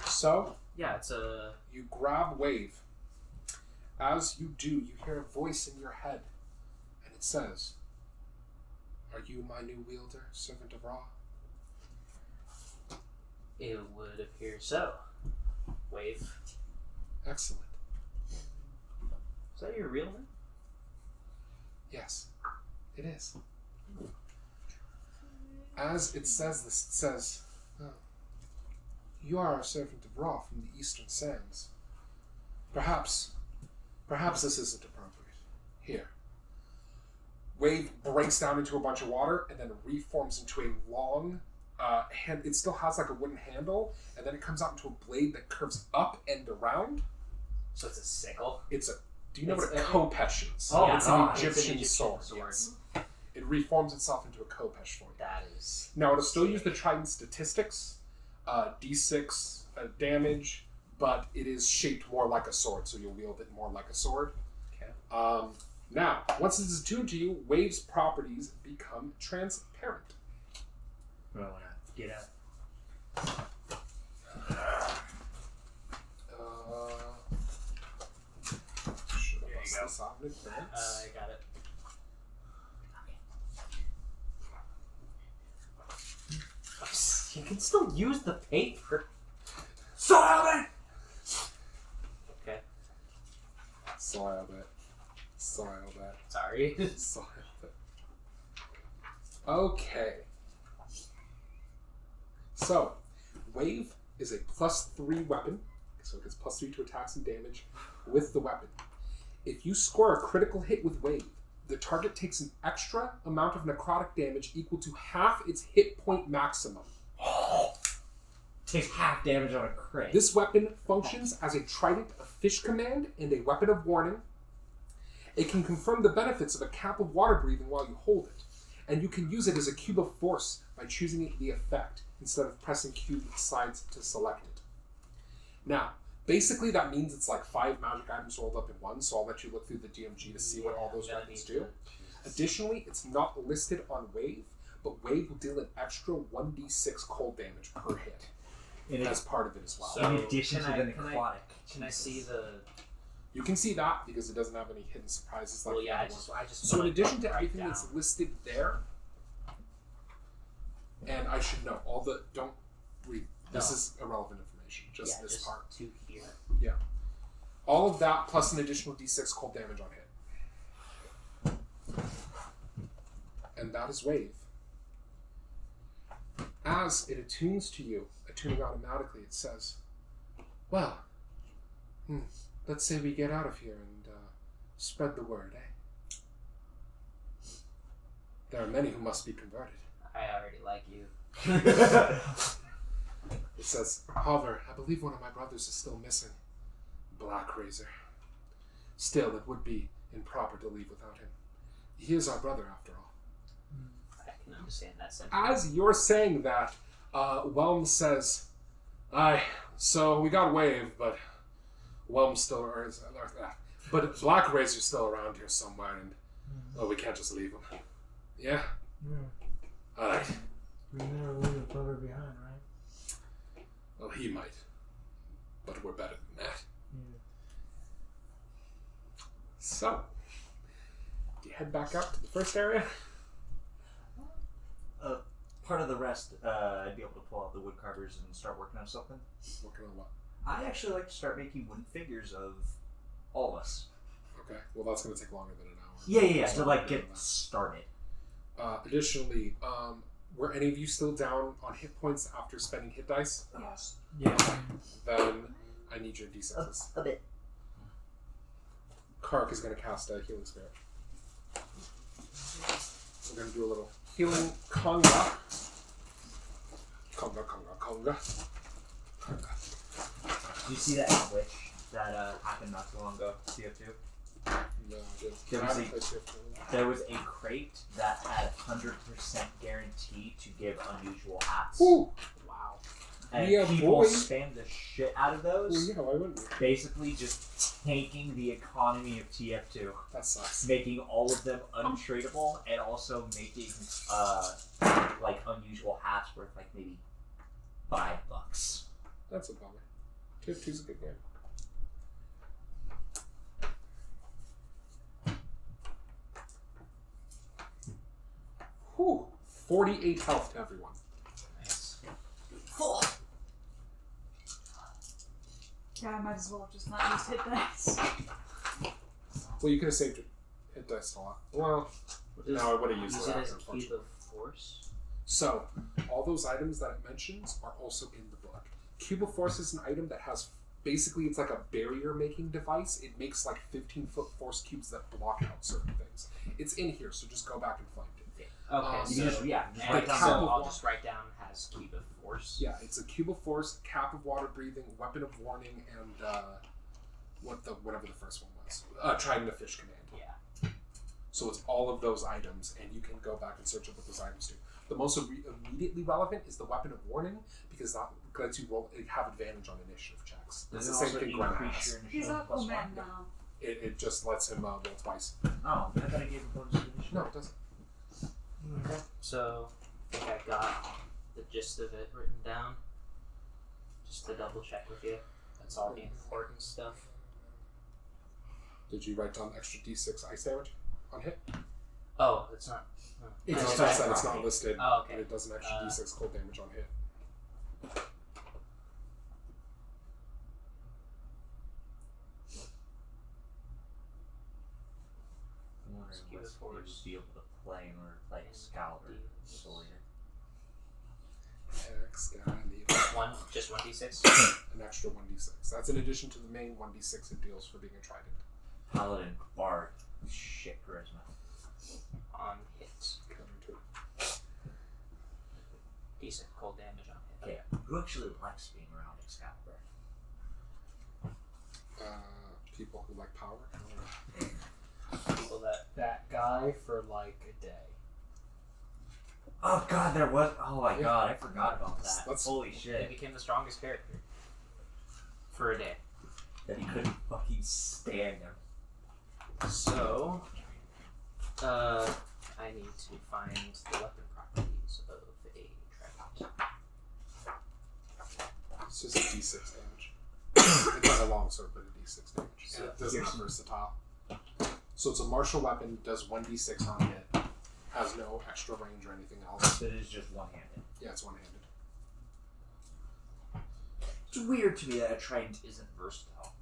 Speaker 1: So,
Speaker 4: Yeah, it's a...
Speaker 1: you grab Wave. As you do, you hear a voice in your head, and it says, "Are you my new wielder, servant of Ra?"
Speaker 4: It would appear so. Wave.
Speaker 1: Excellent.
Speaker 4: Is that your real name?
Speaker 1: Yes, it is. As it says this, it says, "You are a servant of Ra from the eastern sands. Perhaps this isn't appropriate. Here." Wave breaks down into a bunch of water and then reforms into a long, hand. It still has like a wooden handle, and then it comes out into a blade that curves up and around.
Speaker 4: So it's a sickle.
Speaker 1: It's a. Do you know
Speaker 4: It's
Speaker 1: what a khopesh is?
Speaker 4: Oh,
Speaker 1: it's
Speaker 4: God.
Speaker 1: an
Speaker 4: It's
Speaker 1: Egyptian,
Speaker 4: an Egyptian
Speaker 1: sword.
Speaker 4: sword.
Speaker 1: Yes. It reforms itself into a khopesh form.
Speaker 4: That is.
Speaker 1: Now it'll still use the Trident statistics, D6 damage, but it is shaped more like a sword, so you'll wield it more like a sword.
Speaker 4: Okay.
Speaker 1: Now, once it's attuned to you, Wave's properties become transparent.
Speaker 2: Well, get out.
Speaker 1: Should I
Speaker 4: There
Speaker 1: bust
Speaker 4: you go.
Speaker 1: this out in advance?
Speaker 4: I got it. You can still use the paper.
Speaker 1: Silent!
Speaker 4: Okay.
Speaker 1: Soiled it. Soiled it.
Speaker 4: Sorry.
Speaker 1: Soiled it. Okay. So, Wave is a +3 weapon, so it gets +3 to attacks and damage with the weapon. If you score a critical hit with Wave, the target takes an extra amount of necrotic damage equal to half its hit point maximum.
Speaker 2: Takes half damage on a crit.
Speaker 1: This weapon functions as a trident of fish command and a weapon of warning. It can confirm the benefits of a cap of water breathing while you hold it, and you can use it as a cube of force by choosing the effect instead of pressing cube sides to select it. Now, basically that means it's like 5 magic items rolled up in one, so I'll let you look through the DMG to see what all those weapons do. Additionally, it's not listed on Wave, but Wave will deal an extra 1d6 cold damage per hit as part of it as well.
Speaker 4: So-
Speaker 2: in addition to
Speaker 4: can
Speaker 2: the
Speaker 4: I- can I-
Speaker 2: necrotic.
Speaker 4: Can I see the?
Speaker 1: You can see that because it doesn't have any hidden surprises like
Speaker 4: Well, yeah.
Speaker 1: the
Speaker 4: I
Speaker 1: other one.
Speaker 4: just.
Speaker 1: So in
Speaker 4: wanna
Speaker 1: addition to
Speaker 4: write
Speaker 1: everything
Speaker 4: down.
Speaker 1: that's listed there, and I should know, don't read, this
Speaker 4: No.
Speaker 1: is irrelevant information, just
Speaker 4: Yeah,
Speaker 1: this
Speaker 4: just
Speaker 1: part.
Speaker 4: 2 here.
Speaker 1: All of that plus an additional d6 cold damage on hit. And that is Wave. As it attunes to you, attuning automatically, it says, well, let's say we get out of here and spread the word, eh? There are many who must be converted.
Speaker 4: I already like you.
Speaker 1: It says, however, I believe one of my brothers is still missing. Black Razor. Still, it would be improper to leave without him. He is our brother, after all.
Speaker 4: I can understand that sentiment.
Speaker 1: As you're saying that, Whelm says, aye, so we got Wave, but Whelm's still, but Black Razor's still around here somewhere, and, we can't just leave him. Yeah?
Speaker 6: Yeah.
Speaker 1: Alright.
Speaker 6: We never leave a brother behind, right?
Speaker 1: Well, he might. But we're better than that.
Speaker 6: Yeah.
Speaker 1: So, do you head back up to the first area?
Speaker 2: Part of the rest, I'd be able to pull out the wood carvers and start working on something.
Speaker 1: Working on what?
Speaker 2: I actually like to start making wooden figures of all of us.
Speaker 1: Okay, well that's going to take longer than an hour.
Speaker 2: Yeah. To
Speaker 1: So
Speaker 2: like
Speaker 1: we're
Speaker 2: get
Speaker 1: doing that.
Speaker 2: started.
Speaker 1: Additionally, were any of you still down on hit points after spending hit dice?
Speaker 3: Yes.
Speaker 6: Yeah.
Speaker 1: Then I need your d6s.
Speaker 2: A bit.
Speaker 1: Carac is going to cast a healing spirit. We're going to do a little healing conga. Conga.
Speaker 2: Did you see that glitch that happened not too long ago? TF2?
Speaker 1: No, I didn't.
Speaker 2: There
Speaker 1: I
Speaker 2: was
Speaker 1: haven't
Speaker 2: a-
Speaker 1: played TFTYP.
Speaker 2: There was a crate that had 100% guarantee to give unusual hats.
Speaker 1: Ooh!
Speaker 4: Wow.
Speaker 2: And
Speaker 1: Yeah,
Speaker 2: people
Speaker 1: boy.
Speaker 2: spam the shit out of
Speaker 1: Well,
Speaker 2: those.
Speaker 1: yeah, why wouldn't you?
Speaker 2: Basically just tanking the economy of TF2.
Speaker 1: That sucks.
Speaker 2: Making all of them untradeable and also making like unusual hats worth like maybe $5.
Speaker 1: That's a bummer. TF2's a good game. Whew. 48 health to everyone.
Speaker 4: Nice.
Speaker 3: Yeah, I might as well have just not used hit dice.
Speaker 1: Well, you could have saved your hit dice a lot. Well, no, I would have used
Speaker 4: Use
Speaker 1: it
Speaker 4: it
Speaker 1: after,
Speaker 4: as a cube
Speaker 1: unfortunately.
Speaker 4: of force.
Speaker 1: So, all those items that it mentions are also in the book. Cube of Force is an item that has, basically, it's like a barrier-making device. It makes like 15-foot force cubes that block out certain things. It's in here, so just go back and find it.
Speaker 4: Okay,
Speaker 2: You
Speaker 4: so,
Speaker 2: can just, just
Speaker 4: and
Speaker 2: write down
Speaker 1: cap
Speaker 4: so
Speaker 1: of
Speaker 2: the
Speaker 4: I'll
Speaker 1: wa-
Speaker 4: just write down has has Cube of Force.
Speaker 1: Yeah, it's a cube of force, cap of water breathing, weapon of warning, and whatever the first one was. Trident of Fish Command.
Speaker 4: Yeah.
Speaker 1: So it's all of those items, and you can go back and search up what those items do. The most immediately relevant is the weapon of warning, because that lets you have advantage on initiative checks. It's the same thing Gwen has.
Speaker 3: He's Aquaman now.
Speaker 1: It just lets him roll twice.
Speaker 2: Oh, I thought I gave a bonus to initiative.
Speaker 1: No, it doesn't.
Speaker 2: Okay.
Speaker 4: So I think I got the gist of it written down. Just to double check with you. That's all the important stuff.
Speaker 1: Did you write down extra d6 ice damage on hit?
Speaker 4: Oh, it's not.
Speaker 1: It
Speaker 4: I
Speaker 1: just
Speaker 4: didn't
Speaker 1: says
Speaker 4: write
Speaker 1: that it's
Speaker 4: it.
Speaker 1: not listed.
Speaker 4: Oh, okay.
Speaker 1: And it does an extra d6 cold damage on hit.
Speaker 7: I'm wondering
Speaker 4: Cube
Speaker 7: what
Speaker 4: of
Speaker 7: you would
Speaker 4: Force.
Speaker 7: be able to play in order to play Excalibur Soldier.
Speaker 4: Just 1d6.
Speaker 1: An extra 1d6. That's in addition to the main 1d6 it deals for being a trident.
Speaker 7: Paladin, Bard, shit charisma.
Speaker 4: On hits.
Speaker 1: Counter
Speaker 4: Decent cold damage on hit.
Speaker 7: Okay, who actually likes being around Excalibur?
Speaker 1: people who like power.
Speaker 4: People that.
Speaker 5: That guy for like a day.
Speaker 7: Oh god, there was. Oh my
Speaker 1: Yeah.
Speaker 7: god, I forgot about that.
Speaker 1: That's-
Speaker 7: Holy
Speaker 4: He
Speaker 7: shit.
Speaker 4: became the strongest character. For a day.
Speaker 7: That he couldn't fucking stand him.
Speaker 4: So. I need to find the weapon properties of a trident.
Speaker 1: It's just a d6 damage. It's like a long sword, but a d6 damage.
Speaker 4: So
Speaker 1: It doesn't have versatile. So it's a martial weapon, does 1d6 on hit, has no extra range or anything else.
Speaker 7: But it is just one-handed.
Speaker 1: Yeah, it's one-handed.
Speaker 7: It's weird to me that a trident isn't versatile.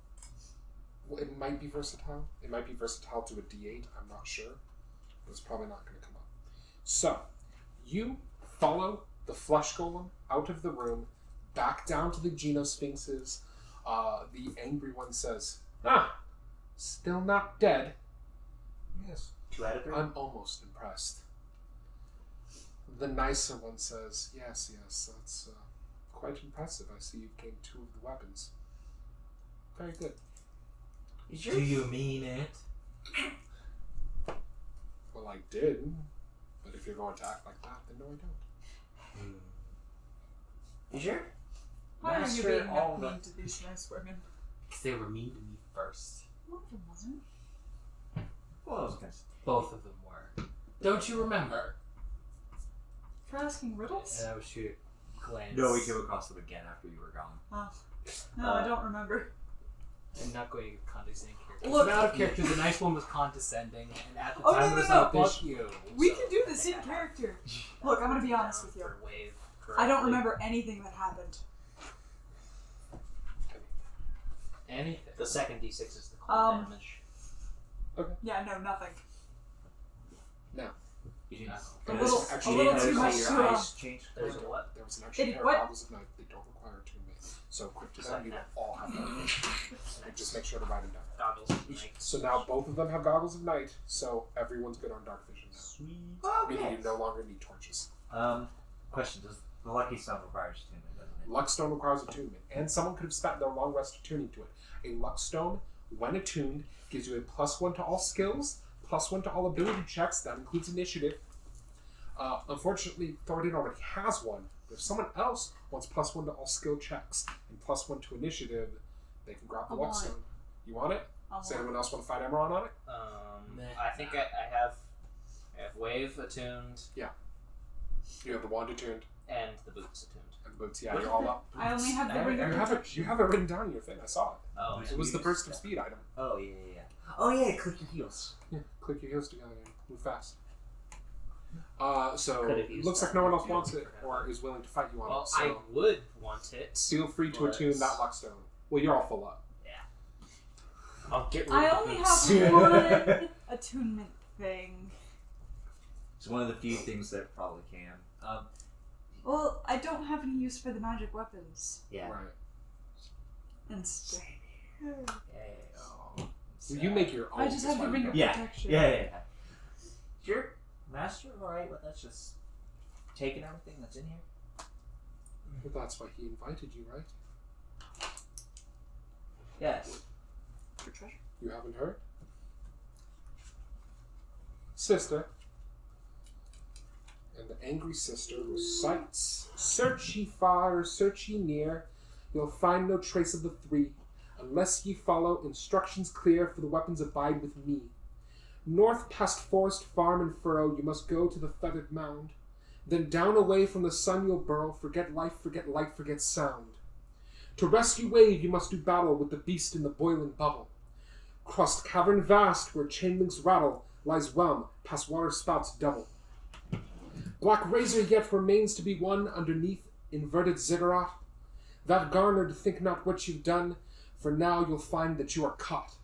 Speaker 1: Well, it might be versatile. It might be versatile to a d8. I'm not sure. But it's probably not going to come up. So, you follow the flesh golem out of the room, back down to the Genosphinxes. The angry one says, still not dead.
Speaker 2: Yes.
Speaker 7: 2 out of 3?
Speaker 1: I'm almost impressed. The nicer one says, yes, that's quite impressive. I see you gained 2 of the weapons. Very good.
Speaker 6: Do you mean it?
Speaker 1: Well, I did, but if you're going to act like that, then no, I don't.
Speaker 7: You sure?
Speaker 3: Why are you
Speaker 7: Master
Speaker 3: being
Speaker 7: all
Speaker 3: that
Speaker 7: the-
Speaker 3: mean to these nice women?
Speaker 6: Because they were mean to me first.
Speaker 3: One of them wasn't.
Speaker 7: Well, those guys.
Speaker 6: Both of them were. Don't you remember?
Speaker 3: For asking riddles?
Speaker 6: And I was shooting glance.
Speaker 7: No, we came across them again after you were gone.
Speaker 3: No, I don't remember.
Speaker 6: I'm not going to condescending character.
Speaker 3: Look-
Speaker 6: Out of character, the nice one was condescending, and at the
Speaker 3: Oh,
Speaker 6: time
Speaker 3: no,
Speaker 6: it was
Speaker 3: no,
Speaker 6: like,
Speaker 3: no.
Speaker 6: fuck you.
Speaker 3: We
Speaker 4: So,
Speaker 3: can do
Speaker 4: I
Speaker 3: this
Speaker 4: think
Speaker 3: in
Speaker 4: I have
Speaker 3: character. Look, I'm gonna be honest with you.
Speaker 4: For wave
Speaker 3: I don't
Speaker 4: correctly.
Speaker 3: remember anything that happened.
Speaker 6: Anything.
Speaker 4: The second d6 is the cold damage.
Speaker 3: Yeah, no, nothing.
Speaker 7: You didn't,
Speaker 3: A
Speaker 1: And
Speaker 3: little,
Speaker 1: it's
Speaker 3: a
Speaker 1: actually-
Speaker 3: little
Speaker 7: you
Speaker 3: too
Speaker 7: didn't
Speaker 3: much
Speaker 7: notice
Speaker 3: to
Speaker 7: your eyes changed?
Speaker 4: There's a what?
Speaker 1: There was an extra
Speaker 3: It-
Speaker 1: pair
Speaker 3: what?
Speaker 1: of goggles of night. They don't require attunement. So quick to them, you will all have them. Just make sure to write them down.
Speaker 4: Goggles. Like,
Speaker 1: So now both of them have goggles of night, so everyone's good on dark vision now.
Speaker 6: Sweet.
Speaker 1: Meaning
Speaker 7: Okay.
Speaker 1: you no longer need torches.
Speaker 7: Question, does the Lucky Stone require attunement, doesn't it?
Speaker 1: Luckstone requires attunement, and someone could have spent their long rest attuning to it. A Luckstone, when attuned, gives you a +1 to all skills, +1 to all ability checks, that includes initiative. Unfortunately, Thoradin already has one, but if someone else wants +1 to all skill checks and +1 to initiative, they can grab the
Speaker 3: I want
Speaker 1: Luckstone. You want it?
Speaker 3: I'll
Speaker 1: Does anyone else want to fight Emerald on it?
Speaker 4: I think I have wave attuned
Speaker 1: You have the wand attuned
Speaker 4: and the boots attuned.
Speaker 1: and the boots. Yeah, you're all up.
Speaker 3: I only have the
Speaker 4: I
Speaker 3: ring
Speaker 1: You
Speaker 3: of
Speaker 1: have it.
Speaker 3: protection.
Speaker 1: You have it written down in your thing. I saw it.
Speaker 4: Oh,
Speaker 1: It was the burst of speed item.
Speaker 7: Oh, yeah. Oh, yeah, click your heels.
Speaker 1: Yeah, click your heels together and move fast. So
Speaker 4: Could've
Speaker 1: it
Speaker 4: used
Speaker 1: looks like
Speaker 4: that.
Speaker 1: no one else wants it or is willing to fight you on
Speaker 4: well,
Speaker 1: it. So
Speaker 4: I would want it.
Speaker 1: feel free to
Speaker 4: but-
Speaker 1: attune that Luckstone. Well, you're all full up.
Speaker 4: I'll get rid
Speaker 3: I
Speaker 4: of
Speaker 3: only
Speaker 4: the boots.
Speaker 3: have one attunement thing.
Speaker 7: It's one of the few things that probably can.
Speaker 3: Well, I don't have any use for the magic weapons.
Speaker 7: Yeah.
Speaker 1: Right.
Speaker 3: And stay.
Speaker 1: So you make your own.
Speaker 3: I just have the ring of
Speaker 7: Yeah.
Speaker 3: protection.
Speaker 7: Yeah. Your master alright with us just taking everything that's in here?
Speaker 1: Well, that's why he invited you, right?
Speaker 2: Yes. For treasure.
Speaker 1: You haven't heard? Sister. And the angry sister recites, "Search ye far, search ye near, you'll find no trace of the three, unless ye follow instructions clear, for the weapons abide with me. North past forest, farm, and furrow, you must go to the feathered mound. Then down away from the sun you'll burrow, forget life, forget light, forget sound. To rescue wave, you must do battle with the beast in the boiling bubble. Crossed cavern vast, where chain links rattle, lies whelm, past water spouts double. Black razor yet remains to be won underneath inverted ziggurat. That garnered, think not what you've done, for now you'll find that you are caught.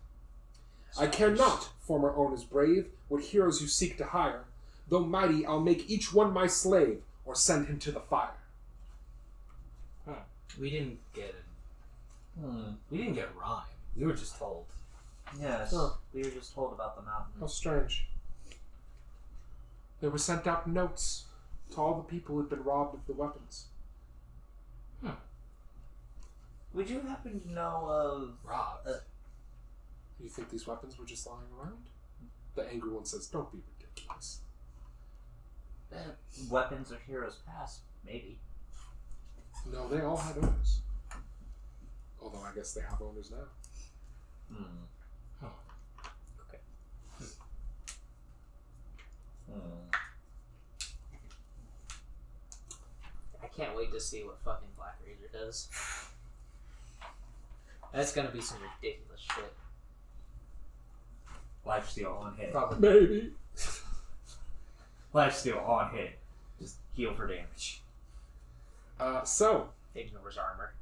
Speaker 1: I care not, former owners brave, what heroes you seek to hire. Though mighty, I'll make each one my slave, or send him to the fire."
Speaker 5: We didn't get it. We didn't get rhyme. We were just told.
Speaker 2: Yes.
Speaker 6: Oh.
Speaker 2: We were just told about the mountain.
Speaker 1: How strange. There were sent out notes to all the people who had been robbed of the weapons.
Speaker 2: Would you happen to know of...
Speaker 5: Robbed.
Speaker 1: You think these weapons were just lying around? The angry one says, "Don't be ridiculous."
Speaker 2: weapons of heroes past? Maybe.
Speaker 1: No, they all had owners. Although I guess they have owners now.
Speaker 2: Okay.
Speaker 4: I can't wait to see what fucking Black Razor does. That's gonna be some ridiculous shit.
Speaker 7: Lifesteal on hit.
Speaker 1: Maybe.
Speaker 7: Lifesteal on hit. Just heal for damage.
Speaker 1: So
Speaker 4: Ignores armor.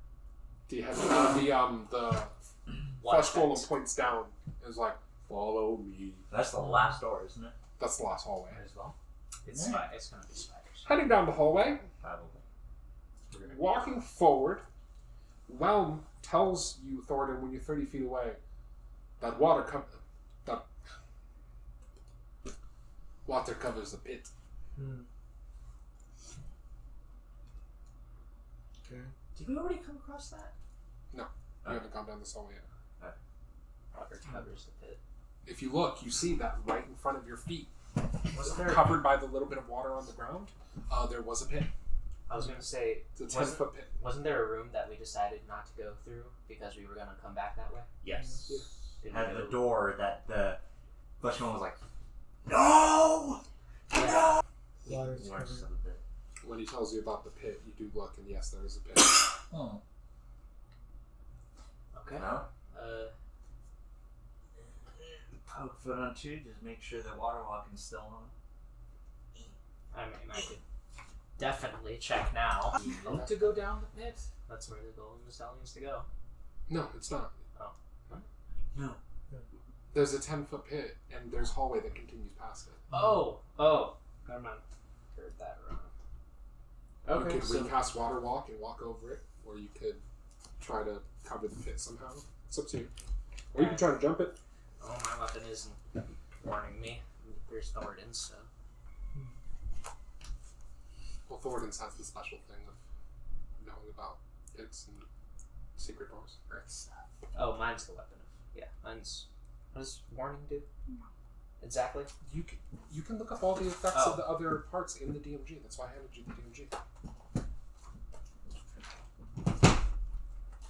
Speaker 1: the flesh golem points down and is like, "Follow me."
Speaker 2: That's the last door, isn't it?
Speaker 1: That's the last hallway.
Speaker 4: As well. It's it's gonna be spiders.
Speaker 1: Heading down the hallway,
Speaker 2: Probably.
Speaker 1: walking forward, Whelm tells you, Thoradin, when you're 30 feet away, that water covers the pit.
Speaker 6: Okay.
Speaker 4: Did we already come across that?
Speaker 1: You haven't gone down this hallway yet.
Speaker 4: Water covers the pit.
Speaker 1: If you look, you see that right in front of your feet,
Speaker 4: Was there?
Speaker 1: covered by the little bit of water on the ground, there was a pit.
Speaker 4: I was gonna say,
Speaker 1: It's a 10-foot pit.
Speaker 4: wasn't there a room that we decided not to go through because we were gonna come back that way?
Speaker 2: Yes.
Speaker 1: Yeah.
Speaker 2: It had the door that the Fleshman was like, "No! No!"
Speaker 6: Water's
Speaker 2: Worse
Speaker 6: covered.
Speaker 2: of a bit.
Speaker 1: When he tells you about the pit, you do look, and yes, there is a pit.
Speaker 2: Oh.
Speaker 4: Okay.
Speaker 2: No? Poke foot on two, just make sure that water walking's still on.
Speaker 4: I mean, I could definitely check now.
Speaker 5: Look to go down the pit.
Speaker 4: That's where the golem is telling us to go.
Speaker 1: No, it's not.
Speaker 2: No.
Speaker 1: There's a 10-foot pit, and there's a hallway that continues past it.
Speaker 4: Oh, never mind. Heard that wrong.
Speaker 1: You
Speaker 4: Okay,
Speaker 1: could
Speaker 4: so
Speaker 1: recast water walk and walk over it, or you could try to cover the pit somehow. It's up to you. Or you can try to jump it.
Speaker 4: oh, my weapon isn't warning me. There's Thoradin, so
Speaker 1: Well, Thoradin's has the special thing of knowing about pits and secret doors.
Speaker 4: oh, mine's the weapon of mine's. What does warning do? Exactly.
Speaker 1: You can look up all the effects of the other parts in the DMG. That's why I handed you the DMG.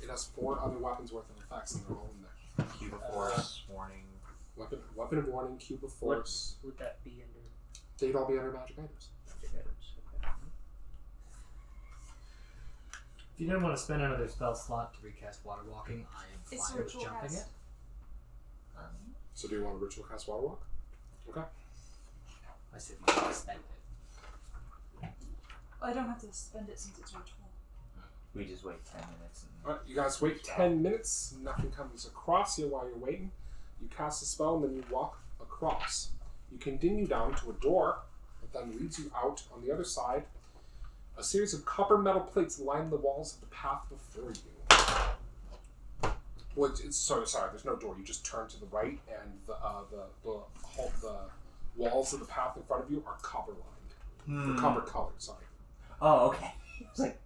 Speaker 1: It has 4 other weapons worth of effects, and they're all in there.
Speaker 2: Cube of Force, warning.
Speaker 1: Weapon of warning, cube of force.
Speaker 4: Would that be under
Speaker 1: They'd all be under magic items.
Speaker 4: magic items? Okay.
Speaker 6: If you didn't want to spend another spell slot to recast water walking, I am
Speaker 3: It's
Speaker 6: fine with
Speaker 3: ritual
Speaker 6: jumping
Speaker 3: cast.
Speaker 6: it.
Speaker 1: So do you want to ritual cast water walk? Okay.
Speaker 6: I said you want to spend it.
Speaker 3: I don't have to spend it since it's ritual.
Speaker 2: We just wait 10 minutes. And
Speaker 1: Alright, you guys wait 10 minutes. Nothing comes across you while you're waiting. You cast a spell and then you walk across. You continue down to a door that then leads you out on the other side. A series of copper metal plates line the walls of the path before you. Well, sorry, there's no door. You just turn to the right and the walls of the path in front of you are copper lined. They're copper colored, sorry.
Speaker 2: Oh, okay. It's like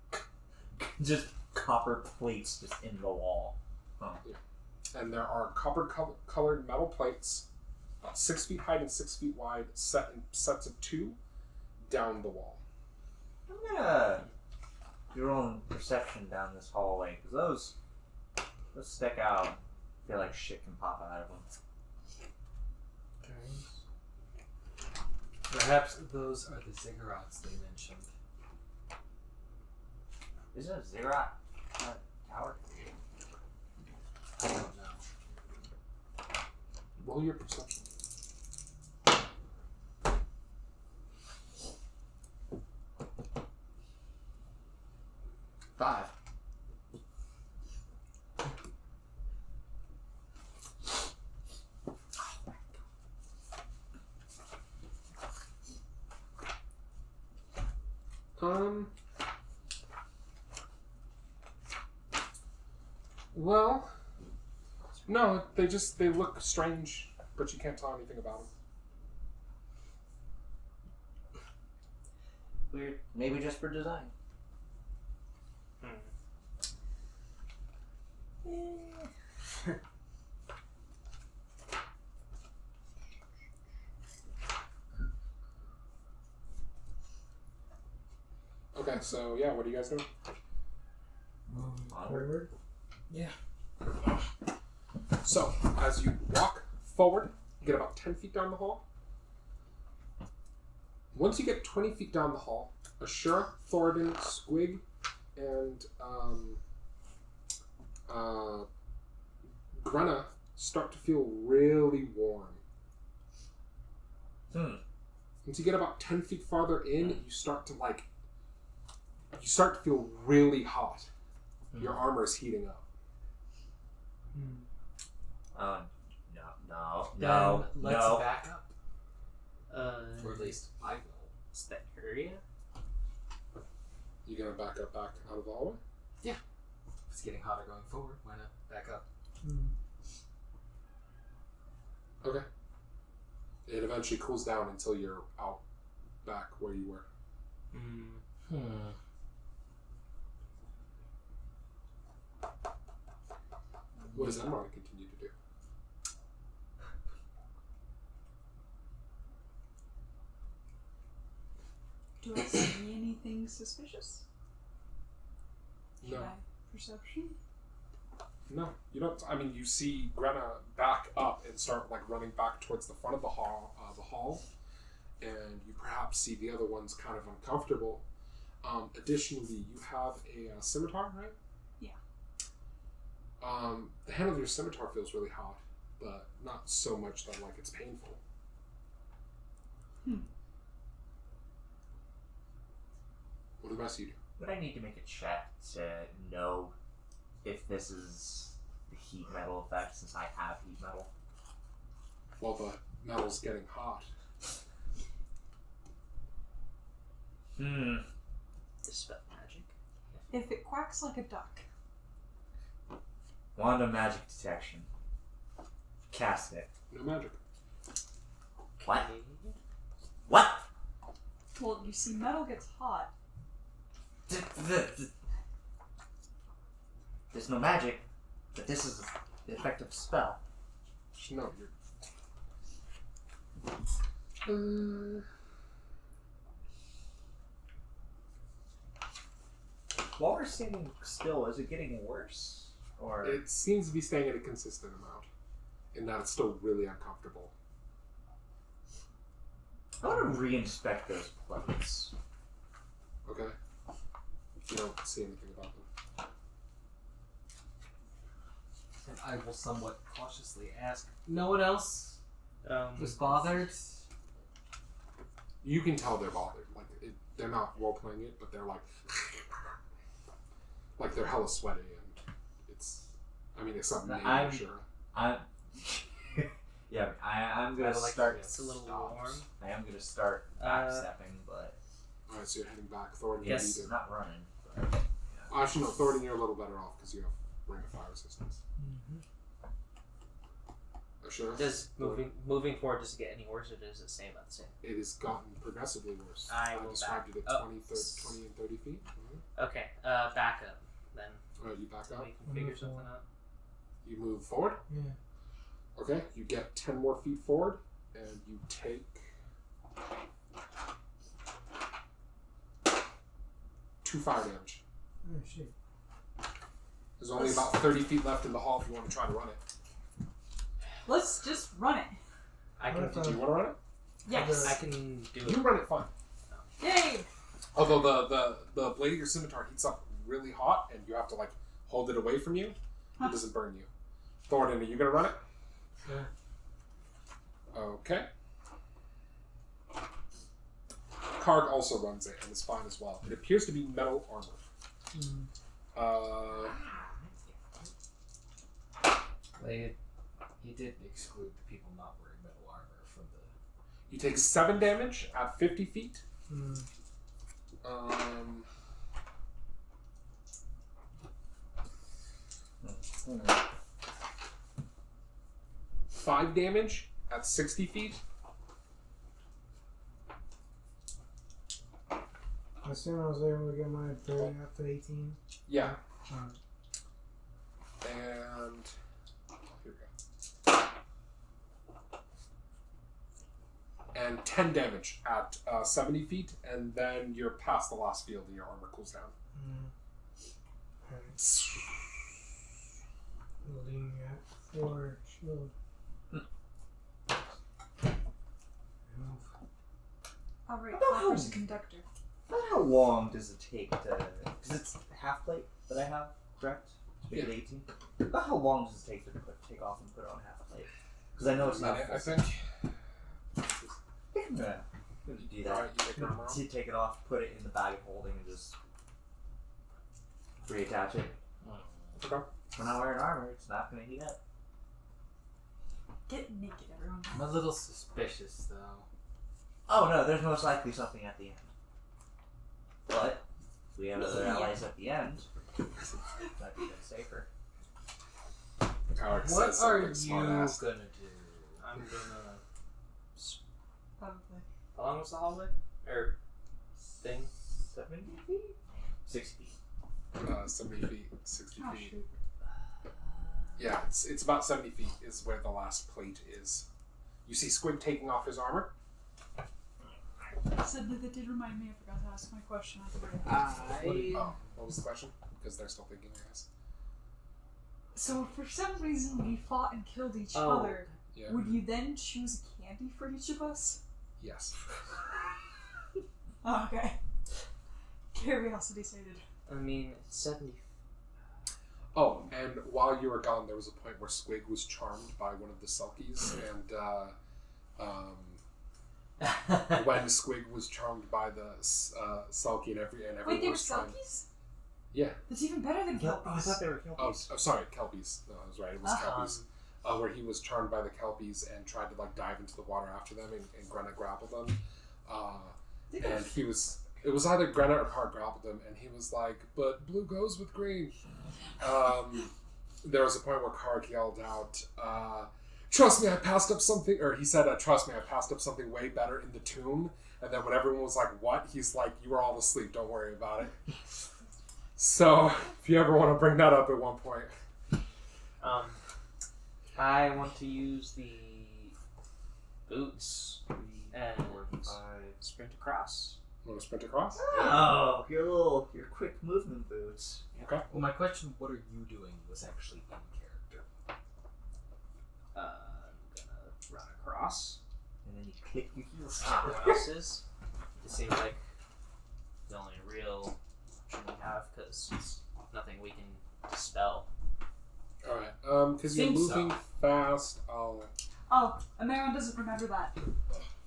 Speaker 7: just copper plates just in the wall. Oh.
Speaker 1: And there are copper-colored metal plates, about 6 feet high and 6 feet wide, set in sets of 2 down the wall.
Speaker 7: I'm gonna do rolling perception down this hallway, because those stick out. I feel like shit can pop out of them.
Speaker 5: Perhaps those are the ziggurats they mentioned.
Speaker 7: Is it a ziggurat tower?
Speaker 5: I don't know.
Speaker 1: Roll your perception.
Speaker 7: Five.
Speaker 1: Well, no, they look strange, but you can't tell anything about them.
Speaker 7: Weird. Maybe just for design.
Speaker 1: Okay, so yeah, what are you guys doing?
Speaker 6: Forward.
Speaker 5: Yeah.
Speaker 1: So, as you walk forward, you get about 10 feet down the hall. Once you get 20 feet down the hall, Asura, Thoradin, Squig, and Grenna start to feel really warm. Once you get about 10 feet farther in, you start to feel really hot. Your armor is heating up.
Speaker 7: No.
Speaker 5: Let's
Speaker 7: No.
Speaker 5: back up. Or at least I will.
Speaker 4: Is that area?
Speaker 1: You gonna back up back out of the hallway?
Speaker 5: If it's getting hotter going forward, why not back up?
Speaker 1: Okay. It eventually cools down until you're out back where you were. What does Emron continue to do?
Speaker 3: Do I see anything suspicious? Should
Speaker 1: No.
Speaker 3: I perception?
Speaker 1: No, you don't. I mean, you see Grenna back up and start running back towards the front of the hall, and you perhaps see the other ones kind of uncomfortable. Additionally, you have a scimitar, right?
Speaker 3: Yeah.
Speaker 1: The handle of your scimitar feels really hot, but not so much that it's painful. What do the rest of you do?
Speaker 7: Would I need to make a check to know if this is the heat metal effect, since I have heat metal?
Speaker 1: Well, the metal's getting hot.
Speaker 4: Dispel magic.
Speaker 3: If it quacks like a duck.
Speaker 7: Wand of magic detection. Cast it.
Speaker 1: No magic.
Speaker 7: What? What?
Speaker 3: Well, you see, metal gets hot.
Speaker 7: There's no magic, but this is the effect of a spell.
Speaker 1: No, you're...
Speaker 2: While we're standing still, is it getting worse? Or
Speaker 1: It seems to be staying at a consistent amount, in that it's still really uncomfortable.
Speaker 7: I want to re-inspect those plates.
Speaker 1: Okay? You don't see anything about them.
Speaker 5: And I will somewhat cautiously ask, no one else was bothered?
Speaker 1: You can tell they're bothered. They're not role-playing it, but they're they're hella sweaty, and it's something named
Speaker 7: I'm
Speaker 1: sure.
Speaker 7: I'm gonna start.
Speaker 4: It's a little warm.
Speaker 7: I am gonna start backstepping, but
Speaker 1: Alright, so you're heading back. Thoradin,
Speaker 4: Yes.
Speaker 1: you need
Speaker 7: not running. But,
Speaker 1: to... Actually, no, Thoradin, you're a little better off because you have Ring of Fire resistance. Sure.
Speaker 4: Does moving forward, does it get any worse or does it stay about the same?
Speaker 1: It has gotten progressively worse.
Speaker 4: I will
Speaker 1: described it at 20 and 30 feet.
Speaker 4: Okay, back up then.
Speaker 1: Alright, you back
Speaker 4: So
Speaker 1: up.
Speaker 4: we can figure something out.
Speaker 1: You move forward.
Speaker 6: Yeah.
Speaker 1: Okay, you get 10 more feet forward, and you take 2 fire damage.
Speaker 6: Oh shit.
Speaker 1: There's only about 30 feet left in the hall if you want to try to run it.
Speaker 3: Let's just run it.
Speaker 4: I can.
Speaker 1: Did you want to run it?
Speaker 3: Yes.
Speaker 4: I can do it.
Speaker 1: You run it fine.
Speaker 3: Yay!
Speaker 1: Although the blade of your scimitar heats up really hot, and you have to like hold it away from you. It doesn't burn you. Thoradin, are you gonna run it?
Speaker 6: Yeah.
Speaker 1: Okay. Carac also runs it and is fine as well. It appears to be metal armor.
Speaker 5: He did exclude the people not wearing metal armor from the.
Speaker 1: You take 7 damage at 50 feet. 5 damage at 60 feet.
Speaker 6: I assume I was able to get my 30 after 18.
Speaker 1: Yeah. And here we go. And 10 damage at 70 feet, and then you're past the last field and your armor cools down.
Speaker 6: Alright. Looking at 4 shield.
Speaker 3: Alright, Flopper's a conductor.
Speaker 2: About how long does it take to... Because it's half plate that I have, correct? To make it 18? About how long does it take to take off and put it on half plate? Because I know it's not...
Speaker 1: I think.
Speaker 2: Yeah. Do that.
Speaker 1: Alright, you take your armor off.
Speaker 2: To take it off, put it in the bag of holding, and just reattach it.
Speaker 1: Okay.
Speaker 2: If we're not wearing armor, it's not going to heat up.
Speaker 3: Get naked, everyone.
Speaker 5: I'm a little suspicious though.
Speaker 2: Oh no, there's most likely something at the end. But if we have other allies at the end, that'd be a bit safer.
Speaker 1: Carac
Speaker 5: What
Speaker 1: says
Speaker 5: are
Speaker 1: something
Speaker 5: you
Speaker 1: smart-ass.
Speaker 5: gonna do?
Speaker 4: I'm gonna.
Speaker 3: Probably.
Speaker 4: How long was the hallway? Or thing?
Speaker 2: 70 feet? 60 feet.
Speaker 1: 70 feet, 60
Speaker 3: Oh,
Speaker 1: feet.
Speaker 3: shoot.
Speaker 1: Yeah, it's about 70 feet is where the last plate is. You see Squig taking off his armor.
Speaker 3: Suddenly that did remind me I forgot to ask my question.
Speaker 1: Oh, what was the question? Because they're still thinking, I guess.
Speaker 3: So if for some reason we fought and killed each
Speaker 4: Oh.
Speaker 3: other,
Speaker 1: Yeah.
Speaker 3: would you then choose candy for each of us?
Speaker 1: Yes.
Speaker 3: Oh, okay. Curiosity stated.
Speaker 4: I mean, 70.
Speaker 1: Oh, and while you were gone, there was a point where Squig was charmed by one of the Selkies, and when Squig was charmed by the Selkie and everyone
Speaker 3: Wait, they were
Speaker 1: was trying.
Speaker 3: Selkies?
Speaker 1: Yeah.
Speaker 3: That's even better than
Speaker 2: Oh, I
Speaker 3: Kelpies.
Speaker 2: thought they were
Speaker 1: Oh,
Speaker 2: Kelpies.
Speaker 1: sorry, Kelpies. No, I was right. It was
Speaker 3: Uh-huh.
Speaker 1: Kelpies. Where he was charmed by the Kelpies and tried to like dive into the water after them, and Grenna grappled them. And he was. It was either Grenna or Carac grappled him, and he was like, "But blue goes with green." There was a point where Carac yelled out, "Trust me, I passed up something," or he said, "Trust me, I passed up something way better in the tomb." And then when everyone was like, "What?" He's like, "You were all asleep. Don't worry about it." So, if you ever want to bring that up at one point,
Speaker 4: I want to use the boots and sprint across.
Speaker 1: want to sprint across?
Speaker 2: Oh, your quick movement boots.
Speaker 1: Okay.
Speaker 5: Well, my question, what are you doing, was actually in character.
Speaker 4: I'm gonna run across.
Speaker 2: And then you click your heels.
Speaker 4: Everyone else's. It seems like the only real option we have because it's nothing we can dispel.
Speaker 1: Alright, because you're
Speaker 5: Seems
Speaker 1: moving fast,
Speaker 3: Oh, Amaron doesn't remember that.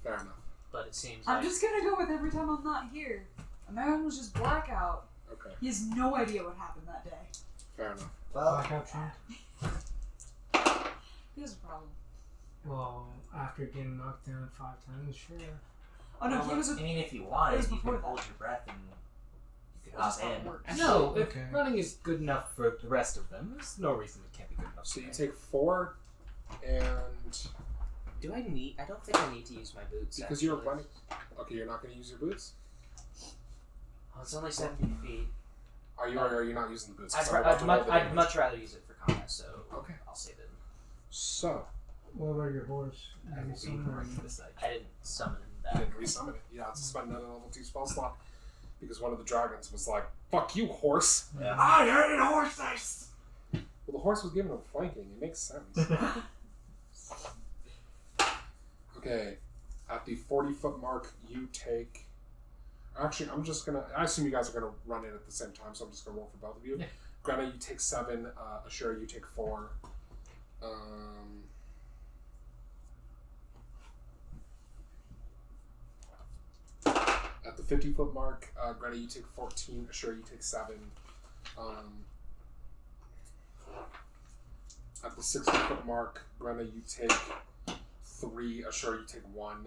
Speaker 1: fair enough.
Speaker 4: But it seems
Speaker 3: I'm
Speaker 4: like
Speaker 3: just gonna go with every time I'm not here. Amaron was just blackout.
Speaker 1: Okay,
Speaker 3: He has no idea what happened that day.
Speaker 1: fair enough.
Speaker 2: Well,
Speaker 6: Blackout trained.
Speaker 3: He has a problem.
Speaker 6: Well, after getting knocked down 5 times, sure.
Speaker 3: Oh no,
Speaker 2: well,
Speaker 3: he was
Speaker 2: I
Speaker 3: a...
Speaker 2: mean, if you
Speaker 3: it
Speaker 2: wanted,
Speaker 3: was
Speaker 2: you
Speaker 3: before
Speaker 2: could
Speaker 3: that.
Speaker 2: hold your breath and you could
Speaker 3: That's
Speaker 2: hop
Speaker 3: how it
Speaker 2: in.
Speaker 3: works.
Speaker 5: No, if
Speaker 6: Okay.
Speaker 5: running is good enough for the rest of them, there's no reason it can't be good enough
Speaker 1: So
Speaker 5: for
Speaker 1: you
Speaker 5: me.
Speaker 1: take 4 And
Speaker 4: Do I need? I don't think I need to use my boots.
Speaker 1: because you're
Speaker 4: actually.
Speaker 1: running. Okay, you're not going to use your boots?
Speaker 4: Oh, it's only 70 feet.
Speaker 1: Are you or are you not using the boots? 'Cause
Speaker 4: I'd,
Speaker 1: I'm about to roll the
Speaker 4: I'd
Speaker 1: damage.
Speaker 4: much rather use it for combat, so
Speaker 1: Okay.
Speaker 4: I'll save it.
Speaker 1: So,
Speaker 6: What about your horse? Have you seen her?
Speaker 4: I didn't summon
Speaker 1: I
Speaker 4: that.
Speaker 1: didn't resummon it. Yeah, it's spend another level 2 spell slot. Because one of the dragons was like, fuck you, horse.
Speaker 7: Yeah.
Speaker 1: I hate horses! Well, the horse was giving him flanking. It makes sense. Okay, at the 40-foot mark, you take... Actually, I'm just going to... I assume you guys are going to run in at the same time, so I'm just going to roll for both of you.
Speaker 5: Yeah.
Speaker 1: Greta, you take 7. Ashura, you take 4. At the 50-foot mark, Greta, you take 14. Ashura, you take 7. At the 60-foot mark, Greta, you take 3. Ashura, you take 1.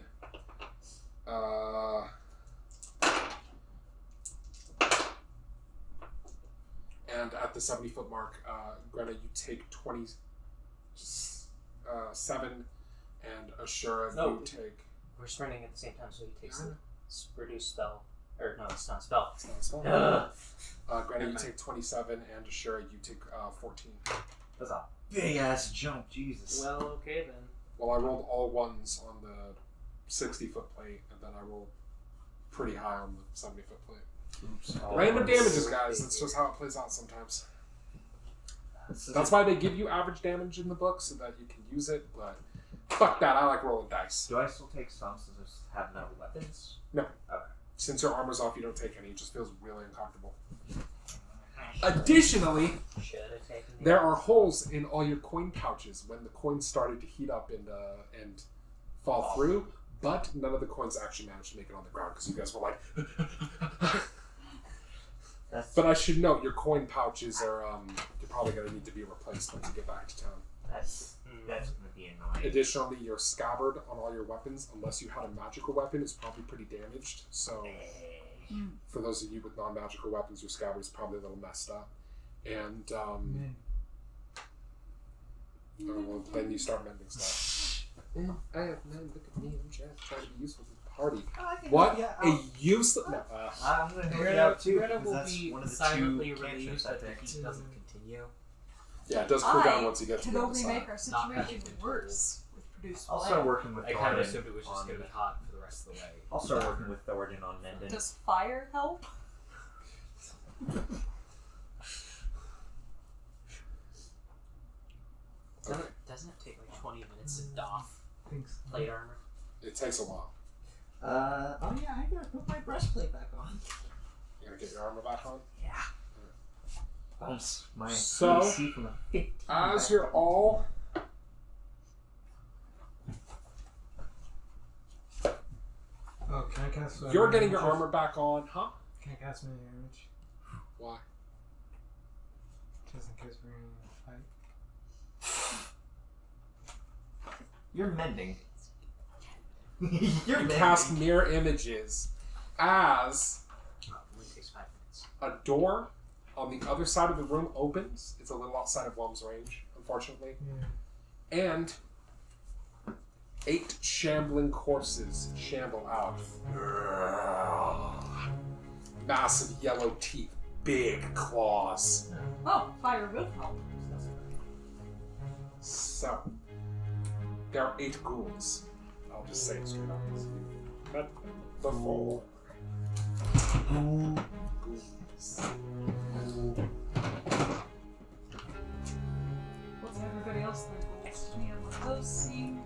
Speaker 1: And at the 70-foot mark, Greta, you take 27. And Ashura, you take...
Speaker 4: We're sprinting at the same time, so he takes the reduced spell. Or, no, it's not a spell.
Speaker 1: It's not a spell. Greta, you take 27. And Ashura, you take 14.
Speaker 7: That's a big ass jump, Jesus.
Speaker 4: Well, okay then.
Speaker 1: Well, I rolled all 1s on the 60-foot plate, and then I rolled pretty high on the 70-foot plate.
Speaker 7: Oops.
Speaker 1: Random damages, guys. That's just how it plays out sometimes. That's why they give you average damage in the book, so that you can use it, but fuck that, I like rolling dice.
Speaker 7: Do I still take some since I just have metal weapons?
Speaker 1: No.
Speaker 7: Okay.
Speaker 1: Since your armor's off, you don't take any. It just feels really uncomfortable. Additionally,
Speaker 4: Should have taken the
Speaker 1: there are holes in all your coin pouches when the coins started to heat up and fall through, but none of the coins actually managed to make it on the ground because you guys were like... But I should note, your coin pouches are, you're probably going to need to be replaced once you get back to town.
Speaker 7: That's gonna be annoying.
Speaker 1: Additionally, your scabbard on all your weapons, unless you had a magical weapon, is probably pretty damaged. So, for those of you with non-magical weapons, your scabbard is probably a little messed up. And, well, then you start mending stuff. I have men, look at me, I'm just trying to be useful to the party. What? A useless... No,
Speaker 7: I'm gonna help you
Speaker 5: Greta,
Speaker 7: out too.
Speaker 5: Greta
Speaker 7: because
Speaker 5: will
Speaker 7: that's
Speaker 5: be
Speaker 7: one of the
Speaker 5: silently
Speaker 7: two
Speaker 5: relieved
Speaker 7: cantrips I
Speaker 5: that the
Speaker 7: picked.
Speaker 5: heat doesn't continue.
Speaker 1: yeah, it does cool down
Speaker 3: I
Speaker 1: once you get to
Speaker 3: could
Speaker 1: the other
Speaker 3: only
Speaker 1: side.
Speaker 3: make our
Speaker 5: Not
Speaker 3: situation
Speaker 5: magically
Speaker 3: worse with produced
Speaker 7: I'll
Speaker 3: flame.
Speaker 7: start working with
Speaker 5: I kind of
Speaker 7: Thoradin
Speaker 5: assumed it was just
Speaker 7: on-
Speaker 5: going to be hot for the rest of the way.
Speaker 7: I'll start working with Thoradin on Mendon.
Speaker 3: Does fire help?
Speaker 1: Okay.
Speaker 4: Doesn't it take like 20 minutes to doff
Speaker 6: Thanks.
Speaker 4: plate armor?
Speaker 1: It takes a while.
Speaker 2: Oh yeah, I gotta put my breastplate back on.
Speaker 1: You gonna get your armor back on?
Speaker 2: Bumps my
Speaker 1: So,
Speaker 2: AC from a 15.
Speaker 1: As you're all...
Speaker 6: Oh, can I cast?
Speaker 1: You're getting your armor back on, huh?
Speaker 6: Can I cast many damage?
Speaker 1: Why?
Speaker 6: Just in case we're in a fight.
Speaker 7: You're mending.
Speaker 1: You cast mirror images as
Speaker 4: Oh, it only takes 5 minutes.
Speaker 1: a door on the other side of the room opens. It's a little outside of Whelm's range, unfortunately.
Speaker 6: Yeah.
Speaker 1: And 8 shambling corpses shamble out. Massive yellow teeth, big claws.
Speaker 3: Oh, fire will help.
Speaker 1: So, there are 8 ghouls. I'll just say it straight up. Met them before. Ghouls.
Speaker 3: What's everybody else their goals to me? Those seem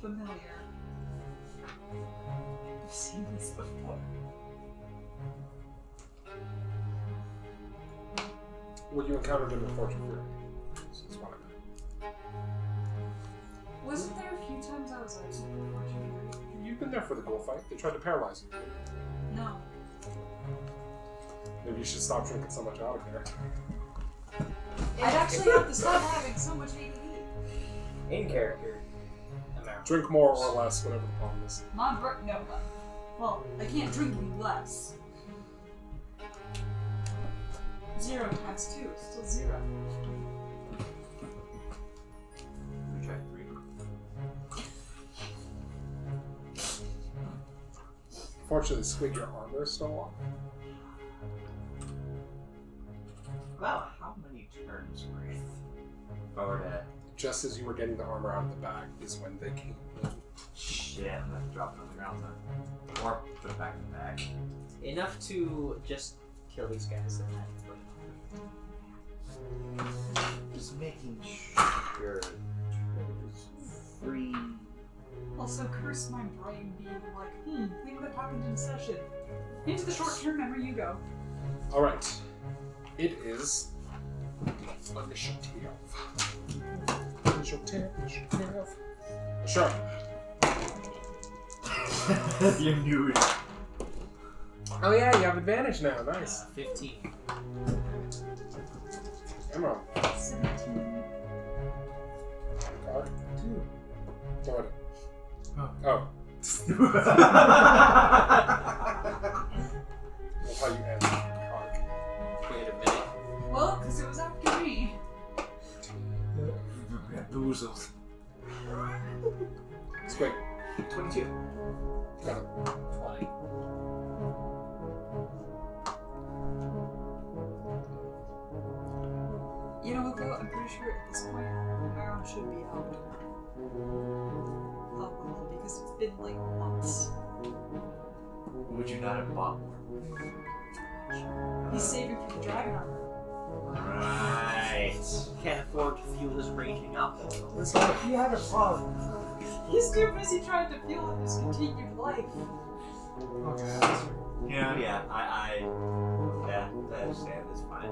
Speaker 3: familiar. I've seen this before.
Speaker 1: Well, you encountered them in Fortune Fury. So that's what I meant.
Speaker 3: Wasn't there a few times I was like super fortunate?
Speaker 1: You've been there for the ghoul fight. They tried to paralyze you.
Speaker 3: No.
Speaker 1: Maybe you should stop drinking so much out of there.
Speaker 3: I'd actually have to stop having so much ADD.
Speaker 4: In character, American.
Speaker 1: Drink more or less, whatever the problem is.
Speaker 3: No. Well, I can't drink any less. 0 times 2 is still 0.
Speaker 1: Unfortunately, Squig, your armor is still on.
Speaker 7: Wow, how many turns worth? Or to...
Speaker 1: Just as you were getting the armor out of the bag is when they came in.
Speaker 7: Shit, I'm gonna have to drop it on the ground then. Or put it back in the bag.
Speaker 4: Enough to just kill these guys and then
Speaker 7: Just making sure there's free.
Speaker 3: Also, curse my brain being like, think that happened in session. Into the short-term memory you go.
Speaker 1: Alright. It is initiative. Initiative. Sure.
Speaker 7: You knew it.
Speaker 1: Oh yeah, you have advantage now. Nice.
Speaker 4: 15.
Speaker 1: Emerald.
Speaker 3: 17.
Speaker 1: Card.
Speaker 6: 2.
Speaker 1: Thoradin.
Speaker 6: Oh.
Speaker 1: Oh. That's how you end card.
Speaker 4: Wait a minute.
Speaker 3: Well, because it was after me.
Speaker 7: Bamboozled.
Speaker 1: Squig.
Speaker 7: 22.
Speaker 1: Got it.
Speaker 4: 20.
Speaker 3: You know what though? I'm pretty sure at this point, Aaron should be helping because it's been like months.
Speaker 7: Would you not have bought more?
Speaker 3: He's saving for the dragon armor.
Speaker 7: Right.
Speaker 4: Can't afford to fuel this raging up.
Speaker 6: Listen, if you had a problem.
Speaker 3: He's too busy trying to fuel his continued life.
Speaker 6: Okay, that's
Speaker 7: Yeah, I understand. It's fine.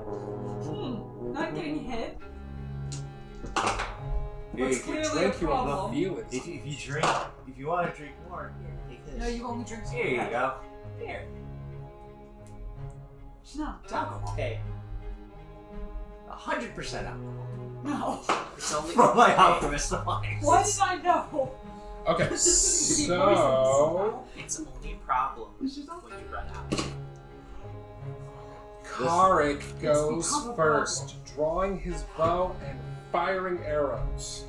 Speaker 3: Not getting hit. What's
Speaker 1: If you
Speaker 3: clearly a
Speaker 1: drink, you will not
Speaker 3: problem.
Speaker 1: feel it.
Speaker 7: If you drink, if you want to drink more, here, take this.
Speaker 3: No, you only drink
Speaker 7: Here you go.
Speaker 3: Here. It's not alcohol.
Speaker 4: Okay.
Speaker 7: 100% alcohol.
Speaker 3: No.
Speaker 4: It's only
Speaker 7: From my alchemist eyes.
Speaker 3: Why did I know?
Speaker 1: Okay,
Speaker 3: This is
Speaker 1: so
Speaker 3: poisonous.
Speaker 4: It's only a problem when you run out.
Speaker 1: Carac goes
Speaker 3: become a
Speaker 1: first, drawing his bow and firing arrows.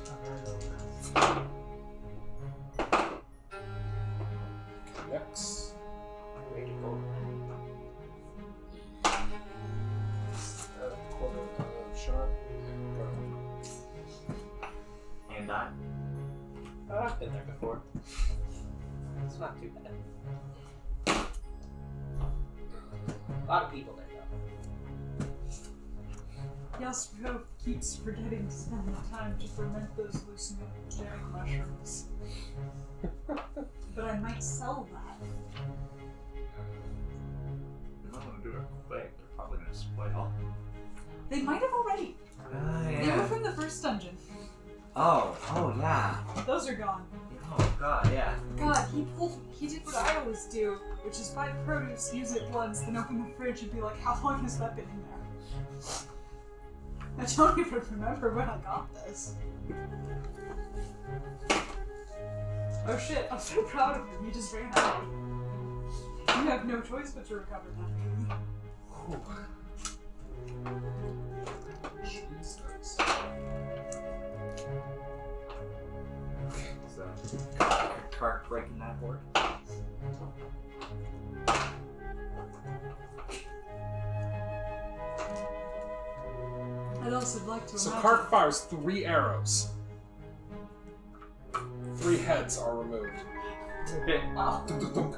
Speaker 1: Connects.
Speaker 4: Way to go.
Speaker 1: Quarter shot. And go.
Speaker 7: And I.
Speaker 4: I've been there before. It's not too bad. A lot of people there though.
Speaker 3: He also keeps forgetting to spend the time to ferment those hallucinogenic mushrooms. But I might sell that.
Speaker 7: If I'm gonna do it quick, they're probably gonna spoil.
Speaker 3: They might have already. They were from the first dungeon.
Speaker 7: Oh yeah.
Speaker 3: Those are gone.
Speaker 7: Oh god, yeah.
Speaker 3: God, he did what I always do, which is buy produce, use it once, then open the fridge and be like, how long has that been in there? I don't even remember when I got this. Oh shit, I'm so proud of him, he just ran out. You have no choice but to recover that.
Speaker 1: Jesus.
Speaker 7: So, Carac breaking that board.
Speaker 3: I'd also like to
Speaker 1: So
Speaker 3: imagine...
Speaker 1: Carac fires 3 arrows. 3 heads are removed.
Speaker 3: Wow.
Speaker 1: Dunk, dunk, dunk.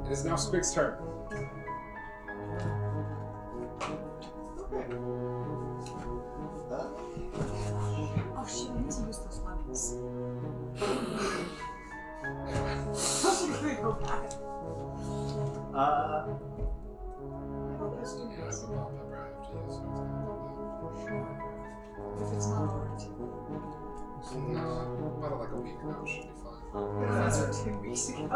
Speaker 1: It is now Squig's turn.
Speaker 3: Oh shit, I need to use those lemons. I'm gonna go back. Oh, those two
Speaker 1: Yeah, I
Speaker 3: guys.
Speaker 1: have a bell pepper I have to use, so it's gonna
Speaker 3: If it's not already too
Speaker 1: do that. No, about like a week ago, it should be fine.
Speaker 3: late. Those were 2 weeks ago.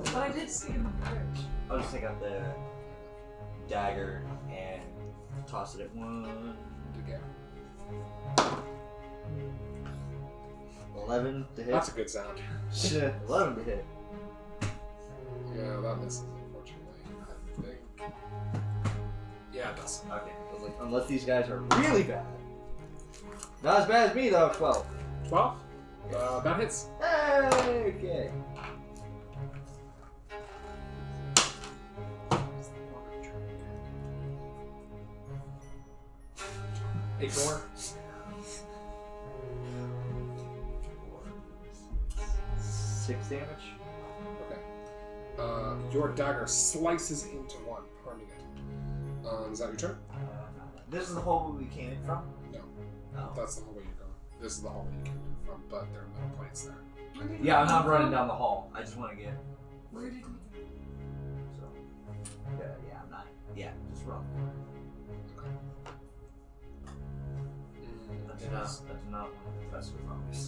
Speaker 3: But I did stick in the fridge.
Speaker 7: I'll just take out the dagger and toss it at one.
Speaker 1: Again.
Speaker 2: 11 to hit.
Speaker 1: That's a good sound.
Speaker 2: Shit, 11 to hit.
Speaker 1: Yeah, that misses, unfortunately. I think. Yeah, it does.
Speaker 2: Okay, but like, unless these guys are really bad. Not as bad as me though. 12.
Speaker 1: 12? That hits.
Speaker 2: Hey, okay.
Speaker 1: Ignore.
Speaker 2: 6 damage.
Speaker 1: Okay. Your dagger slices into one, harming it. Is that your turn?
Speaker 2: This is the hole we came in from?
Speaker 1: No.
Speaker 2: Oh.
Speaker 1: That's the hallway you're going. This is the hallway you came in from, but there are metal plates there.
Speaker 2: Yeah, I'm not running down the hall. I just want to get.
Speaker 3: Where did we go?
Speaker 2: So. Yeah, I'm not. Yeah, just run. I do not want to mess with zombies.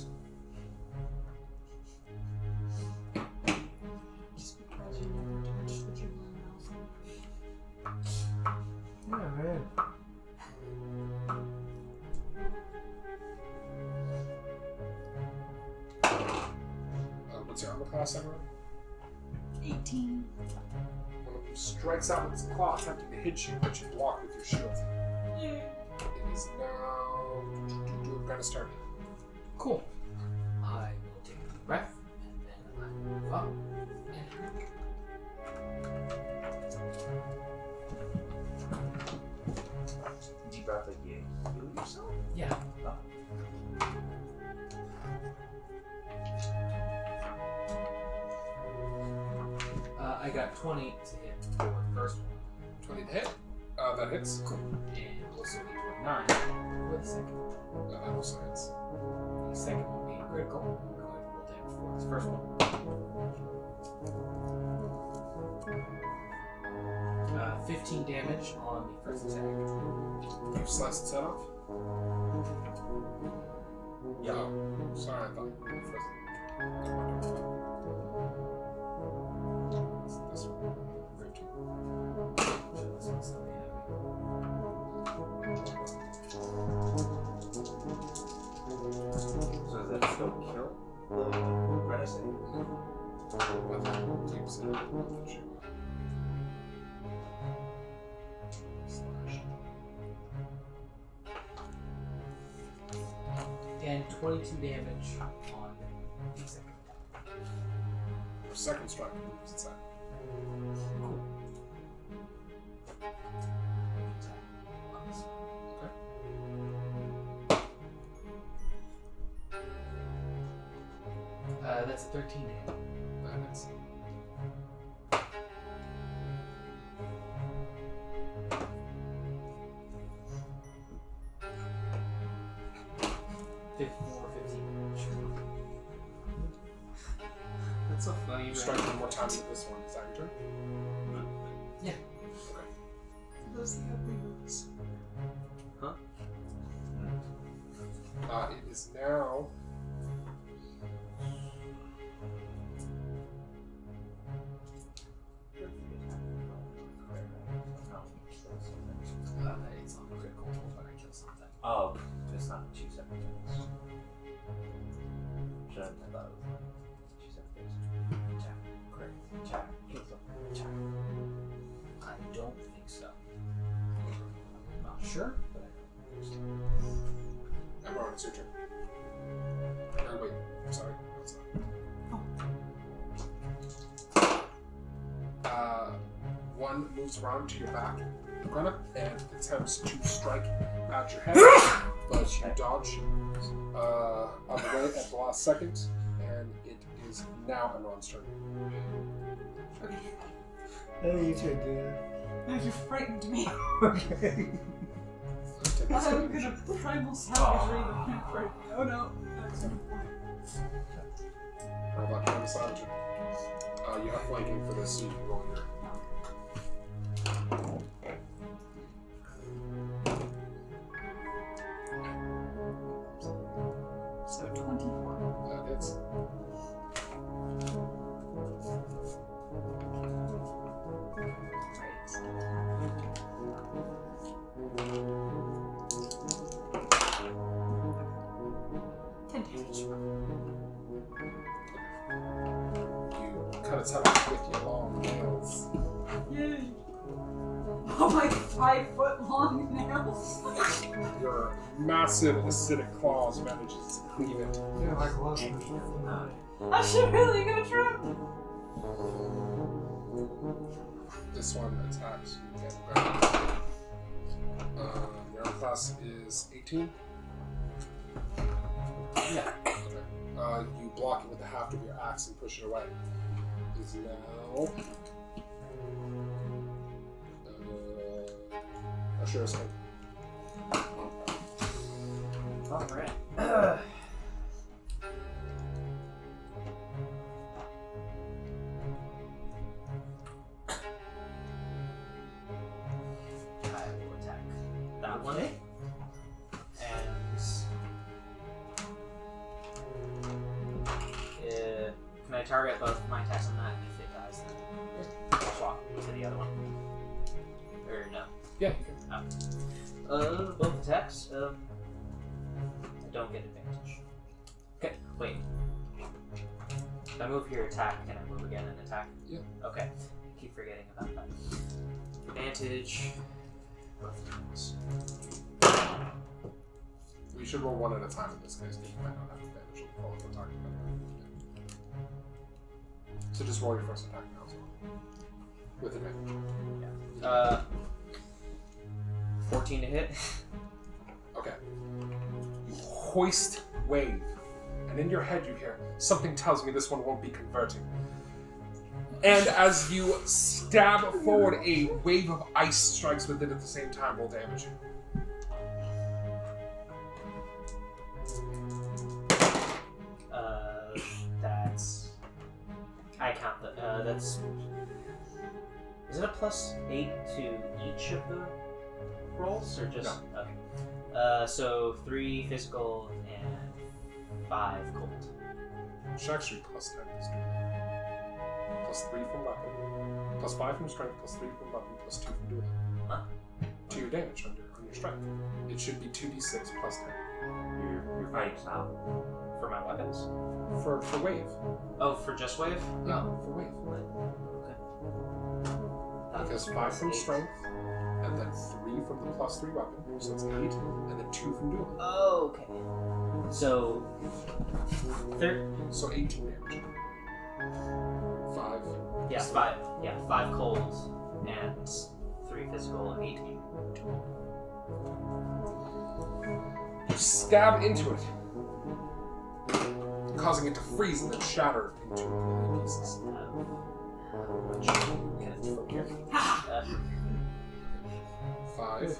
Speaker 3: Just because you never touched with your mouth.
Speaker 6: Yeah, man.
Speaker 1: What's your armor class, everyone?
Speaker 3: 18.
Speaker 1: One of them strikes out with its claw, attempting to hit you, but you block with your shield.
Speaker 3: Yeah.
Speaker 1: It is now going to start.
Speaker 5: Cool. I will take a deep breath, and then I move up.
Speaker 2: Deep breath like you heal yourself?
Speaker 5: Yeah. I got 20 to hit for the first one.
Speaker 1: 20 to hit. That hits. Cool.
Speaker 5: And also a 29 for the second one.
Speaker 1: That also hits.
Speaker 5: The second one being critical. I'm going to roll damage for this first one. 15 damage on the first attack.
Speaker 1: You slice its head off?
Speaker 2: Yeah.
Speaker 1: Oh, sorry, I thought you were first. This one. 15.
Speaker 5: So this one's still
Speaker 2: So does that still kill the renegade?
Speaker 1: Nothing keeps it. Slash.
Speaker 5: and 22 damage on the second.
Speaker 1: Your second strike moves its head.
Speaker 5: Cool. That's a 13 damage.
Speaker 1: That hits.
Speaker 5: That's so funny.
Speaker 1: You strike one more time with this one. Is that your turn?
Speaker 5: Yeah.
Speaker 1: Okay.
Speaker 3: Those the ugly moves.
Speaker 1: It is now.
Speaker 5: It's on critical when I kill something.
Speaker 2: Oh, it's not 2 separate things. Shouldn't have thought it was 2 separate things. Attack, correct. Attack, kill something. Attack.
Speaker 5: I don't think so. I'm not sure, but I don't think so.
Speaker 1: Emron, it's your turn. Or wait, sorry. What's that? One moves around to your back, Grenna, and attempts to strike at your head, but you dodge on the way at the last second, and it is now Emron's turn.
Speaker 3: Okay.
Speaker 6: Hey, you turn, dude.
Speaker 3: Now you frightened me.
Speaker 6: Okay.
Speaker 1: Take this
Speaker 3: I'm
Speaker 1: damage.
Speaker 3: gonna primal savagery the pimp right now. Oh no. That's
Speaker 1: Roll that kind of savage. You have flanking for this, so you can roll your.
Speaker 3: So 24.
Speaker 1: That hits. You cut its head off with your long nails.
Speaker 3: Yay! of like 5-foot-long nails.
Speaker 1: Your massive acidic claws manages to cleave it.
Speaker 6: Yeah, like last
Speaker 3: I should really go try.
Speaker 1: This one attacks you again. Your armor class is 18.
Speaker 5: Yeah.
Speaker 1: Okay. You block it with the haft of your axe and push it away. It is now. Asura's turn.
Speaker 4: Alright. I will attack that one. And can I target both my attacks on that? And if it dies, then I'll swap to the other one. Or no?
Speaker 1: Yeah, you can.
Speaker 4: Both attacks. I don't get advantage. Okay, wait. If I move here, attack. Can I move again and attack?
Speaker 1: Yeah.
Speaker 4: Okay. Keep forgetting about that. Advantage. Both times.
Speaker 1: We should roll one at a time in this case, because you might not have advantage on the roll if we're talking about that. So just roll your first attack now as well. With advantage.
Speaker 4: 14 to hit.
Speaker 1: Okay. You hoist wave, and in your head you hear, something tells me this one won't be converting. And as you stab forward, a wave of ice strikes with it at the same time, will damage you.
Speaker 4: That's... I count the... that's... Is it a +8 to each of the rolls, or just...
Speaker 1: No.
Speaker 4: Okay. So 3 physical and 5 cold.
Speaker 1: It's actually +10 this turn. +3 from weapon, +5 from strength, +3 from weapon, +2 from dueling.
Speaker 4: Huh?
Speaker 1: To your damage on your strength. It should be 2d6 +10.
Speaker 7: Your fighting style.
Speaker 4: For my weapons?
Speaker 1: For wave.
Speaker 4: Oh, for just wave?
Speaker 1: Yeah, for wave.
Speaker 4: Okay.
Speaker 1: Because 5 from strength, and then 3 from the +3 weapon, so that's 8, and then 2 from dueling.
Speaker 4: Oh, okay. So...
Speaker 1: So 18 damage. 5.
Speaker 4: Yeah, 5. Yeah, 5 cold and 3 physical and 18.
Speaker 1: You stab into it, causing it to freeze and then shatter into a million pieces.
Speaker 3: Ha!
Speaker 1: 5,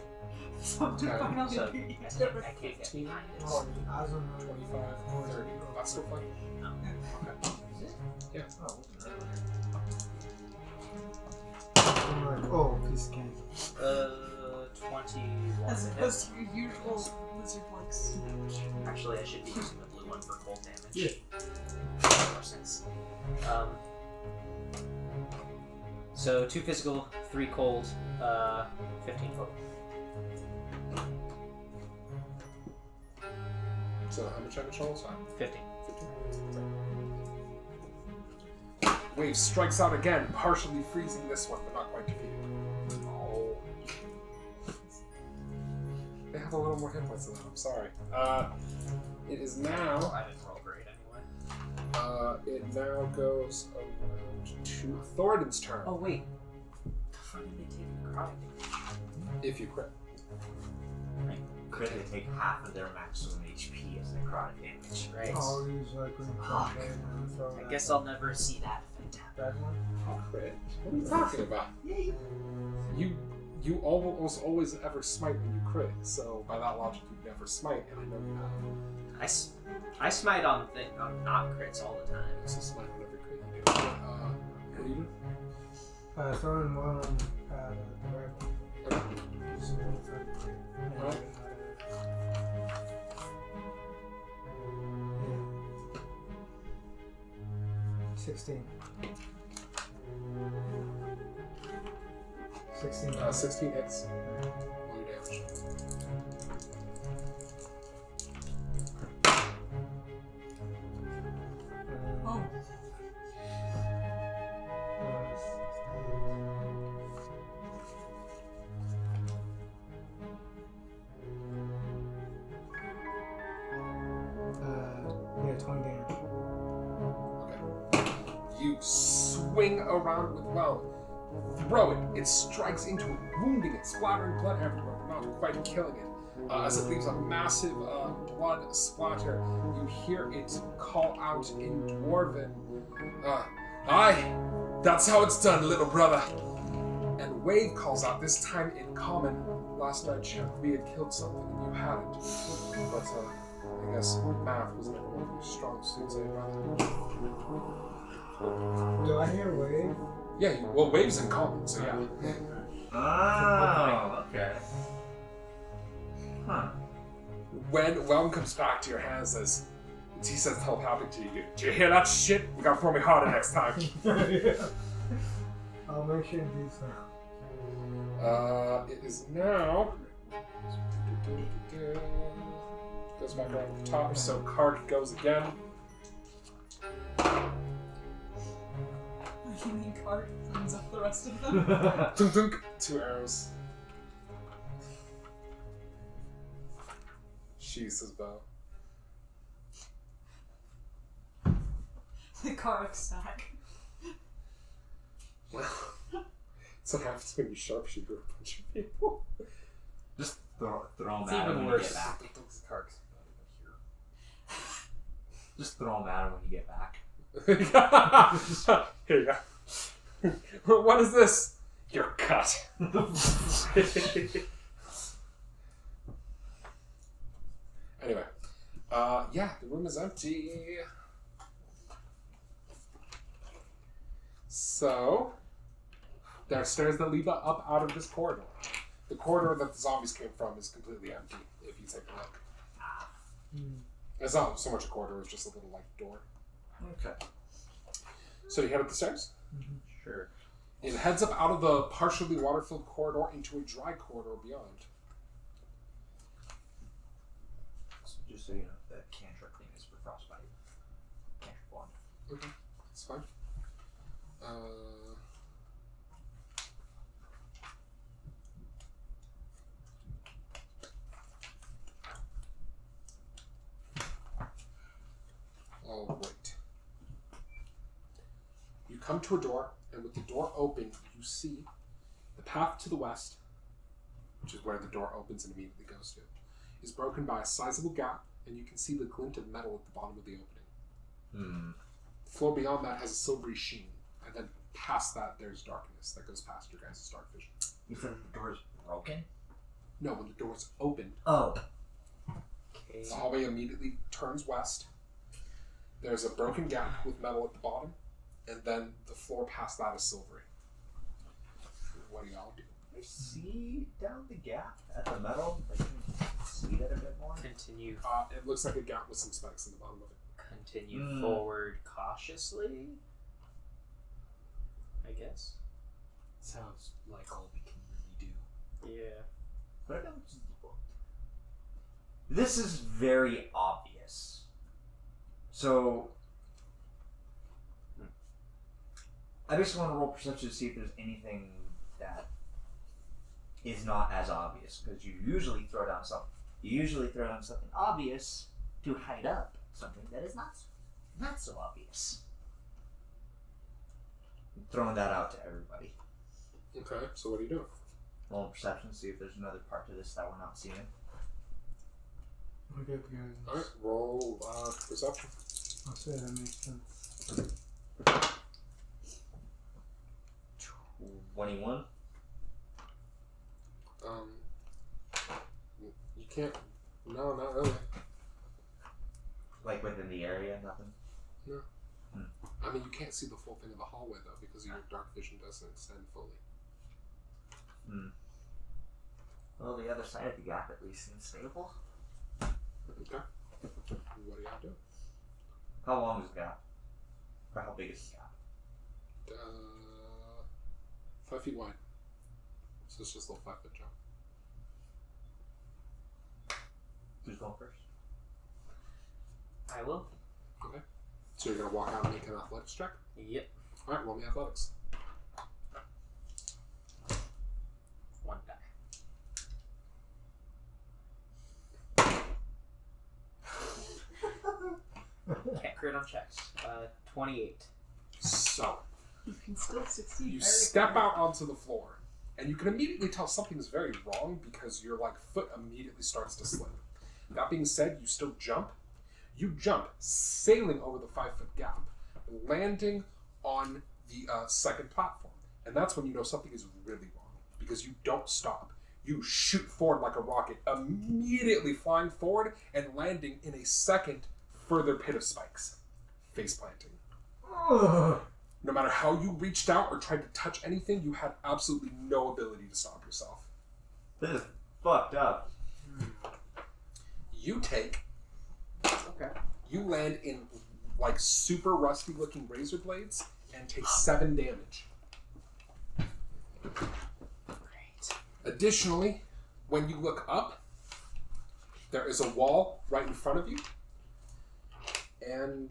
Speaker 3: Something
Speaker 1: 10,
Speaker 3: finally
Speaker 4: So,
Speaker 3: be
Speaker 4: I can't get
Speaker 1: 15,
Speaker 4: behind it.
Speaker 1: 20, 25, 30. That's still fine.
Speaker 4: No.
Speaker 1: Okay. Yeah.
Speaker 6: I'm like, oh, piece of cake.
Speaker 4: 21
Speaker 3: As
Speaker 4: to hit.
Speaker 3: opposed to your usual lizard-like snatch.
Speaker 4: Actually, I should be using the blue one for cold damage.
Speaker 6: Yeah.
Speaker 4: Makes more sense. So 2 physical, 3 cold, 15 total.
Speaker 1: So how much damage rolls?
Speaker 4: 15.
Speaker 1: 15. Wave strikes out again, partially freezing this one, but not quite defeating. Oh. They have a little more hit points than that, I'm sorry. It is now...
Speaker 4: I didn't roll great anyway.
Speaker 1: It now goes around to Thoradin's turn.
Speaker 4: Oh, wait. The fuck did they take necrotic damage?
Speaker 1: If you crit.
Speaker 7: Crit, they take half of their maximum HP as necrotic damage.
Speaker 4: Right.
Speaker 6: I'll use like green
Speaker 4: Fuck.
Speaker 6: and throw
Speaker 4: I
Speaker 6: that
Speaker 4: guess I'll never see that effect happen.
Speaker 6: that one.
Speaker 1: Crit? What are you talking about? You almost always ever smite when you crit, so by that logic you never smite, and I know you have.
Speaker 4: I smite on not crits all the time.
Speaker 1: So smite on every crit you do. What do you do?
Speaker 6: Throwing one on the rifle.
Speaker 1: Okay.
Speaker 6: Use it for
Speaker 1: Alright.
Speaker 6: 16. 16.
Speaker 1: 16 hits. Roll your damage.
Speaker 3: Oh.
Speaker 1: You swing around with Whelm. Throw it. It strikes into it, wounding it, splattering blood everywhere, but not quite killing it. As it leaves a massive blood splatter, you hear it call out in Dwarven. Aye, that's how it's done, little brother. And Wave calls out, this time in common. Last night, Champ, we had killed something and you hadn't. But I guess math was never one of your strong suits, eh, brother?
Speaker 6: Do I hear Wave?
Speaker 1: Yeah, well, Wave's in common, so yeah.
Speaker 7: Oh, okay. Huh.
Speaker 1: When Whelm comes back to your hands, he says telepathic to you, "Do you hear that shit? You gotta throw me harder next time."
Speaker 6: Yeah. I'll make sure to do so.
Speaker 1: It is now. Goes back around the top, so Carac goes again.
Speaker 3: You mean Carac cleans up the rest of them?
Speaker 1: Dunk, dunk. 2 arrows. She's his bow.
Speaker 3: The Carac stack.
Speaker 1: Well, that's what happens when you sharpshooter a bunch of people.
Speaker 7: Just throw them
Speaker 5: It's
Speaker 7: at him
Speaker 5: even
Speaker 7: when
Speaker 5: worse.
Speaker 7: you get back.
Speaker 5: Cark's not even
Speaker 7: Just throw them at him when you get back.
Speaker 1: Here you go. What is this? You're cut. Anyway, yeah, the room is empty. So, there are stairs that lead up out of this corridor. The corridor that the zombies came from is completely empty, if you take a look. It's not so much a corridor, it's just a little, door.
Speaker 7: Okay.
Speaker 1: So you head up the stairs?
Speaker 7: Sure.
Speaker 1: It heads up out of the partially water-filled corridor into a dry corridor beyond.
Speaker 7: So just so you know, the cantrip thing is for frostbite. Cantrip one.
Speaker 1: Okay, that's fine. All right. You come to a door, and with the door open, you see the path to the west, which is where the door opens and immediately goes to, is broken by a sizable gap, and you can see the glint of metal at the bottom of the opening. The floor beyond that has a silvery sheen, and then past that, there's darkness that goes past your guys' dark vision.
Speaker 7: You said the door is broken?
Speaker 1: No, when the door's open,
Speaker 7: Oh.
Speaker 4: Okay.
Speaker 1: the hallway immediately turns west. There's a broken gap with metal at the bottom, and then the floor past that is silvery. What do y'all do?
Speaker 7: I see down the gap at the metal. I can see that a bit more.
Speaker 4: Continue.
Speaker 1: It looks like a gap with some spikes in the bottom of it.
Speaker 4: Continue forward cautiously. I guess.
Speaker 5: Sounds like all we can really do.
Speaker 4: Yeah.
Speaker 7: But I don't. This is very obvious. So I basically want to roll perception to see if there's anything that is not as obvious, because you usually throw down something. You usually throw down something obvious to hide up something that is not so obvious. I'm throwing that out to everybody.
Speaker 1: Okay, so what do you do?
Speaker 7: Roll perception to see if there's another part to this that we're not seeing.
Speaker 6: Okay, guys.
Speaker 1: Alright, roll perception.
Speaker 6: I'll say that makes sense.
Speaker 7: 21.
Speaker 1: You can't. No, not really.
Speaker 7: Like within the area, nothing?
Speaker 1: No. I mean, you can't see the full thing of the hallway though, because your dark vision doesn't extend fully.
Speaker 7: Well, the other side of the gap at least seems stable.
Speaker 1: Okay. What do y'all do?
Speaker 7: How long is the gap? Or how big is the gap?
Speaker 1: 5 feet wide. So it's just a little 5-foot jump.
Speaker 7: Who's going first?
Speaker 4: I will.
Speaker 1: Okay. So you're gonna walk out and make an athletics check?
Speaker 4: Yep.
Speaker 1: Alright, roll me athletics.
Speaker 4: 1 die. Can't crit on checks. 28.
Speaker 1: So,
Speaker 3: You can still succeed.
Speaker 1: you
Speaker 3: very
Speaker 1: step
Speaker 3: far.
Speaker 1: out onto the floor, and you can immediately tell something's very wrong because your foot immediately starts to slip. That being said, you still jump. You jump, sailing over the 5-foot gap, landing on the second platform. And that's when you know something is really wrong, because you don't stop. You shoot forward like a rocket, immediately flying forward and landing in a second further pit of spikes, face planting. No matter how you reached out or tried to touch anything, you had absolutely no ability to stop yourself.
Speaker 7: This is fucked up.
Speaker 1: You take...
Speaker 4: Okay.
Speaker 1: You land in, super rusty-looking razor blades and take 7 damage.
Speaker 4: Great.
Speaker 1: Additionally, when you look up, there is a wall right in front of you. And,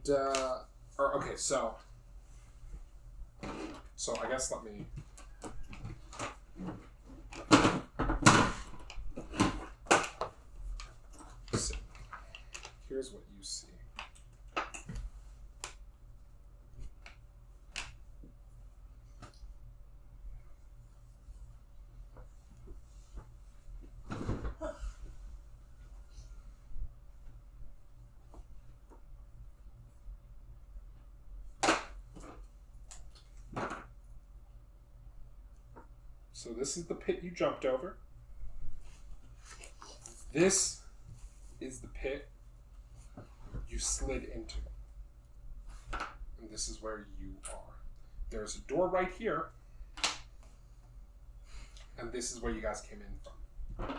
Speaker 1: So I guess let me... So, here's what you see. So this is the pit you jumped over. This is the pit you slid into. And this is where you are. There's a door right here. And this is where you guys came in from.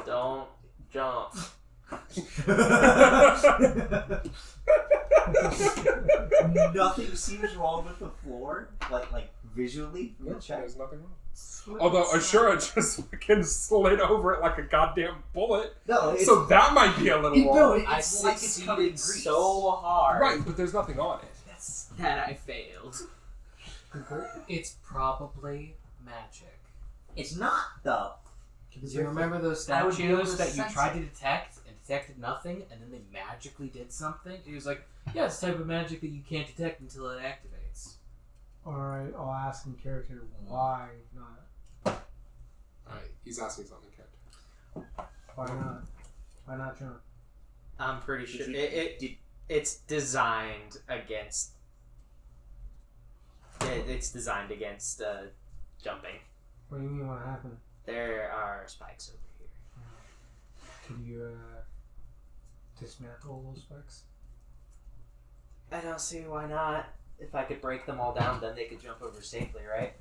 Speaker 4: Don't jump.
Speaker 7: Nothing seems wrong with the floor, like visually.
Speaker 1: No,
Speaker 7: Check.
Speaker 1: there's nothing wrong. Although Asura just fucking slid over it like a goddamn bullet.
Speaker 7: No, it's,
Speaker 1: So that might be a little
Speaker 7: no,
Speaker 1: wrong.
Speaker 4: I
Speaker 7: it's like it's covered in
Speaker 4: succeeded
Speaker 7: grease.
Speaker 4: so hard
Speaker 1: Right, but there's nothing on it.
Speaker 4: that I failed.
Speaker 5: It's probably magic.
Speaker 7: It's not though.
Speaker 5: Do you remember those
Speaker 7: I would be able to
Speaker 5: statues that you
Speaker 7: sense
Speaker 5: tried
Speaker 7: it.
Speaker 5: to detect and detected nothing, and then they magically did something? He was like, yeah, it's the type of magic that you can't detect until it activates.
Speaker 6: Alright, I'll ask in character why not.
Speaker 1: Alright, he's asking something, Kent.
Speaker 6: Why not? Why not jump?
Speaker 4: I'm pretty sure
Speaker 7: Did-
Speaker 4: it's designed against. It's designed against jumping.
Speaker 6: What do you mean what happened?
Speaker 4: There are spikes over here.
Speaker 6: Could you dismantle those spikes?
Speaker 4: I don't see why not. If I could break them all down, then they could jump over safely, right?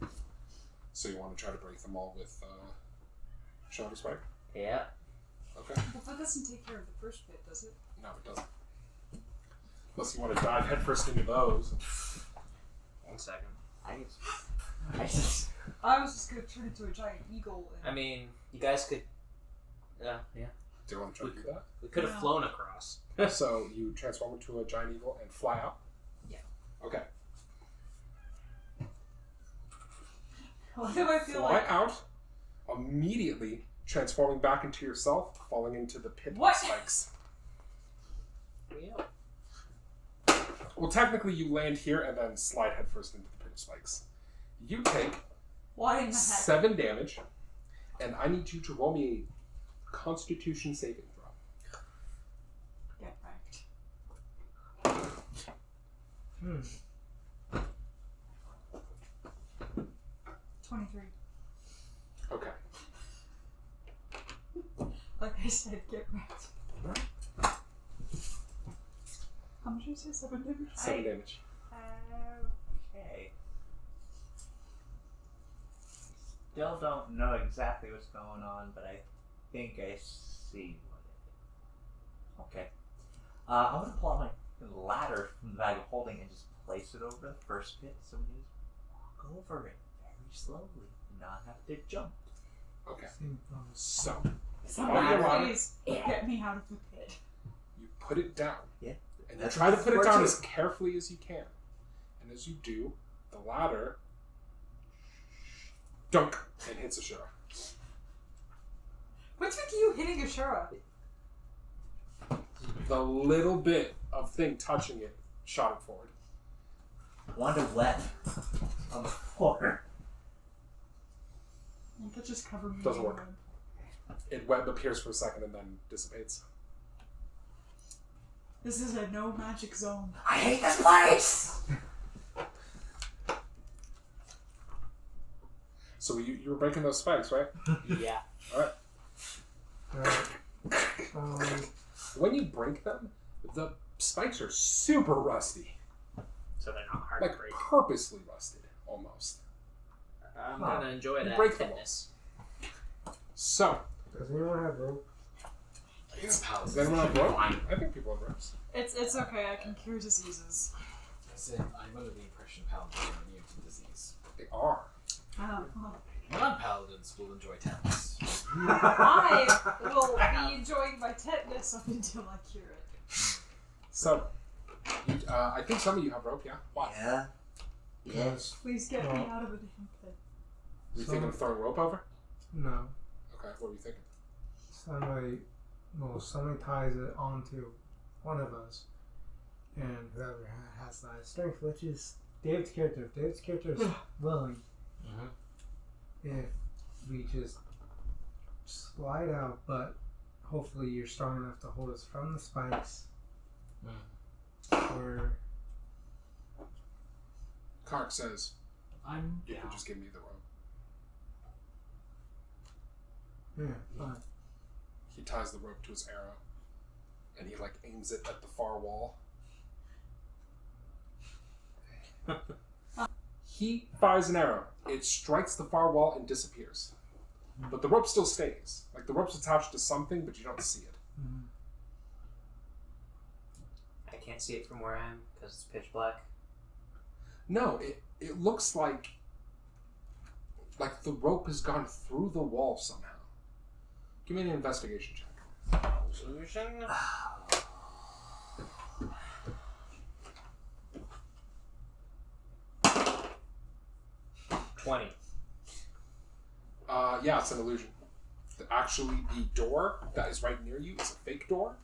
Speaker 1: So you want to try to break them all with Shadow Spike?
Speaker 4: Yeah.
Speaker 1: Okay.
Speaker 3: Well, that doesn't take care of the first bit, does it?
Speaker 1: No, it doesn't. Unless you want to dive headfirst into those.
Speaker 4: 1 second.
Speaker 7: I just
Speaker 3: I was just gonna turn into a giant eagle. And
Speaker 4: I mean, you guys could. Yeah.
Speaker 1: Do you want to try to do that?
Speaker 4: We could have
Speaker 3: No.
Speaker 4: flown across.
Speaker 1: So you transform into a giant eagle and fly out?
Speaker 3: Yeah.
Speaker 1: Okay.
Speaker 3: what if I feel
Speaker 1: Fly
Speaker 3: like
Speaker 1: out, immediately transforming back into yourself, falling into the pit
Speaker 3: What?
Speaker 1: of spikes.
Speaker 4: Yeah.
Speaker 1: Well, technically you land here and then slide headfirst into the pit of spikes. You take
Speaker 3: why in the heck?
Speaker 1: 7 damage, and I need you to roll me a Constitution saving throw.
Speaker 3: Get wrecked. 23.
Speaker 1: Okay.
Speaker 3: Like I said, get wrecked. How much did you say? 7 damage?
Speaker 1: 7 damage.
Speaker 7: okay. Still don't know exactly what's going on, but I think I see what it is. Okay. I'm gonna pull out my ladder from the bag of holding and just place it over the first pit so we just walk over it very slowly and not have to jump.
Speaker 1: Okay.
Speaker 6: Same problem.
Speaker 1: So,
Speaker 3: Somebody
Speaker 1: ladder.
Speaker 3: please get me out of the pit.
Speaker 1: you put it down.
Speaker 7: Yeah.
Speaker 1: And
Speaker 7: That's
Speaker 1: you try to
Speaker 7: what
Speaker 1: put it
Speaker 7: it's
Speaker 1: down
Speaker 7: for,
Speaker 1: as
Speaker 7: too.
Speaker 1: carefully as you can. And as you do, the ladder dunk and hits Ashura.
Speaker 3: What's with you hitting Ashura?
Speaker 1: The little bit of thing touching it shot it forward.
Speaker 7: Wand of wet on the floor.
Speaker 3: You could just cover me.
Speaker 1: Doesn't
Speaker 3: in
Speaker 1: work. It web appears for a second and then dissipates.
Speaker 3: This is a no magic zone.
Speaker 7: I hate this place!
Speaker 1: So you were breaking those spikes, right?
Speaker 4: Yeah.
Speaker 6: Alright.
Speaker 1: When you break them, the spikes are super rusty.
Speaker 4: So they're not hard
Speaker 1: Like
Speaker 4: to break.
Speaker 1: purposely rusted, almost.
Speaker 4: I'm gonna enjoy that
Speaker 1: Break them all.
Speaker 4: fitness.
Speaker 1: So,
Speaker 6: Does anyone have rope?
Speaker 5: It's
Speaker 1: does anyone have rope? I think people have ropes.
Speaker 3: It's okay. I can cure diseases.
Speaker 5: I'm under the impression paladins are immune to disease.
Speaker 1: They are.
Speaker 5: Non-paladins will enjoy tetanus.
Speaker 3: I will be enjoying my tetanus up until I cure it.
Speaker 1: So, I think some of you have rope, yeah? Why?
Speaker 7: Yeah.
Speaker 6: Yes.
Speaker 3: Please get me out of a damn pit.
Speaker 1: Were you thinking of throwing rope over?
Speaker 6: No.
Speaker 1: Okay, what were you thinking?
Speaker 6: Somebody ties it onto one of us, and whoever has the highest strength, which is David's character. If David's character is willing, if we just slide out, but hopefully you're strong enough to hold us from the spikes, or
Speaker 1: Carac says,
Speaker 5: I'm
Speaker 1: you
Speaker 5: down.
Speaker 1: can just give me the rope.
Speaker 6: yeah, fine.
Speaker 1: He ties the rope to his arrow, and he aims it at the far wall. He fires an arrow. It strikes the far wall and disappears. But the rope still stays. The rope's attached to something, but you don't see it.
Speaker 4: I can't see it from where I am because it's pitch black.
Speaker 1: No, it looks like the rope has gone through the wall somehow. Give me an investigation check.
Speaker 4: Illusion? 20.
Speaker 1: Yeah, it's an illusion. Actually, the door that is right near you is a fake door.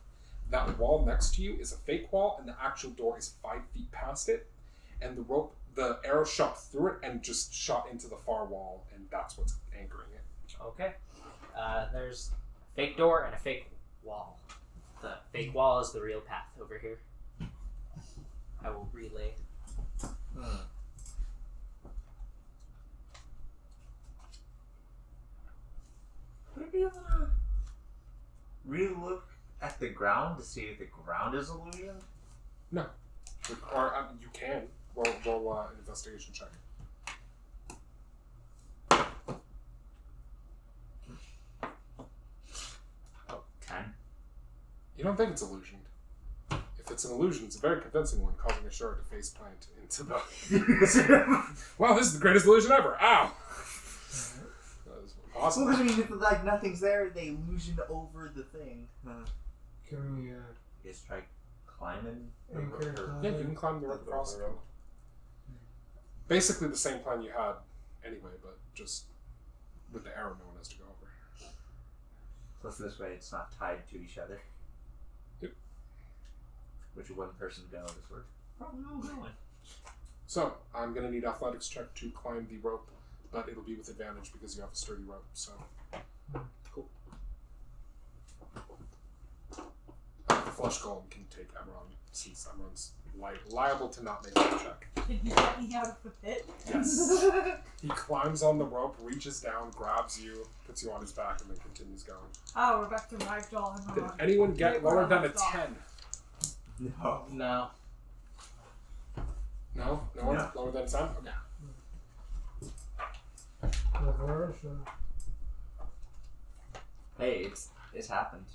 Speaker 1: That wall next to you is a fake wall, and the actual door is 5 feet past it. And the arrow shot through it and just shot into the far wall, and that's what's anchoring it.
Speaker 4: Okay. There's a fake door and a fake wall. The fake wall is the real path over here. I will relay.
Speaker 7: Would I be able to re-look at the ground to see if the ground is illusion?
Speaker 1: No. Or you can. Roll an investigation check.
Speaker 7: 10.
Speaker 1: You don't think it's illusioned. If it's an illusion, it's a very convincing one, causing Asura to face plant into the... Wow, this is the greatest illusion ever! Ow! That is awesome.
Speaker 7: Well, I mean, if nothing's there, they illusioned over the thing.
Speaker 6: Can we
Speaker 7: Just try climbing.
Speaker 6: anchor?
Speaker 1: Yeah, you can climb the rope across it. Basically the same plan you had anyway, but just with the arrow no one has to go over.
Speaker 7: Plus this way it's not tied to each other.
Speaker 1: Yep.
Speaker 7: Which one person go is we're probably all going.
Speaker 1: So, I'm going to need athletics check to climb the rope, but it'll be with advantage because you have a sturdy rope, so...
Speaker 4: Cool.
Speaker 1: Flesh Golem can take Emerald, since Emerald's liable to not make that check.
Speaker 3: Can you get me out of the pit?
Speaker 1: Yes. He climbs on the rope, reaches down, grabs you, puts you on his back, and then continues going.
Speaker 3: Oh, we're back to ragdoll and
Speaker 1: Did
Speaker 3: on.
Speaker 1: anyone get
Speaker 3: Right
Speaker 1: lower
Speaker 3: where I
Speaker 1: than a
Speaker 3: left off.
Speaker 1: 10?
Speaker 7: No.
Speaker 5: No.
Speaker 1: No? No one?
Speaker 7: No.
Speaker 1: Lower than a 10? Okay.
Speaker 6: Reverse,
Speaker 7: Hey, it's happened.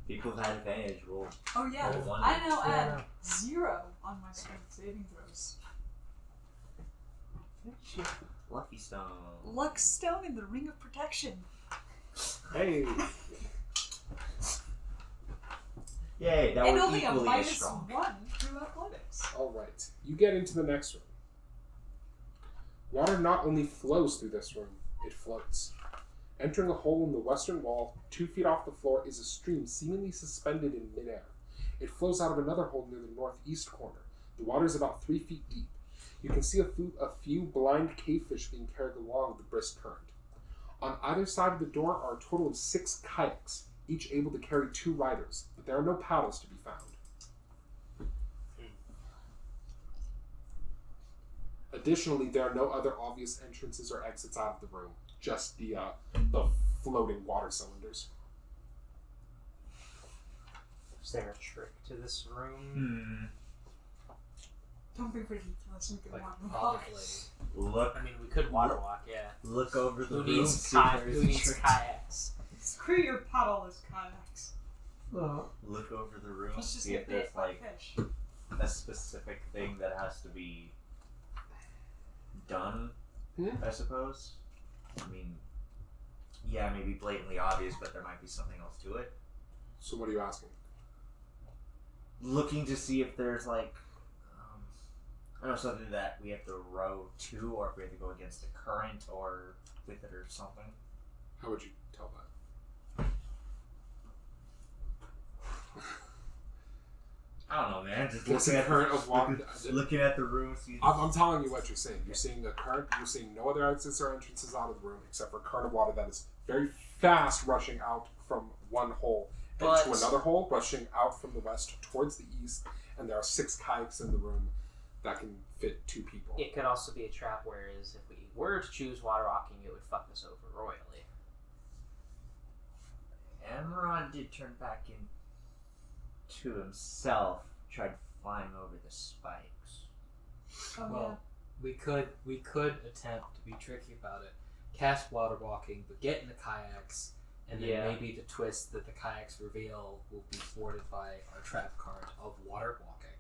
Speaker 7: People have had advantage roll.
Speaker 3: Oh yeah,
Speaker 7: Roll one.
Speaker 3: I now add
Speaker 6: Yeah.
Speaker 3: 0 on my strength saving throws.
Speaker 7: Lucky stone.
Speaker 3: Luck stone in the ring of protection.
Speaker 1: Hey!
Speaker 7: Yay, that
Speaker 3: And
Speaker 7: was
Speaker 3: only a
Speaker 7: equally as
Speaker 3: -1
Speaker 7: strong.
Speaker 3: through athletics.
Speaker 1: Alright. You get into the next room. Water not only flows through this room, it floats. Entering a hole in the western wall, 2 feet off the floor, is a stream seemingly suspended in midair. It flows out of another hole near the northeast corner. The water is about 3 feet deep. You can see a few blind cavefish being carried along the brisk current. On either side of the door are a total of 6 kayaks, each able to carry 2 riders, but there are no paddles to be found. Additionally, there are no other obvious entrances or exits out of the room, just the floating water cylinders.
Speaker 4: Is there a trick to this room?
Speaker 3: Don't be ridiculous. You can
Speaker 5: Like,
Speaker 3: walk the
Speaker 5: probably.
Speaker 3: walks.
Speaker 7: Look.
Speaker 4: I mean, we could water walk, yeah.
Speaker 7: Look over the
Speaker 4: Who
Speaker 7: room.
Speaker 4: needs,
Speaker 7: See if there's
Speaker 4: who
Speaker 7: a
Speaker 4: needs
Speaker 7: trick.
Speaker 4: kayaks?
Speaker 3: Screw your paddleless kayaks.
Speaker 6: Well,
Speaker 7: Look over the room.
Speaker 3: Let's just
Speaker 7: See if
Speaker 3: get
Speaker 7: there's
Speaker 3: bit by
Speaker 7: like
Speaker 3: fish.
Speaker 7: a specific thing that has to be done. I suppose. I mean, yeah, maybe blatantly obvious, but there might be something else to it.
Speaker 1: So what are you asking?
Speaker 7: Looking to see if there's like, I don't know, something that we have to row to, or if we have to go against the current, or with it, or something.
Speaker 1: How would you tell that?
Speaker 7: I don't know, man. Just
Speaker 1: What's
Speaker 7: looking
Speaker 1: the
Speaker 7: at
Speaker 1: current of water?
Speaker 7: looking at the room. See,
Speaker 1: I'm telling you what you're seeing. You're seeing a current. You're seeing no other exits or entrances out of the room except for a current of water that is very fast rushing out from one hole
Speaker 4: But-
Speaker 1: into another hole, rushing out from the west towards the east. And there are 6 kayaks in the room that can fit 2 people.
Speaker 4: It could also be a trap, whereas if we were to choose water walking, it would fuck us over royally.
Speaker 7: Emerald did turn back into himself, tried flying over the spikes.
Speaker 3: Oh,
Speaker 5: Well, we could attempt to be tricky about it. Cast water walking, but get in the kayaks, and then
Speaker 4: Yeah.
Speaker 5: maybe the twist that the kayaks reveal will be thwarted by our trap card of water walking.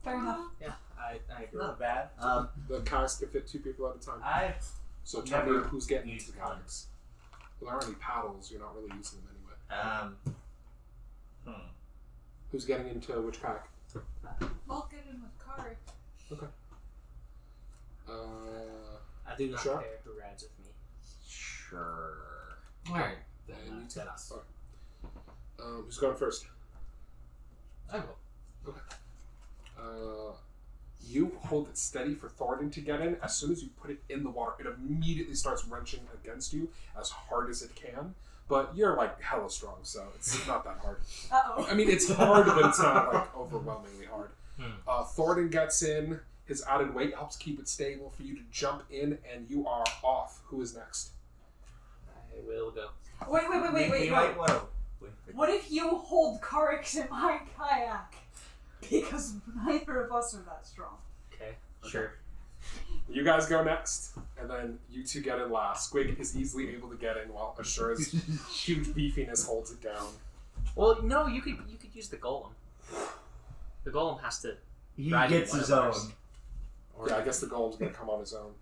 Speaker 3: Fair enough.
Speaker 4: Yeah, I agree.
Speaker 7: Not bad.
Speaker 1: The kayaks can fit 2 people at a time.
Speaker 7: I've
Speaker 1: So tell me
Speaker 7: never
Speaker 1: who's getting
Speaker 7: used
Speaker 1: into the
Speaker 7: one.
Speaker 1: kayaks. Well, there aren't any paddles. You're not really using them anyway. Who's getting into which kayak?
Speaker 3: I'll get in with Carac.
Speaker 4: I do not
Speaker 1: Sure.
Speaker 4: care who rides with me.
Speaker 7: Sure.
Speaker 5: Alright,
Speaker 1: And you
Speaker 5: then
Speaker 1: tell
Speaker 5: us.
Speaker 1: Who's going first?
Speaker 5: I will.
Speaker 1: You hold it steady for Thoradin to get in. As soon as you put it in the water, it immediately starts wrenching against you as hard as it can. But you're like hella strong, so it's not that hard.
Speaker 3: Uh-oh.
Speaker 1: I mean, it's hard, but it's not like overwhelmingly hard. Thoradin gets in. His added weight helps keep it stable for you to jump in, and you are off. Who is next?
Speaker 4: I will go.
Speaker 3: Wait.
Speaker 7: We might want to wait for
Speaker 3: What if you hold Carrick's in my kayak? Because neither of us are that strong.
Speaker 4: Okay, sure.
Speaker 1: You guys go next, and then you 2 get in last. Squig is easily able to get in while Asura's huge beefiness holds it down.
Speaker 4: Well, no, you could use the golem. The golem has to.
Speaker 7: He
Speaker 4: ride in
Speaker 7: gets
Speaker 4: one
Speaker 7: his
Speaker 4: of
Speaker 7: own.
Speaker 4: ours.
Speaker 1: Yeah, I guess the golem's gonna come on his own.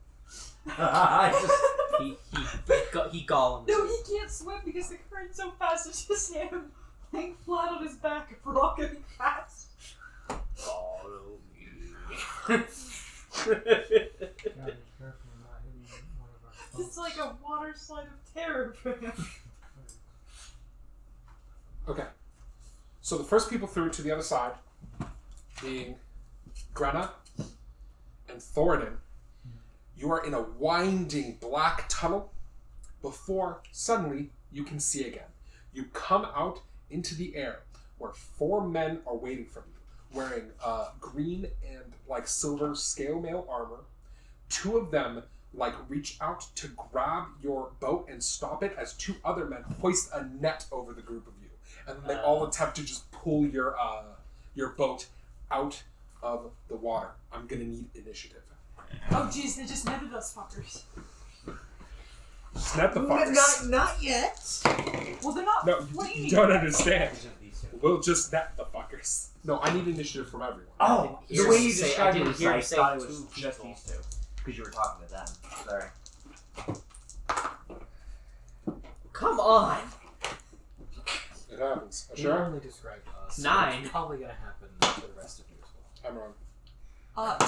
Speaker 4: He golems.
Speaker 3: No, he can't swim because the current's so fast. It's just him laying flat on his back, rocking fast.
Speaker 4: Follow me.
Speaker 6: gotta be careful not hitting one of our folks.
Speaker 3: It's like a water slide of terror for him.
Speaker 1: Okay. So the first people through to the other side, being Grenna and Thoradin, you are in a winding black tunnel before suddenly you can see again. You come out into the air where 4 men are waiting for you, wearing green and like silver scale mail armor. 2 of them like reach out to grab your boat and stop it as 2 other men hoist a net over the group of you, and then they all attempt to just pull your boat out of the water. I'm gonna need initiative.
Speaker 3: Oh jeez, they just netted us fuckers.
Speaker 1: Just net the fuckers.
Speaker 7: Not yet.
Speaker 3: Well, they're not
Speaker 1: No,
Speaker 3: flaming.
Speaker 1: you don't understand.
Speaker 7: Because of these 2.
Speaker 1: We'll just net the fuckers. No, I need initiative from everyone.
Speaker 7: Oh,
Speaker 4: hear
Speaker 7: the way
Speaker 4: him
Speaker 7: you
Speaker 4: say-
Speaker 7: described
Speaker 4: I
Speaker 7: it
Speaker 4: didn't
Speaker 7: was
Speaker 4: hear him
Speaker 7: I
Speaker 4: say
Speaker 7: thought it
Speaker 4: 2
Speaker 7: was just
Speaker 4: people.
Speaker 7: these 2. Because you were talking to them. Sorry.
Speaker 4: Come on.
Speaker 1: It happens.
Speaker 5: He
Speaker 1: Sure?
Speaker 5: only described us. so
Speaker 4: 9.
Speaker 5: It's probably gonna happen to the rest of you as well.
Speaker 1: I'm wrong.
Speaker 7: Well, no, I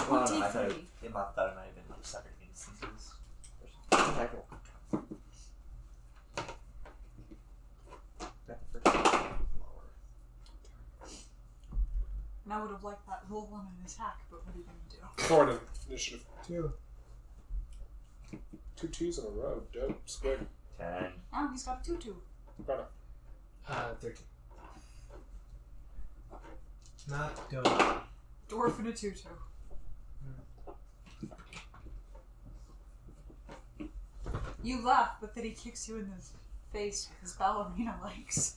Speaker 7: thought
Speaker 3: 23.
Speaker 7: it might have been like separate instances. Okay, cool.
Speaker 3: I would have liked that roll on an attack, but what are you going to do?
Speaker 1: Thoradin, initiative.
Speaker 6: 2.
Speaker 1: 2 2s in a row. Dope. Squig.
Speaker 7: 10.
Speaker 3: Oh, he's got a 2-2.
Speaker 1: Greta.
Speaker 6: 13. Not doing.
Speaker 3: Dwarf and a 2-2. You laugh, but then he kicks you in the face with his ballerina legs.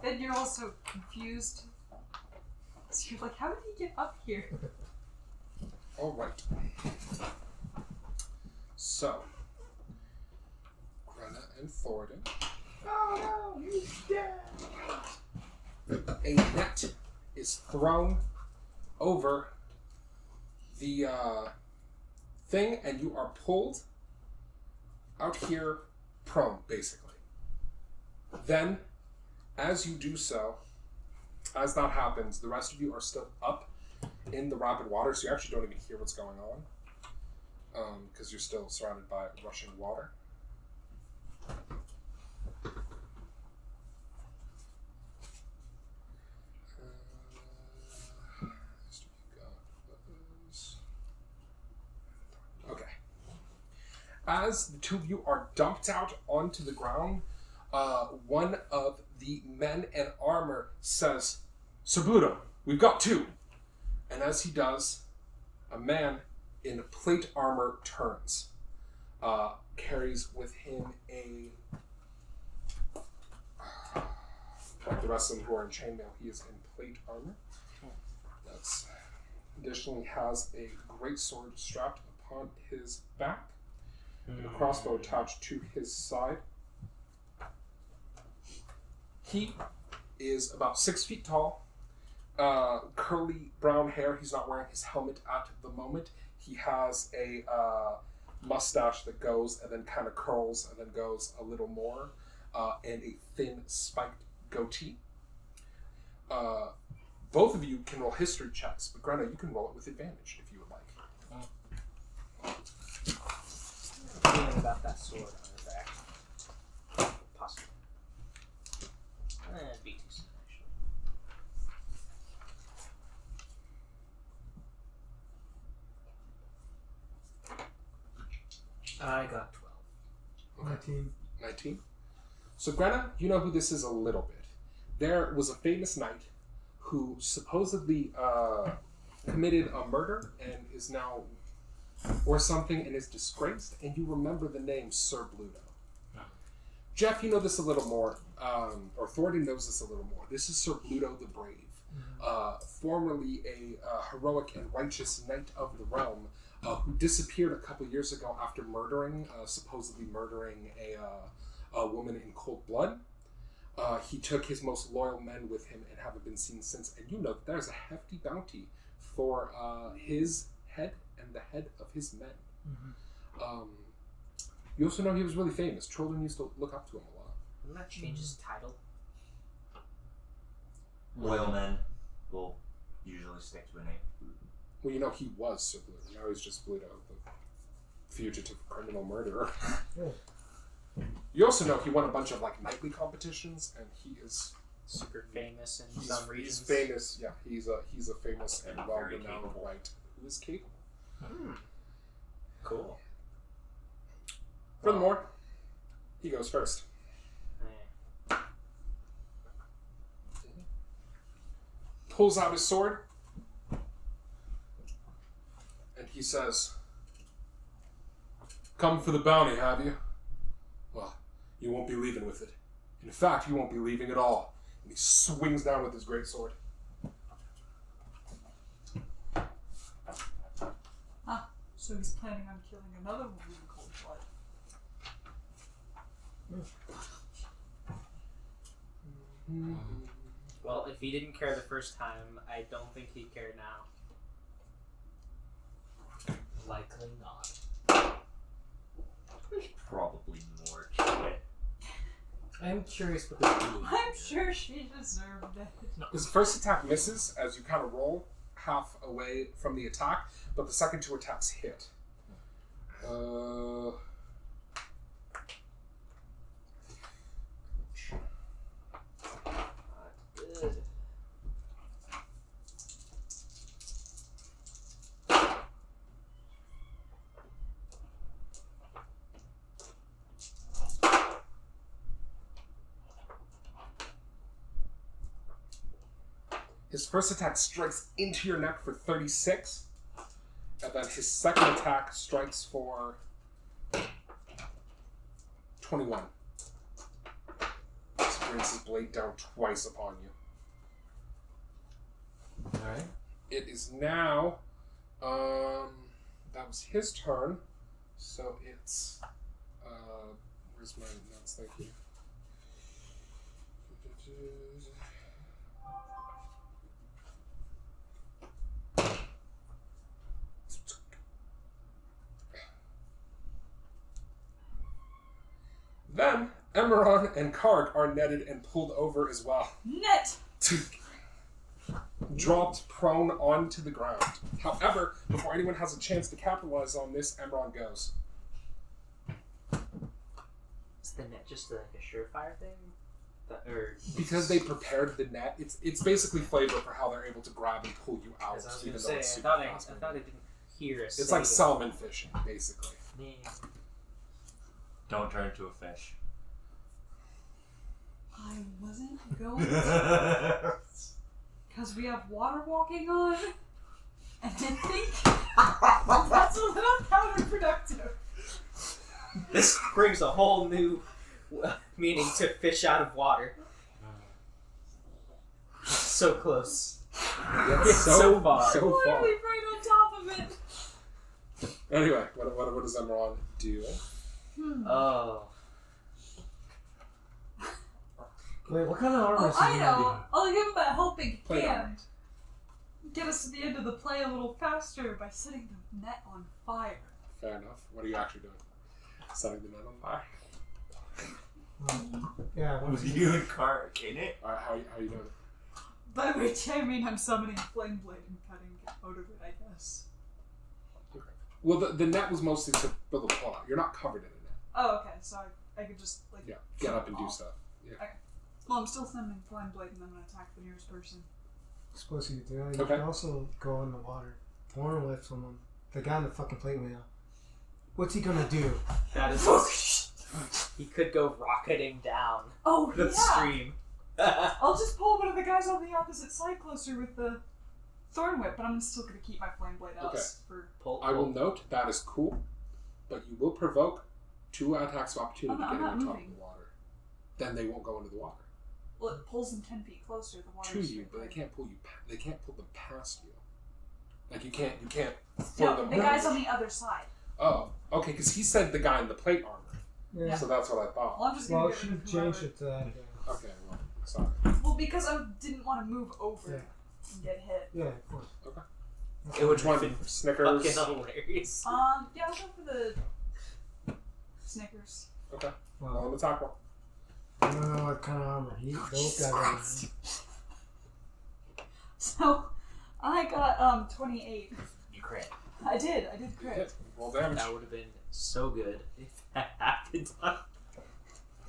Speaker 3: Then you're also confused. So you're like, how did he get up here?
Speaker 1: Alright. So, Greta and Thoradin.
Speaker 6: Oh no, he's dead!
Speaker 1: A net is thrown over the thing, and you are pulled out here prone, basically. Then, as you do so, as that happens, the rest of you are still up in the rapid water, so you actually don't even hear what's going on, because you're still surrounded by rushing water. Okay. As the two of you are dumped out onto the ground, one of the men in armor says, "Sir Bluto, we've got 2." And as he does, a man in plate armor turns, carries with him a... like the rest of them who are in chainmail, he is in plate armor. That's additionally has a great sword strapped upon his back, and a crossbow attached to his side. He is about 6 feet tall, curly brown hair. He's not wearing his helmet at the moment. He has a mustache that goes and then kind of curls and then goes a little more, and a thin spiked goatee. Both of you can roll history checks, but Greta, you can roll it with advantage if you would like.
Speaker 4: Feeling about that sword on her back. Possibly. It'd be too soon, actually. I got 12.
Speaker 6: 19.
Speaker 1: 19. So Greta, you know who this is a little bit. There was a famous knight who supposedly committed a murder and is now, or something, and is disgraced, and you remember the name Sir Bluto.
Speaker 5: No.
Speaker 1: Jeff, you know this a little more, or Thoradin knows this a little more. This is Sir Bluto the Brave, formerly a heroic and righteous knight of the realm, who disappeared a couple years ago after supposedly murdering a woman in cold blood. He took his most loyal men with him and haven't been seen since. And you know that there's a hefty bounty for his head and the head of his men. You also know he was really famous. Children used to look up to him a lot.
Speaker 4: Wouldn't that change his title?
Speaker 7: Loyal men will usually stick to a name.
Speaker 1: Well, you know he was Sir Bluto. Now he's just Bluto, the fugitive criminal murderer. You also know he won a bunch of like knightly competitions, and he is
Speaker 4: Super famous in some regions.
Speaker 1: He's famous. Yeah, he's a famous and
Speaker 5: And
Speaker 1: well
Speaker 5: very
Speaker 1: renowned
Speaker 5: capable.
Speaker 1: knight who is capable.
Speaker 5: Cool.
Speaker 1: Furthermore, he goes first. Pulls out his sword, and he says, "Come for the bounty, have you? Well, you won't be leaving with it. In fact, you won't be leaving at all." And he swings down with his great sword.
Speaker 3: So he's planning on killing another woman in cold blood.
Speaker 4: Well, if he didn't care the first time, I don't think he'd care now.
Speaker 5: Likely not.
Speaker 7: There's probably more to it.
Speaker 5: I'm curious what the blue
Speaker 3: I'm sure she deserved it.
Speaker 1: His first attack misses as you kind of roll half away from the attack, but the second 2 attacks hit.
Speaker 4: Good.
Speaker 1: His first attack strikes into your neck for 36. And then his second attack strikes for 21. This brings his blade down twice upon you.
Speaker 5: Alright.
Speaker 1: It is now, that was his turn, so it's, where's my notes, thank you. Then, Emeron and Carac are netted and pulled over as well.
Speaker 3: Net!
Speaker 1: Dropped prone onto the ground. However, before anyone has a chance to capitalize on this, Emeron goes.
Speaker 4: Is the net just like a surefire thing? Or
Speaker 1: Because they prepared the net, it's basically flavor for how they're able to grab and pull you out.
Speaker 4: As I was
Speaker 1: even
Speaker 4: gonna
Speaker 1: though
Speaker 4: say,
Speaker 1: it's
Speaker 4: I
Speaker 1: super
Speaker 4: thought
Speaker 1: fast
Speaker 4: I
Speaker 1: moving.
Speaker 4: didn't hear a
Speaker 1: It's like salmon fishing, basically.
Speaker 7: Don't turn into a fish.
Speaker 3: I wasn't going to. Because we have water walking on. And I think that's a little counterproductive.
Speaker 4: This brings a whole new meaning to fish out of water. So close.
Speaker 1: Yes, so far.
Speaker 3: Literally right on top of it.
Speaker 1: Anyway, what does Emeron do?
Speaker 4: Oh.
Speaker 6: Wait, what kind of armor
Speaker 3: Oh,
Speaker 6: is he
Speaker 3: I
Speaker 6: gonna
Speaker 3: know. I'll give him a helping
Speaker 1: Plate
Speaker 3: hand.
Speaker 1: armor.
Speaker 3: Get us to the end of the play a little faster by setting the net on fire.
Speaker 1: Fair enough. What are you actually doing? Setting the net on fire?
Speaker 6: Yeah, what
Speaker 7: Was
Speaker 6: was
Speaker 7: you and Carac in it?
Speaker 1: Alright, how are you doing it?
Speaker 3: By which I mean I'm summoning Flame Blade and cutting it out of it, I guess.
Speaker 1: Well, the net was mostly to build a pull out. You're not covered in a net.
Speaker 3: Oh, okay, so I could just, like...
Speaker 1: Yeah, get up and do
Speaker 3: off.
Speaker 1: stuff.
Speaker 3: Well, I'm still summoning Flame Blade and I'm gonna attack the nearest person.
Speaker 6: supposed to do? You
Speaker 1: Okay.
Speaker 6: can also go in the water. Thorn whip someone. The guy in the fucking plate wheel. What's he gonna do?
Speaker 4: That is. He could go rocketing down
Speaker 3: Oh,
Speaker 4: the
Speaker 3: yeah!
Speaker 4: stream.
Speaker 3: I'll just pull one of the guys on the opposite side closer with the Thorn Whip, but I'm still gonna keep my Flame Blade out
Speaker 1: Okay.
Speaker 3: for...
Speaker 4: Pull.
Speaker 1: I will note that is cool, but you will provoke 2 attacks of opportunity
Speaker 3: I'm
Speaker 1: getting
Speaker 3: not
Speaker 1: on top
Speaker 3: moving.
Speaker 1: of the water. Then they won't go into the water.
Speaker 3: Well, it pulls them 10 feet closer, the water
Speaker 1: To you, but they can't pull you. They can't pull them past you. Like you can't throw
Speaker 3: No,
Speaker 1: them.
Speaker 3: the guy's on the other side.
Speaker 1: Oh, okay. Because he said the guy in the plate armor,
Speaker 6: Yeah.
Speaker 1: so that's what I thought.
Speaker 3: Well, I'm just gonna
Speaker 6: Well,
Speaker 3: get
Speaker 6: she
Speaker 3: rid of
Speaker 6: changed
Speaker 3: whoever.
Speaker 6: it to that.
Speaker 1: Okay, well, sorry.
Speaker 3: Well, because I didn't want to move over
Speaker 6: Yeah.
Speaker 3: and get hit.
Speaker 6: Yeah, of course.
Speaker 1: Okay.
Speaker 6: Okay.
Speaker 1: Which one?
Speaker 4: been
Speaker 1: Snickers.
Speaker 4: Fucking hilarious.
Speaker 3: Yeah, I'll go for the Snickers.
Speaker 1: Okay.
Speaker 6: Well,
Speaker 1: Roll an attack roll.
Speaker 6: I don't know what kind of armor. Those guys are.
Speaker 3: So, I got 28.
Speaker 7: You crit.
Speaker 3: I did crit.
Speaker 1: Hit. Roll damage.
Speaker 4: That would have been so good if that happened.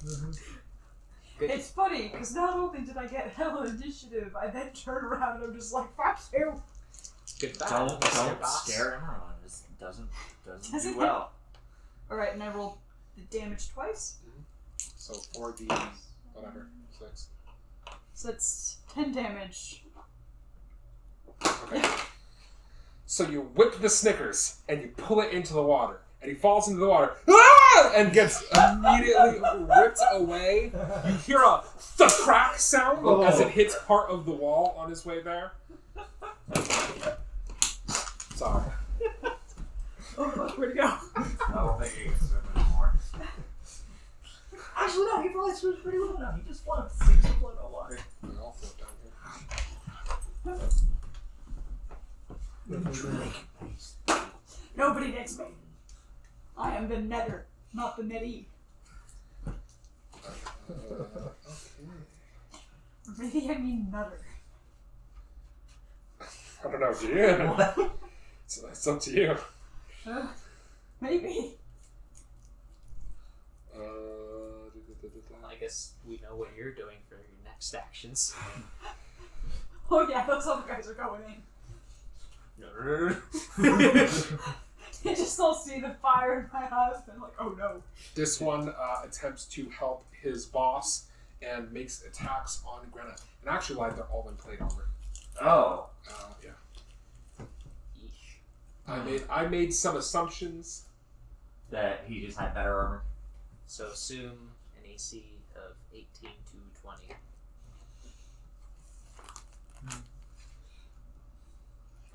Speaker 6: Mhm.
Speaker 3: It's funny, because not only did I get hella initiative, I then turn around and I'm just like, fuck you!
Speaker 4: Goodbye.
Speaker 7: Don't
Speaker 4: Mr. Boss.
Speaker 7: scare Emeron. This doesn't
Speaker 3: Doesn't
Speaker 7: do well.
Speaker 3: Alright, and I rolled the damage twice.
Speaker 1: So 4d, whatever, 6.
Speaker 3: So that's 10 damage.
Speaker 1: Okay. So you whip the Snickers and you pull it into the water, and he falls into the water, ah! And gets immediately ripped away. You hear a crack sound as it hits part of the wall on his way there. Sorry.
Speaker 3: Oh fuck, where'd it go?
Speaker 7: I don't think he can swim anymore.
Speaker 2: Actually, no, he probably swims pretty well now. He just floats. He just float on water.
Speaker 1: We all float down
Speaker 3: Nobody next me. I am the netter, not the netty.
Speaker 1: here.
Speaker 3: Or maybe I mean nutter.
Speaker 1: I don't know, do you? It's up to you.
Speaker 3: Maybe.
Speaker 4: I guess we know what you're doing for your next actions.
Speaker 3: Oh yeah, those other guys are going in. You just all see the fire in my eyes and like, oh no.
Speaker 1: This one attempts to help his boss and makes attacks on Grenna. And actually, like, they're all in plate armor.
Speaker 7: Oh.
Speaker 1: Yeah.
Speaker 4: Yeesh.
Speaker 1: I made some assumptions.
Speaker 7: That he just had better armor.
Speaker 4: So assume an AC of 18 to 20.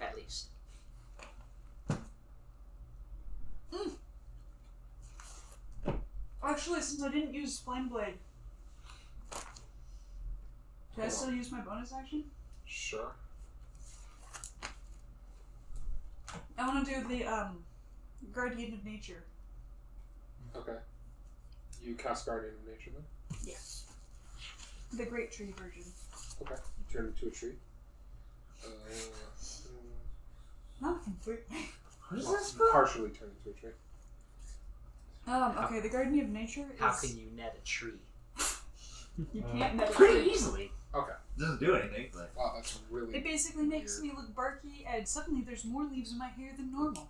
Speaker 4: At least.
Speaker 3: Actually, since I didn't use Flame Blade, can I still use my bonus action?
Speaker 1: Sure.
Speaker 3: I want to do the Guardian of Nature.
Speaker 1: Okay. You cast Guardian of Nature then?
Speaker 3: Yes. The Great Tree version.
Speaker 1: Okay. You turn into a tree.
Speaker 3: Not completely.
Speaker 2: What is
Speaker 1: Well,
Speaker 2: this
Speaker 1: you
Speaker 2: for?
Speaker 1: partially turn into a tree.
Speaker 3: Okay, the Guardian of Nature is...
Speaker 4: How can you net a tree?
Speaker 3: You can't net a
Speaker 7: Pretty
Speaker 3: tree.
Speaker 7: easily.
Speaker 1: Okay.
Speaker 7: Doesn't do anything, but.
Speaker 1: Wow, that's really.
Speaker 3: It basically makes
Speaker 1: weird.
Speaker 3: me look barky, and suddenly there's more leaves in my hair than normal.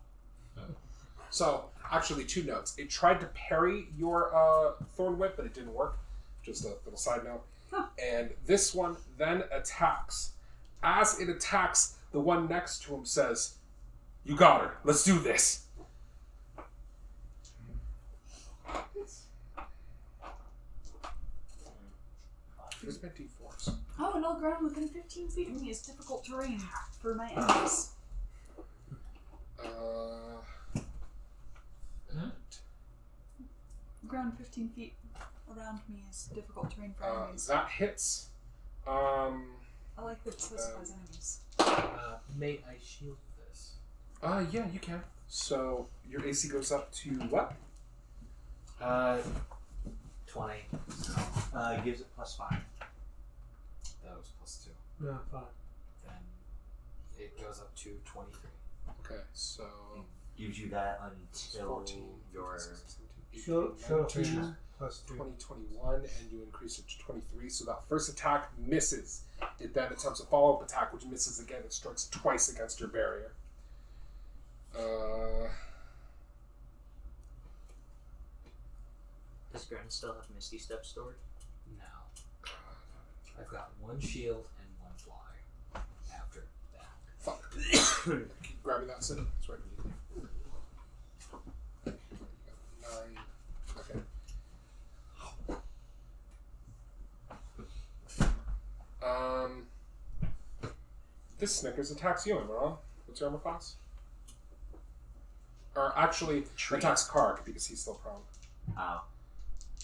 Speaker 1: So, actually, 2 notes. It tried to parry your Thorn Whip, but it didn't work. Just a little side note.
Speaker 3: Huh.
Speaker 1: And this one then attacks. As it attacks, the one next to him says, "You got her. Let's do this." Where's my D4s?
Speaker 3: Oh, and all ground within 15 feet of me is difficult terrain for my enemies. Ground 15 feet around me is difficult terrain for enemies.
Speaker 1: That hits.
Speaker 3: I like that it specifies enemies.
Speaker 5: May I shield this?
Speaker 1: Yeah, you can. So your AC goes up to what?
Speaker 5: 20.
Speaker 7: Gives it +5.
Speaker 5: That was +2.
Speaker 6: No, 5.
Speaker 5: Then it goes up to 23.
Speaker 1: Okay, so
Speaker 7: Gives you that until
Speaker 1: 14,
Speaker 7: your.
Speaker 1: 15, 16, 17, 18,
Speaker 6: Show
Speaker 1: 19,
Speaker 6: 2 plus 2.
Speaker 1: 20, 21, and you increase it to 23. So that first attack misses. It then attempts a follow-up attack, which misses again. It strikes twice against your barrier.
Speaker 4: Does Gren still have Misty Step stored?
Speaker 5: No. I've got 1 shield and 1 fly. After that.
Speaker 1: Fuck. Keep grabbing that, Sid. It's right beneath you. 9. Okay. This Snickers attacks you, am I wrong? What's your armor class? Or actually, attacks Carac because he's still prone.
Speaker 7: Oh.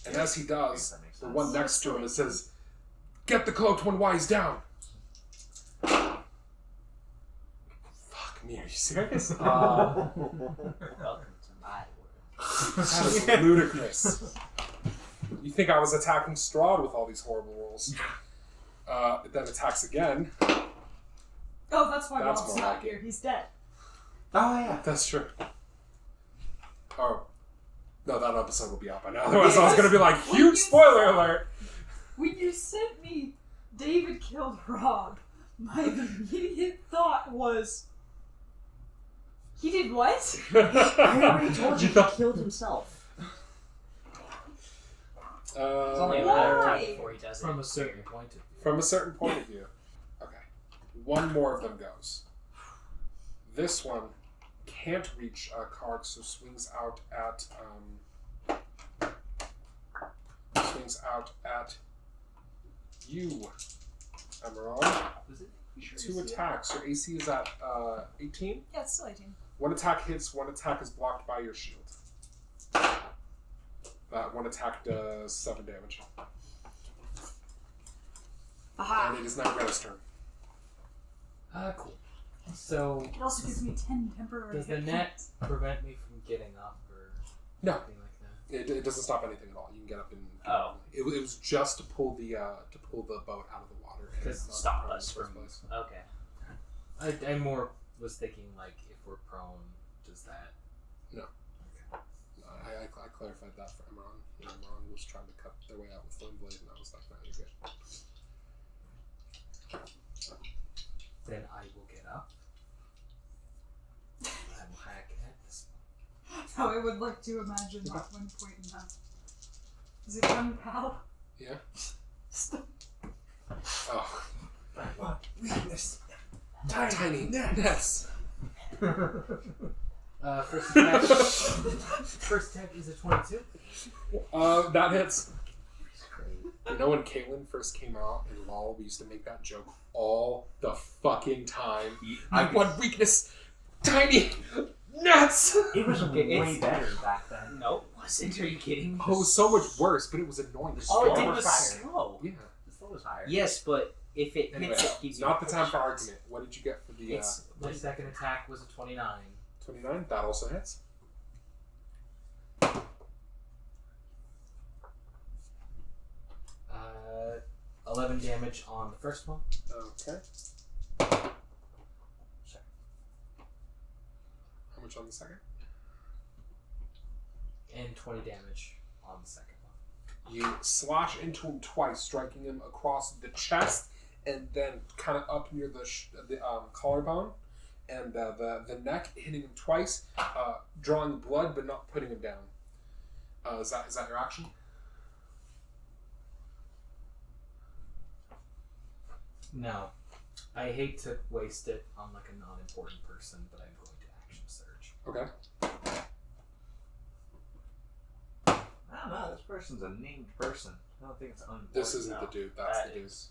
Speaker 1: And as he does,
Speaker 7: That makes
Speaker 1: the
Speaker 7: sense.
Speaker 1: one next to him, it says, "Get the cloaked one while he's down." Fuck me, are you serious?
Speaker 4: Welcome to my world.
Speaker 1: That is ludicrous. You think I was attacking Strahd with all these horrible rolls? It then attacks again.
Speaker 3: Oh, that's why
Speaker 1: That's
Speaker 3: Rob's
Speaker 1: more
Speaker 3: not
Speaker 1: like it.
Speaker 3: here. He's dead.
Speaker 7: Oh, yeah.
Speaker 1: That's true. Oh. No, that episode will be out by now. Otherwise I was going to be like, huge spoiler alert!
Speaker 3: When you sent me David killed Rob, my immediate thought was, he did what?
Speaker 7: I already told you he killed himself.
Speaker 4: It's only a matter of time
Speaker 3: Why?
Speaker 4: before he does it.
Speaker 5: From a certain point of view.
Speaker 1: From a certain point of view. Okay. One more of them goes. This one can't reach Carac, so swings out at you, Emerald.
Speaker 5: Was it?
Speaker 1: 2 attacks. Your AC is at 18.
Speaker 3: Yeah, it's still 18.
Speaker 1: 1 attack hits, 1 attack is blocked by your shield. That 1 attack does 7 damage.
Speaker 3: Aha!
Speaker 1: And it is now Greta's turn.
Speaker 5: Cool. So,
Speaker 3: It also gives me 10 temporary
Speaker 5: does the
Speaker 3: hit
Speaker 5: net
Speaker 3: points.
Speaker 5: prevent me from getting up or
Speaker 1: No.
Speaker 5: anything like that?
Speaker 1: It doesn't stop anything at all. You can get up and.
Speaker 4: Oh.
Speaker 1: It was just to pull the boat out of the water. and
Speaker 5: Because
Speaker 1: not
Speaker 4: stop
Speaker 1: prone
Speaker 4: us
Speaker 1: in the
Speaker 4: from.
Speaker 1: first place.
Speaker 4: Okay.
Speaker 5: I more was thinking, like, if we're prone, does that...
Speaker 1: No. I clarified that for Emerald. Emerald was trying to cut their way out with Flame Blade, and I was like, no, you're good.
Speaker 5: Then I will get up. I will hack at this one.
Speaker 3: So I would like to imagine at one point in that. Is it young pal?
Speaker 1: Yeah?
Speaker 3: Stop.
Speaker 1: Oh.
Speaker 2: What? Weakness.
Speaker 1: Tiny nets.
Speaker 5: First attack. First attack is a 22.
Speaker 1: That hits. You know when Caitlin first came out in LoL, we used to make that joke all the fucking time. My one weakness, tiny nuts.
Speaker 7: It was
Speaker 4: Okay,
Speaker 7: way better back then.
Speaker 4: No, wasn't. Are you kidding?
Speaker 1: Oh, it was so much worse, but it was annoying.
Speaker 4: All it did
Speaker 7: Slower
Speaker 4: was
Speaker 7: fire.
Speaker 4: slow.
Speaker 1: Yeah.
Speaker 7: The slow was higher.
Speaker 4: Yes, but if it
Speaker 1: Anyway,
Speaker 4: hits, it gives you
Speaker 1: not the
Speaker 4: quick
Speaker 1: time for
Speaker 4: shots.
Speaker 1: argument. What did you get for the
Speaker 4: It's
Speaker 5: My second attack was a 29.
Speaker 1: 29? That also hits.
Speaker 5: 11 damage on the first one.
Speaker 1: Okay. How much on the second?
Speaker 5: And 20 damage on the second one.
Speaker 1: You slash into him twice, striking him across the chest and then kind of up near the collarbone and the neck, hitting him twice, drawing blood but not putting him down. Is that your action?
Speaker 5: No. I hate to waste it on like a non-important person, but I'm going to action surge.
Speaker 1: Okay.
Speaker 7: I don't know. This person's a named person. I don't think it's unimportant.
Speaker 1: This isn't
Speaker 4: No,
Speaker 1: the dude. That's
Speaker 4: that
Speaker 1: the dude.
Speaker 4: is-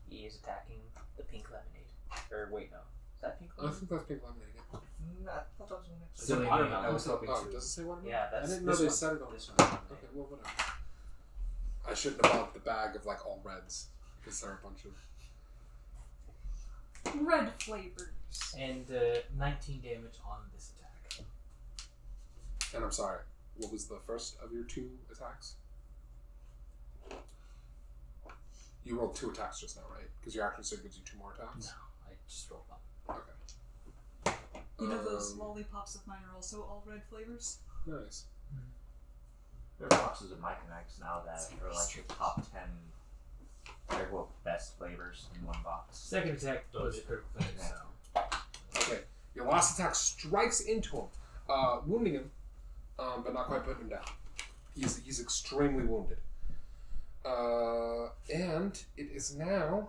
Speaker 4: He is attacking the pink lemonade. Or wait, no. Is that pink
Speaker 1: I
Speaker 4: lemonade?
Speaker 1: think that's pink lemonade. Yeah.
Speaker 7: I thought that was the next
Speaker 5: Silly me,
Speaker 4: watermelon.
Speaker 5: I was hoping
Speaker 1: Oh,
Speaker 5: to.
Speaker 1: does it say watermelon?
Speaker 4: Yeah, that's
Speaker 1: I didn't know
Speaker 4: this
Speaker 1: they
Speaker 4: one.
Speaker 1: said it on
Speaker 4: This
Speaker 1: the
Speaker 4: one.
Speaker 1: Okay, well, whatever. I shouldn't have bought the bag of like all reds because there are a bunch of.
Speaker 3: Red flavors.
Speaker 5: And 19 damage on this attack.
Speaker 1: And I'm sorry, what was the first of your two attacks? You rolled 2 attacks just now, right? Because your action surge gives you 2 more attacks?
Speaker 5: No, I just rolled up.
Speaker 1: Okay.
Speaker 3: You know those lollipops of mine are also all red flavors?
Speaker 1: Nice.
Speaker 7: There are boxes of my connects now that are like the top 10 best flavors in one box.
Speaker 5: Second attack was a critical finish, so.
Speaker 1: Okay. Your last attack strikes into him, wounding him, but not quite putting him down. He's extremely wounded. And it is now.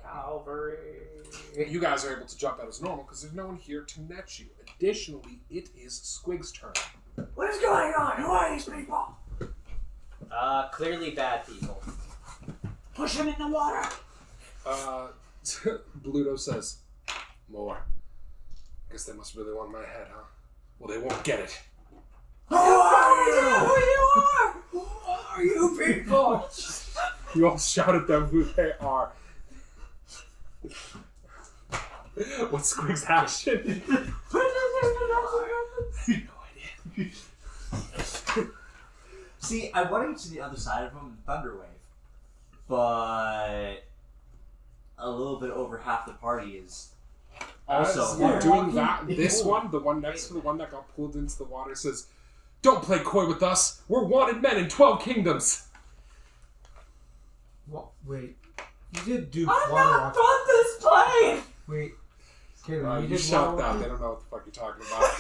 Speaker 4: Calvary.
Speaker 1: You guys are able to jump out as normal because there's no one here to net you. Additionally, it is Squig's turn.
Speaker 7: What is going on? Who are these people?
Speaker 4: Clearly bad people.
Speaker 7: Push him in the water.
Speaker 1: Bluto says, "More. Guess they must really want my head, huh? Well, they won't get it."
Speaker 7: Who are you? Who are you people?
Speaker 1: You all shout at them who they are. What's Squig's action? No idea.
Speaker 7: See, I wanted to see the other side of him in Thunderwave, but a little bit over half the party is also.
Speaker 1: As you're doing that, this one, the one next to the one that got pulled into the water, says, "Don't play coy with us. We're wanted men in 12 kingdoms."
Speaker 6: Well, wait. You did do
Speaker 7: I'm
Speaker 6: water
Speaker 7: not
Speaker 6: walking.
Speaker 7: on this plane.
Speaker 6: Wait. Caleb, you
Speaker 1: You
Speaker 6: did
Speaker 1: shout
Speaker 6: water
Speaker 1: that.
Speaker 6: walking?
Speaker 1: They don't know what the fuck you're talking about.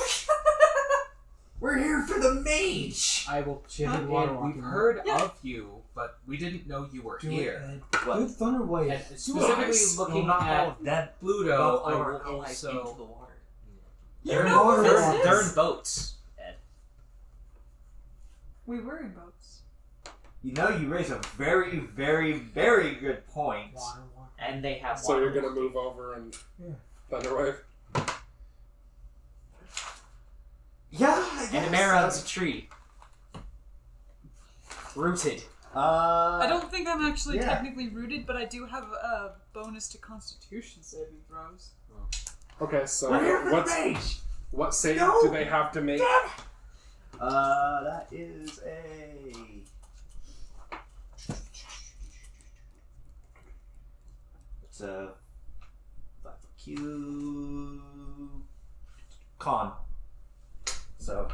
Speaker 7: We're here for the mage.
Speaker 5: I will
Speaker 6: She did
Speaker 5: chip
Speaker 6: water
Speaker 5: in.
Speaker 6: walking.
Speaker 5: We've heard
Speaker 3: Yeah.
Speaker 5: of you, but we didn't know you were
Speaker 6: Do
Speaker 5: here.
Speaker 6: it, Ed.
Speaker 7: What?
Speaker 6: Do Thunderwave.
Speaker 5: And specifically
Speaker 1: Nice.
Speaker 5: looking
Speaker 7: not
Speaker 5: at
Speaker 7: all dead.
Speaker 5: Pluto,
Speaker 7: Both
Speaker 5: I
Speaker 7: are
Speaker 5: will
Speaker 7: allies into
Speaker 5: also.
Speaker 7: the water.
Speaker 6: They're
Speaker 3: know
Speaker 6: water
Speaker 3: what this
Speaker 6: walking.
Speaker 4: They're in boats, Ed.
Speaker 3: We were in boats.
Speaker 7: You know, you raise a very, very, very good point.
Speaker 6: Water walking.
Speaker 4: And they have
Speaker 1: So
Speaker 4: water.
Speaker 1: you're gonna move over and
Speaker 6: Yeah.
Speaker 1: Thunderwave?
Speaker 7: Yeah, I guess.
Speaker 4: And Amaron's a tree. Rooted.
Speaker 3: I don't think I'm actually
Speaker 7: yeah.
Speaker 3: technically rooted, but I do have a bonus to Constitution saving throws.
Speaker 1: Okay, so
Speaker 7: We're here for the
Speaker 1: what's,
Speaker 7: mage.
Speaker 1: what save
Speaker 7: No.
Speaker 1: do they have to make?
Speaker 7: That is a. It's a Q con. So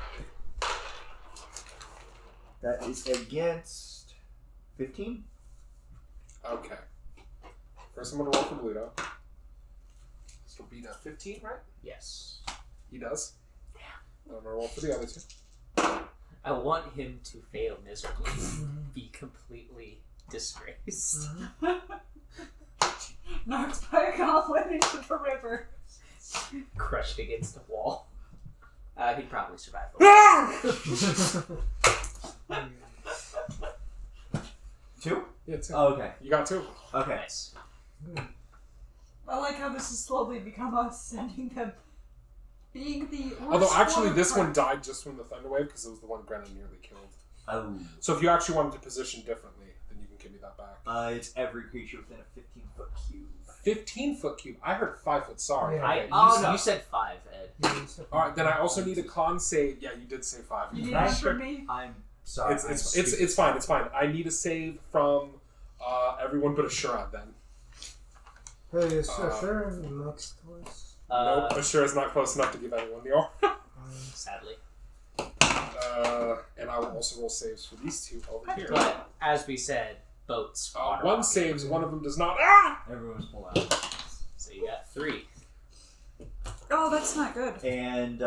Speaker 7: that is against 15.
Speaker 1: Okay. First I'm gonna roll for Bluto. This will beat a 15, right?
Speaker 4: Yes.
Speaker 1: He does. Then I'm gonna roll for the other two.
Speaker 4: I want him to fail miserably, be completely disgraced.
Speaker 3: Knocked by a goblin into the river.
Speaker 4: Crushed against a wall. He'd probably survive the wall.
Speaker 7: 2?
Speaker 1: Yeah, 2.
Speaker 7: Oh, okay.
Speaker 1: You got 2.
Speaker 7: Okay.
Speaker 4: Nice.
Speaker 3: I like how this has slowly become us sending them being the worst
Speaker 1: Although actually
Speaker 3: one of
Speaker 1: this
Speaker 3: crap.
Speaker 1: one died just from the thunder wave because it was the one Grennan nearly killed.
Speaker 7: Oh.
Speaker 1: So if you actually wanted to position differently, then you can give me that back.
Speaker 7: It's every creature within a 15-foot cube.
Speaker 1: 15-foot cube. I heard 5 foot. Sorry.
Speaker 6: Yeah.
Speaker 1: Okay.
Speaker 4: You said 5, Ed.
Speaker 1: All right. Then I also need a con save. Yeah, you did say 5.
Speaker 3: You need
Speaker 7: Nice.
Speaker 3: one from me?
Speaker 7: I'm sorry.
Speaker 1: It's fine. It's fine. I need a save from everyone but Asura then.
Speaker 6: Hey, is Asura next to us?
Speaker 1: Nope. Asura's not close enough to give anyone the aura.
Speaker 4: Sadly.
Speaker 1: And I will also roll saves for these two over here.
Speaker 4: But, as we said, boats. water
Speaker 1: One
Speaker 4: walking.
Speaker 1: saves, one of them does not. Ah!
Speaker 7: Everyone's pulled out.
Speaker 4: So you got 3.
Speaker 3: Oh, that's not good.
Speaker 7: And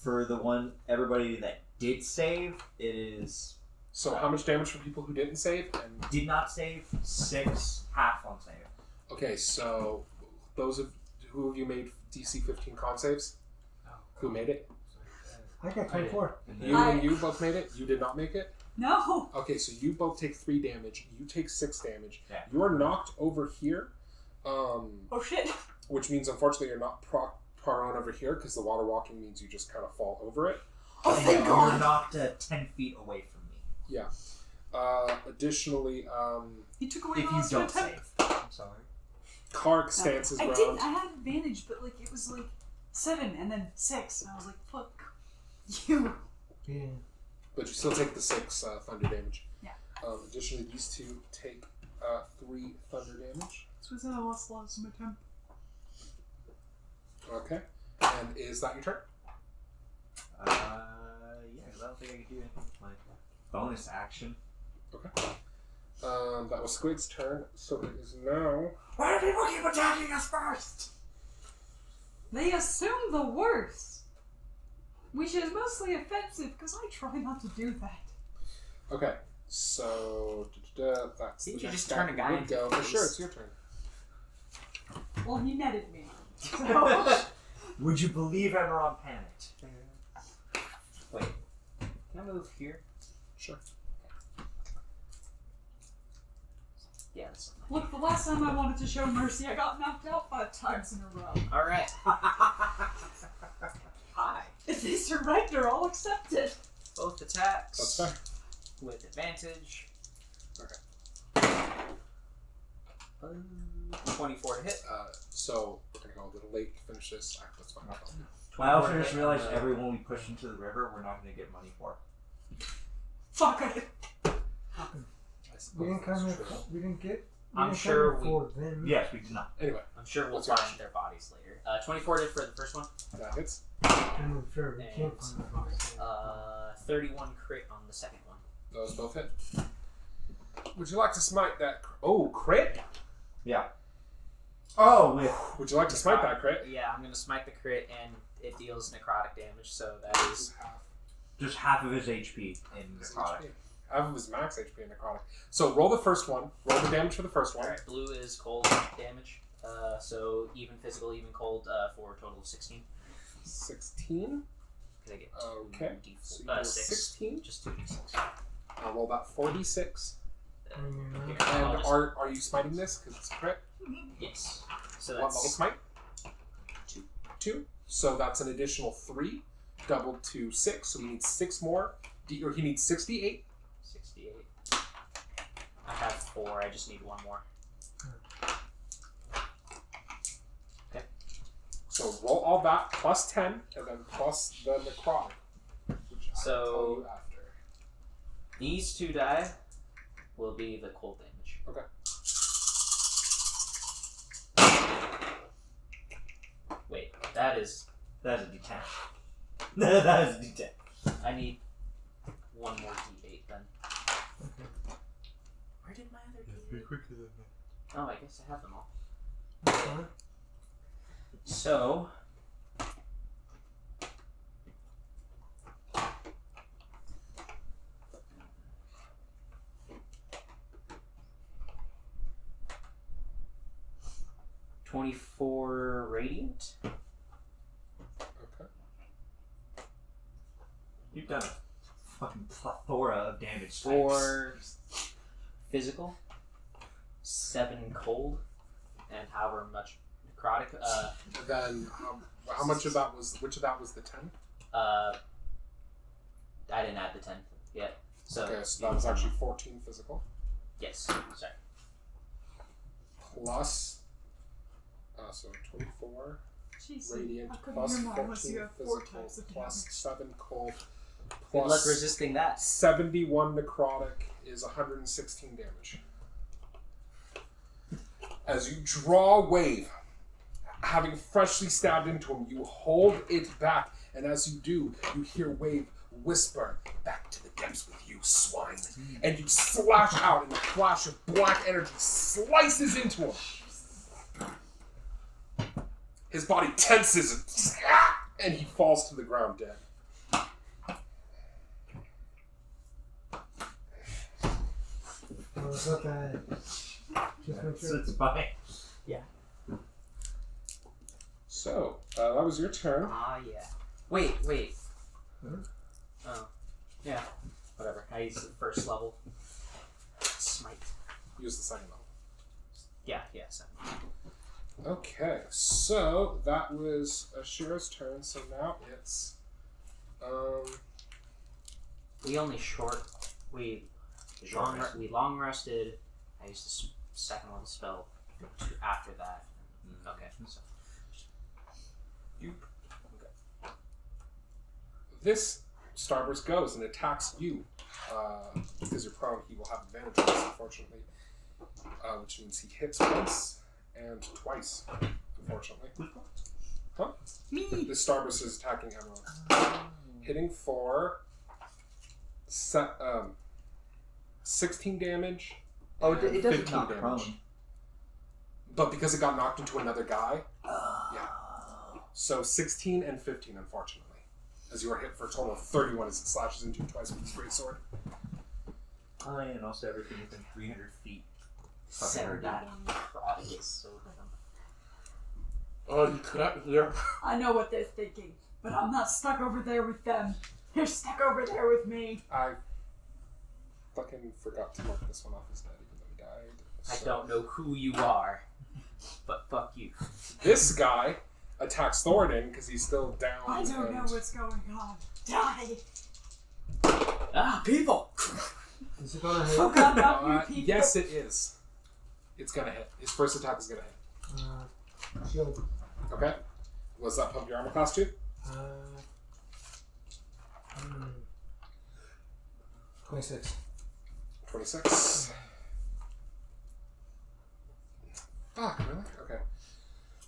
Speaker 7: for the one, everybody that did save, it is
Speaker 1: So how much damage for people who didn't save? And
Speaker 7: did not save, 6, half on save.
Speaker 1: okay, so those of who of you made DC 15 con saves? Who made it?
Speaker 6: I got 24.
Speaker 1: You and you both made it. You did not make it.
Speaker 3: No.
Speaker 1: Okay, so you both take 3 damage. You take 6 damage.
Speaker 7: Yeah.
Speaker 1: You are knocked over here,
Speaker 3: Oh shit.
Speaker 1: which means unfortunately you're not prone over here because the water walking means you just kind of fall over it.
Speaker 3: Oh, thank
Speaker 7: You're
Speaker 3: God.
Speaker 7: knocked 10 feet away from me.
Speaker 1: Yeah. Additionally,
Speaker 3: You took away
Speaker 7: If
Speaker 3: my
Speaker 7: you
Speaker 3: last
Speaker 7: don't
Speaker 3: attempt.
Speaker 7: save. I'm sorry.
Speaker 1: Kark stands his
Speaker 3: I
Speaker 1: ground.
Speaker 3: didn't. I had advantage, but like it was like 7 and then 6, and I was like, "Fuck you."
Speaker 6: Yeah.
Speaker 1: But you still take the 6 thunder damage.
Speaker 3: Yeah.
Speaker 1: Additionally, these two take 3 thunder damage.
Speaker 3: This was a last attempt.
Speaker 1: Okay. And is that your turn?
Speaker 7: Yeah, 'cause I don't think I can do anything with my bonus action.
Speaker 1: Okay. That was Squig's turn, so it is now.
Speaker 7: Why do people keep attacking us first?
Speaker 3: They assume the worst, which is mostly offensive because I try not to do that.
Speaker 1: Okay, so that's
Speaker 4: Didn't
Speaker 1: the
Speaker 4: you
Speaker 1: next
Speaker 4: just
Speaker 1: guy
Speaker 4: turn a
Speaker 1: who
Speaker 4: guy
Speaker 1: would
Speaker 4: into
Speaker 1: go.
Speaker 4: face?
Speaker 1: Sure, it's your turn.
Speaker 3: Well, he netted me. So.
Speaker 7: Would you believe Enron panicked?
Speaker 4: Wait. Can I move here?
Speaker 1: Sure.
Speaker 4: Yeah, that's
Speaker 3: Look, the last time I wanted to show mercy, I got knocked out 5 times in a row.
Speaker 4: Alright. Hi.
Speaker 3: If they surrender, I'll accept it.
Speaker 4: Both attacks.
Speaker 1: That's fair.
Speaker 4: With advantage.
Speaker 1: Okay.
Speaker 4: 24 to hit.
Speaker 1: So we're gonna go a little late to finish this. That's fine.
Speaker 7: I also just realized everyone we push into the river, we're not going to get money for.
Speaker 3: Fuck it.
Speaker 6: We didn't we didn't get.
Speaker 4: I'm sure
Speaker 6: for them.
Speaker 7: Yes, we did not.
Speaker 1: Anyway,
Speaker 4: I'm sure we'll
Speaker 1: What's your
Speaker 4: find
Speaker 1: action?
Speaker 4: their bodies later. 24 to hit for the first one.
Speaker 1: that hits.
Speaker 6: I'm sure we can't find the box.
Speaker 4: 31 crit on the second one.
Speaker 1: Those both hit. Would you like to smite that? Crit?
Speaker 7: Yeah. Oh, with
Speaker 1: Would you like to smite that crit?
Speaker 4: Yeah, I'm going to smite the crit and it deals necrotic damage, so that is...
Speaker 7: just half of his HP in necrotic.
Speaker 1: Half of his max HP in necrotic. So roll the first one. Roll the damage for the first one.
Speaker 4: Alright, blue is cold damage. So even physical, even cold, for a total of 16.
Speaker 1: 16.
Speaker 4: Can I get 2
Speaker 1: Okay.
Speaker 4: D4?
Speaker 1: So you roll
Speaker 4: 6.
Speaker 1: 16.
Speaker 4: Just 2d6.
Speaker 1: I'll roll that 4d6.
Speaker 4: Here,
Speaker 1: And
Speaker 4: I'll just-
Speaker 1: are you smiting this because it's a crit?
Speaker 4: Yes. So
Speaker 1: What level
Speaker 4: that's
Speaker 1: smite?
Speaker 4: 2.
Speaker 1: 2. So that's an additional 3, doubled to 6. So he needs 6 more. Or he needs 68.
Speaker 4: 68. I have 4, I just need 1 more. Okay.
Speaker 1: So roll all that plus 10, and then plus the necrotic, which I'll
Speaker 4: So-
Speaker 1: tell you after.
Speaker 4: These 2 die will be the cold damage.
Speaker 1: Okay.
Speaker 4: Wait, that is...
Speaker 7: That is a D10. That is a D10.
Speaker 4: I need 1 more D8 then. Where did my other D8?
Speaker 5: quicker than that.
Speaker 4: Oh, I guess I have them all.
Speaker 6: Fine.
Speaker 4: So... 24 radiant.
Speaker 1: Okay.
Speaker 7: You've done a fucking plethora of damage.
Speaker 4: 4 physical, 7 cold, and however much necrotic.
Speaker 1: Then how much of that was? Which of that was the 10?
Speaker 4: I didn't add the 10 yet. So
Speaker 1: Okay, so that was actually 14 physical.
Speaker 4: yes. Sorry.
Speaker 1: Plus, so 24
Speaker 3: Jeez,
Speaker 1: radiant
Speaker 3: how come
Speaker 1: plus
Speaker 3: your mom
Speaker 1: 14
Speaker 3: lets you have 4
Speaker 1: physical
Speaker 3: types of
Speaker 1: plus
Speaker 3: damage?
Speaker 1: 7 cold
Speaker 4: Good luck
Speaker 1: plus
Speaker 4: resisting that.
Speaker 1: 71 necrotic is 116 damage. As you draw wave, having freshly stabbed into him, you hold it back, and as you do, you hear wave whisper, "Back to the depths with you, swine." And you slash out, and a flash of black energy slices into him. His body tenses, and he falls to the ground dead.
Speaker 6: Oh, it's not bad. Just make sure.
Speaker 7: It's fine.
Speaker 1: So, that was your turn.
Speaker 4: Yeah. Wait.
Speaker 6: Huh?
Speaker 4: Oh. Yeah. Whatever. I used the first level. Smite.
Speaker 1: Use the second level.
Speaker 4: Yeah, so.
Speaker 1: Okay, so that was Ashira's turn, so now it's
Speaker 4: We only we long rested. I used the second level spell after that. Okay, so
Speaker 1: this Starburst goes and attacks you. Because you're prone, he will have advantage on this, unfortunately. Which means he hits once and twice, unfortunately. Huh?
Speaker 3: Me!
Speaker 1: This Starburst is attacking Emerald. Hitting for 16 damage.
Speaker 7: Oh,
Speaker 1: and
Speaker 7: it doesn't
Speaker 1: 15
Speaker 7: knock
Speaker 1: damage.
Speaker 7: prone.
Speaker 1: But because it got knocked into another guy, yeah. So 16 and 15, unfortunately. As you are hit for a total of 31 as it slashes into you twice with his great sword.
Speaker 7: And also everything within 300 feet.
Speaker 4: send that necrotic is so dumb.
Speaker 1: Oh, you cut there.
Speaker 3: I know what they're thinking, but I'm not stuck over there with them. They're stuck over there with me.
Speaker 1: I fucking forgot to mark this one off as dead, even though he died.
Speaker 4: I
Speaker 1: So-
Speaker 4: don't know who you are, but fuck you.
Speaker 1: This guy attacks Thoradin because he's still down.
Speaker 3: I don't know
Speaker 1: and-
Speaker 3: what's going on. Die!
Speaker 4: Ah, people!
Speaker 6: Is it gonna hit?
Speaker 3: Oh god, not you people.
Speaker 1: Yes, it is. It's gonna hit. His first attack is gonna hit.
Speaker 6: Shield.
Speaker 1: Okay. Was that pump your armor class too?
Speaker 6: 26.
Speaker 1: 26. Fuck, really? Okay.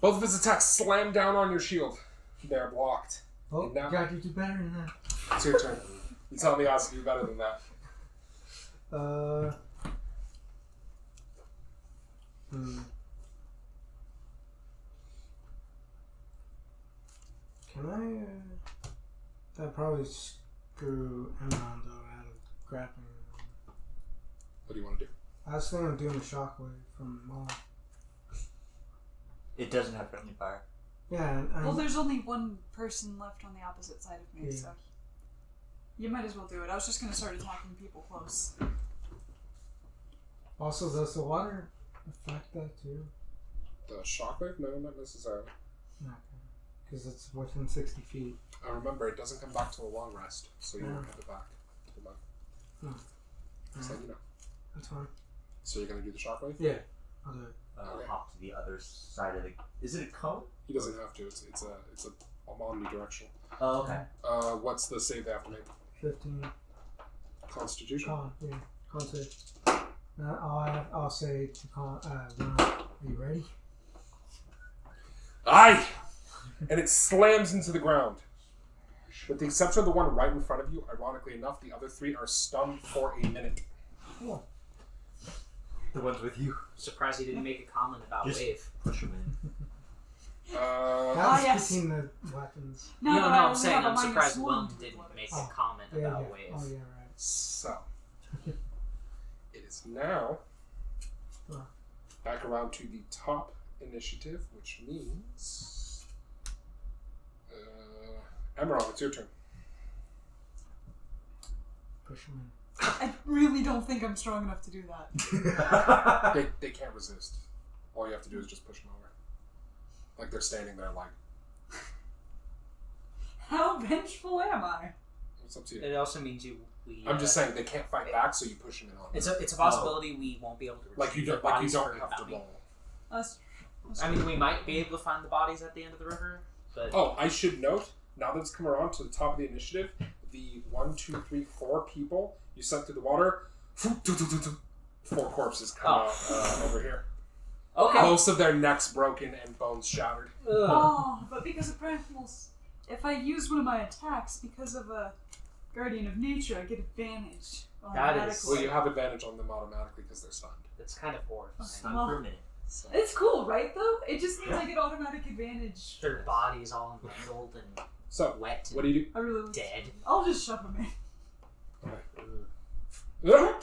Speaker 1: Both of his attacks slam down on your shield. They're blocked.
Speaker 6: Oh,
Speaker 1: And now-
Speaker 6: you gotta do better than that.
Speaker 1: It's your turn. You tell me I can do better than that.
Speaker 6: Can I, I'd probably screw Emerald though out of grappling.
Speaker 1: What do you want to do?
Speaker 6: I was thinking of doing the shockwave from Maul.
Speaker 7: It doesn't have friendly fire.
Speaker 6: Yeah, and
Speaker 3: Well, there's only one person left on the opposite side of me,
Speaker 6: Yeah.
Speaker 3: so you might as well do it. I was just gonna start attacking people close.
Speaker 6: also does the water affect that too?
Speaker 1: The shockwave? No, not necessarily.
Speaker 6: Because it's within 60 feet.
Speaker 1: Remember, it doesn't come back till a long rest, so you
Speaker 6: Yeah.
Speaker 1: won't have it back to the month.
Speaker 6: Hmm.
Speaker 1: So you know.
Speaker 6: That's fine.
Speaker 1: So you're gonna do the shockwave?
Speaker 6: Yeah, I'll do it.
Speaker 1: Okay.
Speaker 7: Hop to the other side of the. Is it a cone?
Speaker 1: He doesn't have to. It's a omnidirectional.
Speaker 7: Oh, okay.
Speaker 1: What's the save they have to make?
Speaker 6: 15.
Speaker 1: Constitution.
Speaker 6: Yeah, con save. I'll say to con. Are you ready?
Speaker 1: Aye! And it slams into the ground. With the exception of the one right in front of you, ironically enough, the other three are stunned for a minute.
Speaker 6: Cool.
Speaker 7: The ones with you.
Speaker 4: Surprised he didn't make a comment about
Speaker 7: Just-
Speaker 4: wave.
Speaker 7: Push them in.
Speaker 6: That's
Speaker 3: yes.
Speaker 6: between the weapons.
Speaker 4: No,
Speaker 3: I
Speaker 4: I'm saying
Speaker 3: have a
Speaker 4: I'm
Speaker 3: minus
Speaker 4: surprised
Speaker 3: one.
Speaker 4: Wilm didn't make a comment
Speaker 6: Yeah,
Speaker 4: about
Speaker 6: yeah.
Speaker 4: wave.
Speaker 6: Oh, yeah, right.
Speaker 1: So, it is now back around to the top initiative, which means Emerald, it's your turn.
Speaker 6: Push him in.
Speaker 3: I really don't think I'm strong enough to do that.
Speaker 1: They can't resist. All you have to do is just push them over. Like they're standing there like,
Speaker 3: How vengeful am I?
Speaker 1: it's up to you.
Speaker 4: It also means
Speaker 1: I'm just saying they can't fight back, so you push them in on them.
Speaker 4: It's a possibility we won't be able to
Speaker 1: Like you
Speaker 4: retrieve
Speaker 1: don't,
Speaker 4: their
Speaker 1: like you
Speaker 4: bodies
Speaker 1: don't
Speaker 4: for
Speaker 1: have to
Speaker 4: bounty.
Speaker 1: roll.
Speaker 3: That's
Speaker 4: I mean, we might be able to find the bodies at the end of the river, but
Speaker 1: Oh, I should note, now that it's come around to the top of the initiative, the 1, 2, 3, 4 people you sent through the water, 4 corpses come out over here.
Speaker 4: okay.
Speaker 1: Most of their necks broken and bones shattered.
Speaker 3: Oh, but because of primal's, if I use one of my attacks because of a guardian of nature, I get advantage.
Speaker 4: That is-
Speaker 3: automatically.
Speaker 1: Well, you have advantage on them automatically because they're stunned.
Speaker 4: That's kind of horrifying.
Speaker 7: Stun
Speaker 3: Well,
Speaker 7: for a minute.
Speaker 1: So.
Speaker 3: It's cool, right? Though it just means I get automatic advantage.
Speaker 4: Their bodies all mangled and
Speaker 1: So,
Speaker 4: wet
Speaker 1: what
Speaker 4: and
Speaker 1: do you
Speaker 3: I really.
Speaker 4: dead.
Speaker 3: I'll just shove them in.
Speaker 1: do?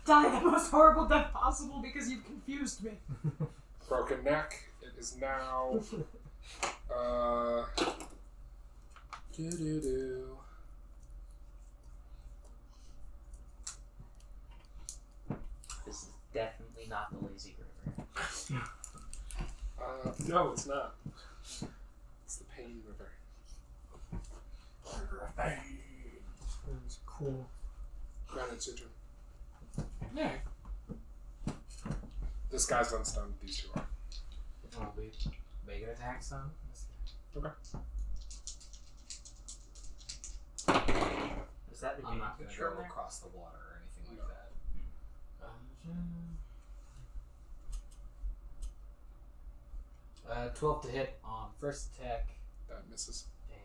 Speaker 3: Die the most horrible death possible because you've confused me.
Speaker 1: Broken neck. It is now. Do-do-do.
Speaker 4: This is definitely not the lazy river.
Speaker 1: No, it's not. It's the pain river.
Speaker 6: It's cool.
Speaker 1: Granted, it's your turn. Yeah. This guy's unstunned. These two are.
Speaker 5: I'll be making attacks on.
Speaker 1: Okay.
Speaker 4: Is that the
Speaker 5: I'm not gonna
Speaker 4: picture
Speaker 5: go
Speaker 4: there?
Speaker 5: across the water or anything like that. 12 to hit on first attack
Speaker 1: That misses.
Speaker 5: and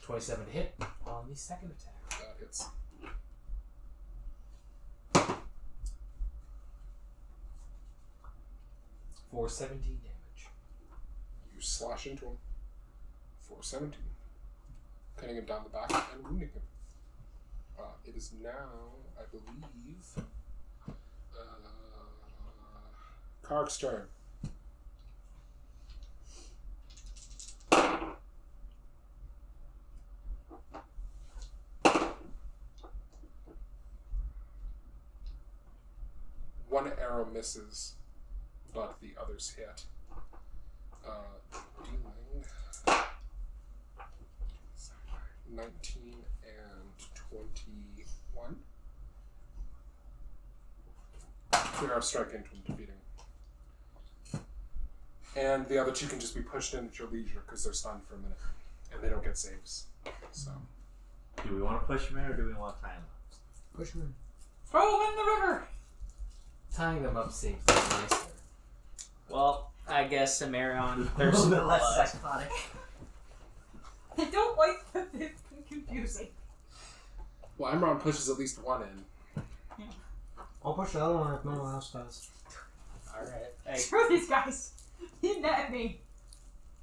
Speaker 5: 27 to hit on the second attack.
Speaker 1: That hits.
Speaker 5: For 17 damage.
Speaker 1: You slash into him for 17, cutting him down the back and wounding him. It is now, I believe, Carac's turn. One arrow misses, but the others hit. Dealing 19 and 21. Two arrows strike into him, defeating him. And the other two can just be pushed in at your leisure because they're stunned for a minute, and they don't get saves. So
Speaker 7: Do we want to push him in or do we want to tie him up?
Speaker 6: Push him in.
Speaker 3: Throw them in the river.
Speaker 5: Tying them up seems nicer.
Speaker 4: Well, I guess Samarion,
Speaker 7: A
Speaker 4: there's
Speaker 7: little bit less
Speaker 4: blood.
Speaker 7: psychotic.
Speaker 3: I don't like that it's been confusing.
Speaker 1: well, Emron pushes at least one in.
Speaker 6: I'll push the other one if no one else does.
Speaker 4: Alright. Hey,
Speaker 3: Screw these guys. He net me.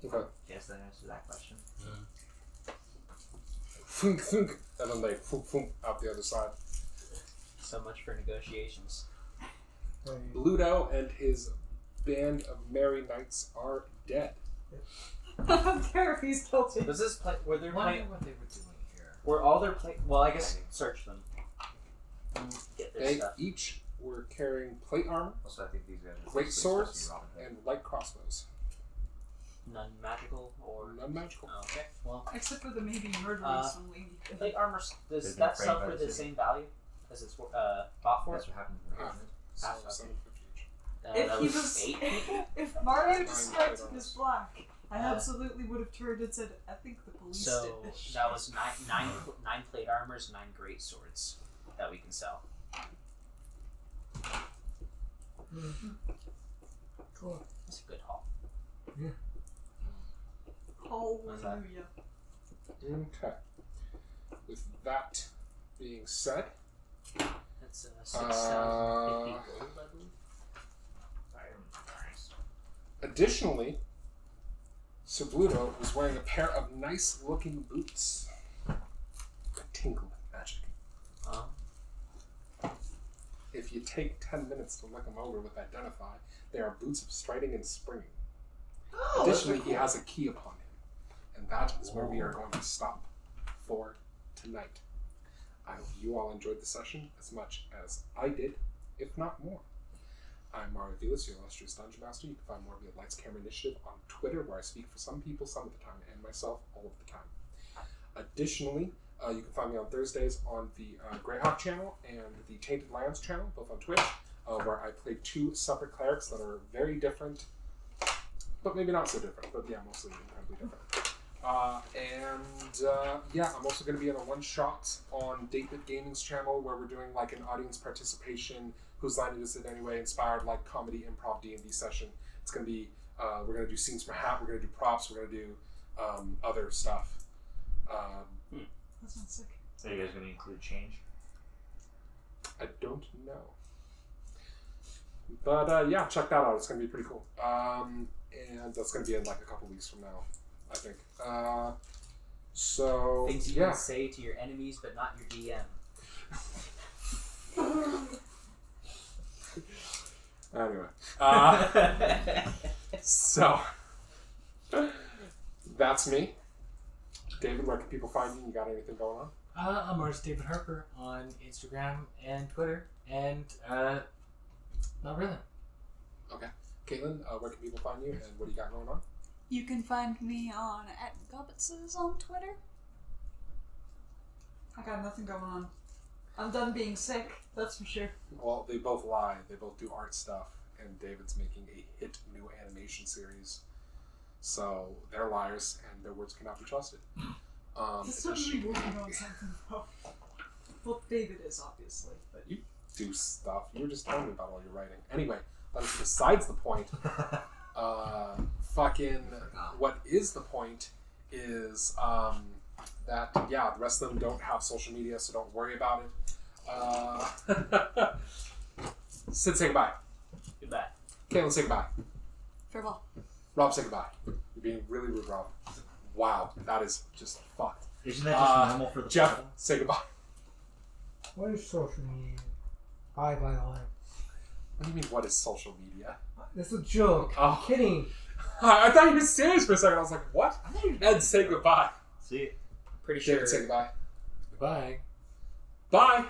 Speaker 1: Okay.
Speaker 7: Yes, that answers that question.
Speaker 1: Thunk, thunk, and then they thunk, thunk, out the other side.
Speaker 4: so much for negotiations.
Speaker 6: Hey,
Speaker 1: Bluto and his band of merry knights are dead.
Speaker 3: Therapy's guilty.
Speaker 4: Was this play? Were there
Speaker 5: Wonder
Speaker 4: play?
Speaker 5: what they were doing here.
Speaker 4: Were all their play? Well, I guess search them. Get their
Speaker 1: They
Speaker 4: stuff.
Speaker 1: each were carrying plate armor,
Speaker 7: Also, I think these guys are
Speaker 1: great
Speaker 7: basically supposed to
Speaker 1: swords,
Speaker 7: be Robin Hood.
Speaker 1: and light crossbows.
Speaker 4: None magical or.
Speaker 1: None magical.
Speaker 4: Oh, okay. Well,
Speaker 3: Except for the maybe murdering some lady.
Speaker 4: plate armor.
Speaker 7: They've
Speaker 4: Does
Speaker 7: been
Speaker 4: that
Speaker 7: framed
Speaker 4: sell
Speaker 7: by
Speaker 4: for
Speaker 7: the
Speaker 4: the
Speaker 7: city.
Speaker 4: same value as it's bought for?
Speaker 7: That's what happened in the
Speaker 1: Ah. So
Speaker 4: Ah, okay.
Speaker 1: 750 each.
Speaker 3: If
Speaker 4: that
Speaker 3: he
Speaker 4: was
Speaker 3: was,
Speaker 4: 8 people.
Speaker 3: if Mario
Speaker 1: Nine
Speaker 3: described
Speaker 1: plate
Speaker 3: him as
Speaker 1: armors.
Speaker 3: black, I absolutely would have turned and said, "I think the police
Speaker 4: So
Speaker 3: did this."
Speaker 4: that was nine plate armors, 9 great swords that we can sell.
Speaker 6: cool.
Speaker 4: That's a good haul.
Speaker 3: Hallelujah.
Speaker 1: Okay. With that being said,
Speaker 4: That's 6,050 gold, I believe.
Speaker 1: additionally, Sir Bluto was wearing a pair of nice-looking boots. Tingle with magic. if you take 10 minutes to look them over with Identify, they are boots of striding and springing.
Speaker 2: Oh,
Speaker 1: Additionally, he has a key upon him, and that is where we are going to stop for tonight. I hope you all enjoyed the session as much as I did, if not more. I'm Mario Velas, your illustrious Dungeon Master. You can find more via Lights Camera Initiative on Twitter, where I speak for some people some of the time, and myself all of the time. Additionally, you can find me on Thursdays on the Greyhawk channel and the Tainted Lands channel, both on Twitch, where I play 2 separate clerics that are very different, but maybe not so different, but yeah, mostly incredibly different. I'm also going to be in a one-shot on David Gaming's channel, where we're doing like an audience participation, Whose Line Is It Anyway, inspired like comedy improv D&D session. It's going to be, we're going to do scenes from Hat, we're going to do props, we're going to do other stuff.
Speaker 3: That sounds sick.
Speaker 7: Are you guys going to include change?
Speaker 1: I don't know. But yeah, check that out. It's going to be pretty cool. And that's going to be in like a couple weeks from now, I think. So
Speaker 4: Things you can say to your enemies, but not your DM.
Speaker 1: Anyway. So that's me. David, where can people find you? You got anything going on?
Speaker 5: I'm artist David Harper on Instagram and Twitter, and not really.
Speaker 1: Okay. Caitlin, where can people find you, and what do you got going on?
Speaker 3: You can find me on @Gobbitses on Twitter. I got nothing going on. I'm done being sick, that's for sure.
Speaker 1: Well, they both lie. They both do art stuff, and David's making a hit new animation series. So they're liars, and their words cannot be trusted.
Speaker 3: That's not really working on something, though. Well, David is, obviously, but
Speaker 1: You do stuff. You were just telling me about all your writing. Anyway, that is besides the point. What is the point is that, the rest of them don't have social media, so don't worry about it. Sid, say goodbye.
Speaker 4: Goodbye.
Speaker 1: Caitlin, say goodbye.
Speaker 3: farewell.
Speaker 1: Rob, say goodbye. You're being really rude, Rob. Wow, that is just fucked.
Speaker 7: Isn't that just normal for the
Speaker 1: Jeff,
Speaker 7: person?
Speaker 1: say goodbye.
Speaker 6: What is social media? Bye, by the way.
Speaker 1: What do you mean, what is social media?
Speaker 6: That's a joke.
Speaker 1: Oh.
Speaker 6: I'm kidding.
Speaker 1: I thought you were serious for a second. I was like, what? Ed, say goodbye.
Speaker 7: See?
Speaker 4: Pretty sure.
Speaker 1: David, say goodbye.
Speaker 5: Goodbye.
Speaker 1: Bye.